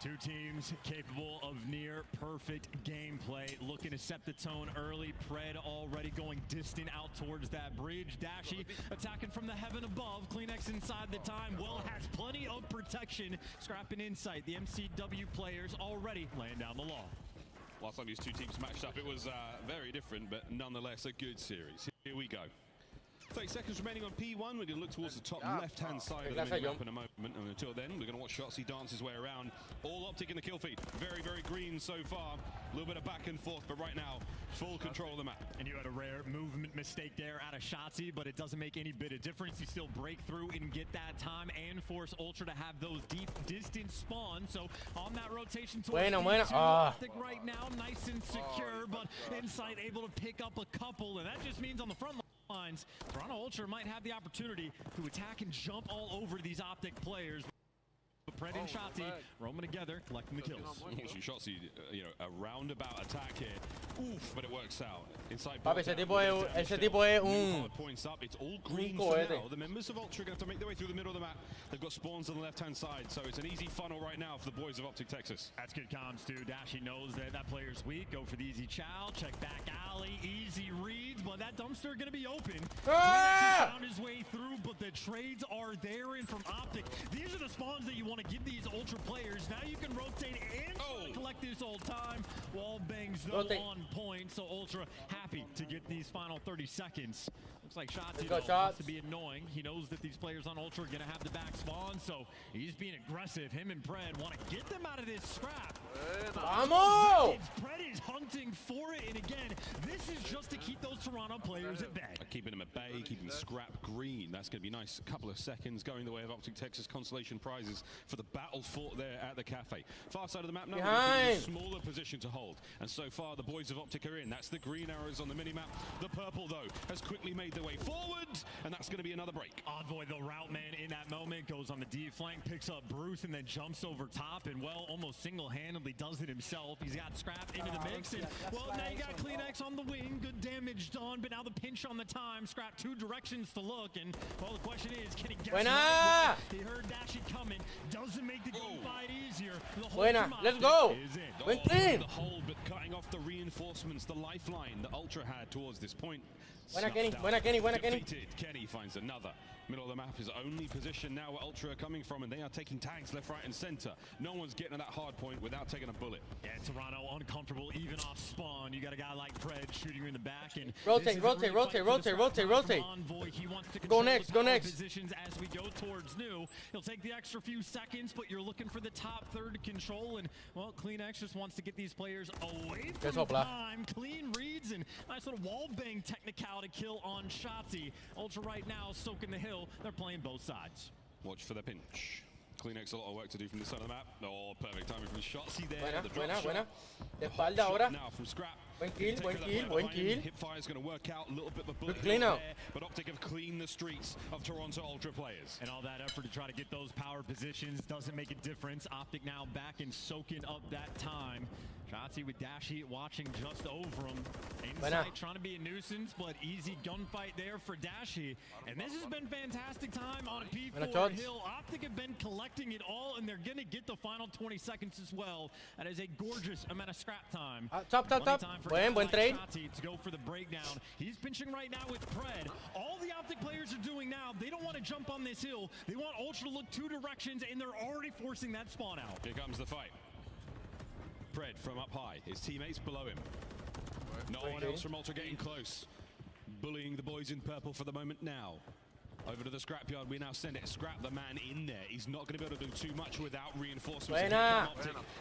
Two teams capable of near perfect gameplay, looking to set the tone early. Pred already going distant out towards that bridge. Dashy attacking from the heaven above. Kleenex inside the time. Well, has plenty of protection. Scrapping insight. The MCW players already laying down the law. Last time these two teams matched up, it was very different, but nonetheless a good series. Here we go. 30 seconds remaining on P1. We're going to look towards the top left-hand side of the map in a moment. And until then, we're going to watch Shotzzy dance his way around. All Optic in the kill feed. Very, very green so far. A little bit of back and forth, but right now, full control of the map. And you had a rare movement mistake there out of Shotzzy, but it doesn't make any bit of difference. You still break through and get that time and force Ultra to have those deep distance spawns. So on that rotation towards Optic right now, nice and secure, but Insight able to pick up a couple, and that just means on the front lines, Toronto Ultra might have the opportunity to attack and jump all over these Optic players. Pred and Shotzzy roaming together, collecting the kills. Shotzzy, a roundabout attack here. Oof, but it works out. Inside Papi, ese tipo es un points up. It's all green for now. The members of Ultra are going to have to make their way through the middle of the map. They've got spawns on the left-hand side, so it's an easy funnel right now for the boys of Optic Texas. That's good comms, too. Dashy knows that that player's weak. Go for the easy chow. Check back alley. Easy reads, but that dumpster going to be open. Found his way through, but the trades are there, and from Optic, these are the spawns that you want to give these Ultra players. Now you can rotate and collect this all time. Wall bangs though on point, so Ultra happy to get these final 30 seconds. Looks like Shotzzy wants to be annoying. He knows that these players on Ultra are going to have the back spawn, so he's being aggressive. Him and Pred want to get them out of this scrap. Vamos! Pred is hunting for it, and again, this is just to keep those Toronto players at bay. Keeping them at bay, keeping the scrap green. That's going to be nice. A couple of seconds going the way of Optic Texas consolation prizes for the battle fought there at the cafe. Far side of the map now, a smaller position to hold. And so far, the boys of Optic are in. That's the green arrows on the mini-map. The purple, though, has quickly made their way forward, and that's going to be another break. Envoy, the route man in that moment, goes on the D flank, picks up Bruce, and then jumps over top, and well, almost single-handedly does it himself. He's got Scrap into the mix, and well, now you got Kleenex on the wing. Good damage done, but now the pinch on the time. Scrap 2 directions to look, and well, the question is, can he get right? He heard Dashy coming. Doesn't make the game fight easier. Let's go. The hold, but cutting off the reinforcements, the lifeline that Ultra had towards this point. Buena Kenny. Kenny finds another. Middle of the map is only position now where Ultra are coming from, and they are taking tags left, right, and center. No one's getting to that hard point without taking a bullet. Yeah, Toronto uncomfortable even off spawn. You got a guy like Pred shooting you in the back, and rotate. Envoy, he wants to go next. Positions as we go towards new. He'll take the extra few seconds, but you're looking for the top third control, and well, Kleenex just wants to get these players away from time. Clean reads and nice little wall bang technicality kill on Shotzzy. Ultra right now soaking the hill. They're playing both sides. Watch for the pinch. Kleenex, a lot of work to do from this side of the map. Oh, perfect timing from Shotzi there. Buena, The drop buena, shot. buena. De The hot espalda shot ahora. now from Scrap. Buen kill, buen kill, buen kill. Hipfire is going to work out a little bit of a bullet clean hole out. there, but Optic have cleaned the streets of Toronto Ultra players. And all that effort to try to get those power positions doesn't make a difference. Optic now back and soaking up that time. Shotzi with dash heat watching just over him. Inside trying to be a nuisance, but easy gunfight there for Dashi. And this has been fantastic time on P4 Hill. Optic have been collecting it all, and they're going to get the final 20 seconds as well. That is a gorgeous amount of scrap time. Top. Buen trade. Shotzi to go for the breakdown. He's pinching right now with Pred. All the Optic players are doing now, they don't want to jump on this hill. They want Ultra to look two directions, and they're already forcing that spawn out. Here comes the fight. Pred from up high, his teammates below him. No one else from Ultra getting close. Bullying the boys in purple for the moment now. Over to the scrapyard, we now send it. Scrap the man in there. He's not going to be able to do too much without reinforcements. Buena.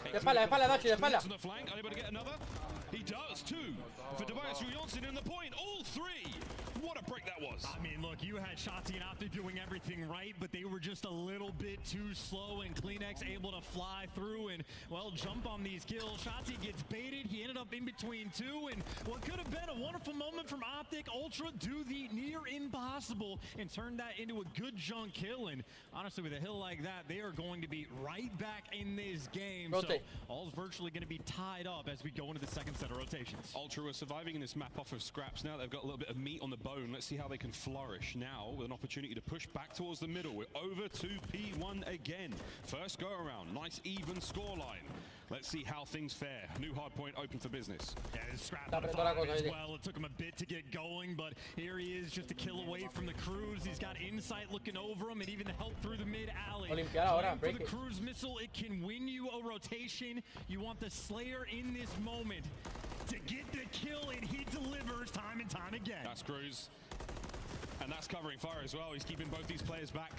De espalda, Dachi, de espalda. On the flank, unable to get another. He does too. For Tobias Johnson in the point, all three. What a break that was. I mean, look, you had Shotzi and Optic doing everything right, but they were just a little bit too slow, and Kleenex able to fly through and, well, jump on these kills. Shotzi gets baited. He ended up in between two, and what could have been a wonderful moment from Optic, Ultra do the near impossible and turn that into a good junk kill. And honestly, with a hill like that, they are going to be right back in this game. So all's virtually going to be tied up as we go into the second set of rotations. Ultra are surviving in this map off of scraps now. They've got a little bit of meat on the bone. Let's see how they can flourish now with an opportunity to push back towards the middle. We're over to P1 again. First go around, nice even scoreline. Let's see how things fare. New hard point open for business. Yeah, Scrap on fire as well. It took him a bit to get going, but here he is just a kill away from the Cruise. He's got Insight looking over him and even the help through the mid alley. For the Cruise missile, it can win you a rotation. You want the Slayer in this moment to get the kill, and he delivers time and time again. That's Cruise. And that's covering fire as well. He's keeping both these players back.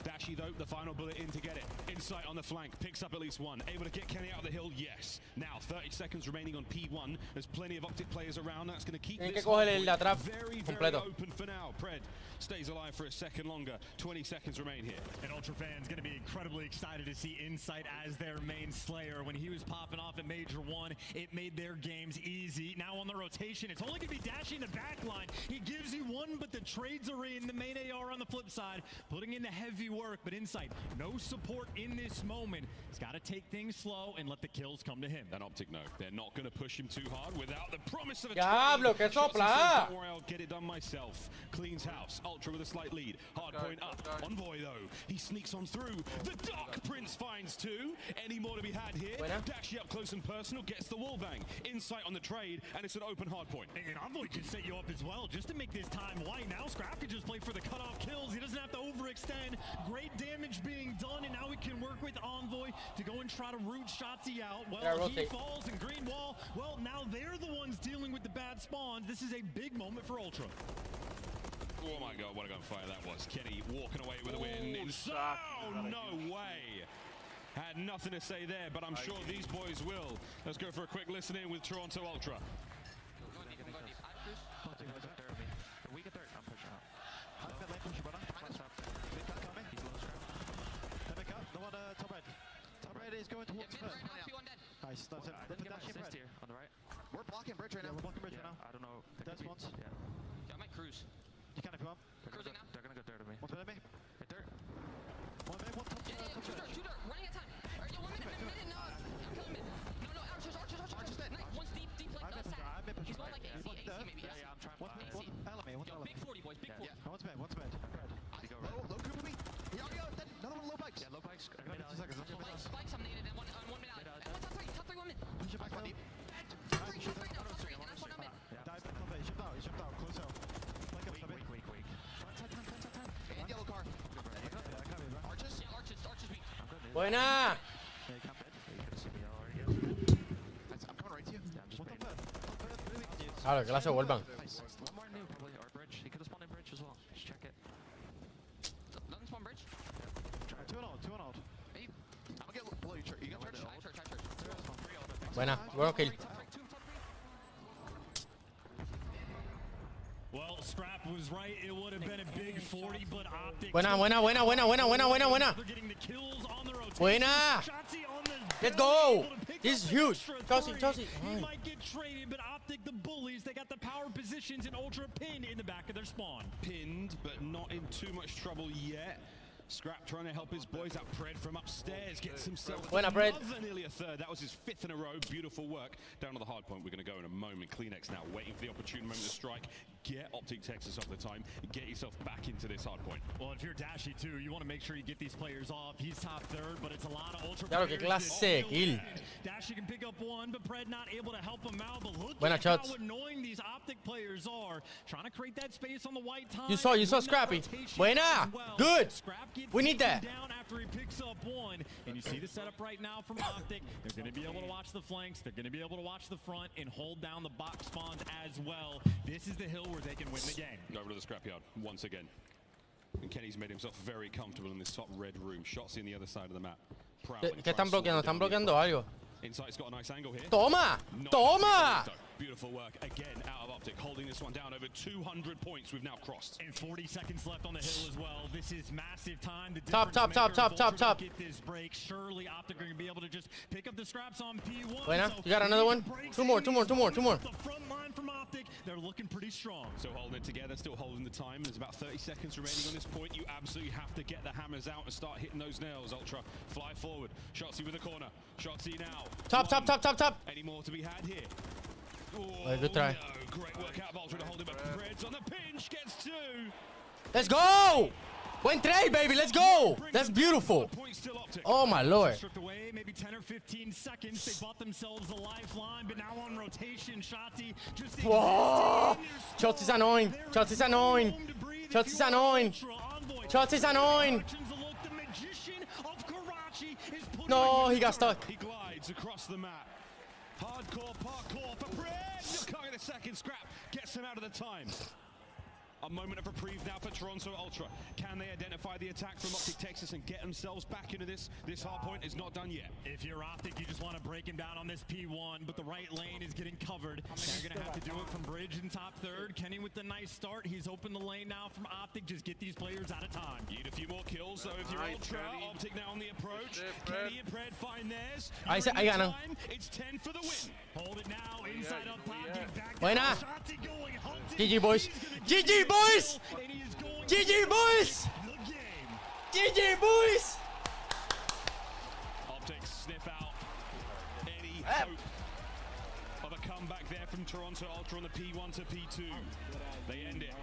Dashi, though, the final bullet in to get it. Insight on the flank, picks up at least one. Able to get Kenny out of the hill, yes. Now, 30 seconds remaining on P1. There's plenty of Optic players around. That's going to keep this very open for now. Pred stays alive for a second longer. 20 seconds remain here. And Ultra fans going to be incredibly excited to see Insight as their main Slayer. When he was popping off at Major 1, it made their games easy. Now on the rotation, it's only going to be Dashi in the back line. He gives you one, but the trades are in. The main AR on the flip side, putting in the heavy work, but Insight, no support in this moment. He's got to take things slow and let the kills come to him. And Optic, no, they're not going to push him too hard without the promise of a Diablo, que sopla! Don't worry, I'll get it done myself. Cleans house. Ultra with a slight lead. Hard point up. Envoy, though. He sneaks on through. The Dark Prince finds two. Any more to be had here? Dashi up close and personal. Gets the wall bang. Insight on the trade, and it's an open hard point. And Envoy can set you up as well, just to make this time white. Now Scrap can just play for the cutoff kills. He doesn't have to overextend. Great damage being done, and now we can work with Envoy to go and try to root Shotzi out. Well, he falls in green wall. Well, now they're the ones dealing with the bad spawns. This is a big moment for Ultra. Oh my god, what a gunfire that was. Kenny walking away with a win. Oh, no way. Had nothing to say there, but I'm sure these boys will. Let's go for a quick listen in with Toronto Ultra. Is going towards first. Nice. Put Dash in here on the right. We're blocking bridge right now. We're blocking bridge right now. I don't know. That's once. Yeah, I might cruise. You can if you want. Cruising now. They're gonna go dirt on me. One's behind me. Hit dirt. One man, one top. Two dirt. Running at time. Are you 1 minute? No. I'm killing mid. No. Archer's dead. Nice. One's deep like the sack. He's going like AC maybe. Yeah, I'm trying. One LMA. Big 40 boys. Big 40. Yeah. One's mid. Low Cooper me. Another one low bikes. Yeah, low bikes. I got 2 seconds. Bikes, I'm needed. And one mid alley. Top three, 1 mid. Push it back up. Top three, and that's one mid. Dive back top A. He shipped out. Close out. Weak. Time. And yellow car. Arches? Yeah, arches weak. Buena! Yeah, you can't bed. You could have seen me already. I'm coming right to you. Yeah, I'm just waiting. Claro, que la se vuelvan. One more new, probably. Or bridge. He could have spawned in bridge as well. Just check it. Doesn't spawn bridge? Two and out. Hey, I'm gonna get below you. You got church? Church. Buena, bueno kill. Well, Scrap was right. It would have been a big 40, but Optic. Buena. Buena. Let's go. This is huge. Chelsea. He might get traded, but Optic, the bullies, they got the power positions and Ultra pinned in the back of their spawn. Pinned, but not in too much trouble yet. Scrap trying to help his boys out. Pred from upstairs gets himself Buena, Pred. nearly a third. That was his 5th in a row. Beautiful work. Down to the hard point. We're going to go in a moment. Kleenex now waiting for the opportune moment to strike. Get Optic Texas off the time. Get yourself back into this hard point. Well, if you're Dashy too, you want to make sure you get these players off. He's top third, but it's a lot of Ultra Claro, que clase, kill. Dashy can pick up one, but Pred not able to help him out. But look Buena at shots. how annoying these Optic players are. Trying to create that space on the white time. You saw Scrappy. Buena. Good. We need that. Down after he picks up one, and you see the setup right now from Optic. They're going to be able to watch the flanks. They're going to be able to watch the front and hold down the box spawns as well. This is the hill where they can win the game. Over to the scrapyard once again. And Kenny's made himself very comfortable in this top red room. Shots in the other side of the map. ¿Qué están bloqueando? Están bloqueando algo. Insight's got a nice angle here. Toma! Toma! Beautiful work again out of Optic, holding this one down. Over 200 points we've now crossed. And 40 seconds left on the hill as well. This is massive time. The Top. Get this break. Surely Optic are going to be able to just pick up the scraps on P1. Buena. You got another one? Two more. The front line from Optic, they're looking pretty strong. So holding it together, still holding the time. There's about 30 seconds remaining on this point. You absolutely have to get the hammers out and start hitting those nails. Ultra, fly forward. Shotzzy with the corner. Shotzzy now. Top. Any more to be had here? Oh, good try. No. Great work out of Ultra to hold him, but Pred's on the pinch, gets 2. Let's go! Buen trade, baby. Let's go. That's beautiful. Oh, my Lord. Stripped away, maybe 10 or 15 seconds. They bought themselves a lifeline, but now on rotation, Shotzzy just... Whoa! Shotzi's annoying. No, he got stuck. He glides across the map. Hardcore parkour for Pred. Can't get a second. Scrap gets him out of the time. A moment of reprieve now for Toronto Ultra. Can they identify the attack from Optic Texas and get themselves back into this? This hard point is not done yet. If you're Optic, you just want to break him down on this P1, but the right lane is getting covered. They're going to have to do it from bridge in top third. Kenny with the nice start. He's opened the lane now from Optic. Just get these players out of time. Need a few more kills, though, if you're Ultra. Optic now on the approach. Kenny and Pred find theirs. I got him. It's 10 for the win. Hold it now. Inside up top. Get back. Buena. GG, boys. GG, boys. GG, boys. GG, boys. Optics sniff out any hope of a comeback there from Toronto Ultra on the P1 to P2. They end it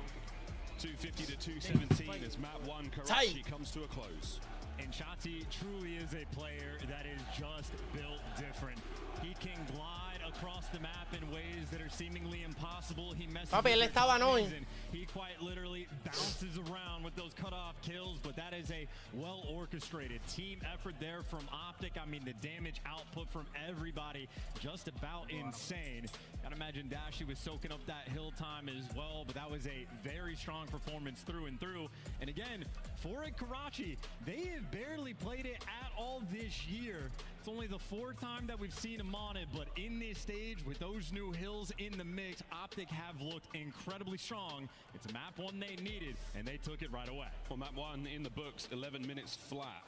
250 to 217 as map 1 Karachi comes to a close. And Shotzzy truly is a player that is just built different. He can glide across the map in ways that are seemingly impossible. He messes Papi, él estaba annoying. He quite literally bounces around with those cutoff kills, but that is a well-orchestrated team effort there from Optic. I mean, the damage output from everybody just about insane. Gotta imagine Dashy was soaking up that hill time as well, but that was a very strong performance through and through. And again, for Karachi, they have barely played it at all this year. It's only the 4th time that we've seen them on it, but in this stage, with those new hills in the mix, Optic have looked incredibly strong. It's a map 1 they needed, and they took it right away. Well, map 1 in the books, 11 minutes flat.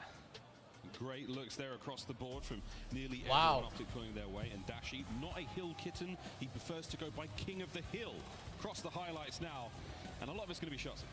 Great looks there across the board from nearly everyone Optic pulling their way. And Dashy, not a hill kitten. He prefers to go by King of the Hill. Across the highlights now, and a lot of it's going to be shots.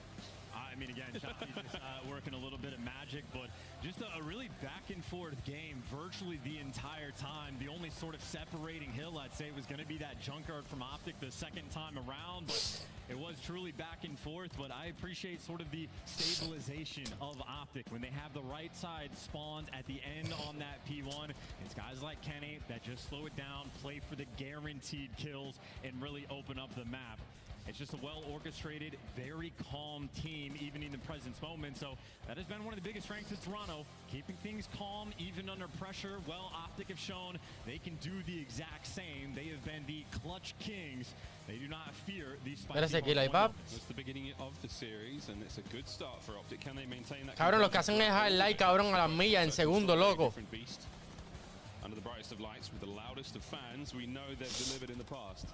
I mean, again, Shotzzy just working a little bit of magic, but just a really back and forth game virtually the entire time. The only sort of separating hill, I'd say, was going to be that junkyard from Optic the second time around, but it was truly back and forth. But I appreciate sort of the stabilization of Optic when they have the right side spawns at the end on that P1. It's guys like Kenny that just slow it down, play for the guaranteed kills, and really open up the map. It's just a well-orchestrated, very calm team, even in the present moment. So that has been one of the biggest strengths of Toronto, keeping things calm, even under pressure. Well, Optic have shown they can do the exact same. They have been the clutch kings. They do not fear these spicy moments. It's the beginning of the series, and it's a good start for Optic. Can they maintain that? Cabrón, los que hacen es highlight, cabrón, a las millas en segundo, loco. Under the brightest of lights with the loudest of fans, we know they've delivered in the past.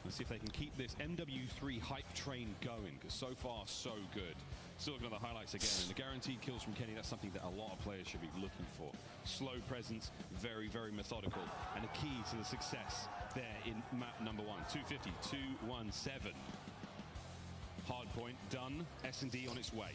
Let's see if they can keep this MW3 hype train going, because so far, so good. Still looking at the highlights again, and the guaranteed kills from Kenny, that's something that a lot of players should be looking for. Slow presence, very, very methodical, and a key to the success there in map number 1. 250, 217. Hard point done, S&D on its way.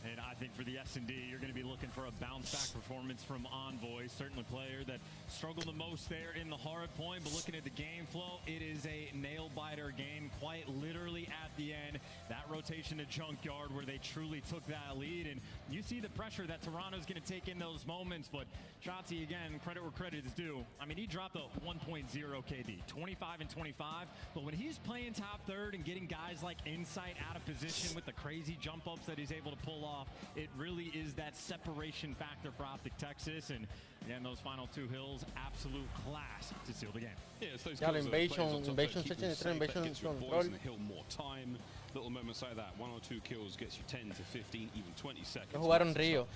And I think for the S&D, you're going to be looking for a bounce-back performance from Envoy. Certainly a player that struggled the most there in the hard point. But looking at the game flow, it is a nail-biter game, quite literally at the end. That rotation to Junkyard where they truly took that lead. And you see the pressure that Toronto's going to take in those moments. But Shotzi, again, credit where credit is due. I mean, he dropped a 1.0 KD, 25 and 25. But when he's playing top third and getting guys like Insight out of position with the crazy jump-ups that he's able to pull off, it really is that separation factor for Optic Texas. And again, those final 2 hills, absolute class to seal the game. Yeah, it's those invasion searching the invasion control. Hill more time. Little moments like that, 1 or 2 kills gets you 10 to 15, even 20 seconds. Jugaron Rio.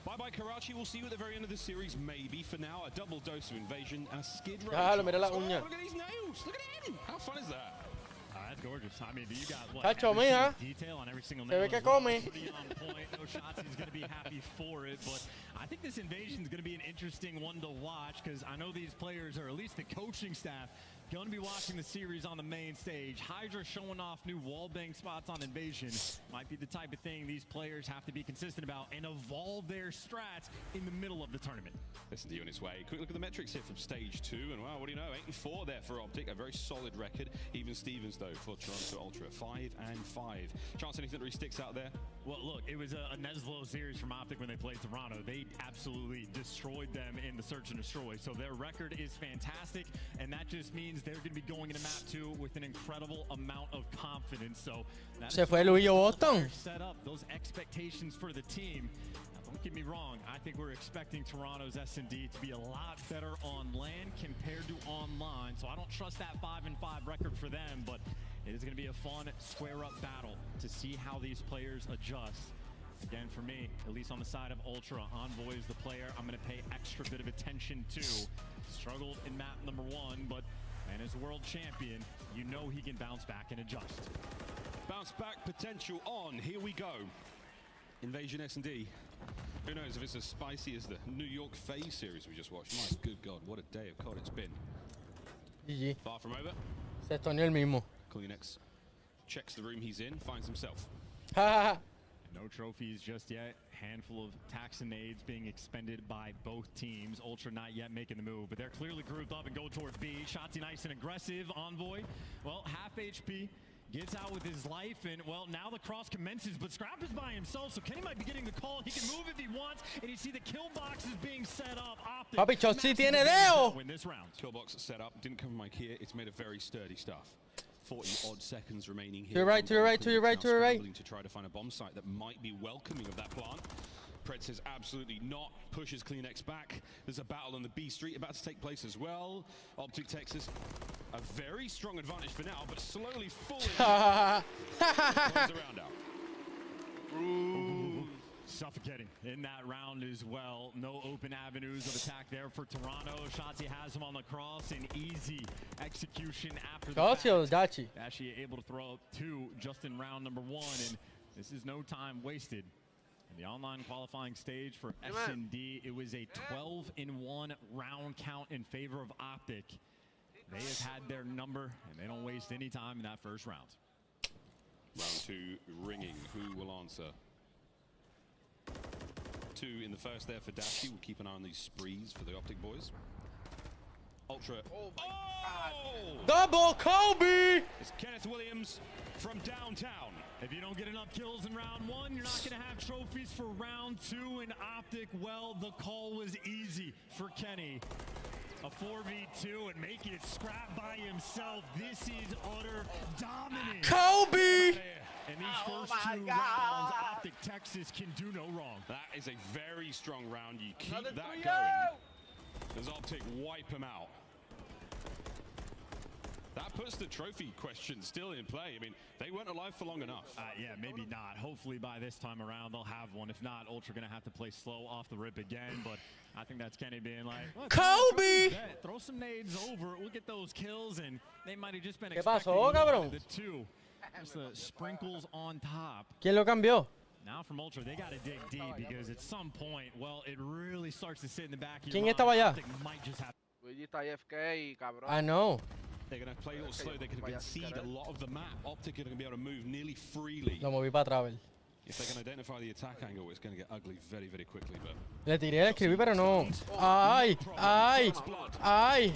Bye-bye Karachi, we'll see you at the very end of the series, maybe. For now, a double dose of invasion and a skid row. Mira la uña. Look at these nails, look at him! How fun is that? That's gorgeous. I mean, you got what? Cacho, mija. Detail on every single Se ve nail. que come. Pretty on point. No shots. He's going to be happy for it. But I think this invasion is going to be an interesting one to watch, because I know these players, or at least the coaching staff, going to be watching the series on the main stage. Hydra showing off new wallbang spots on invasion might be the type of thing these players have to be consistent about and evolve their strats in the middle of the tournament. Listen to you on its way. Quick look at the metrics here from stage 2, and wow, what do you know? 8 and 4 there for Optic, a very solid record. Even Stevens though for Toronto Ultra, 5 and 5. Chance anything that really sticks out there? Well, look, it was a Neslo series from Optic when they played Toronto. They absolutely destroyed them in the search and destroy. So their record is fantastic, and that just means they're going to be going into map 2 with an incredible amount of confidence. So Se fue Luillo Boston. Set up those expectations for the team. Now, don't get me wrong. I think we're expecting Toronto's S&D to be a lot better on land compared to online. So I don't trust that 5 and 5 record for them, but it is going to be a fun square-up battle to see how these players adjust. Again, for me, at least on the side of Ultra, Envoy is the player I'm going to pay extra bit of attention to. Struggled in map number 1, but man, as a world champion, you know he can bounce back and adjust. Bounce back potential on. Here we go. Invasion S&D. Who knows if it's as spicy as the New York FaZe series we just watched. My good God, what a day of COD it's been. GG. Far from over. Se estoneó el mismo. Kleenex checks the room he's in, finds himself. No trophies just yet. Handful of taxinades being expended by both teams. Ultra not yet making the move, but they're clearly grouped up and go towards B. Shotzi nice and aggressive. Envoy, well, half HP. Gets out with his life, and well, now the cross commences, but Scrap is by himself, so Kenny might be getting the call. He can move if he wants, and you see the kill boxes being set up. Optic, Papi, Chotzi tiene dedo. win this round. Kill box set up, didn't come from IKEA. It's made of very sturdy stuff. 40 odd seconds remaining here. To your right, to your right, to your right, to your right. To try to find a bomb site that might be welcoming of that plant. Pred says absolutely not, pushes Kleenex back. There's a battle on the B street about to take place as well. Optic Texas, a very strong advantage for now, but slowly falling. Close the round out. Ooh. Suffocating in that round as well. No open avenues of attack there for Toronto. Shotzi has him on the cross, and easy execution after the Dachi. Actually able to throw up 2 just in round number 1, and this is no time wasted. In the online qualifying stage for S&D, it was a 12-1 round count in favor of Optic. They have had their number, and they don't waste any time in that first round. Round 2 ringing. Who will answer? 2 in the first there for Dashi. We'll keep an eye on these sprees for the Optic boys. Ultra. Oh my God. Double Kobe! It's Kenneth Williams from downtown. If you don't get enough kills in round 1, you're not going to have trophies for round 2. And Optic, well, the call was easy for Kenny. A 4v2 and making it Scrap by himself. This is utter dominance. Kobe! And these first 2 rounds, Optic Texas can do no wrong. That is a very strong round. You keep that going. As Optic wipe him out. That puts the trophy question still in play. I mean, they weren't alive for long enough. Yeah, maybe not. Hopefully by this time around they'll have one. If not, Ultra gonna have to play slow off the rip again. But I think that's Kenny being like, Kobe! Throw some nades over. We'll get those kills, and they might have just been ¿Qué expecting pasó, cabrón? the two. Just the sprinkles on top. ¿Quién lo cambió? Now from Ultra, they got to dig deep because at some point, well, it really starts to sit in the back of your ¿Quién mind. estaba allá? Optic might just have. Luigi está AFK, cabrón. I know. They're going to play all slow. They could concede a lot of the map. Optic are going to be able to move nearly freely. Lo moví para atrás, If they can identify the attack angle, it's going to get ugly very, very quickly. But le tiré, le escribí, pero no. ¡Ay! ¡Ay! ¡Ay!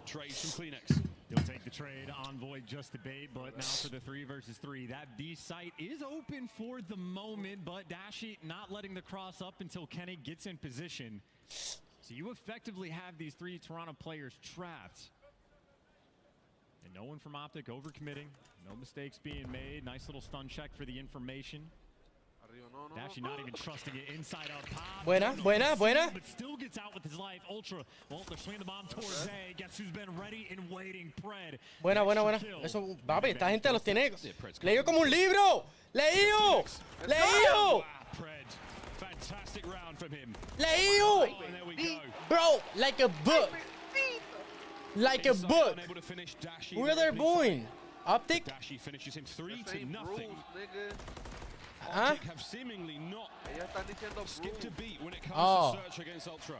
Trades from Kleenex. He'll take the trade. Envoy just to bait, but now for the 3 versus 3. That B site is open for the moment, but Dashi not letting the cross up until Kenny gets in position. So you effectively have these 3 Toronto players trapped. And no one from Optic overcommitting. No mistakes being made. Nice little stun check for the information. Dashi not even trusting it inside up top. Buena, buena, buena. But still gets out with his life. Ultra, well, they're swinging the bomb towards A. Guess who's been ready and waiting? Pred. Buena, buena, buena. Eso, papi, esta gente los tiene leído como un libro. ¡Leído! ¡Leído! Pred. Fantastic round from him. ¡Leído! And there we go. Bro, like a book. Like a book. Unable to finish Dashi. Where they're going? Optic? Dashi finishes him 3-0. Huh? Optic have seemingly not skipped a beat when it comes to search against Ultra.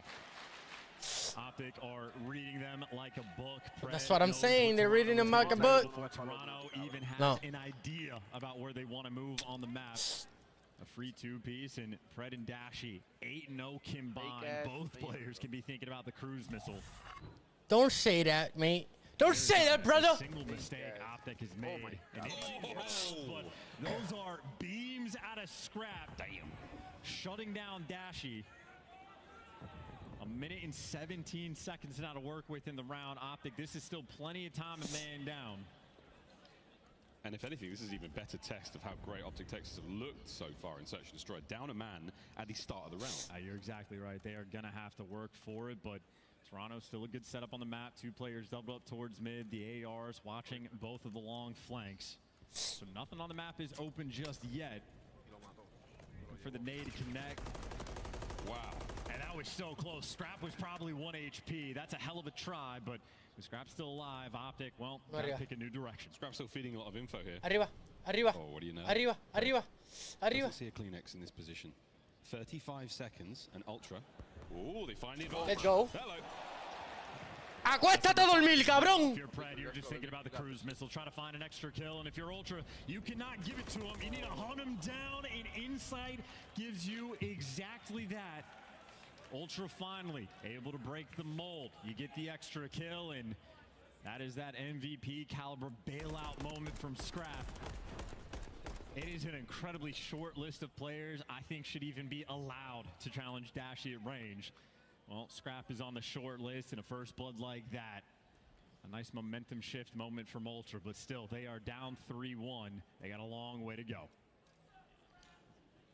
Optic are reading them like a book. That's what I'm saying. They're reading them like a book. Toronto even has an idea about where they want to move on the map. A free 2-piece, and Pred and Dashi 8-0 combined. Both players can be thinking about the cruise missile. Don't say that, mate. Don't say that, brother. A single mistake Optic has made. But those are beams out of scrap. Damn. Shutting down Dashi. A minute and 17 seconds now to work with in the round. Optic, this is still plenty of time and man down. And if anything, this is even better test of how great Optic Texas have looked so far in Search and Destroy. Down a man at the start of the round. You're exactly right. They are going to have to work for it, but Toronto still a good setup on the map. 2 players doubled up towards mid. The ARs watching both of the long flanks. So nothing on the map is open just yet. Looking for the nade to connect. Wow. And that was so close. Scrap was probably 1 HP. That's a hell of a try, but with Scrap still alive, Optic, well, gotta pick a new direction. Scrap still feeding a lot of info here. Arriba, arriba. Oh, what do you know? Arriba, arriba, arriba. Let's see a Kleenex in this position. 35 seconds, and Ultra. Oh, they find the advantage. Let's go. Hello. Acuéstate a dormir, cabrón. If you're Pred, you're just thinking about the cruise missile, trying to find an extra kill. And if you're Ultra, you cannot give it to him. You need to hunt him down, and Insight gives you exactly that. Ultra finally able to break the mold. You get the extra kill, and that is that MVP caliber bailout moment from Scrap. It is an incredibly short list of players I think should even be allowed to challenge Dashi at range. Well, Scrap is on the short list, and a first blood like that. A nice momentum shift moment from Ultra, but still, they are down 3-1. They got a long way to go.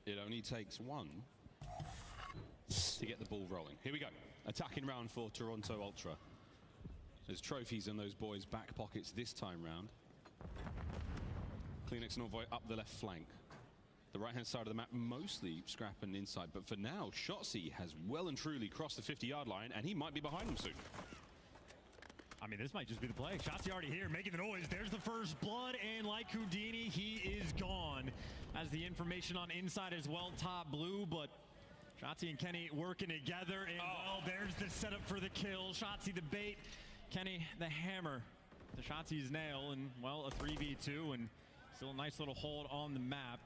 It only takes one to get the ball rolling. Here we go. Attacking round for Toronto Ultra. There's trophies in those boys' back pockets this time round. Kleenex and Envoy up the left flank. The right-hand side of the map, mostly Scrap and Insight. But for now, Shotzi has well and truly crossed the 50-yard line, and he might be behind them soon. I mean, this might just be the play. Shotzi already here, making the noise. There's the first blood, and like Houdini, he is gone. As the information on Inside as well, top blue, but Shotzi and Kenny working together, and well, there's the setup for the kill. Shotzi the bait, Kenny the hammer to Shotzi's nail, and well, a 3v2, and still a nice little hold on the map.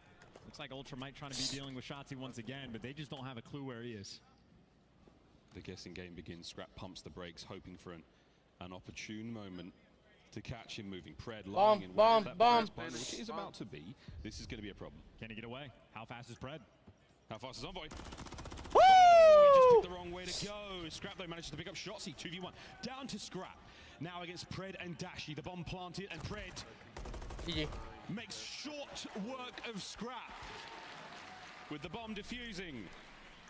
Looks like Ultra might try to be dealing with Shotzi once again, but they just don't have a clue where he is. The guessing game begins. Scrap pumps the brakes, hoping for an opportune moment to catch him moving. Pred lying in wait. That bias plan, which is about to be. This is going to be a problem. Can he get away? How fast is Pred? How fast is Envoy? Woo! He just picked the wrong way to go. Scrap though manages to pick up Shotzi. 2v1 down to Scrap. Now against Pred and Dashi. The bomb planted, and Pred makes short work of Scrap with the bomb defusing.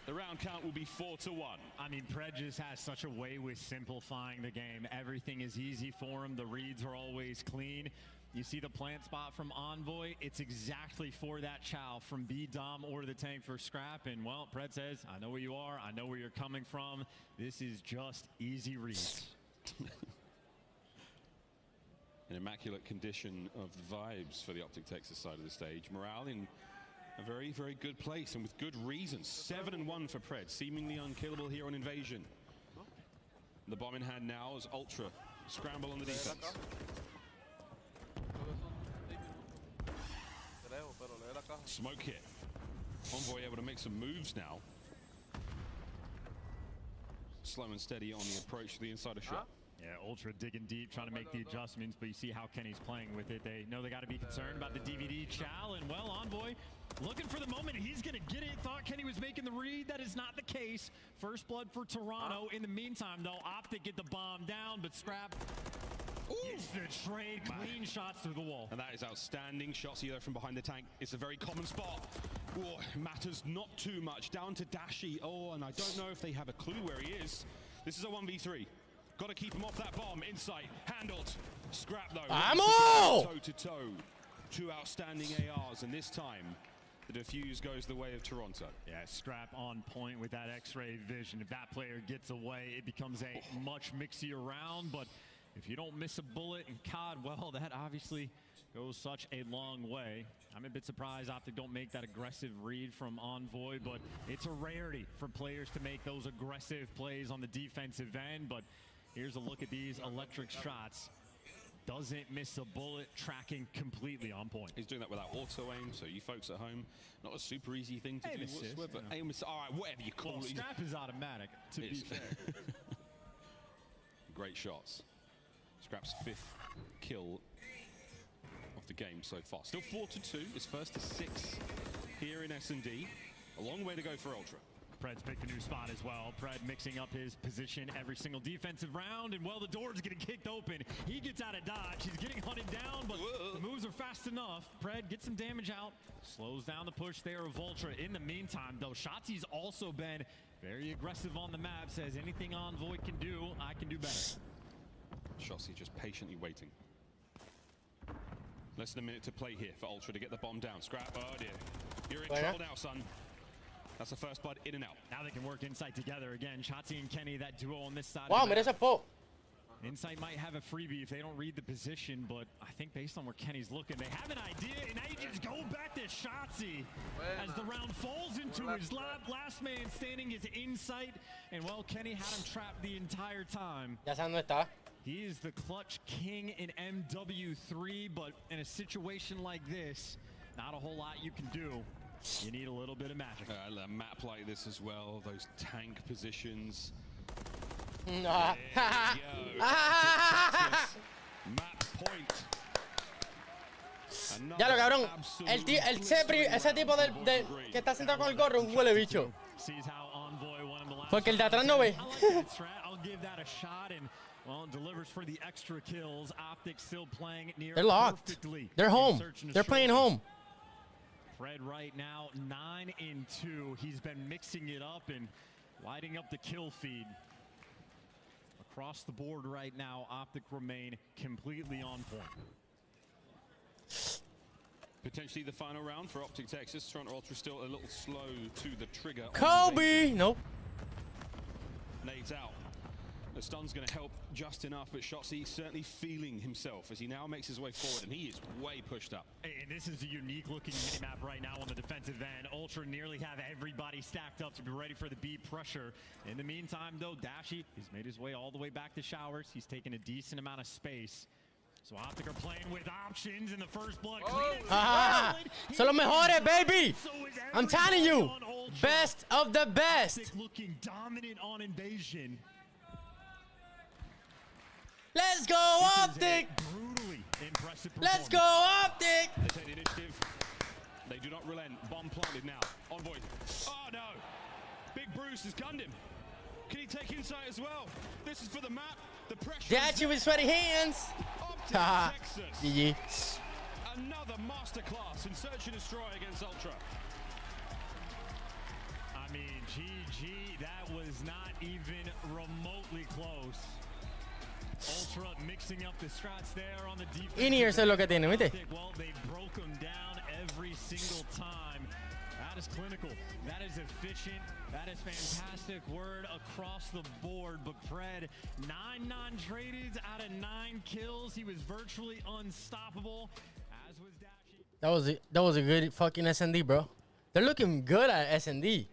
The round count will be 4-1. I mean, Pred just has such a way with simplifying the game. Everything is easy for him. The reads are always clean. You see the plant spot from Envoy. It's exactly for that chow from B-Dom or the tank for Scrap. And, well, Pred says, I know where you are. I know where you're coming from. This is just easy reads. An immaculate condition of vibes for the Optic Texas side of the stage. Morale in a very, very good place, and with good reason. 7-1 for Pred, seemingly unkillable here on Invasion. The bomb in hand now as Ultra scramble on the defense. Smoke hit. Envoy able to make some moves now. Slow and steady on the approach to the insider shot. Yeah, Ultra digging deep, trying to make the adjustments, but you see how Kenny's playing with it. They know they got to be concerned about the DVD chow, and, well, Envoy looking for the moment. He's going to get it. Thought Kenny was making the read. That is not the case. First blood for Toronto. In the meantime, though, Optic get the bomb down, but Scrap gets the trade. Clean shots through the wall. And that is outstanding. Shots either from behind the tank. It's a very common spot. Oh, matters not too much. Down to Dashi. Oh, and I don't know if they have a clue where he is. This is a 1v3. Got to keep him off that bomb. Insight handled. Scrap though. Vamos! Toe to toe. Two outstanding ARs, and this time the defuse goes the way of Toronto. Yeah, Scrap on point with that X-ray vision. If that player gets away, it becomes a much mixier round. But if you don't miss a bullet in COD, well, that obviously goes such a long way. I'm a bit surprised Optic don't make that aggressive read from Envoy, but it's a rarity for players to make those aggressive plays on the defensive end. But here's a look at these electric shots. Doesn't miss a bullet, tracking completely on point. He's doing that without auto aim, so you folks at home, not a super easy thing to do whatsoever. Aim assist, all right, whatever you call it. Scrap is automatic, to be fair. Great shots. Scrap's 5th kill of the game so far. Still 4-2. It's first to 6 here in S&D. A long way to go for Ultra. Pred's picked a new spot as well. Pred mixing up his position every single defensive round, and, well, the door's getting kicked open. He gets out of dodge. He's getting hunted down, but the moves are fast enough. Pred gets some damage out, slows down the push there of Ultra. In the meantime, though, Shotzi's also been very aggressive on the map. Says anything Envoy can do, I can do better. Shotzi just patiently waiting. Less than a minute to play here for Ultra to get the bomb down. Scrap, oh dear. You're in trouble now, son. That's the first blood in and out. Now they can work Insight together again. Shotzi and Kenny, that duo on this side. Wow, mira ese po. Insight might have a freebie if they don't read the position, but I think based on where Kenny's looking, they have an idea, and now you just go back to Shotzi as the round falls into his lap. Last man standing is Insight, and, well, Kenny had him trapped the entire time. Ya sabes dónde está. He is the clutch king in MW3, but in a situation like this, not a whole lot you can do. You need a little bit of magic. A map like this as well, those tank positions. Nah. Map point. Ya lo, cabrón. Ese tipo que está sentado con el gorro, un huele bicho. Porque el de atrás no ve. I'll give that a shot, and, well, delivers for the extra kills. Optic still playing near They're locked. perfectly. They're home. They're playing home. Fred right now 9-2. He's been mixing it up and lighting up the kill feed. Across the board right now, Optic remain completely on point. Potentially the final round for Optic Texas. Toronto Ultra still a little slow to the trigger. Kobe! Nope. Nades out. The stun's going to help just enough, but Shotzi certainly feeling himself as he now makes his way forward, and he is way pushed up. And this is a unique-looking minimap right now on the defensive end. Ultra nearly have everybody stacked up to be ready for the B pressure. In the meantime, though, Dashi has made his way all the way back to Showers. He's taken a decent amount of space. So Optic are playing with options in the first blood. Son los mejores, baby! I'm telling you! Best of the best! Optic looking dominant on Invasion. Let's go, Optic! Brutally impressive performance. Let's go, Optic! They take the initiative. They do not relent. Bomb planted now. Envoy. Oh, no. Big Bruce has gunned him. Can he take Insight as well? This is for the map. The pressure. Dashi with sweaty hands. Optic Texas. GG. Another masterclass in search and destroy against Ultra. I mean, GG, that was not even remotely close. Ultra mixing up the strats there on the defense. In-ears es lo que tiene, ¿viste? Well, they broke them down every single time. That is clinical. That is efficient. That is fantastic word across the board. But Fred, 9 non-traded out of 9 kills. He was virtually unstoppable, as was Dashy. That was a good fucking S&D, bro. They're looking good at S&D.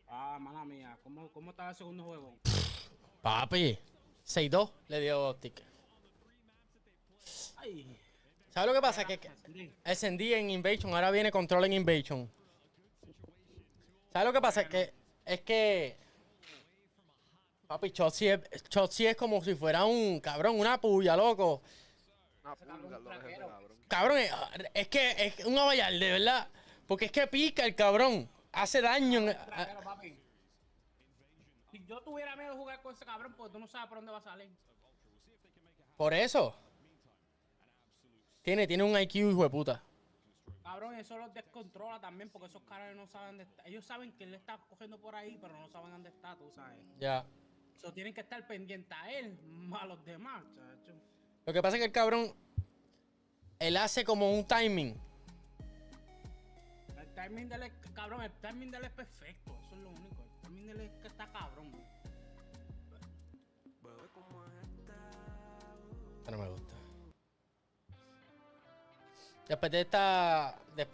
Ah, mala mía. ¿Cómo estaba el segundo juego? Papi, 6-2 le dio Optic. Ay. ¿Sabes lo que pasa? Que S&D en Invasion, ahora viene Control en Invasion. ¿Sabes lo que pasa? Es que papi, Chotzi es como si fuera un cabrón, una puya, loco. Una pulga, lo que es ese cabrón. Cabrón, es que es un avallarde, ¿verdad? Porque es que pica el cabrón. Hace daño. Papi. Si yo tuviera miedo de jugar con ese cabrón, pues tú no sabes por dónde va a salir. Por eso. Tiene un IQ, hijo de puta. Cabrón, eso los descontrola también, porque esos caras no saben dónde está. Ellos saben que él le está cogiendo por ahí, pero no saben dónde está, tú sabes. Ya. Eso tienen que estar pendientes a él, más a los demás, chacho. Lo que pasa es que el cabrón, él hace como un timing. El timing de él, cabrón, el timing de él es perfecto, eso es lo único. El timing de él es que está cabrón. No me gusta. Después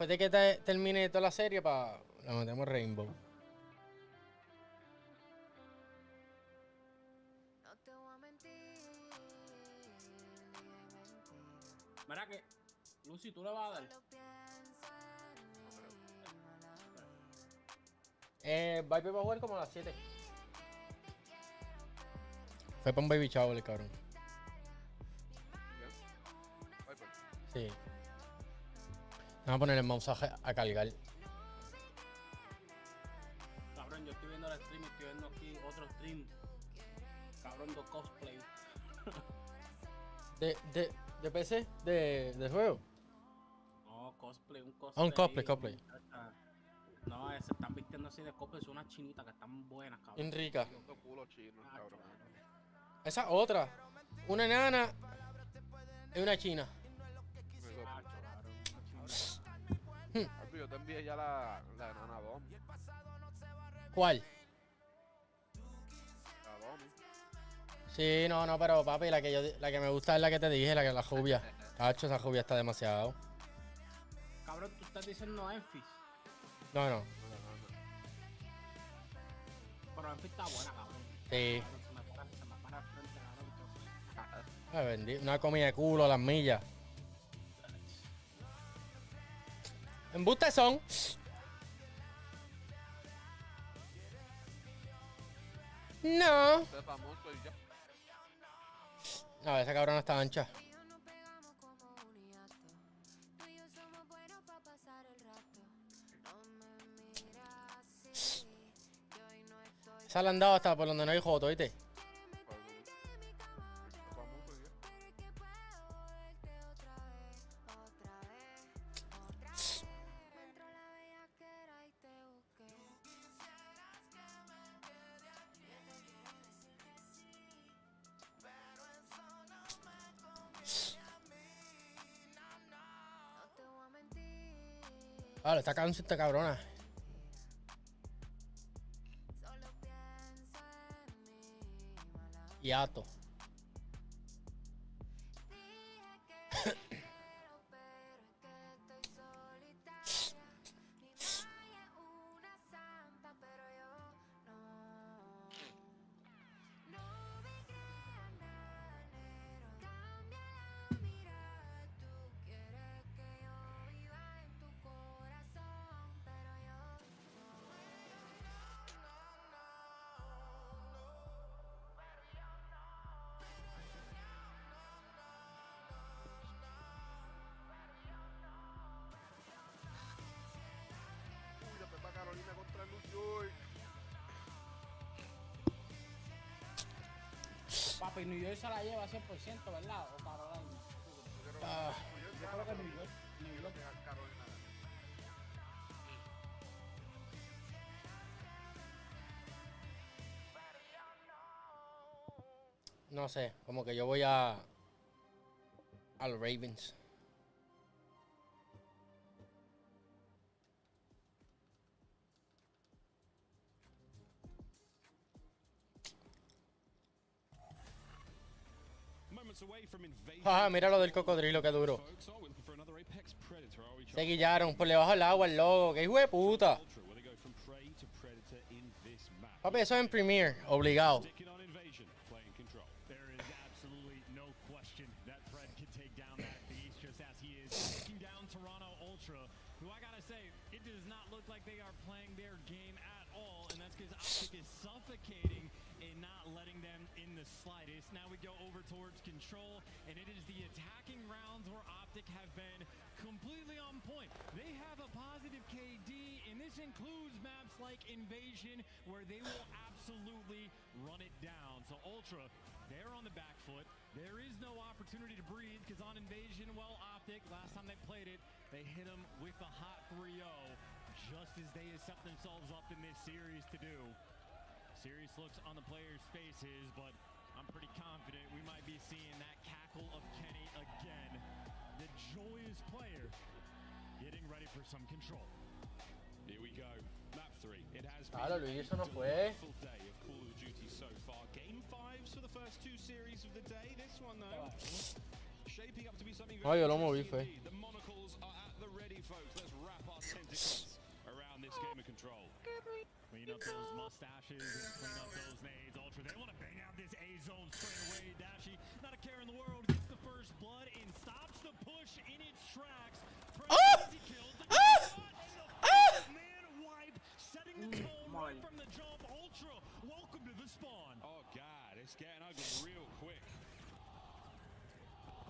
de que termine toda la serie, le metemos Rainbow. Mira que, Lucy, tú le vas a dar. Viper va a jugar como a las 7. Fue para un baby shower, el cabrón. Sí. Vamos a poner el mouse a cargar. Cabrón, yo estoy viendo el stream y estoy viendo aquí otro stream. Cabrón, dos cosplay. ¿De PC? ¿De juego? No, cosplay, un cosplay. Ah, un cosplay. No, se están vistiendo así de cosplay, son unas chinitas que están buenas, cabrón. Bien ricas. Culo chino, cabrón. Esa otra. Una enana y una china. Yo te envié ya la enana Dom. ¿Cuál? La Dom. Sí, no, pero papi, la que me gusta es la que te dije, la jubia. Cacho, esa jubia está demasiado. Cabrón, tú estás diciendo Enfis. No. Pero Enfis está buena, cabrón. Sí. Se me para al frente, cabrón. Ay, bendito. Una comida de culo a las millas. Embustes son. No. No, esa cabrona está ancha. Esa la han dado hasta por donde no hay joto, ¿viste? Vale, está cansado esta cabrona. Hiato. Carolina contra New York. Papi, New York se la lleva 100%, ¿verdad? O Carolina. Ah. Yo creo que New York. No sé, como que yo voy a los Ravens. Mira lo del cocodrilo, que duro. Se guillaron por debajo del agua el logo. ¡Qué hijo de puta! Papi, eso es en Premiere, obligado. Who I gotta say, it does not look like they are playing their game at all, and that's because Optic is suffocating and not letting them in the slightest. Now we go over towards control, and it is the attacking rounds where Optic have been completely on point. They have a positive KD, and this includes maps like Invasion, where they will absolutely run it down. So Ultra, they're on the back foot. There is no opportunity to breathe, because on Invasion, well, Optic, last time they played it, they hit them with a hot 3-0, just as they have set themselves up in this series to do. Serious looks on the players' faces, but I'm pretty confident we might be seeing that cackle of Kenny again. The joyous player getting ready for some control. Here we go. Map 3. It has been Claro, Luis, eso no a fue. delightful day of Call of Duty so far. Game 5s for the first 2 series of the day. This one, though, shaping up to be something very yo lo moví, fue. interesting indeed. The monocles are at the ready, folks. Let's wrap our tentacles around this game of control. Clean up those mustaches and clean up those nades. Ultra, they want to bang out this A zone straight away. Dashy, not a care in the world, gets the first blood and stops the push in its tracks. Kills the man wipe, setting the tone right from the jump. Ultra, welcome to the spawn. Oh, God, it's getting ugly real quick.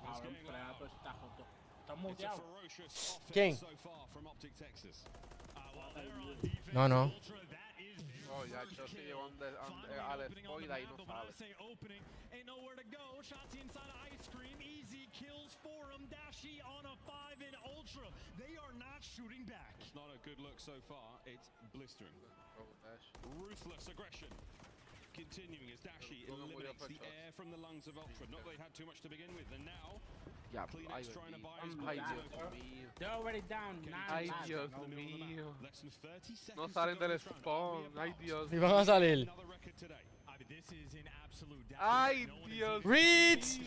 Cabrón, Predator está joto. Está It's a muteado. ferocious ¿Quién? offense so far from Optic Texas. No, no. Oh, ya, yo sí llegó al spoiler y no sabe. Ain't nowhere to go. Shots inside of Ice Cream. Easy kills for him. Dashy on a 5 in Ultra. They are not shooting back. It's not a good look so far. It's blistering. Ruthless aggression. Continuing as Dashy eliminates the air from the lungs of Ultra. Not that they had too much to begin with, and now Kleenex trying to buy his They're already down 9 Ay, lives. Dios mío. Less than 30 seconds No salen to go del this round. spawn. Ay, Dios. Y van a salir. Another record today. This is an absolute Ay, Dios. Reeds!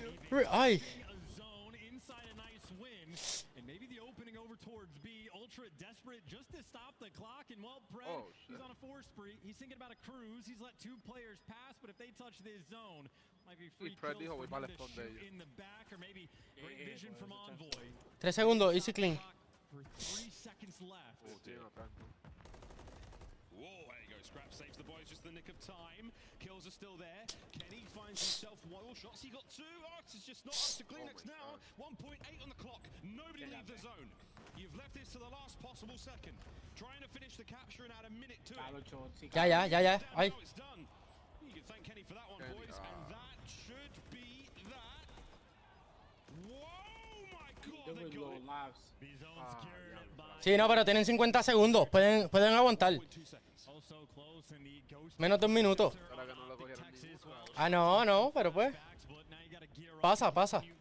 Ay. a zone inside a nice win, and maybe the opening over towards B. Ultra desperate just to stop the clock, and well, Pred, he's on a 4 spree. He's thinking about a cruise. He's let 2 players pass, but if they touch this zone, might be free Pred kills dijo, for voy para him el to spawn de shoot ellos. in the back, or maybe great vision from Envoy. 3 segundos, easy clean. For 3 seconds left. Oh, dear. Whoa, there you go. Scrap saves the boys just in the nick of time. Kills are still there. Kenny finds himself 1 shots. He got 2. Arx is just not up to Kleenex now. 1.8 on the clock. Nobody leaves the zone. You've left this to the last possible second. Trying to finish the capture and add a minute to it. Ya. Ay. Now it's done. You can thank Kenny for that one, boys. And that should be that. Whoa, my God. They got it. These zones carried by Sí, no, pero tienen 50 segundos. Pueden aguantar. also close in the ghost. Menos de un minuto. Para que no lo cogieran ni Ah, no, pero pues. Pasa.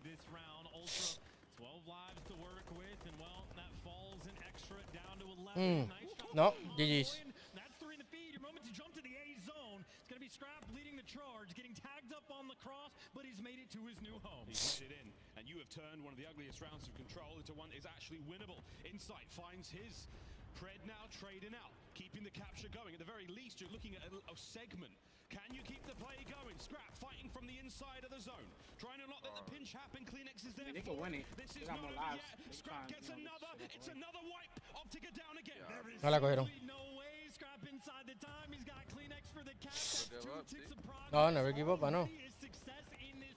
This round, Ultra, 12 lives to work with, and well, that falls an extra down to 11. Nice shot. No, GG's. That's 3 in the feed. Your moment to jump to the A zone. It's going to be Scrap leading the charge, getting tagged up on the cross, but he's made it to his new home. He's made it in, and you have turned one of the ugliest rounds of control into one that is actually winnable. Insight finds his. Pred now trading out, keeping the capture going. At the very least, you're looking at a segment. Can you keep the play going? Scrap fighting from the inside of the zone. Trying to not let the pinch happen. Kleenex is there for it. This is not over yet. Scrap gets another. It's another wipe. Optic are down again. There is No la cogieron. no way. Scrap inside the time. He's got Kleenex for the catch. 2 ticks of progress. No, never give up, no. Is success in this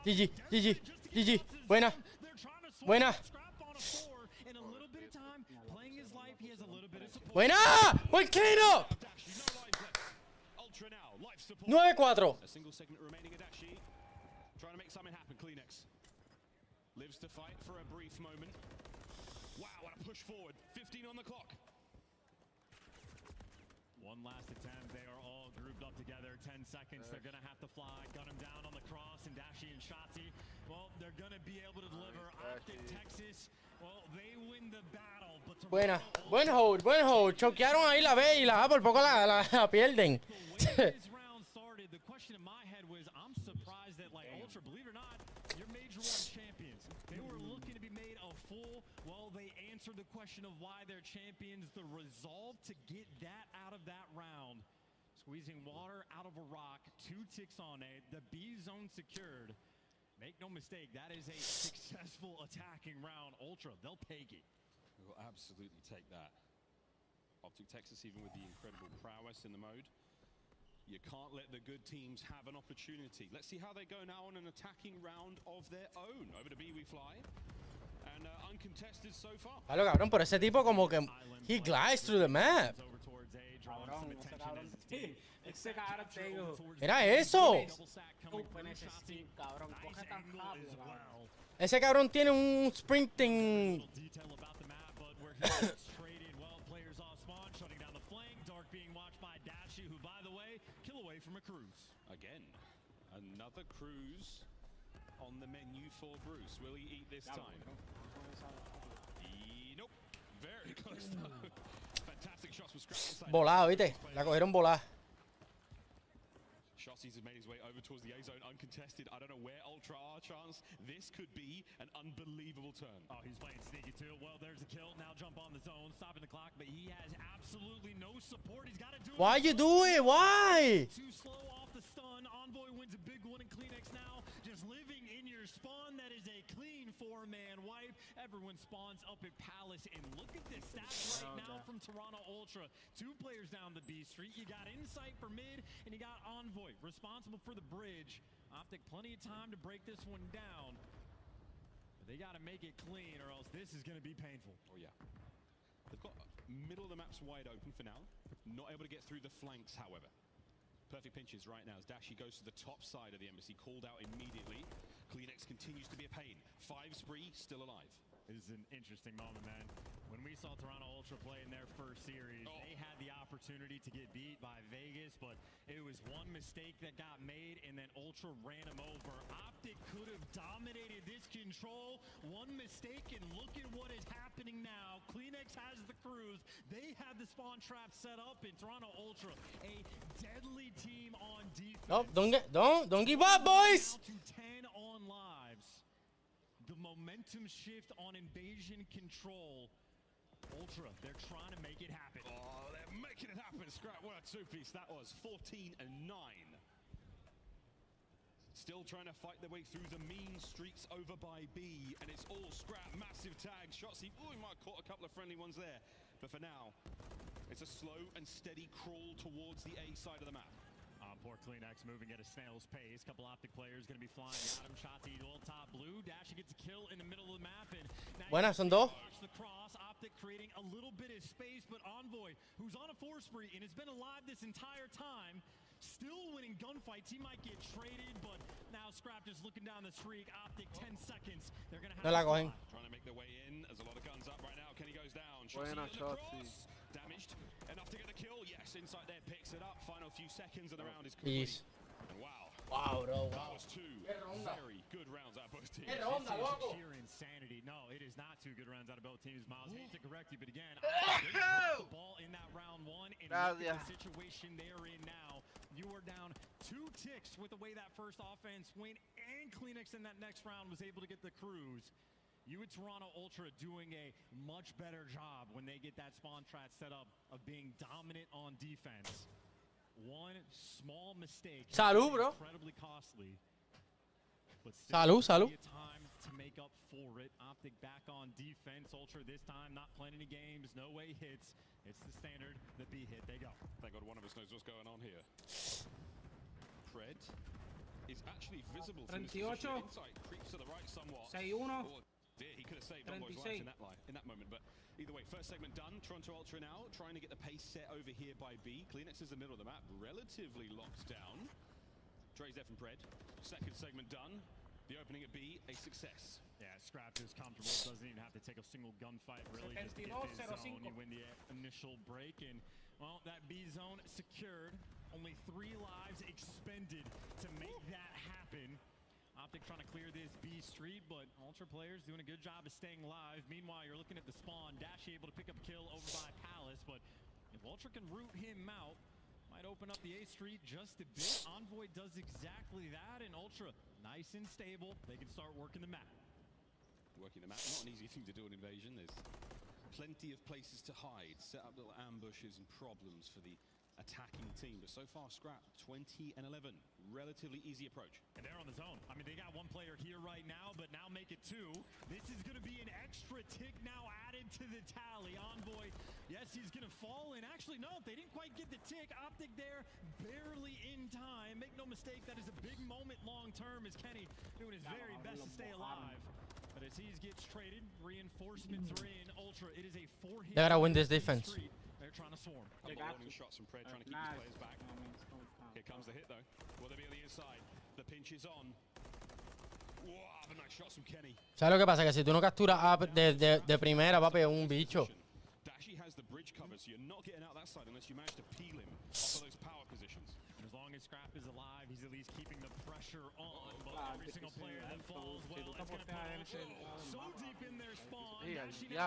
GG. Buena. Buena. Scrap on a 4 in a little bit of time. Playing his life, he has a little bit of support. Buena. Volcano. 9-4. A single segment remaining at Dashi. Trying to make something happen. Kleenex lives to fight for a brief moment. Wow, what a push forward. 15 on the clock. One last attempt. They are all grouped up together. 10 seconds. They're going to have to fly. Gun him down on the cross. And Dashi and Shotzi, well, they're going to be able to deliver. Optic Texas, well, they win the battle. But Buena. Buen hold, buen hold. Choquearon ahí la B y la A por poco la pierden. This round started, the question in my head was, I'm surprised that, like, Ultra, believe it or not, you're Major 1 champions. They were looking to be made a fool. Well, they answered the question of why they're champions. The resolve to get that out of that round. Squeezing water out of a rock. 2 ticks on it. The B zone secured. Make no mistake, that is a successful attacking round. Ultra, they'll take it. We'll absolutely take that. Optic Texas, even with the incredible prowess in the mode, you can't let the good teams have an opportunity. Let's see how they go now on an attacking round of their own. Over to B we fly. And uncontested so far. Claro, cabrón, pero ese tipo como que he glides through the map. Mira eso. Ese cabrón tiene un sprinting. From a cruise. Again, another cruise on the menu for Bruce. Will he eat this time? Nope. Very close though. Fantastic shots with Scrap inside. Volado, ¿viste? La cogieron volada. Shotsies has made his way over towards the A zone uncontested. I don't know where Ultra are, Chance. This could be an unbelievable turn. Oh, he's playing sneaky too. Well, there's a kill. Now jump on the zone, stopping the clock, but he has absolutely no support. He's got to do it. Why you do it? Why? Too slow off the stun. Envoy wins a big one in Kleenex now. Just living in your spawn. That is a clean 4-man wipe. Everyone spawns up at Palace, and look at this stats right now from Toronto Ultra. 2 players down the B street. You got Insight for mid, and you got Envoy responsible for the bridge. Optic, plenty of time to break this one down. But they got to make it clean, or else this is going to be painful. Oh, yeah. They've got middle of the maps wide open for now. Not able to get through the flanks, however. Perfect pinches right now as Dashi goes to the top side of the embassy, called out immediately. Kleenex continues to be a pain. 5 spree, still alive. This is an interesting moment, man. When we saw Toronto Ultra play in their first series, they had the opportunity to get beat by Vegas, but it was one mistake that got made, and then Ultra ran him over. Optic could have dominated this control. One mistake, and look at what is happening now. Kleenex has the cruise. They have the spawn trap set up, in Toronto Ultra, a deadly team on defense. No, don't give up, boys. Down to 10 on lives. The momentum shift on invasion control. Ultra, they're trying to make it happen. Oh, they're making it happen. Scrap, what a 2-piece that was. 14 and 9. Still trying to fight their way through the mean streaks over by B, and it's all Scrap. Massive tag. Shotsy, oh, he might have caught a couple of friendly ones there. But for now, it's a slow and steady crawl towards the A side of the map. Poor Kleenex moving at a snail's pace. Couple Optic players going to be flying at him. Shotzi all top blue. Dashi gets a kill in the middle of the map. And buenas, son dos. The cross. Optic creating a little bit of space, but Envoy, who's on a 4 spree and has been alive this entire time, still winning gunfights. He might get traded, but now Scrap just looking down the streak. Optic 10 seconds. They're going to have to trying to make their way in. There's a lot of guns up right now. Kenny goes down. Shotzi. Damaged. Enough to get the kill. Yes, Insight there picks it up. Final few seconds and the round is complete. And wow. Wow, bro. That was 2 very good rounds out of both teams. Sheer insanity. No, it is not 2 good rounds out of both teams, Miles. Hate to correct you, but again, they dropped the ball in that round 1, and look at the situation they're in now. You are down 2 ticks with the way that first offense went, and Kleenex in that next round was able to get the cruise. You at Toronto Ultra doing a much better job when they get that spawn trap set up of being dominant on defense. One small mistake. Salud, bro. Incredibly costly. But still salud. Time to make up for it. Optic back on defense. Ultra this time not playing any games. No way hits. It's the standard. The B hit. They go. Thank God one of us knows what's going on here. Fred is actually visible to this position. Insight creeps to the right somewhat. 6-1. He could have saved Envoy's life in that moment, but either way, first segment done. Toronto Ultra now trying to get the pace set over here by B. Kleenex is the middle of the map, relatively locked down. Trey's there from Pred. Second segment done. The opening at B, a success. Yeah, Scrap is comfortable. Doesn't even have to take a single gunfight, really. Just to get his zone. You win the initial break, and Well, that B zone secured. Only 3 lives expended to make that happen. Optic trying to clear this B street, but Ultra players doing a good job of staying alive. Meanwhile, you're looking at the spawn. Dashy able to pick up a kill over by Palace, but if Ultra can root him out, might open up the A street just a bit. Envoy does exactly that, and Ultra nice and stable. They can start working the map. Working the map, not an easy thing to do in Invasion. There's plenty of places to hide, set up little ambushes and problems for the attacking team, but so far Scrap 20 and 11, relatively easy approach. And they're on the zone. I mean, they got 1 player here right now, but now make it 2. This is going to be an extra tick now added to the tally. Envoy, yes, he's going to fall, and actually, no, they didn't quite get the tick. Optic there, barely in time. Make no mistake, that is a big moment long term as Kenny doing his very best to stay alive. But as he gets traded, reinforcements are in. Ultra, it is a 4-hit. They gotta win this defense. They're trying to swarm. A couple warning shots from Pred, trying to keep his players back. Here comes the hit though. Will they be on the inside? The pinch is on. Wow, the nice shots from Kenny. ¿Sabes lo que pasa? Que si tú no capturas A de primera, papi, es un bicho. Dashy has the bridge covered, so you're not getting out that side unless you manage to peel him off of those power positions. And as long as Scrap is alive, he's at least keeping the pressure on. But every single player that falls, well, it's going to put so deep in their spawn.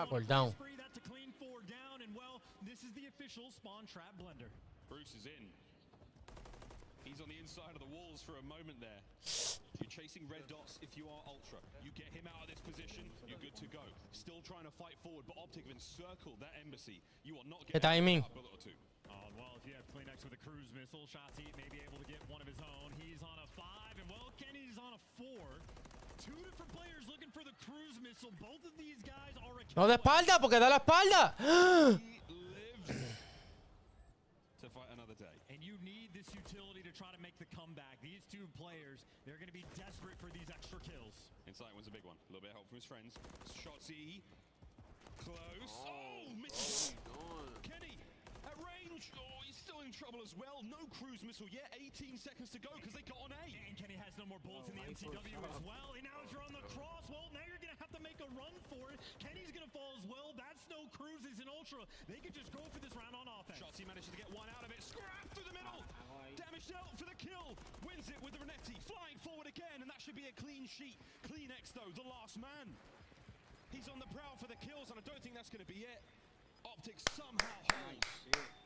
Por down. That's a clean 4 down, and well, this is the official spawn trap blender. Bruce is in. He's on the inside of the walls for a moment there. You're chasing red dots if you are Ultra. You get him out of this position, you're good to go. Still trying to fight forward, but Optic have encircled that embassy. You are not getting timing. a bullet or 2. Oh, well, if you have Kleenex with a cruise missile, Shotzi may be able to get one of his own. He's on a 5, and well, Kenny's on a 4. 2 different players looking for the cruise missile. Both of these guys are a... No de espalda, porque da la espalda. To fight another day. And you need this utility to try to make the comeback. These 2 players, they're going to be desperate for these extra kills. Inside one's a big one. A little bit of help from his friends. Shotzi. Close. Oh, misses. Kenny at range. Oh, he's still in trouble as well. No cruise missile yet. 18 seconds to go because they got on A. And Kenny has no more bullets in the MCW as well. And now if you're on the cross, well, now you're going to have to make a run for it. Kenny's going to fall as well. That's no cruises in Ultra. They could just go for this round on offense. Shotzi manages to get 1 out of it. Scrap through the middle. Damaged out for the kill. Wins it with the Renetti. Flying forward again, and that should be a clean sheet. Kleenex, though, the last man. He's on the prowl for the kills, and I don't think that's going to be it. Optic somehow hold.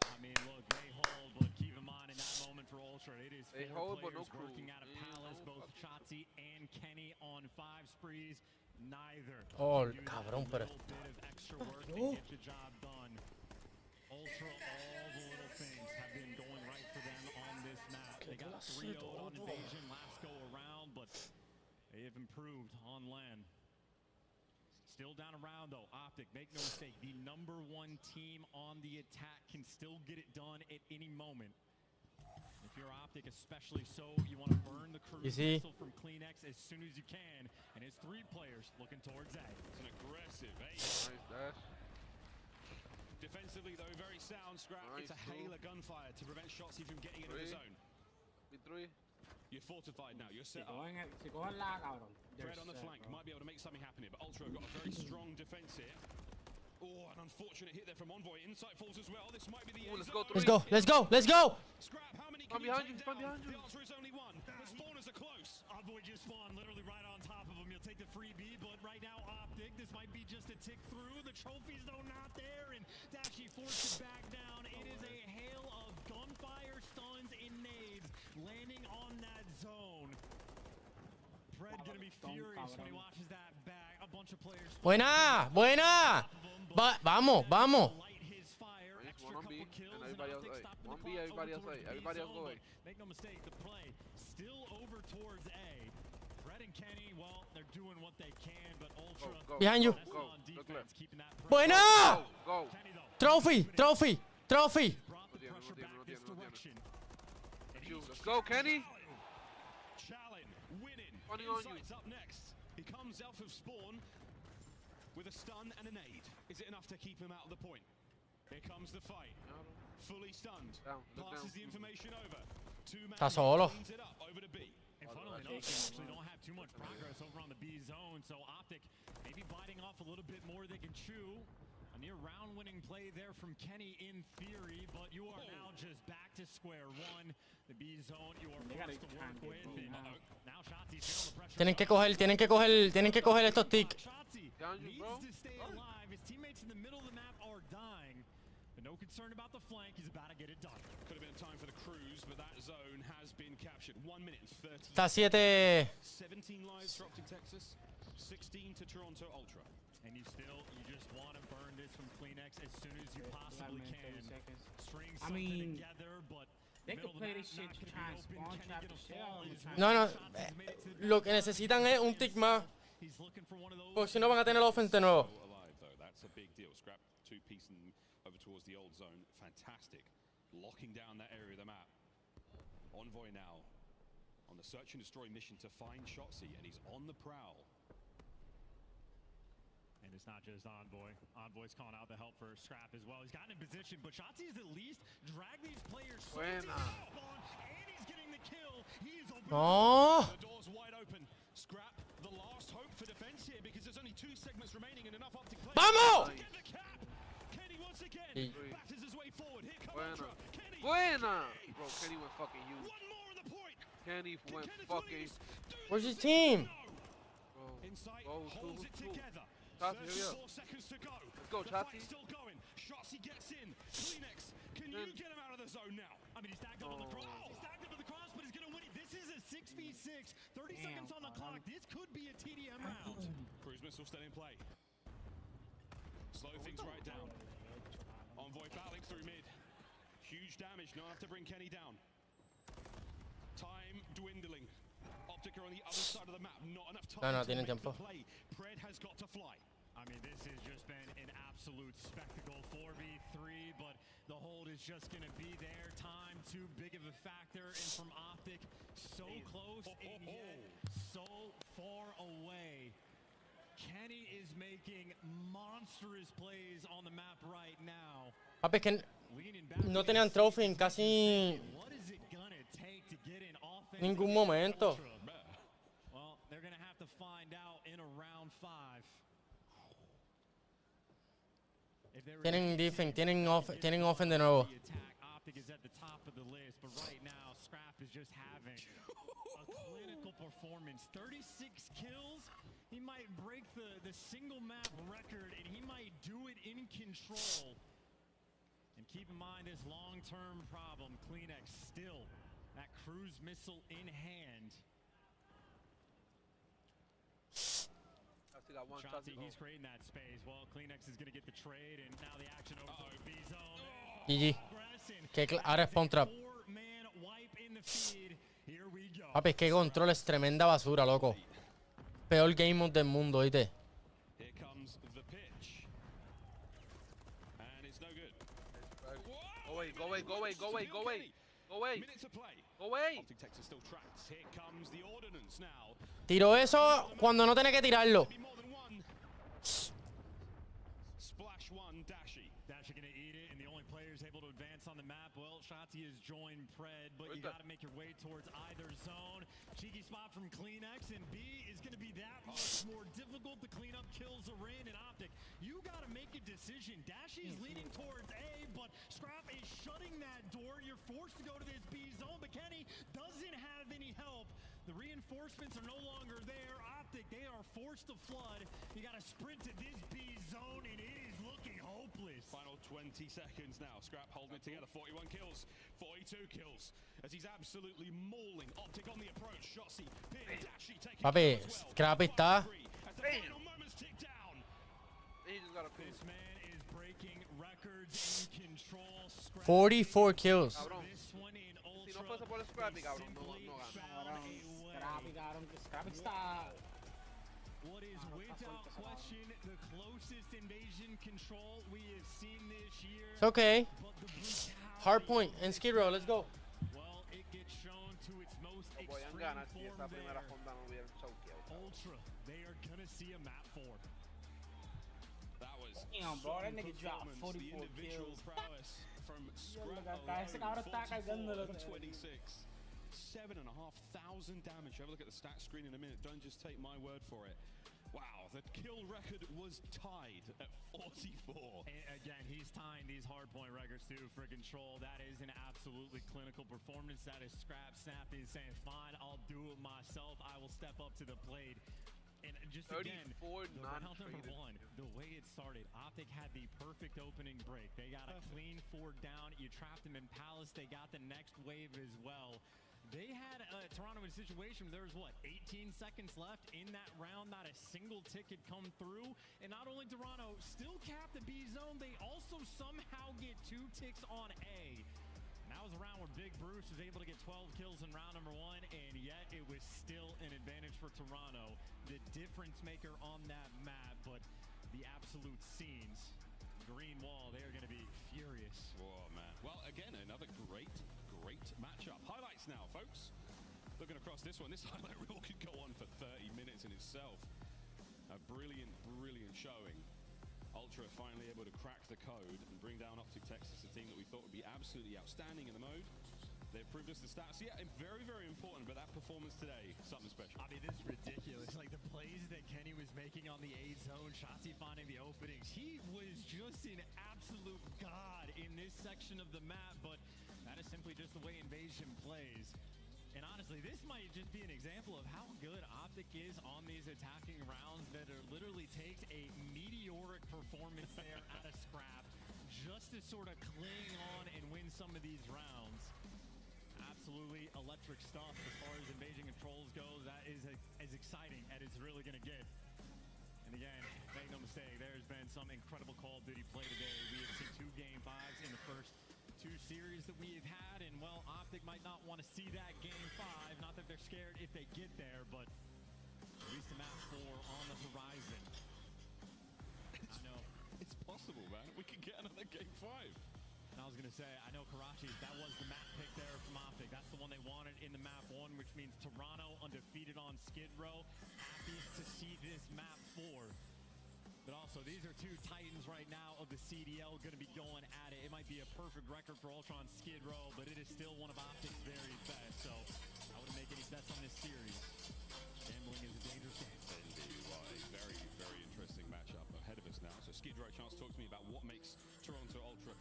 I mean, look, they hold, but keep in mind in that moment for Ultra, it is 4 players working out of Palace, both Shotzi and Kenny on 5 sprees. Neither. Oh, cabrón, pero... A little bit of extra work to get the job done. Ultra, all the little things have been going right for them on this map. They got 3-0 on Invasion last go around, but they have improved on land. Still down around though. Optic, make no mistake, the #1 team on the attack can still get it done at any moment. If you're Optic, especially so, you want to burn the cruise missile from Kleenex as soon as you can. And his 3 players looking towards A. It's an aggressive ace. Nice dash. Defensively, though, very sound. Scrap. Nice. It's a hail of gunfire to prevent Shotzi from getting into the zone. You're fortified now. You're set up. Fred on the flank might be able to make something happen here, but Ultra have got a very strong defense here. Oh, an unfortunate hit there from Envoy. Insight falls as well. This might be the end. Let's go, let's go, let's go! Scrap, how many can you take down? The answer is only 1. The spawners are close. Envoy just spawned literally right on top of him. You'll take the freebie, but right now Optic, this might be just a tick through. The trophies though not there, and Dashy forced it back down. It is a hail of gunfire, stuns, and nades landing on that zone. Fred gonna be furious when he watches that back. A bunch of players. Buena, buena. Vamos, vamos. Everybody else, 1B, everybody else, everybody else go away. Make no mistake, the play still over towards A. Fred and Kenny, well, they're doing what they can, but Ultra behind you. on defense, keeping that Buena. Go. Trophy, trophy, trophy. Brought the pressure back this direction. Let's go, Kenny. Challenge, winning. Insight's up next. He comes out of spawn with a stun and a nade. Is it enough to keep him out of the point? Here comes the fight. Fully stunned. Passes the information over. 2 man cleans it up over to B. And funnily enough, they actually don't have too much progress over on the B zone, so Optic maybe biting off a little bit more they can chew. A near round-winning play there from Kenny in theory, but you are now just back to square one. The B zone you are forced to work with. And now Shotzi's feeling the pressure. Tienen que coger estos ticks. Shotzi needs to stay alive. His teammates in the middle of the map are dying. But no concern about the flank. He's about to get it done. Could have been time for the Cruise, but that zone has been captured. 1 minute and 30. Está 7. 17 lives for Optic Texas, 16 to Toronto Ultra. And you just want to burn this from Kleenex as soon as you possibly can. String something together, but they could play this shit to try and spawn trap the shit out of the No, lo que necesitan es un tick más. Porque si no van a tener offense de nuevo. Alive though, that's a big deal. Scrap two-piece and over towards the old zone. Fantastic. Locking down that area of the map. Envoy now on the search and destroy mission to find Shotzi, and he's on the prowl. And it's not just Envoy. Envoy's calling out the help for Scrap as well. He's gotten in position, but Shotzi's at least drag these players and he's getting the kill. He is open. The door's wide open. Scrap, the last hope for defense here because there's only 2 segments remaining and enough Optic players. ¡Vamos! Get the cap. Kenny once again batters his way forward. Here comes Ultra. Kenny. Bro, Kenny went fucking huge. One more on the point. Kenny went fucking. Where's his team? Inside, holds it together. Shotzi, hurry up. 4 seconds to go. Let's go, Shotzi. Still going. Shotzi gets in. Kleenex, can you get him out of the zone now? I mean, he's stacked up on the cross. He's stacked up on the cross, but he's going to win it. This is a 6v6. 30 seconds on the clock. This could be a TDM round. Cruise missile still in play. Slow things right down. Envoy battling through mid. Huge damage. Not enough to bring Kenny down. Time dwindling. Optica on the other side of the map. Not enough time to make the play. Pred has got to fly. I mean, this has just been an absolute spectacle. 4v3, but the hold is just going to be there. Time too big of a factor. And from Optic, so close and yet so far away. Kenny is making monstrous plays on the map right now. Papi, es que no tenían trophy en casi ningún momento. Well, they're going to have to find out in around 5. Tienen defense, tienen offense de nuevo. Optic is at the top of the list, but right now Scrap is just having a clinical performance. 36 kills. He might break the single map record, and he might do it in control. And keep in mind this long-term problem. Kleenex still that cruise missile in hand. Shotzi, he's creating that space. Well, Kleenex is going to get the trade, and now the action over to the B zone. GG. Ahora es spawn trap. Papi, es que control es tremenda basura, loco. Peor game mode del mundo, ¿oíste? Here comes the pitch. And it's no good. Go away, go away, go away, go away, go away. Go away. Minutes of play. Go away. Optic Texas still trapped. Here comes the ordnance now. Tiró eso cuando no tenía que tirarlo. Splash one, Dashi. Dashi gonna eat it, and the only players able to advance on the map. Well, Shotzi has joined Pred, but you gotta make your way towards either zone. Cheeky spot from Kleenex, and B is gonna be that much more difficult to clean up kills Arin and Optic. You gotta make a decision. Dashi's leaning towards A, but Scrap is shutting that door. You're forced to go to this B zone, but Kenny doesn't have any help. The reinforcements are no longer there. Optic, they are forced to flood. You got to sprint to this B zone, and it is looking hopeless. Final 20 seconds now. Scrap holding it together. 41 kills, 42 kills. As he's absolutely mauling. Optic on the approach. Shotzi, Dashi taking Papi, Scrap está. As the final moments tick down. This man is breaking records in control. 44 kills. This one in Si no fuese por el Scrappy, cabrón, no gana. Scrappy está. What is without question the closest invasion control we have seen this year. It's okay. Hard point and skid row. Let's go. Well, it gets shown to its most Podían extreme ganar si esa form primera there. ronda no hubieran choqueado. Ultra, they are gonna see a map 4. That was Damn, bro, that nigga dropped 44 the individual kills. prowess from Scrap ese cabrón está cargándolo. 26. 7,500 damage. Have a look at the stat screen in a minute. Don't just take my word for it. Wow, the kill record was tied at 44. And again, he's tying these hardpoint records too for Control. That is an absolutely clinical performance. That is Scrap snapping, saying, fine, I'll do it myself. I will step up to the plate. And just again, the round number 1, the way it started, Optic had the perfect opening break. They got a clean 4 down. You trapped them in Palace. They got the next wave as well. They had Toronto in a situation where there was, what, 18 seconds left in that round. Not a single tick had come through. And not only Toronto still capped the B zone, they also somehow get 2 ticks on A. And that was a round where Big Bruce was able to get 12 kills in round number 1, and yet it was still an advantage for Toronto. The difference maker on that map, but the absolute scenes. Green wall, they are going to be furious. Oh, man. Well, again, another great matchup. Highlights now, folks. Looking across this one, this highlight reel could go on for 30 minutes in itself. A brilliant showing. Ultra finally able to crack the code and bring down Optic Texas, a team that we thought would be absolutely outstanding in the mode. They've proved us the stats. Yeah, very, very important, but that performance today, something special. I mean, this is ridiculous. Like, the plays that Kenny was making on the A zone, Shotzi finding the openings. He was just an absolute god in this section of the map, but that is simply just the way Invasion plays. And honestly, this might just be an example of how good Optic is on these attacking rounds that literally takes a meteoric performance there out of Scrap just to sort of cling on and win some of these rounds. Absolutely electric stuff as far as Invasion Controls goes. That is as exciting as it's really going to get. And again, make no mistake, there's been some incredible Call of Duty play today. We have seen 2 Game 5s in the first 2 series that we have had, and well, Optic might not want to see that Game 5. Not that they're scared if they get there, but at least a map 4 on the horizon. I know. It's possible, man. We could get another Game 5. And I was going to say, I know Karachi, that was the map pick there from Optic. That's the one they wanted in the map 1, which means Toronto undefeated on Skid Row. Happy to see this map 4. But also, these are 2 Titans right now of the CDL going to be going at it. It might be a perfect record for Ultra on Skid Row, but it is still one of Optic's very best. So I wouldn't make any bets on this series. Gambling is a dangerous game. Indeed, well, a very, very interesting matchup ahead of us now. So Skid Row, chance to talk to me about what makes Toronto Ultra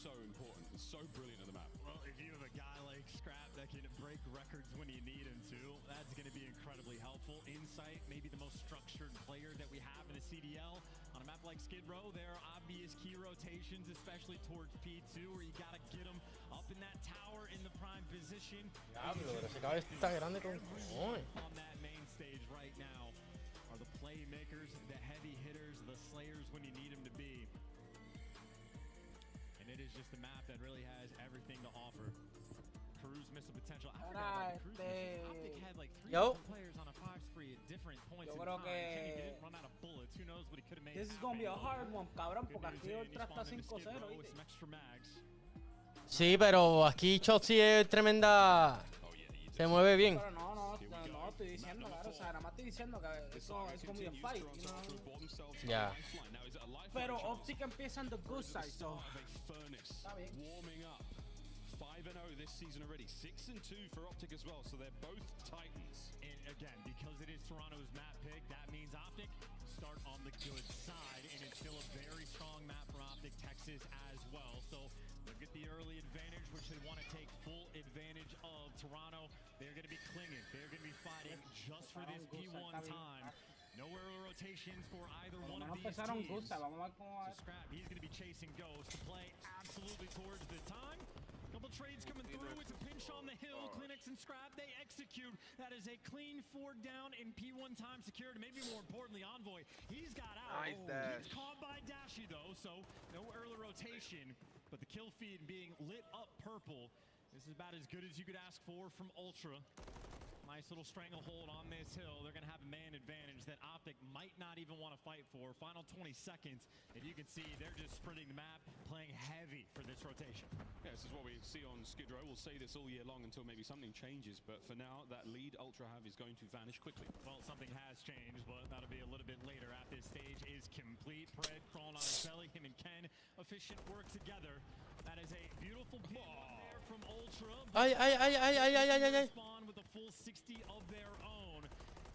so important and so brilliant on the map. Well, if you have a guy like Scrap that can break records when you need him to, that's going to be incredibly helpful. Insight, maybe the most structured player that we have in the CDL. On a map like Skid Row, there are obvious key rotations, especially towards P2, where you got to get them up in that tower in the prime position. Diablo, ese cabeza está grande con cojones. On that main stage right now are the playmakers, the heavy hitters, the slayers when you need them to be. And it is just a map that really has everything to offer. Cruise missile potential. I forgot about the Cruise missile. Optic had like 3 different players on a 5 spree at different points in time. Kenny didn't run out of bullets. Who knows what he could have made. This is gonna be a hard one, cabrón, porque aquí Ultra está 5-0. Sí, pero aquí Chotzi es tremenda. Se mueve bien. Pero no, estoy diciendo, claro, o sea, nada más estoy diciendo que eso es como un fight, you know? Ya. Pero Optic empieza en the good side, so. Está bien. Warming up. 5-0 this season already. 6-2 for Optic as well, so they're both Titans. And again, because it is Toronto's map pick, that means Optic start on the good side, and it's still a very strong map for Optic Texas as well. So look at the early advantage, which they want to take full advantage of. Toronto, they're going to be clinging. They're going to be fighting just for this P1 time. No early rotations for either one of these teams. So Scrap, he's going to be chasing Ghost to play absolutely towards the time. Couple trades coming through. It's a pinch on the hill. Clinics and Scrap, they execute. That is a clean 4 down in P1 time secured. Maybe more importantly, Envoy, he's got out. Nice dash. He's caught by Dashy though, so no early rotation. But the kill feed being lit up purple. This is about as good as you could ask for from Ultra. Nice little stranglehold on this hill. They're going to have a man advantage that Optic might not even want to fight for. Final 20 seconds. If you can see, they're just sprinting the map, playing heavy for this rotation. Yeah, this is what we see on Skid Row. We'll say this all year long until maybe something changes. But for now, that lead Ultra have is going to vanish quickly. Well, something has changed, but that'll be a little bit later. At this stage is complete. Pred crawling on his belly. Him and Ken, efficient work together. That is a beautiful pin there from Ultra. Ay. Spawn with a full 60 of their own.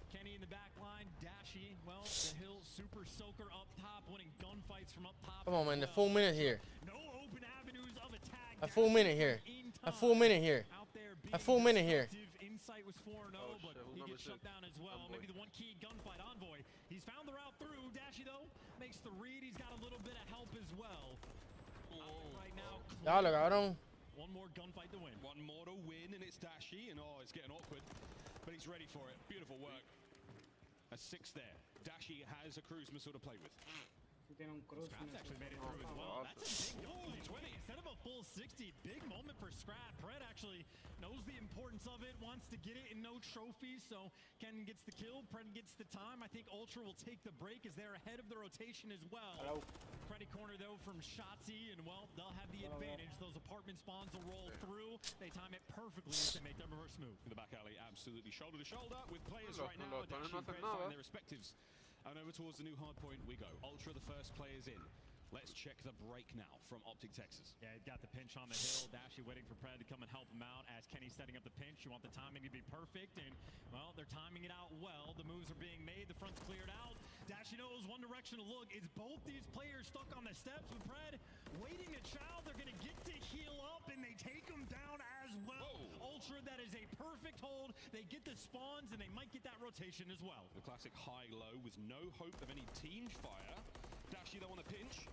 Kenny in the back line. Dashy, well, the Hill super soaker up top, winning gunfights from up top. Come on, man. A full minute here. No open avenues of attack. A full minute here. A full minute here. A full minute here. Insight was 4-0, but he gets shut down as well. Maybe the one key gunfight. Envoy. He's found the route through. Dashy, though, makes the read. He's got a little bit of help as well. Right now, Dale, cabrón. One more gunfight to win. One more to win, and it's Dashy, and it's getting awkward, but he's ready for it. Beautiful work. A 6 there. Dashy has a cruise missile to play with. Scrap's actually made it through as well. That's a big goal. 20 instead of a full 60. Big moment for Scrap. Pred actually knows the importance of it, wants to get it, and no trophies. So Ken gets the kill. Pred gets the time. I think Ultra will take the break as they're ahead of the rotation as well. Pretty corner though from Shotzi, and well, they'll have the advantage. Those apartment spawns will roll through. They time it perfectly as they make their reverse move. In the back alley, absolutely shoulder to shoulder with players right now. Dashy and Pred find their respectives. And over towards the new hard point we go. Ultra, the first players in. Let's check the break now from Optic Texas. Yeah, he's got the pinch on the hill. Dashy waiting for Pred to come and help him out. As Kenny's setting up the pinch, you want the timing to be perfect. And, well, they're timing it out well. The moves are being made. The front's cleared out. Dashy knows one direction to look. It's both these players stuck on the steps with Pred waiting to chow. They're going to get to heal up, and they take him down as well. Whoa. Ultra, that is a perfect hold. They get the spawns, and they might get that rotation as well. The classic high-low with no hope of any team fire. Dashy, though, on the pinch.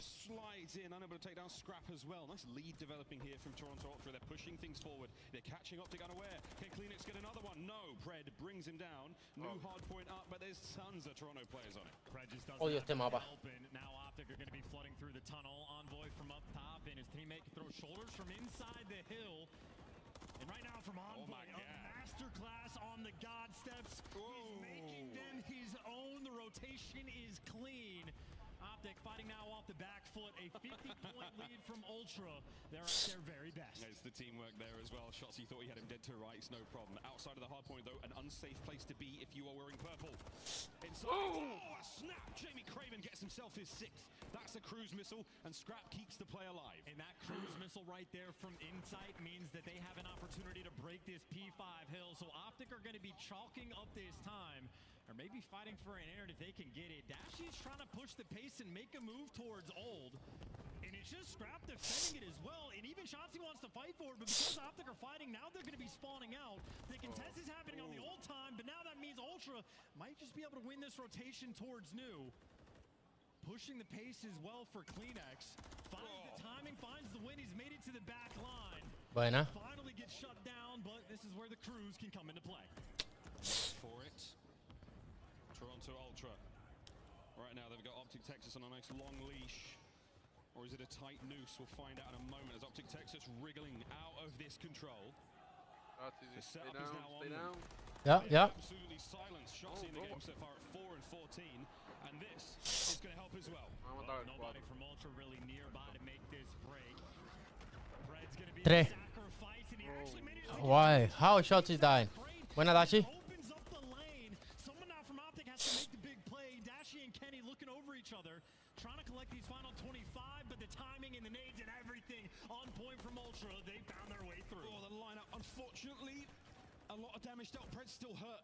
Slides in, unable to take down Scrap as well. Nice lead developing here from Toronto Ultra. They're pushing things forward. They're catching Optic unaware. Can Kleenex get another one? No. Pred brings him down. New hard point up, but there's tons of Toronto players on it. Pred just doesn't have help, and now Optic are going to be flooding through the tunnel. Envoy from up top, and his teammate can throw shoulders from inside the hill. And right now from Envoy, a masterclass on the God steps. He's making them his own. The rotation is clean. Optic fighting now off the back foot. A 50-point lead from Ultra. They're at their very best. There's the teamwork there as well. Shots, he thought he had him dead to rights, no problem. Outside of the hard point, though, an unsafe place to be if you are wearing purple. Inside, a snap! Jamie Craven gets himself his 6th. That's a cruise missile, and Scrap keeps the play alive. And that cruise missile right there from Insight means that they have an opportunity to break this P5 hill. So Optic are going to be chalking up this time, or maybe fighting for an air if they can get it. Dashy's trying to push the pace and make a move towards Old. And it's just Scrap defending it as well. And even Shotzi wants to fight for it, but because Optic are fighting, now they're going to be spawning out. The contest is happening on the Old time, but now that means Ultra might just be able to win this rotation towards New. Pushing the pace as well for Kleenex. Finds the timing, finds the win. He's made it to the back line. Buena. Finally gets shut down, but this is where the crews can come into play. For it. Toronto Ultra. Right now they've got Optic Texas on a nice long leash. Or is it a tight noose? We'll find out in a moment as Optic Texas wriggling out of this control. The setup is now on them. Yeah. Absolutely silenced. Shots in the game so far at 4 and 14. And this is going to help as well. Nobody from Ultra really nearby to make this break. Pred's going to be sacrificed, and he actually made it. Why? How Shotzi dying? Buena, Dashy. Opens up the lane. Someone now from Optic has to make the big play. Dashy and Kenny looking over each other, trying to collect these final 25, but the timing and the nades and everything on point from Ultra. They found their way through. Oh, the lineup, unfortunately, a lot of damage dealt. Pred's still hurt.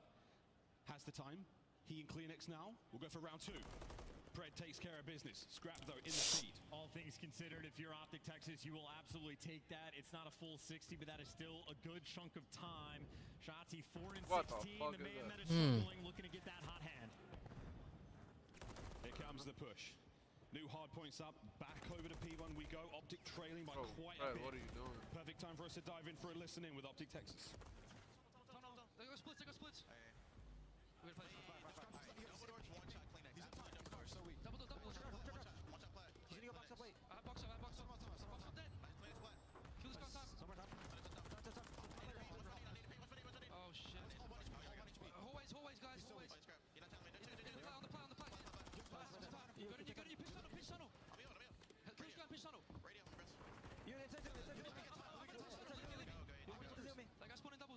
Has the time. He and Kleenex now. We'll go for round 2. Pred takes care of business. Scrap, though, in the feed. All things considered, if you're Optic Texas, you will absolutely take that. It's not a full 60, but that is still a good chunk of time. Shotzi 4 and 16. The man that is struggling, looking to get that hot hand. Here comes the push. New hard points up. Back over to P1 we go. Optic trailing by quite a bit. What are you doing? Perfect time for us to dive in for a listen in with Optic Texas. They go splits. We're gonna play oh shit. Hallways, guys, hallways. On the play. You got it, pitch tunnel. Cruz gun, pitch tunnel. That guy's spawning double.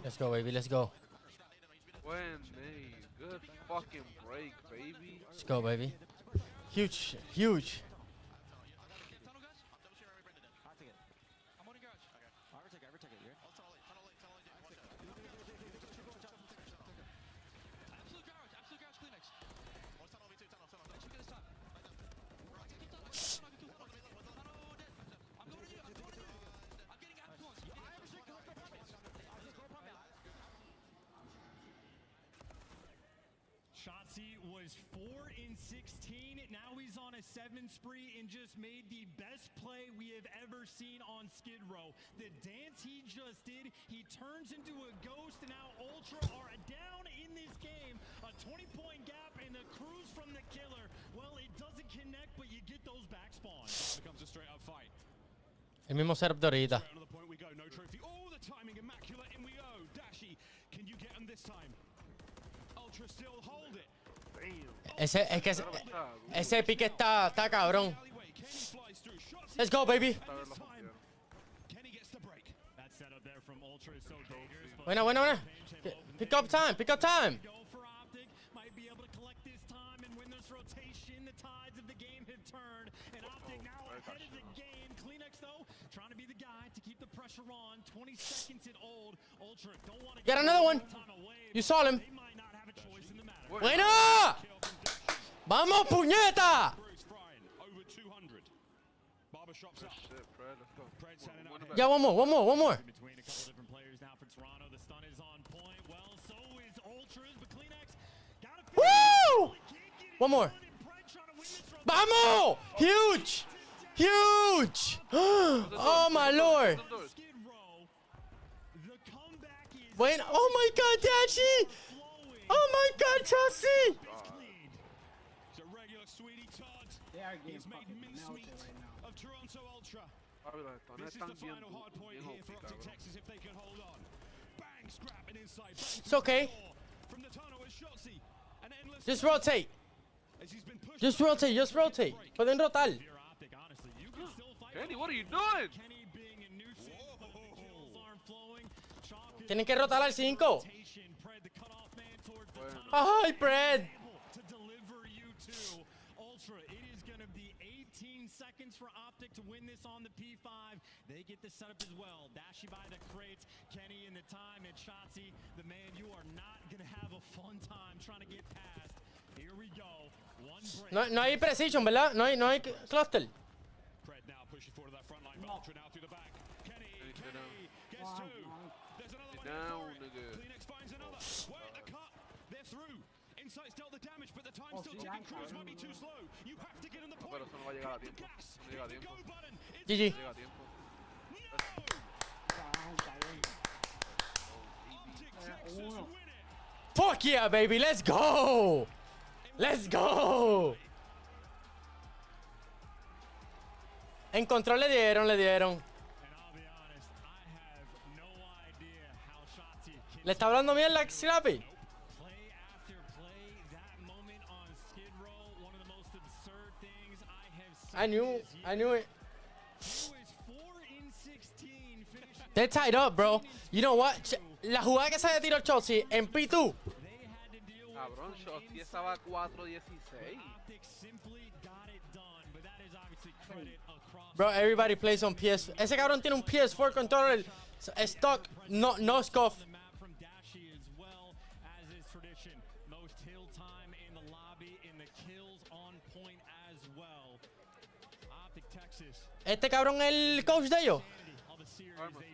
Let's go, baby. Let's go. Good fucking break, baby. Let's go, baby. Huge, huge. Shotzi was 4 in 16. Now he's on a 7 spree and just made the best play we have ever seen on Skid Row. The dance he just did, he turns into a ghost, and now Ultra are down in this game. A 20-point gap and the cruise from the killer. Well, it doesn't connect, but you get those back spawns. Becomes a straight-up fight. El mismo setup de ahorita. Straight on the point we go. No trophy. Oh, the timing immaculate. In we go. Dashy, can you get him this time? Ultra still hold it. Ese pique está cabrón. Let's go, baby. Kenny gets the break. That setup there from Ultra is so dangerous. Buena. Pick up time. Go for Optic. Might be able to collect this time and win this rotation. The tides of the game have turned, and Optic now ahead of the game. Kleenex though, trying to be the guy to keep the pressure on. 20 seconds in old. Ultra don't want to get another one. You saw him. Buena. Vamos, puñeta. Over 200. Barbershop's up. Yeah, one more. Between a couple different players now for Toronto. The stun is on point. Well, so is Ultra's, but Kleenex got it. Woo! One more. Vamos! Huge! Oh my lord! Wait, oh my god, Dachi! Oh my god, Chelsea! It's a regular sweetie Todd. He's made mincemeat of Toronto Ultra. This is the final hard point here for Optic Texas if they can hold on. Bang, scrap and inside. It's okay. From the tunnel is Shotzi. An endless Just rotate. Just rotate. Pueden rotar. Kenny, what are you doing? Tienen que rotar al 5. Ay, Pred. To deliver you to Ultra. It is going to be 18 seconds for Optic to win this on the P5. They get the setup as well. Dashy by the crates. Kenny in the time. And Shotzi, the man, you are not going to have a fun time trying to get past. Here we go. One break. No hay precision, ¿verdad? No hay cluster. Pred now pushing forward to that front line. Ultra now through the back. Kenny gets two. There's another one. Kleenex finds another. Wait, the cut. They're through. Insight's dealt the damage, but the time still ticking. Cruz might be too slow. You have to get in the point. Pero eso no va a llegar a tiempo. No llega a tiempo. GG. No llega a tiempo. Fuck yeah, baby. Let's go. Let's go. En control le dieron. ¿Le está hablando mierda, Slappy? I knew it. They're tied up, bro. You know what? La jugada que se había tirado Chelsea en P2. Cabrón, Shotzi estaba 4-16. Bro, everybody plays on PS. Ese cabrón tiene un PS4 controller stock, no scuff. Este cabrón es el coach de ellos.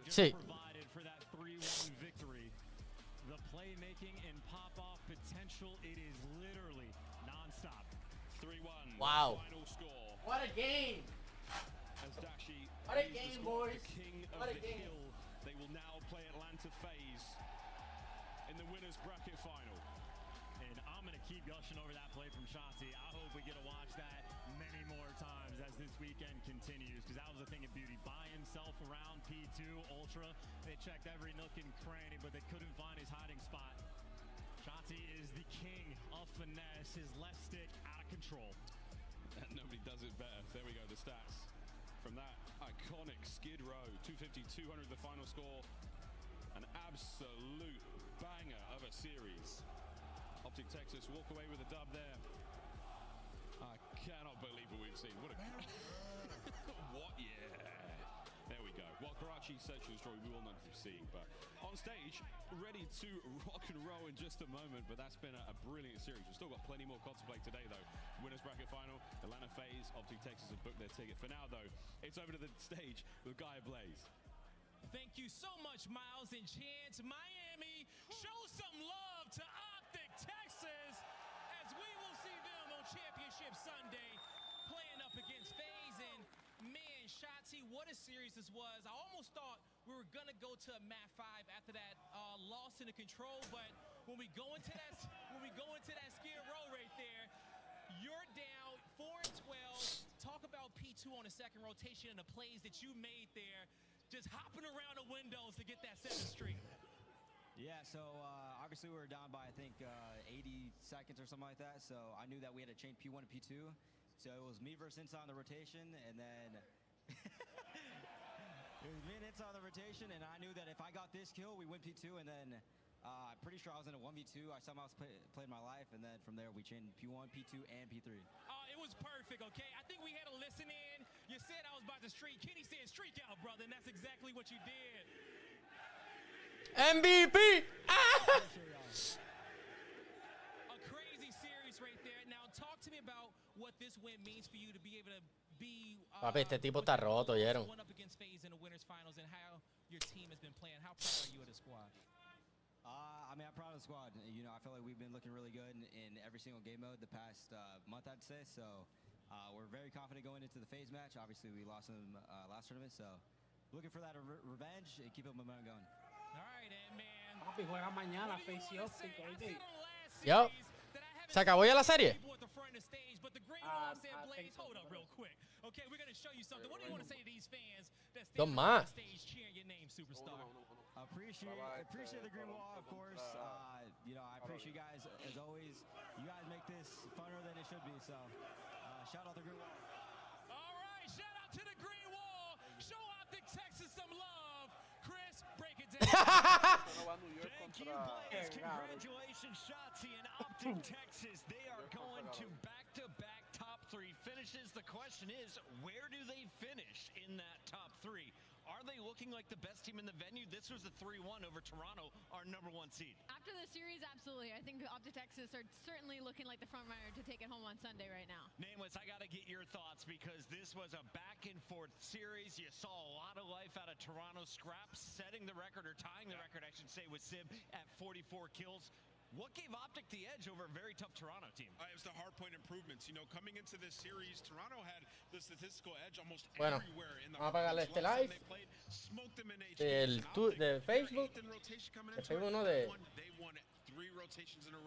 Sí. Wow. What a game. What a game, boys. What a game. They will now play Atlanta phase in the winners bracket final. And I'm going to keep gushing over that play from Shotzi. I hope we get to watch that many more times as this weekend continues, because that was a thing of beauty. By himself around P2 Ultra. They checked every nook and cranny, but they couldn't find his hiding spot. Shotzi is the king of finesse. His left stick out of control. And nobody does it better. There we go, the stats. From that iconic Skid Row, 250, 200 the final score. An absolute banger of a series. Optic Texas walk away with a dub there. I cannot believe what we've seen. What a what? Yeah. There we go. Well, Karachi Central story we all know from seeing, but on stage, ready to rock and roll in just a moment. But that's been a brilliant series. We've still got plenty more COD to play today, though. Winners bracket final, Atlanta FaZe, Optic Texas have booked their ticket. For now, though, it's over to the stage with Guy Blaze. Thank you so much, Miles and Chance. Miami, show some love to Optic Texas as we will see them on Championship Sunday playing up against FaZe. And man, Shotzi, what a series this was. I almost thought we were gonna go to a Mat 5 after that loss in the control, but when we go into that Skid Row right there, you're down 4-12. Talk about P2 on the second rotation and the plays that you made there. Just hopping around the windows to get that 7th streak. Yeah, so obviously we were down by, I think, 80 seconds or something like that. So I knew that we had to change P1 to P2. So it was me versus Inside on the rotation, and then it was me and Inside on the rotation, and I knew that if I got this kill, we win P2, and then I'm pretty sure I was in a 1v2. I somehow played my life, and then from there we changed P1, P2, and P3. It was perfect, okay? I think we had to listen in. You said I was about to streak. Kenny said, streak out, brother, and that's exactly what you did. MVP! A crazy series right there. Now, talk to me about what this win means for you to be able to be Papi, este tipo está roto, ¿oyeron? one up against FaZe in the winners finals and how your team has been playing. How proud are you of the squad? I mean, I'm proud of the squad. You know, I feel like we've been looking really good in every single game mode the past month, I'd say. So we're very confident going into the FaZe match. Obviously, we lost them last tournament, so looking for that revenge and keep up momentum going. All right, man. Papi, juega mañana, FaZe y Optic, oíste. Yo. ¿Se acabó ya la serie? But the green wall said, Blaze, hold up real quick. Okay, we're going to show you something. What do you want to say to these fans that stand on the stage cheering your name, superstar? Appreciate the green wall, of course. You know, I appreciate you guys, as always. You guys make this funner than it should be, so shout out the green wall. All right, shout out to the green wall. Show Optic Texas some love. Chris, break it down. Thank you, Blaze. Congratulations, Shotzi and Optic Texas. They are going to back-to-back top 3 finishes. The question is, where do they finish in that top 3? Are they looking like the best team in the venue? This was a 3-1 over Toronto, our #1 seed. After the series, absolutely. I think Optic Texas are certainly looking like the front runner to take it home on Sunday right now. Nameless, I got to get your thoughts because this was a back-and-forth series. You saw a lot of life out of Toronto Scraps, setting the record, or tying the record, I should say, with Sib at 44 kills. What gave Optic the edge over a very tough Toronto team? It was the hardpoint improvements. You know, coming into this series, Toronto had the statistical edge almost Bueno, everywhere in the vamos a apagarle este live de Facebook, de Facebook no, de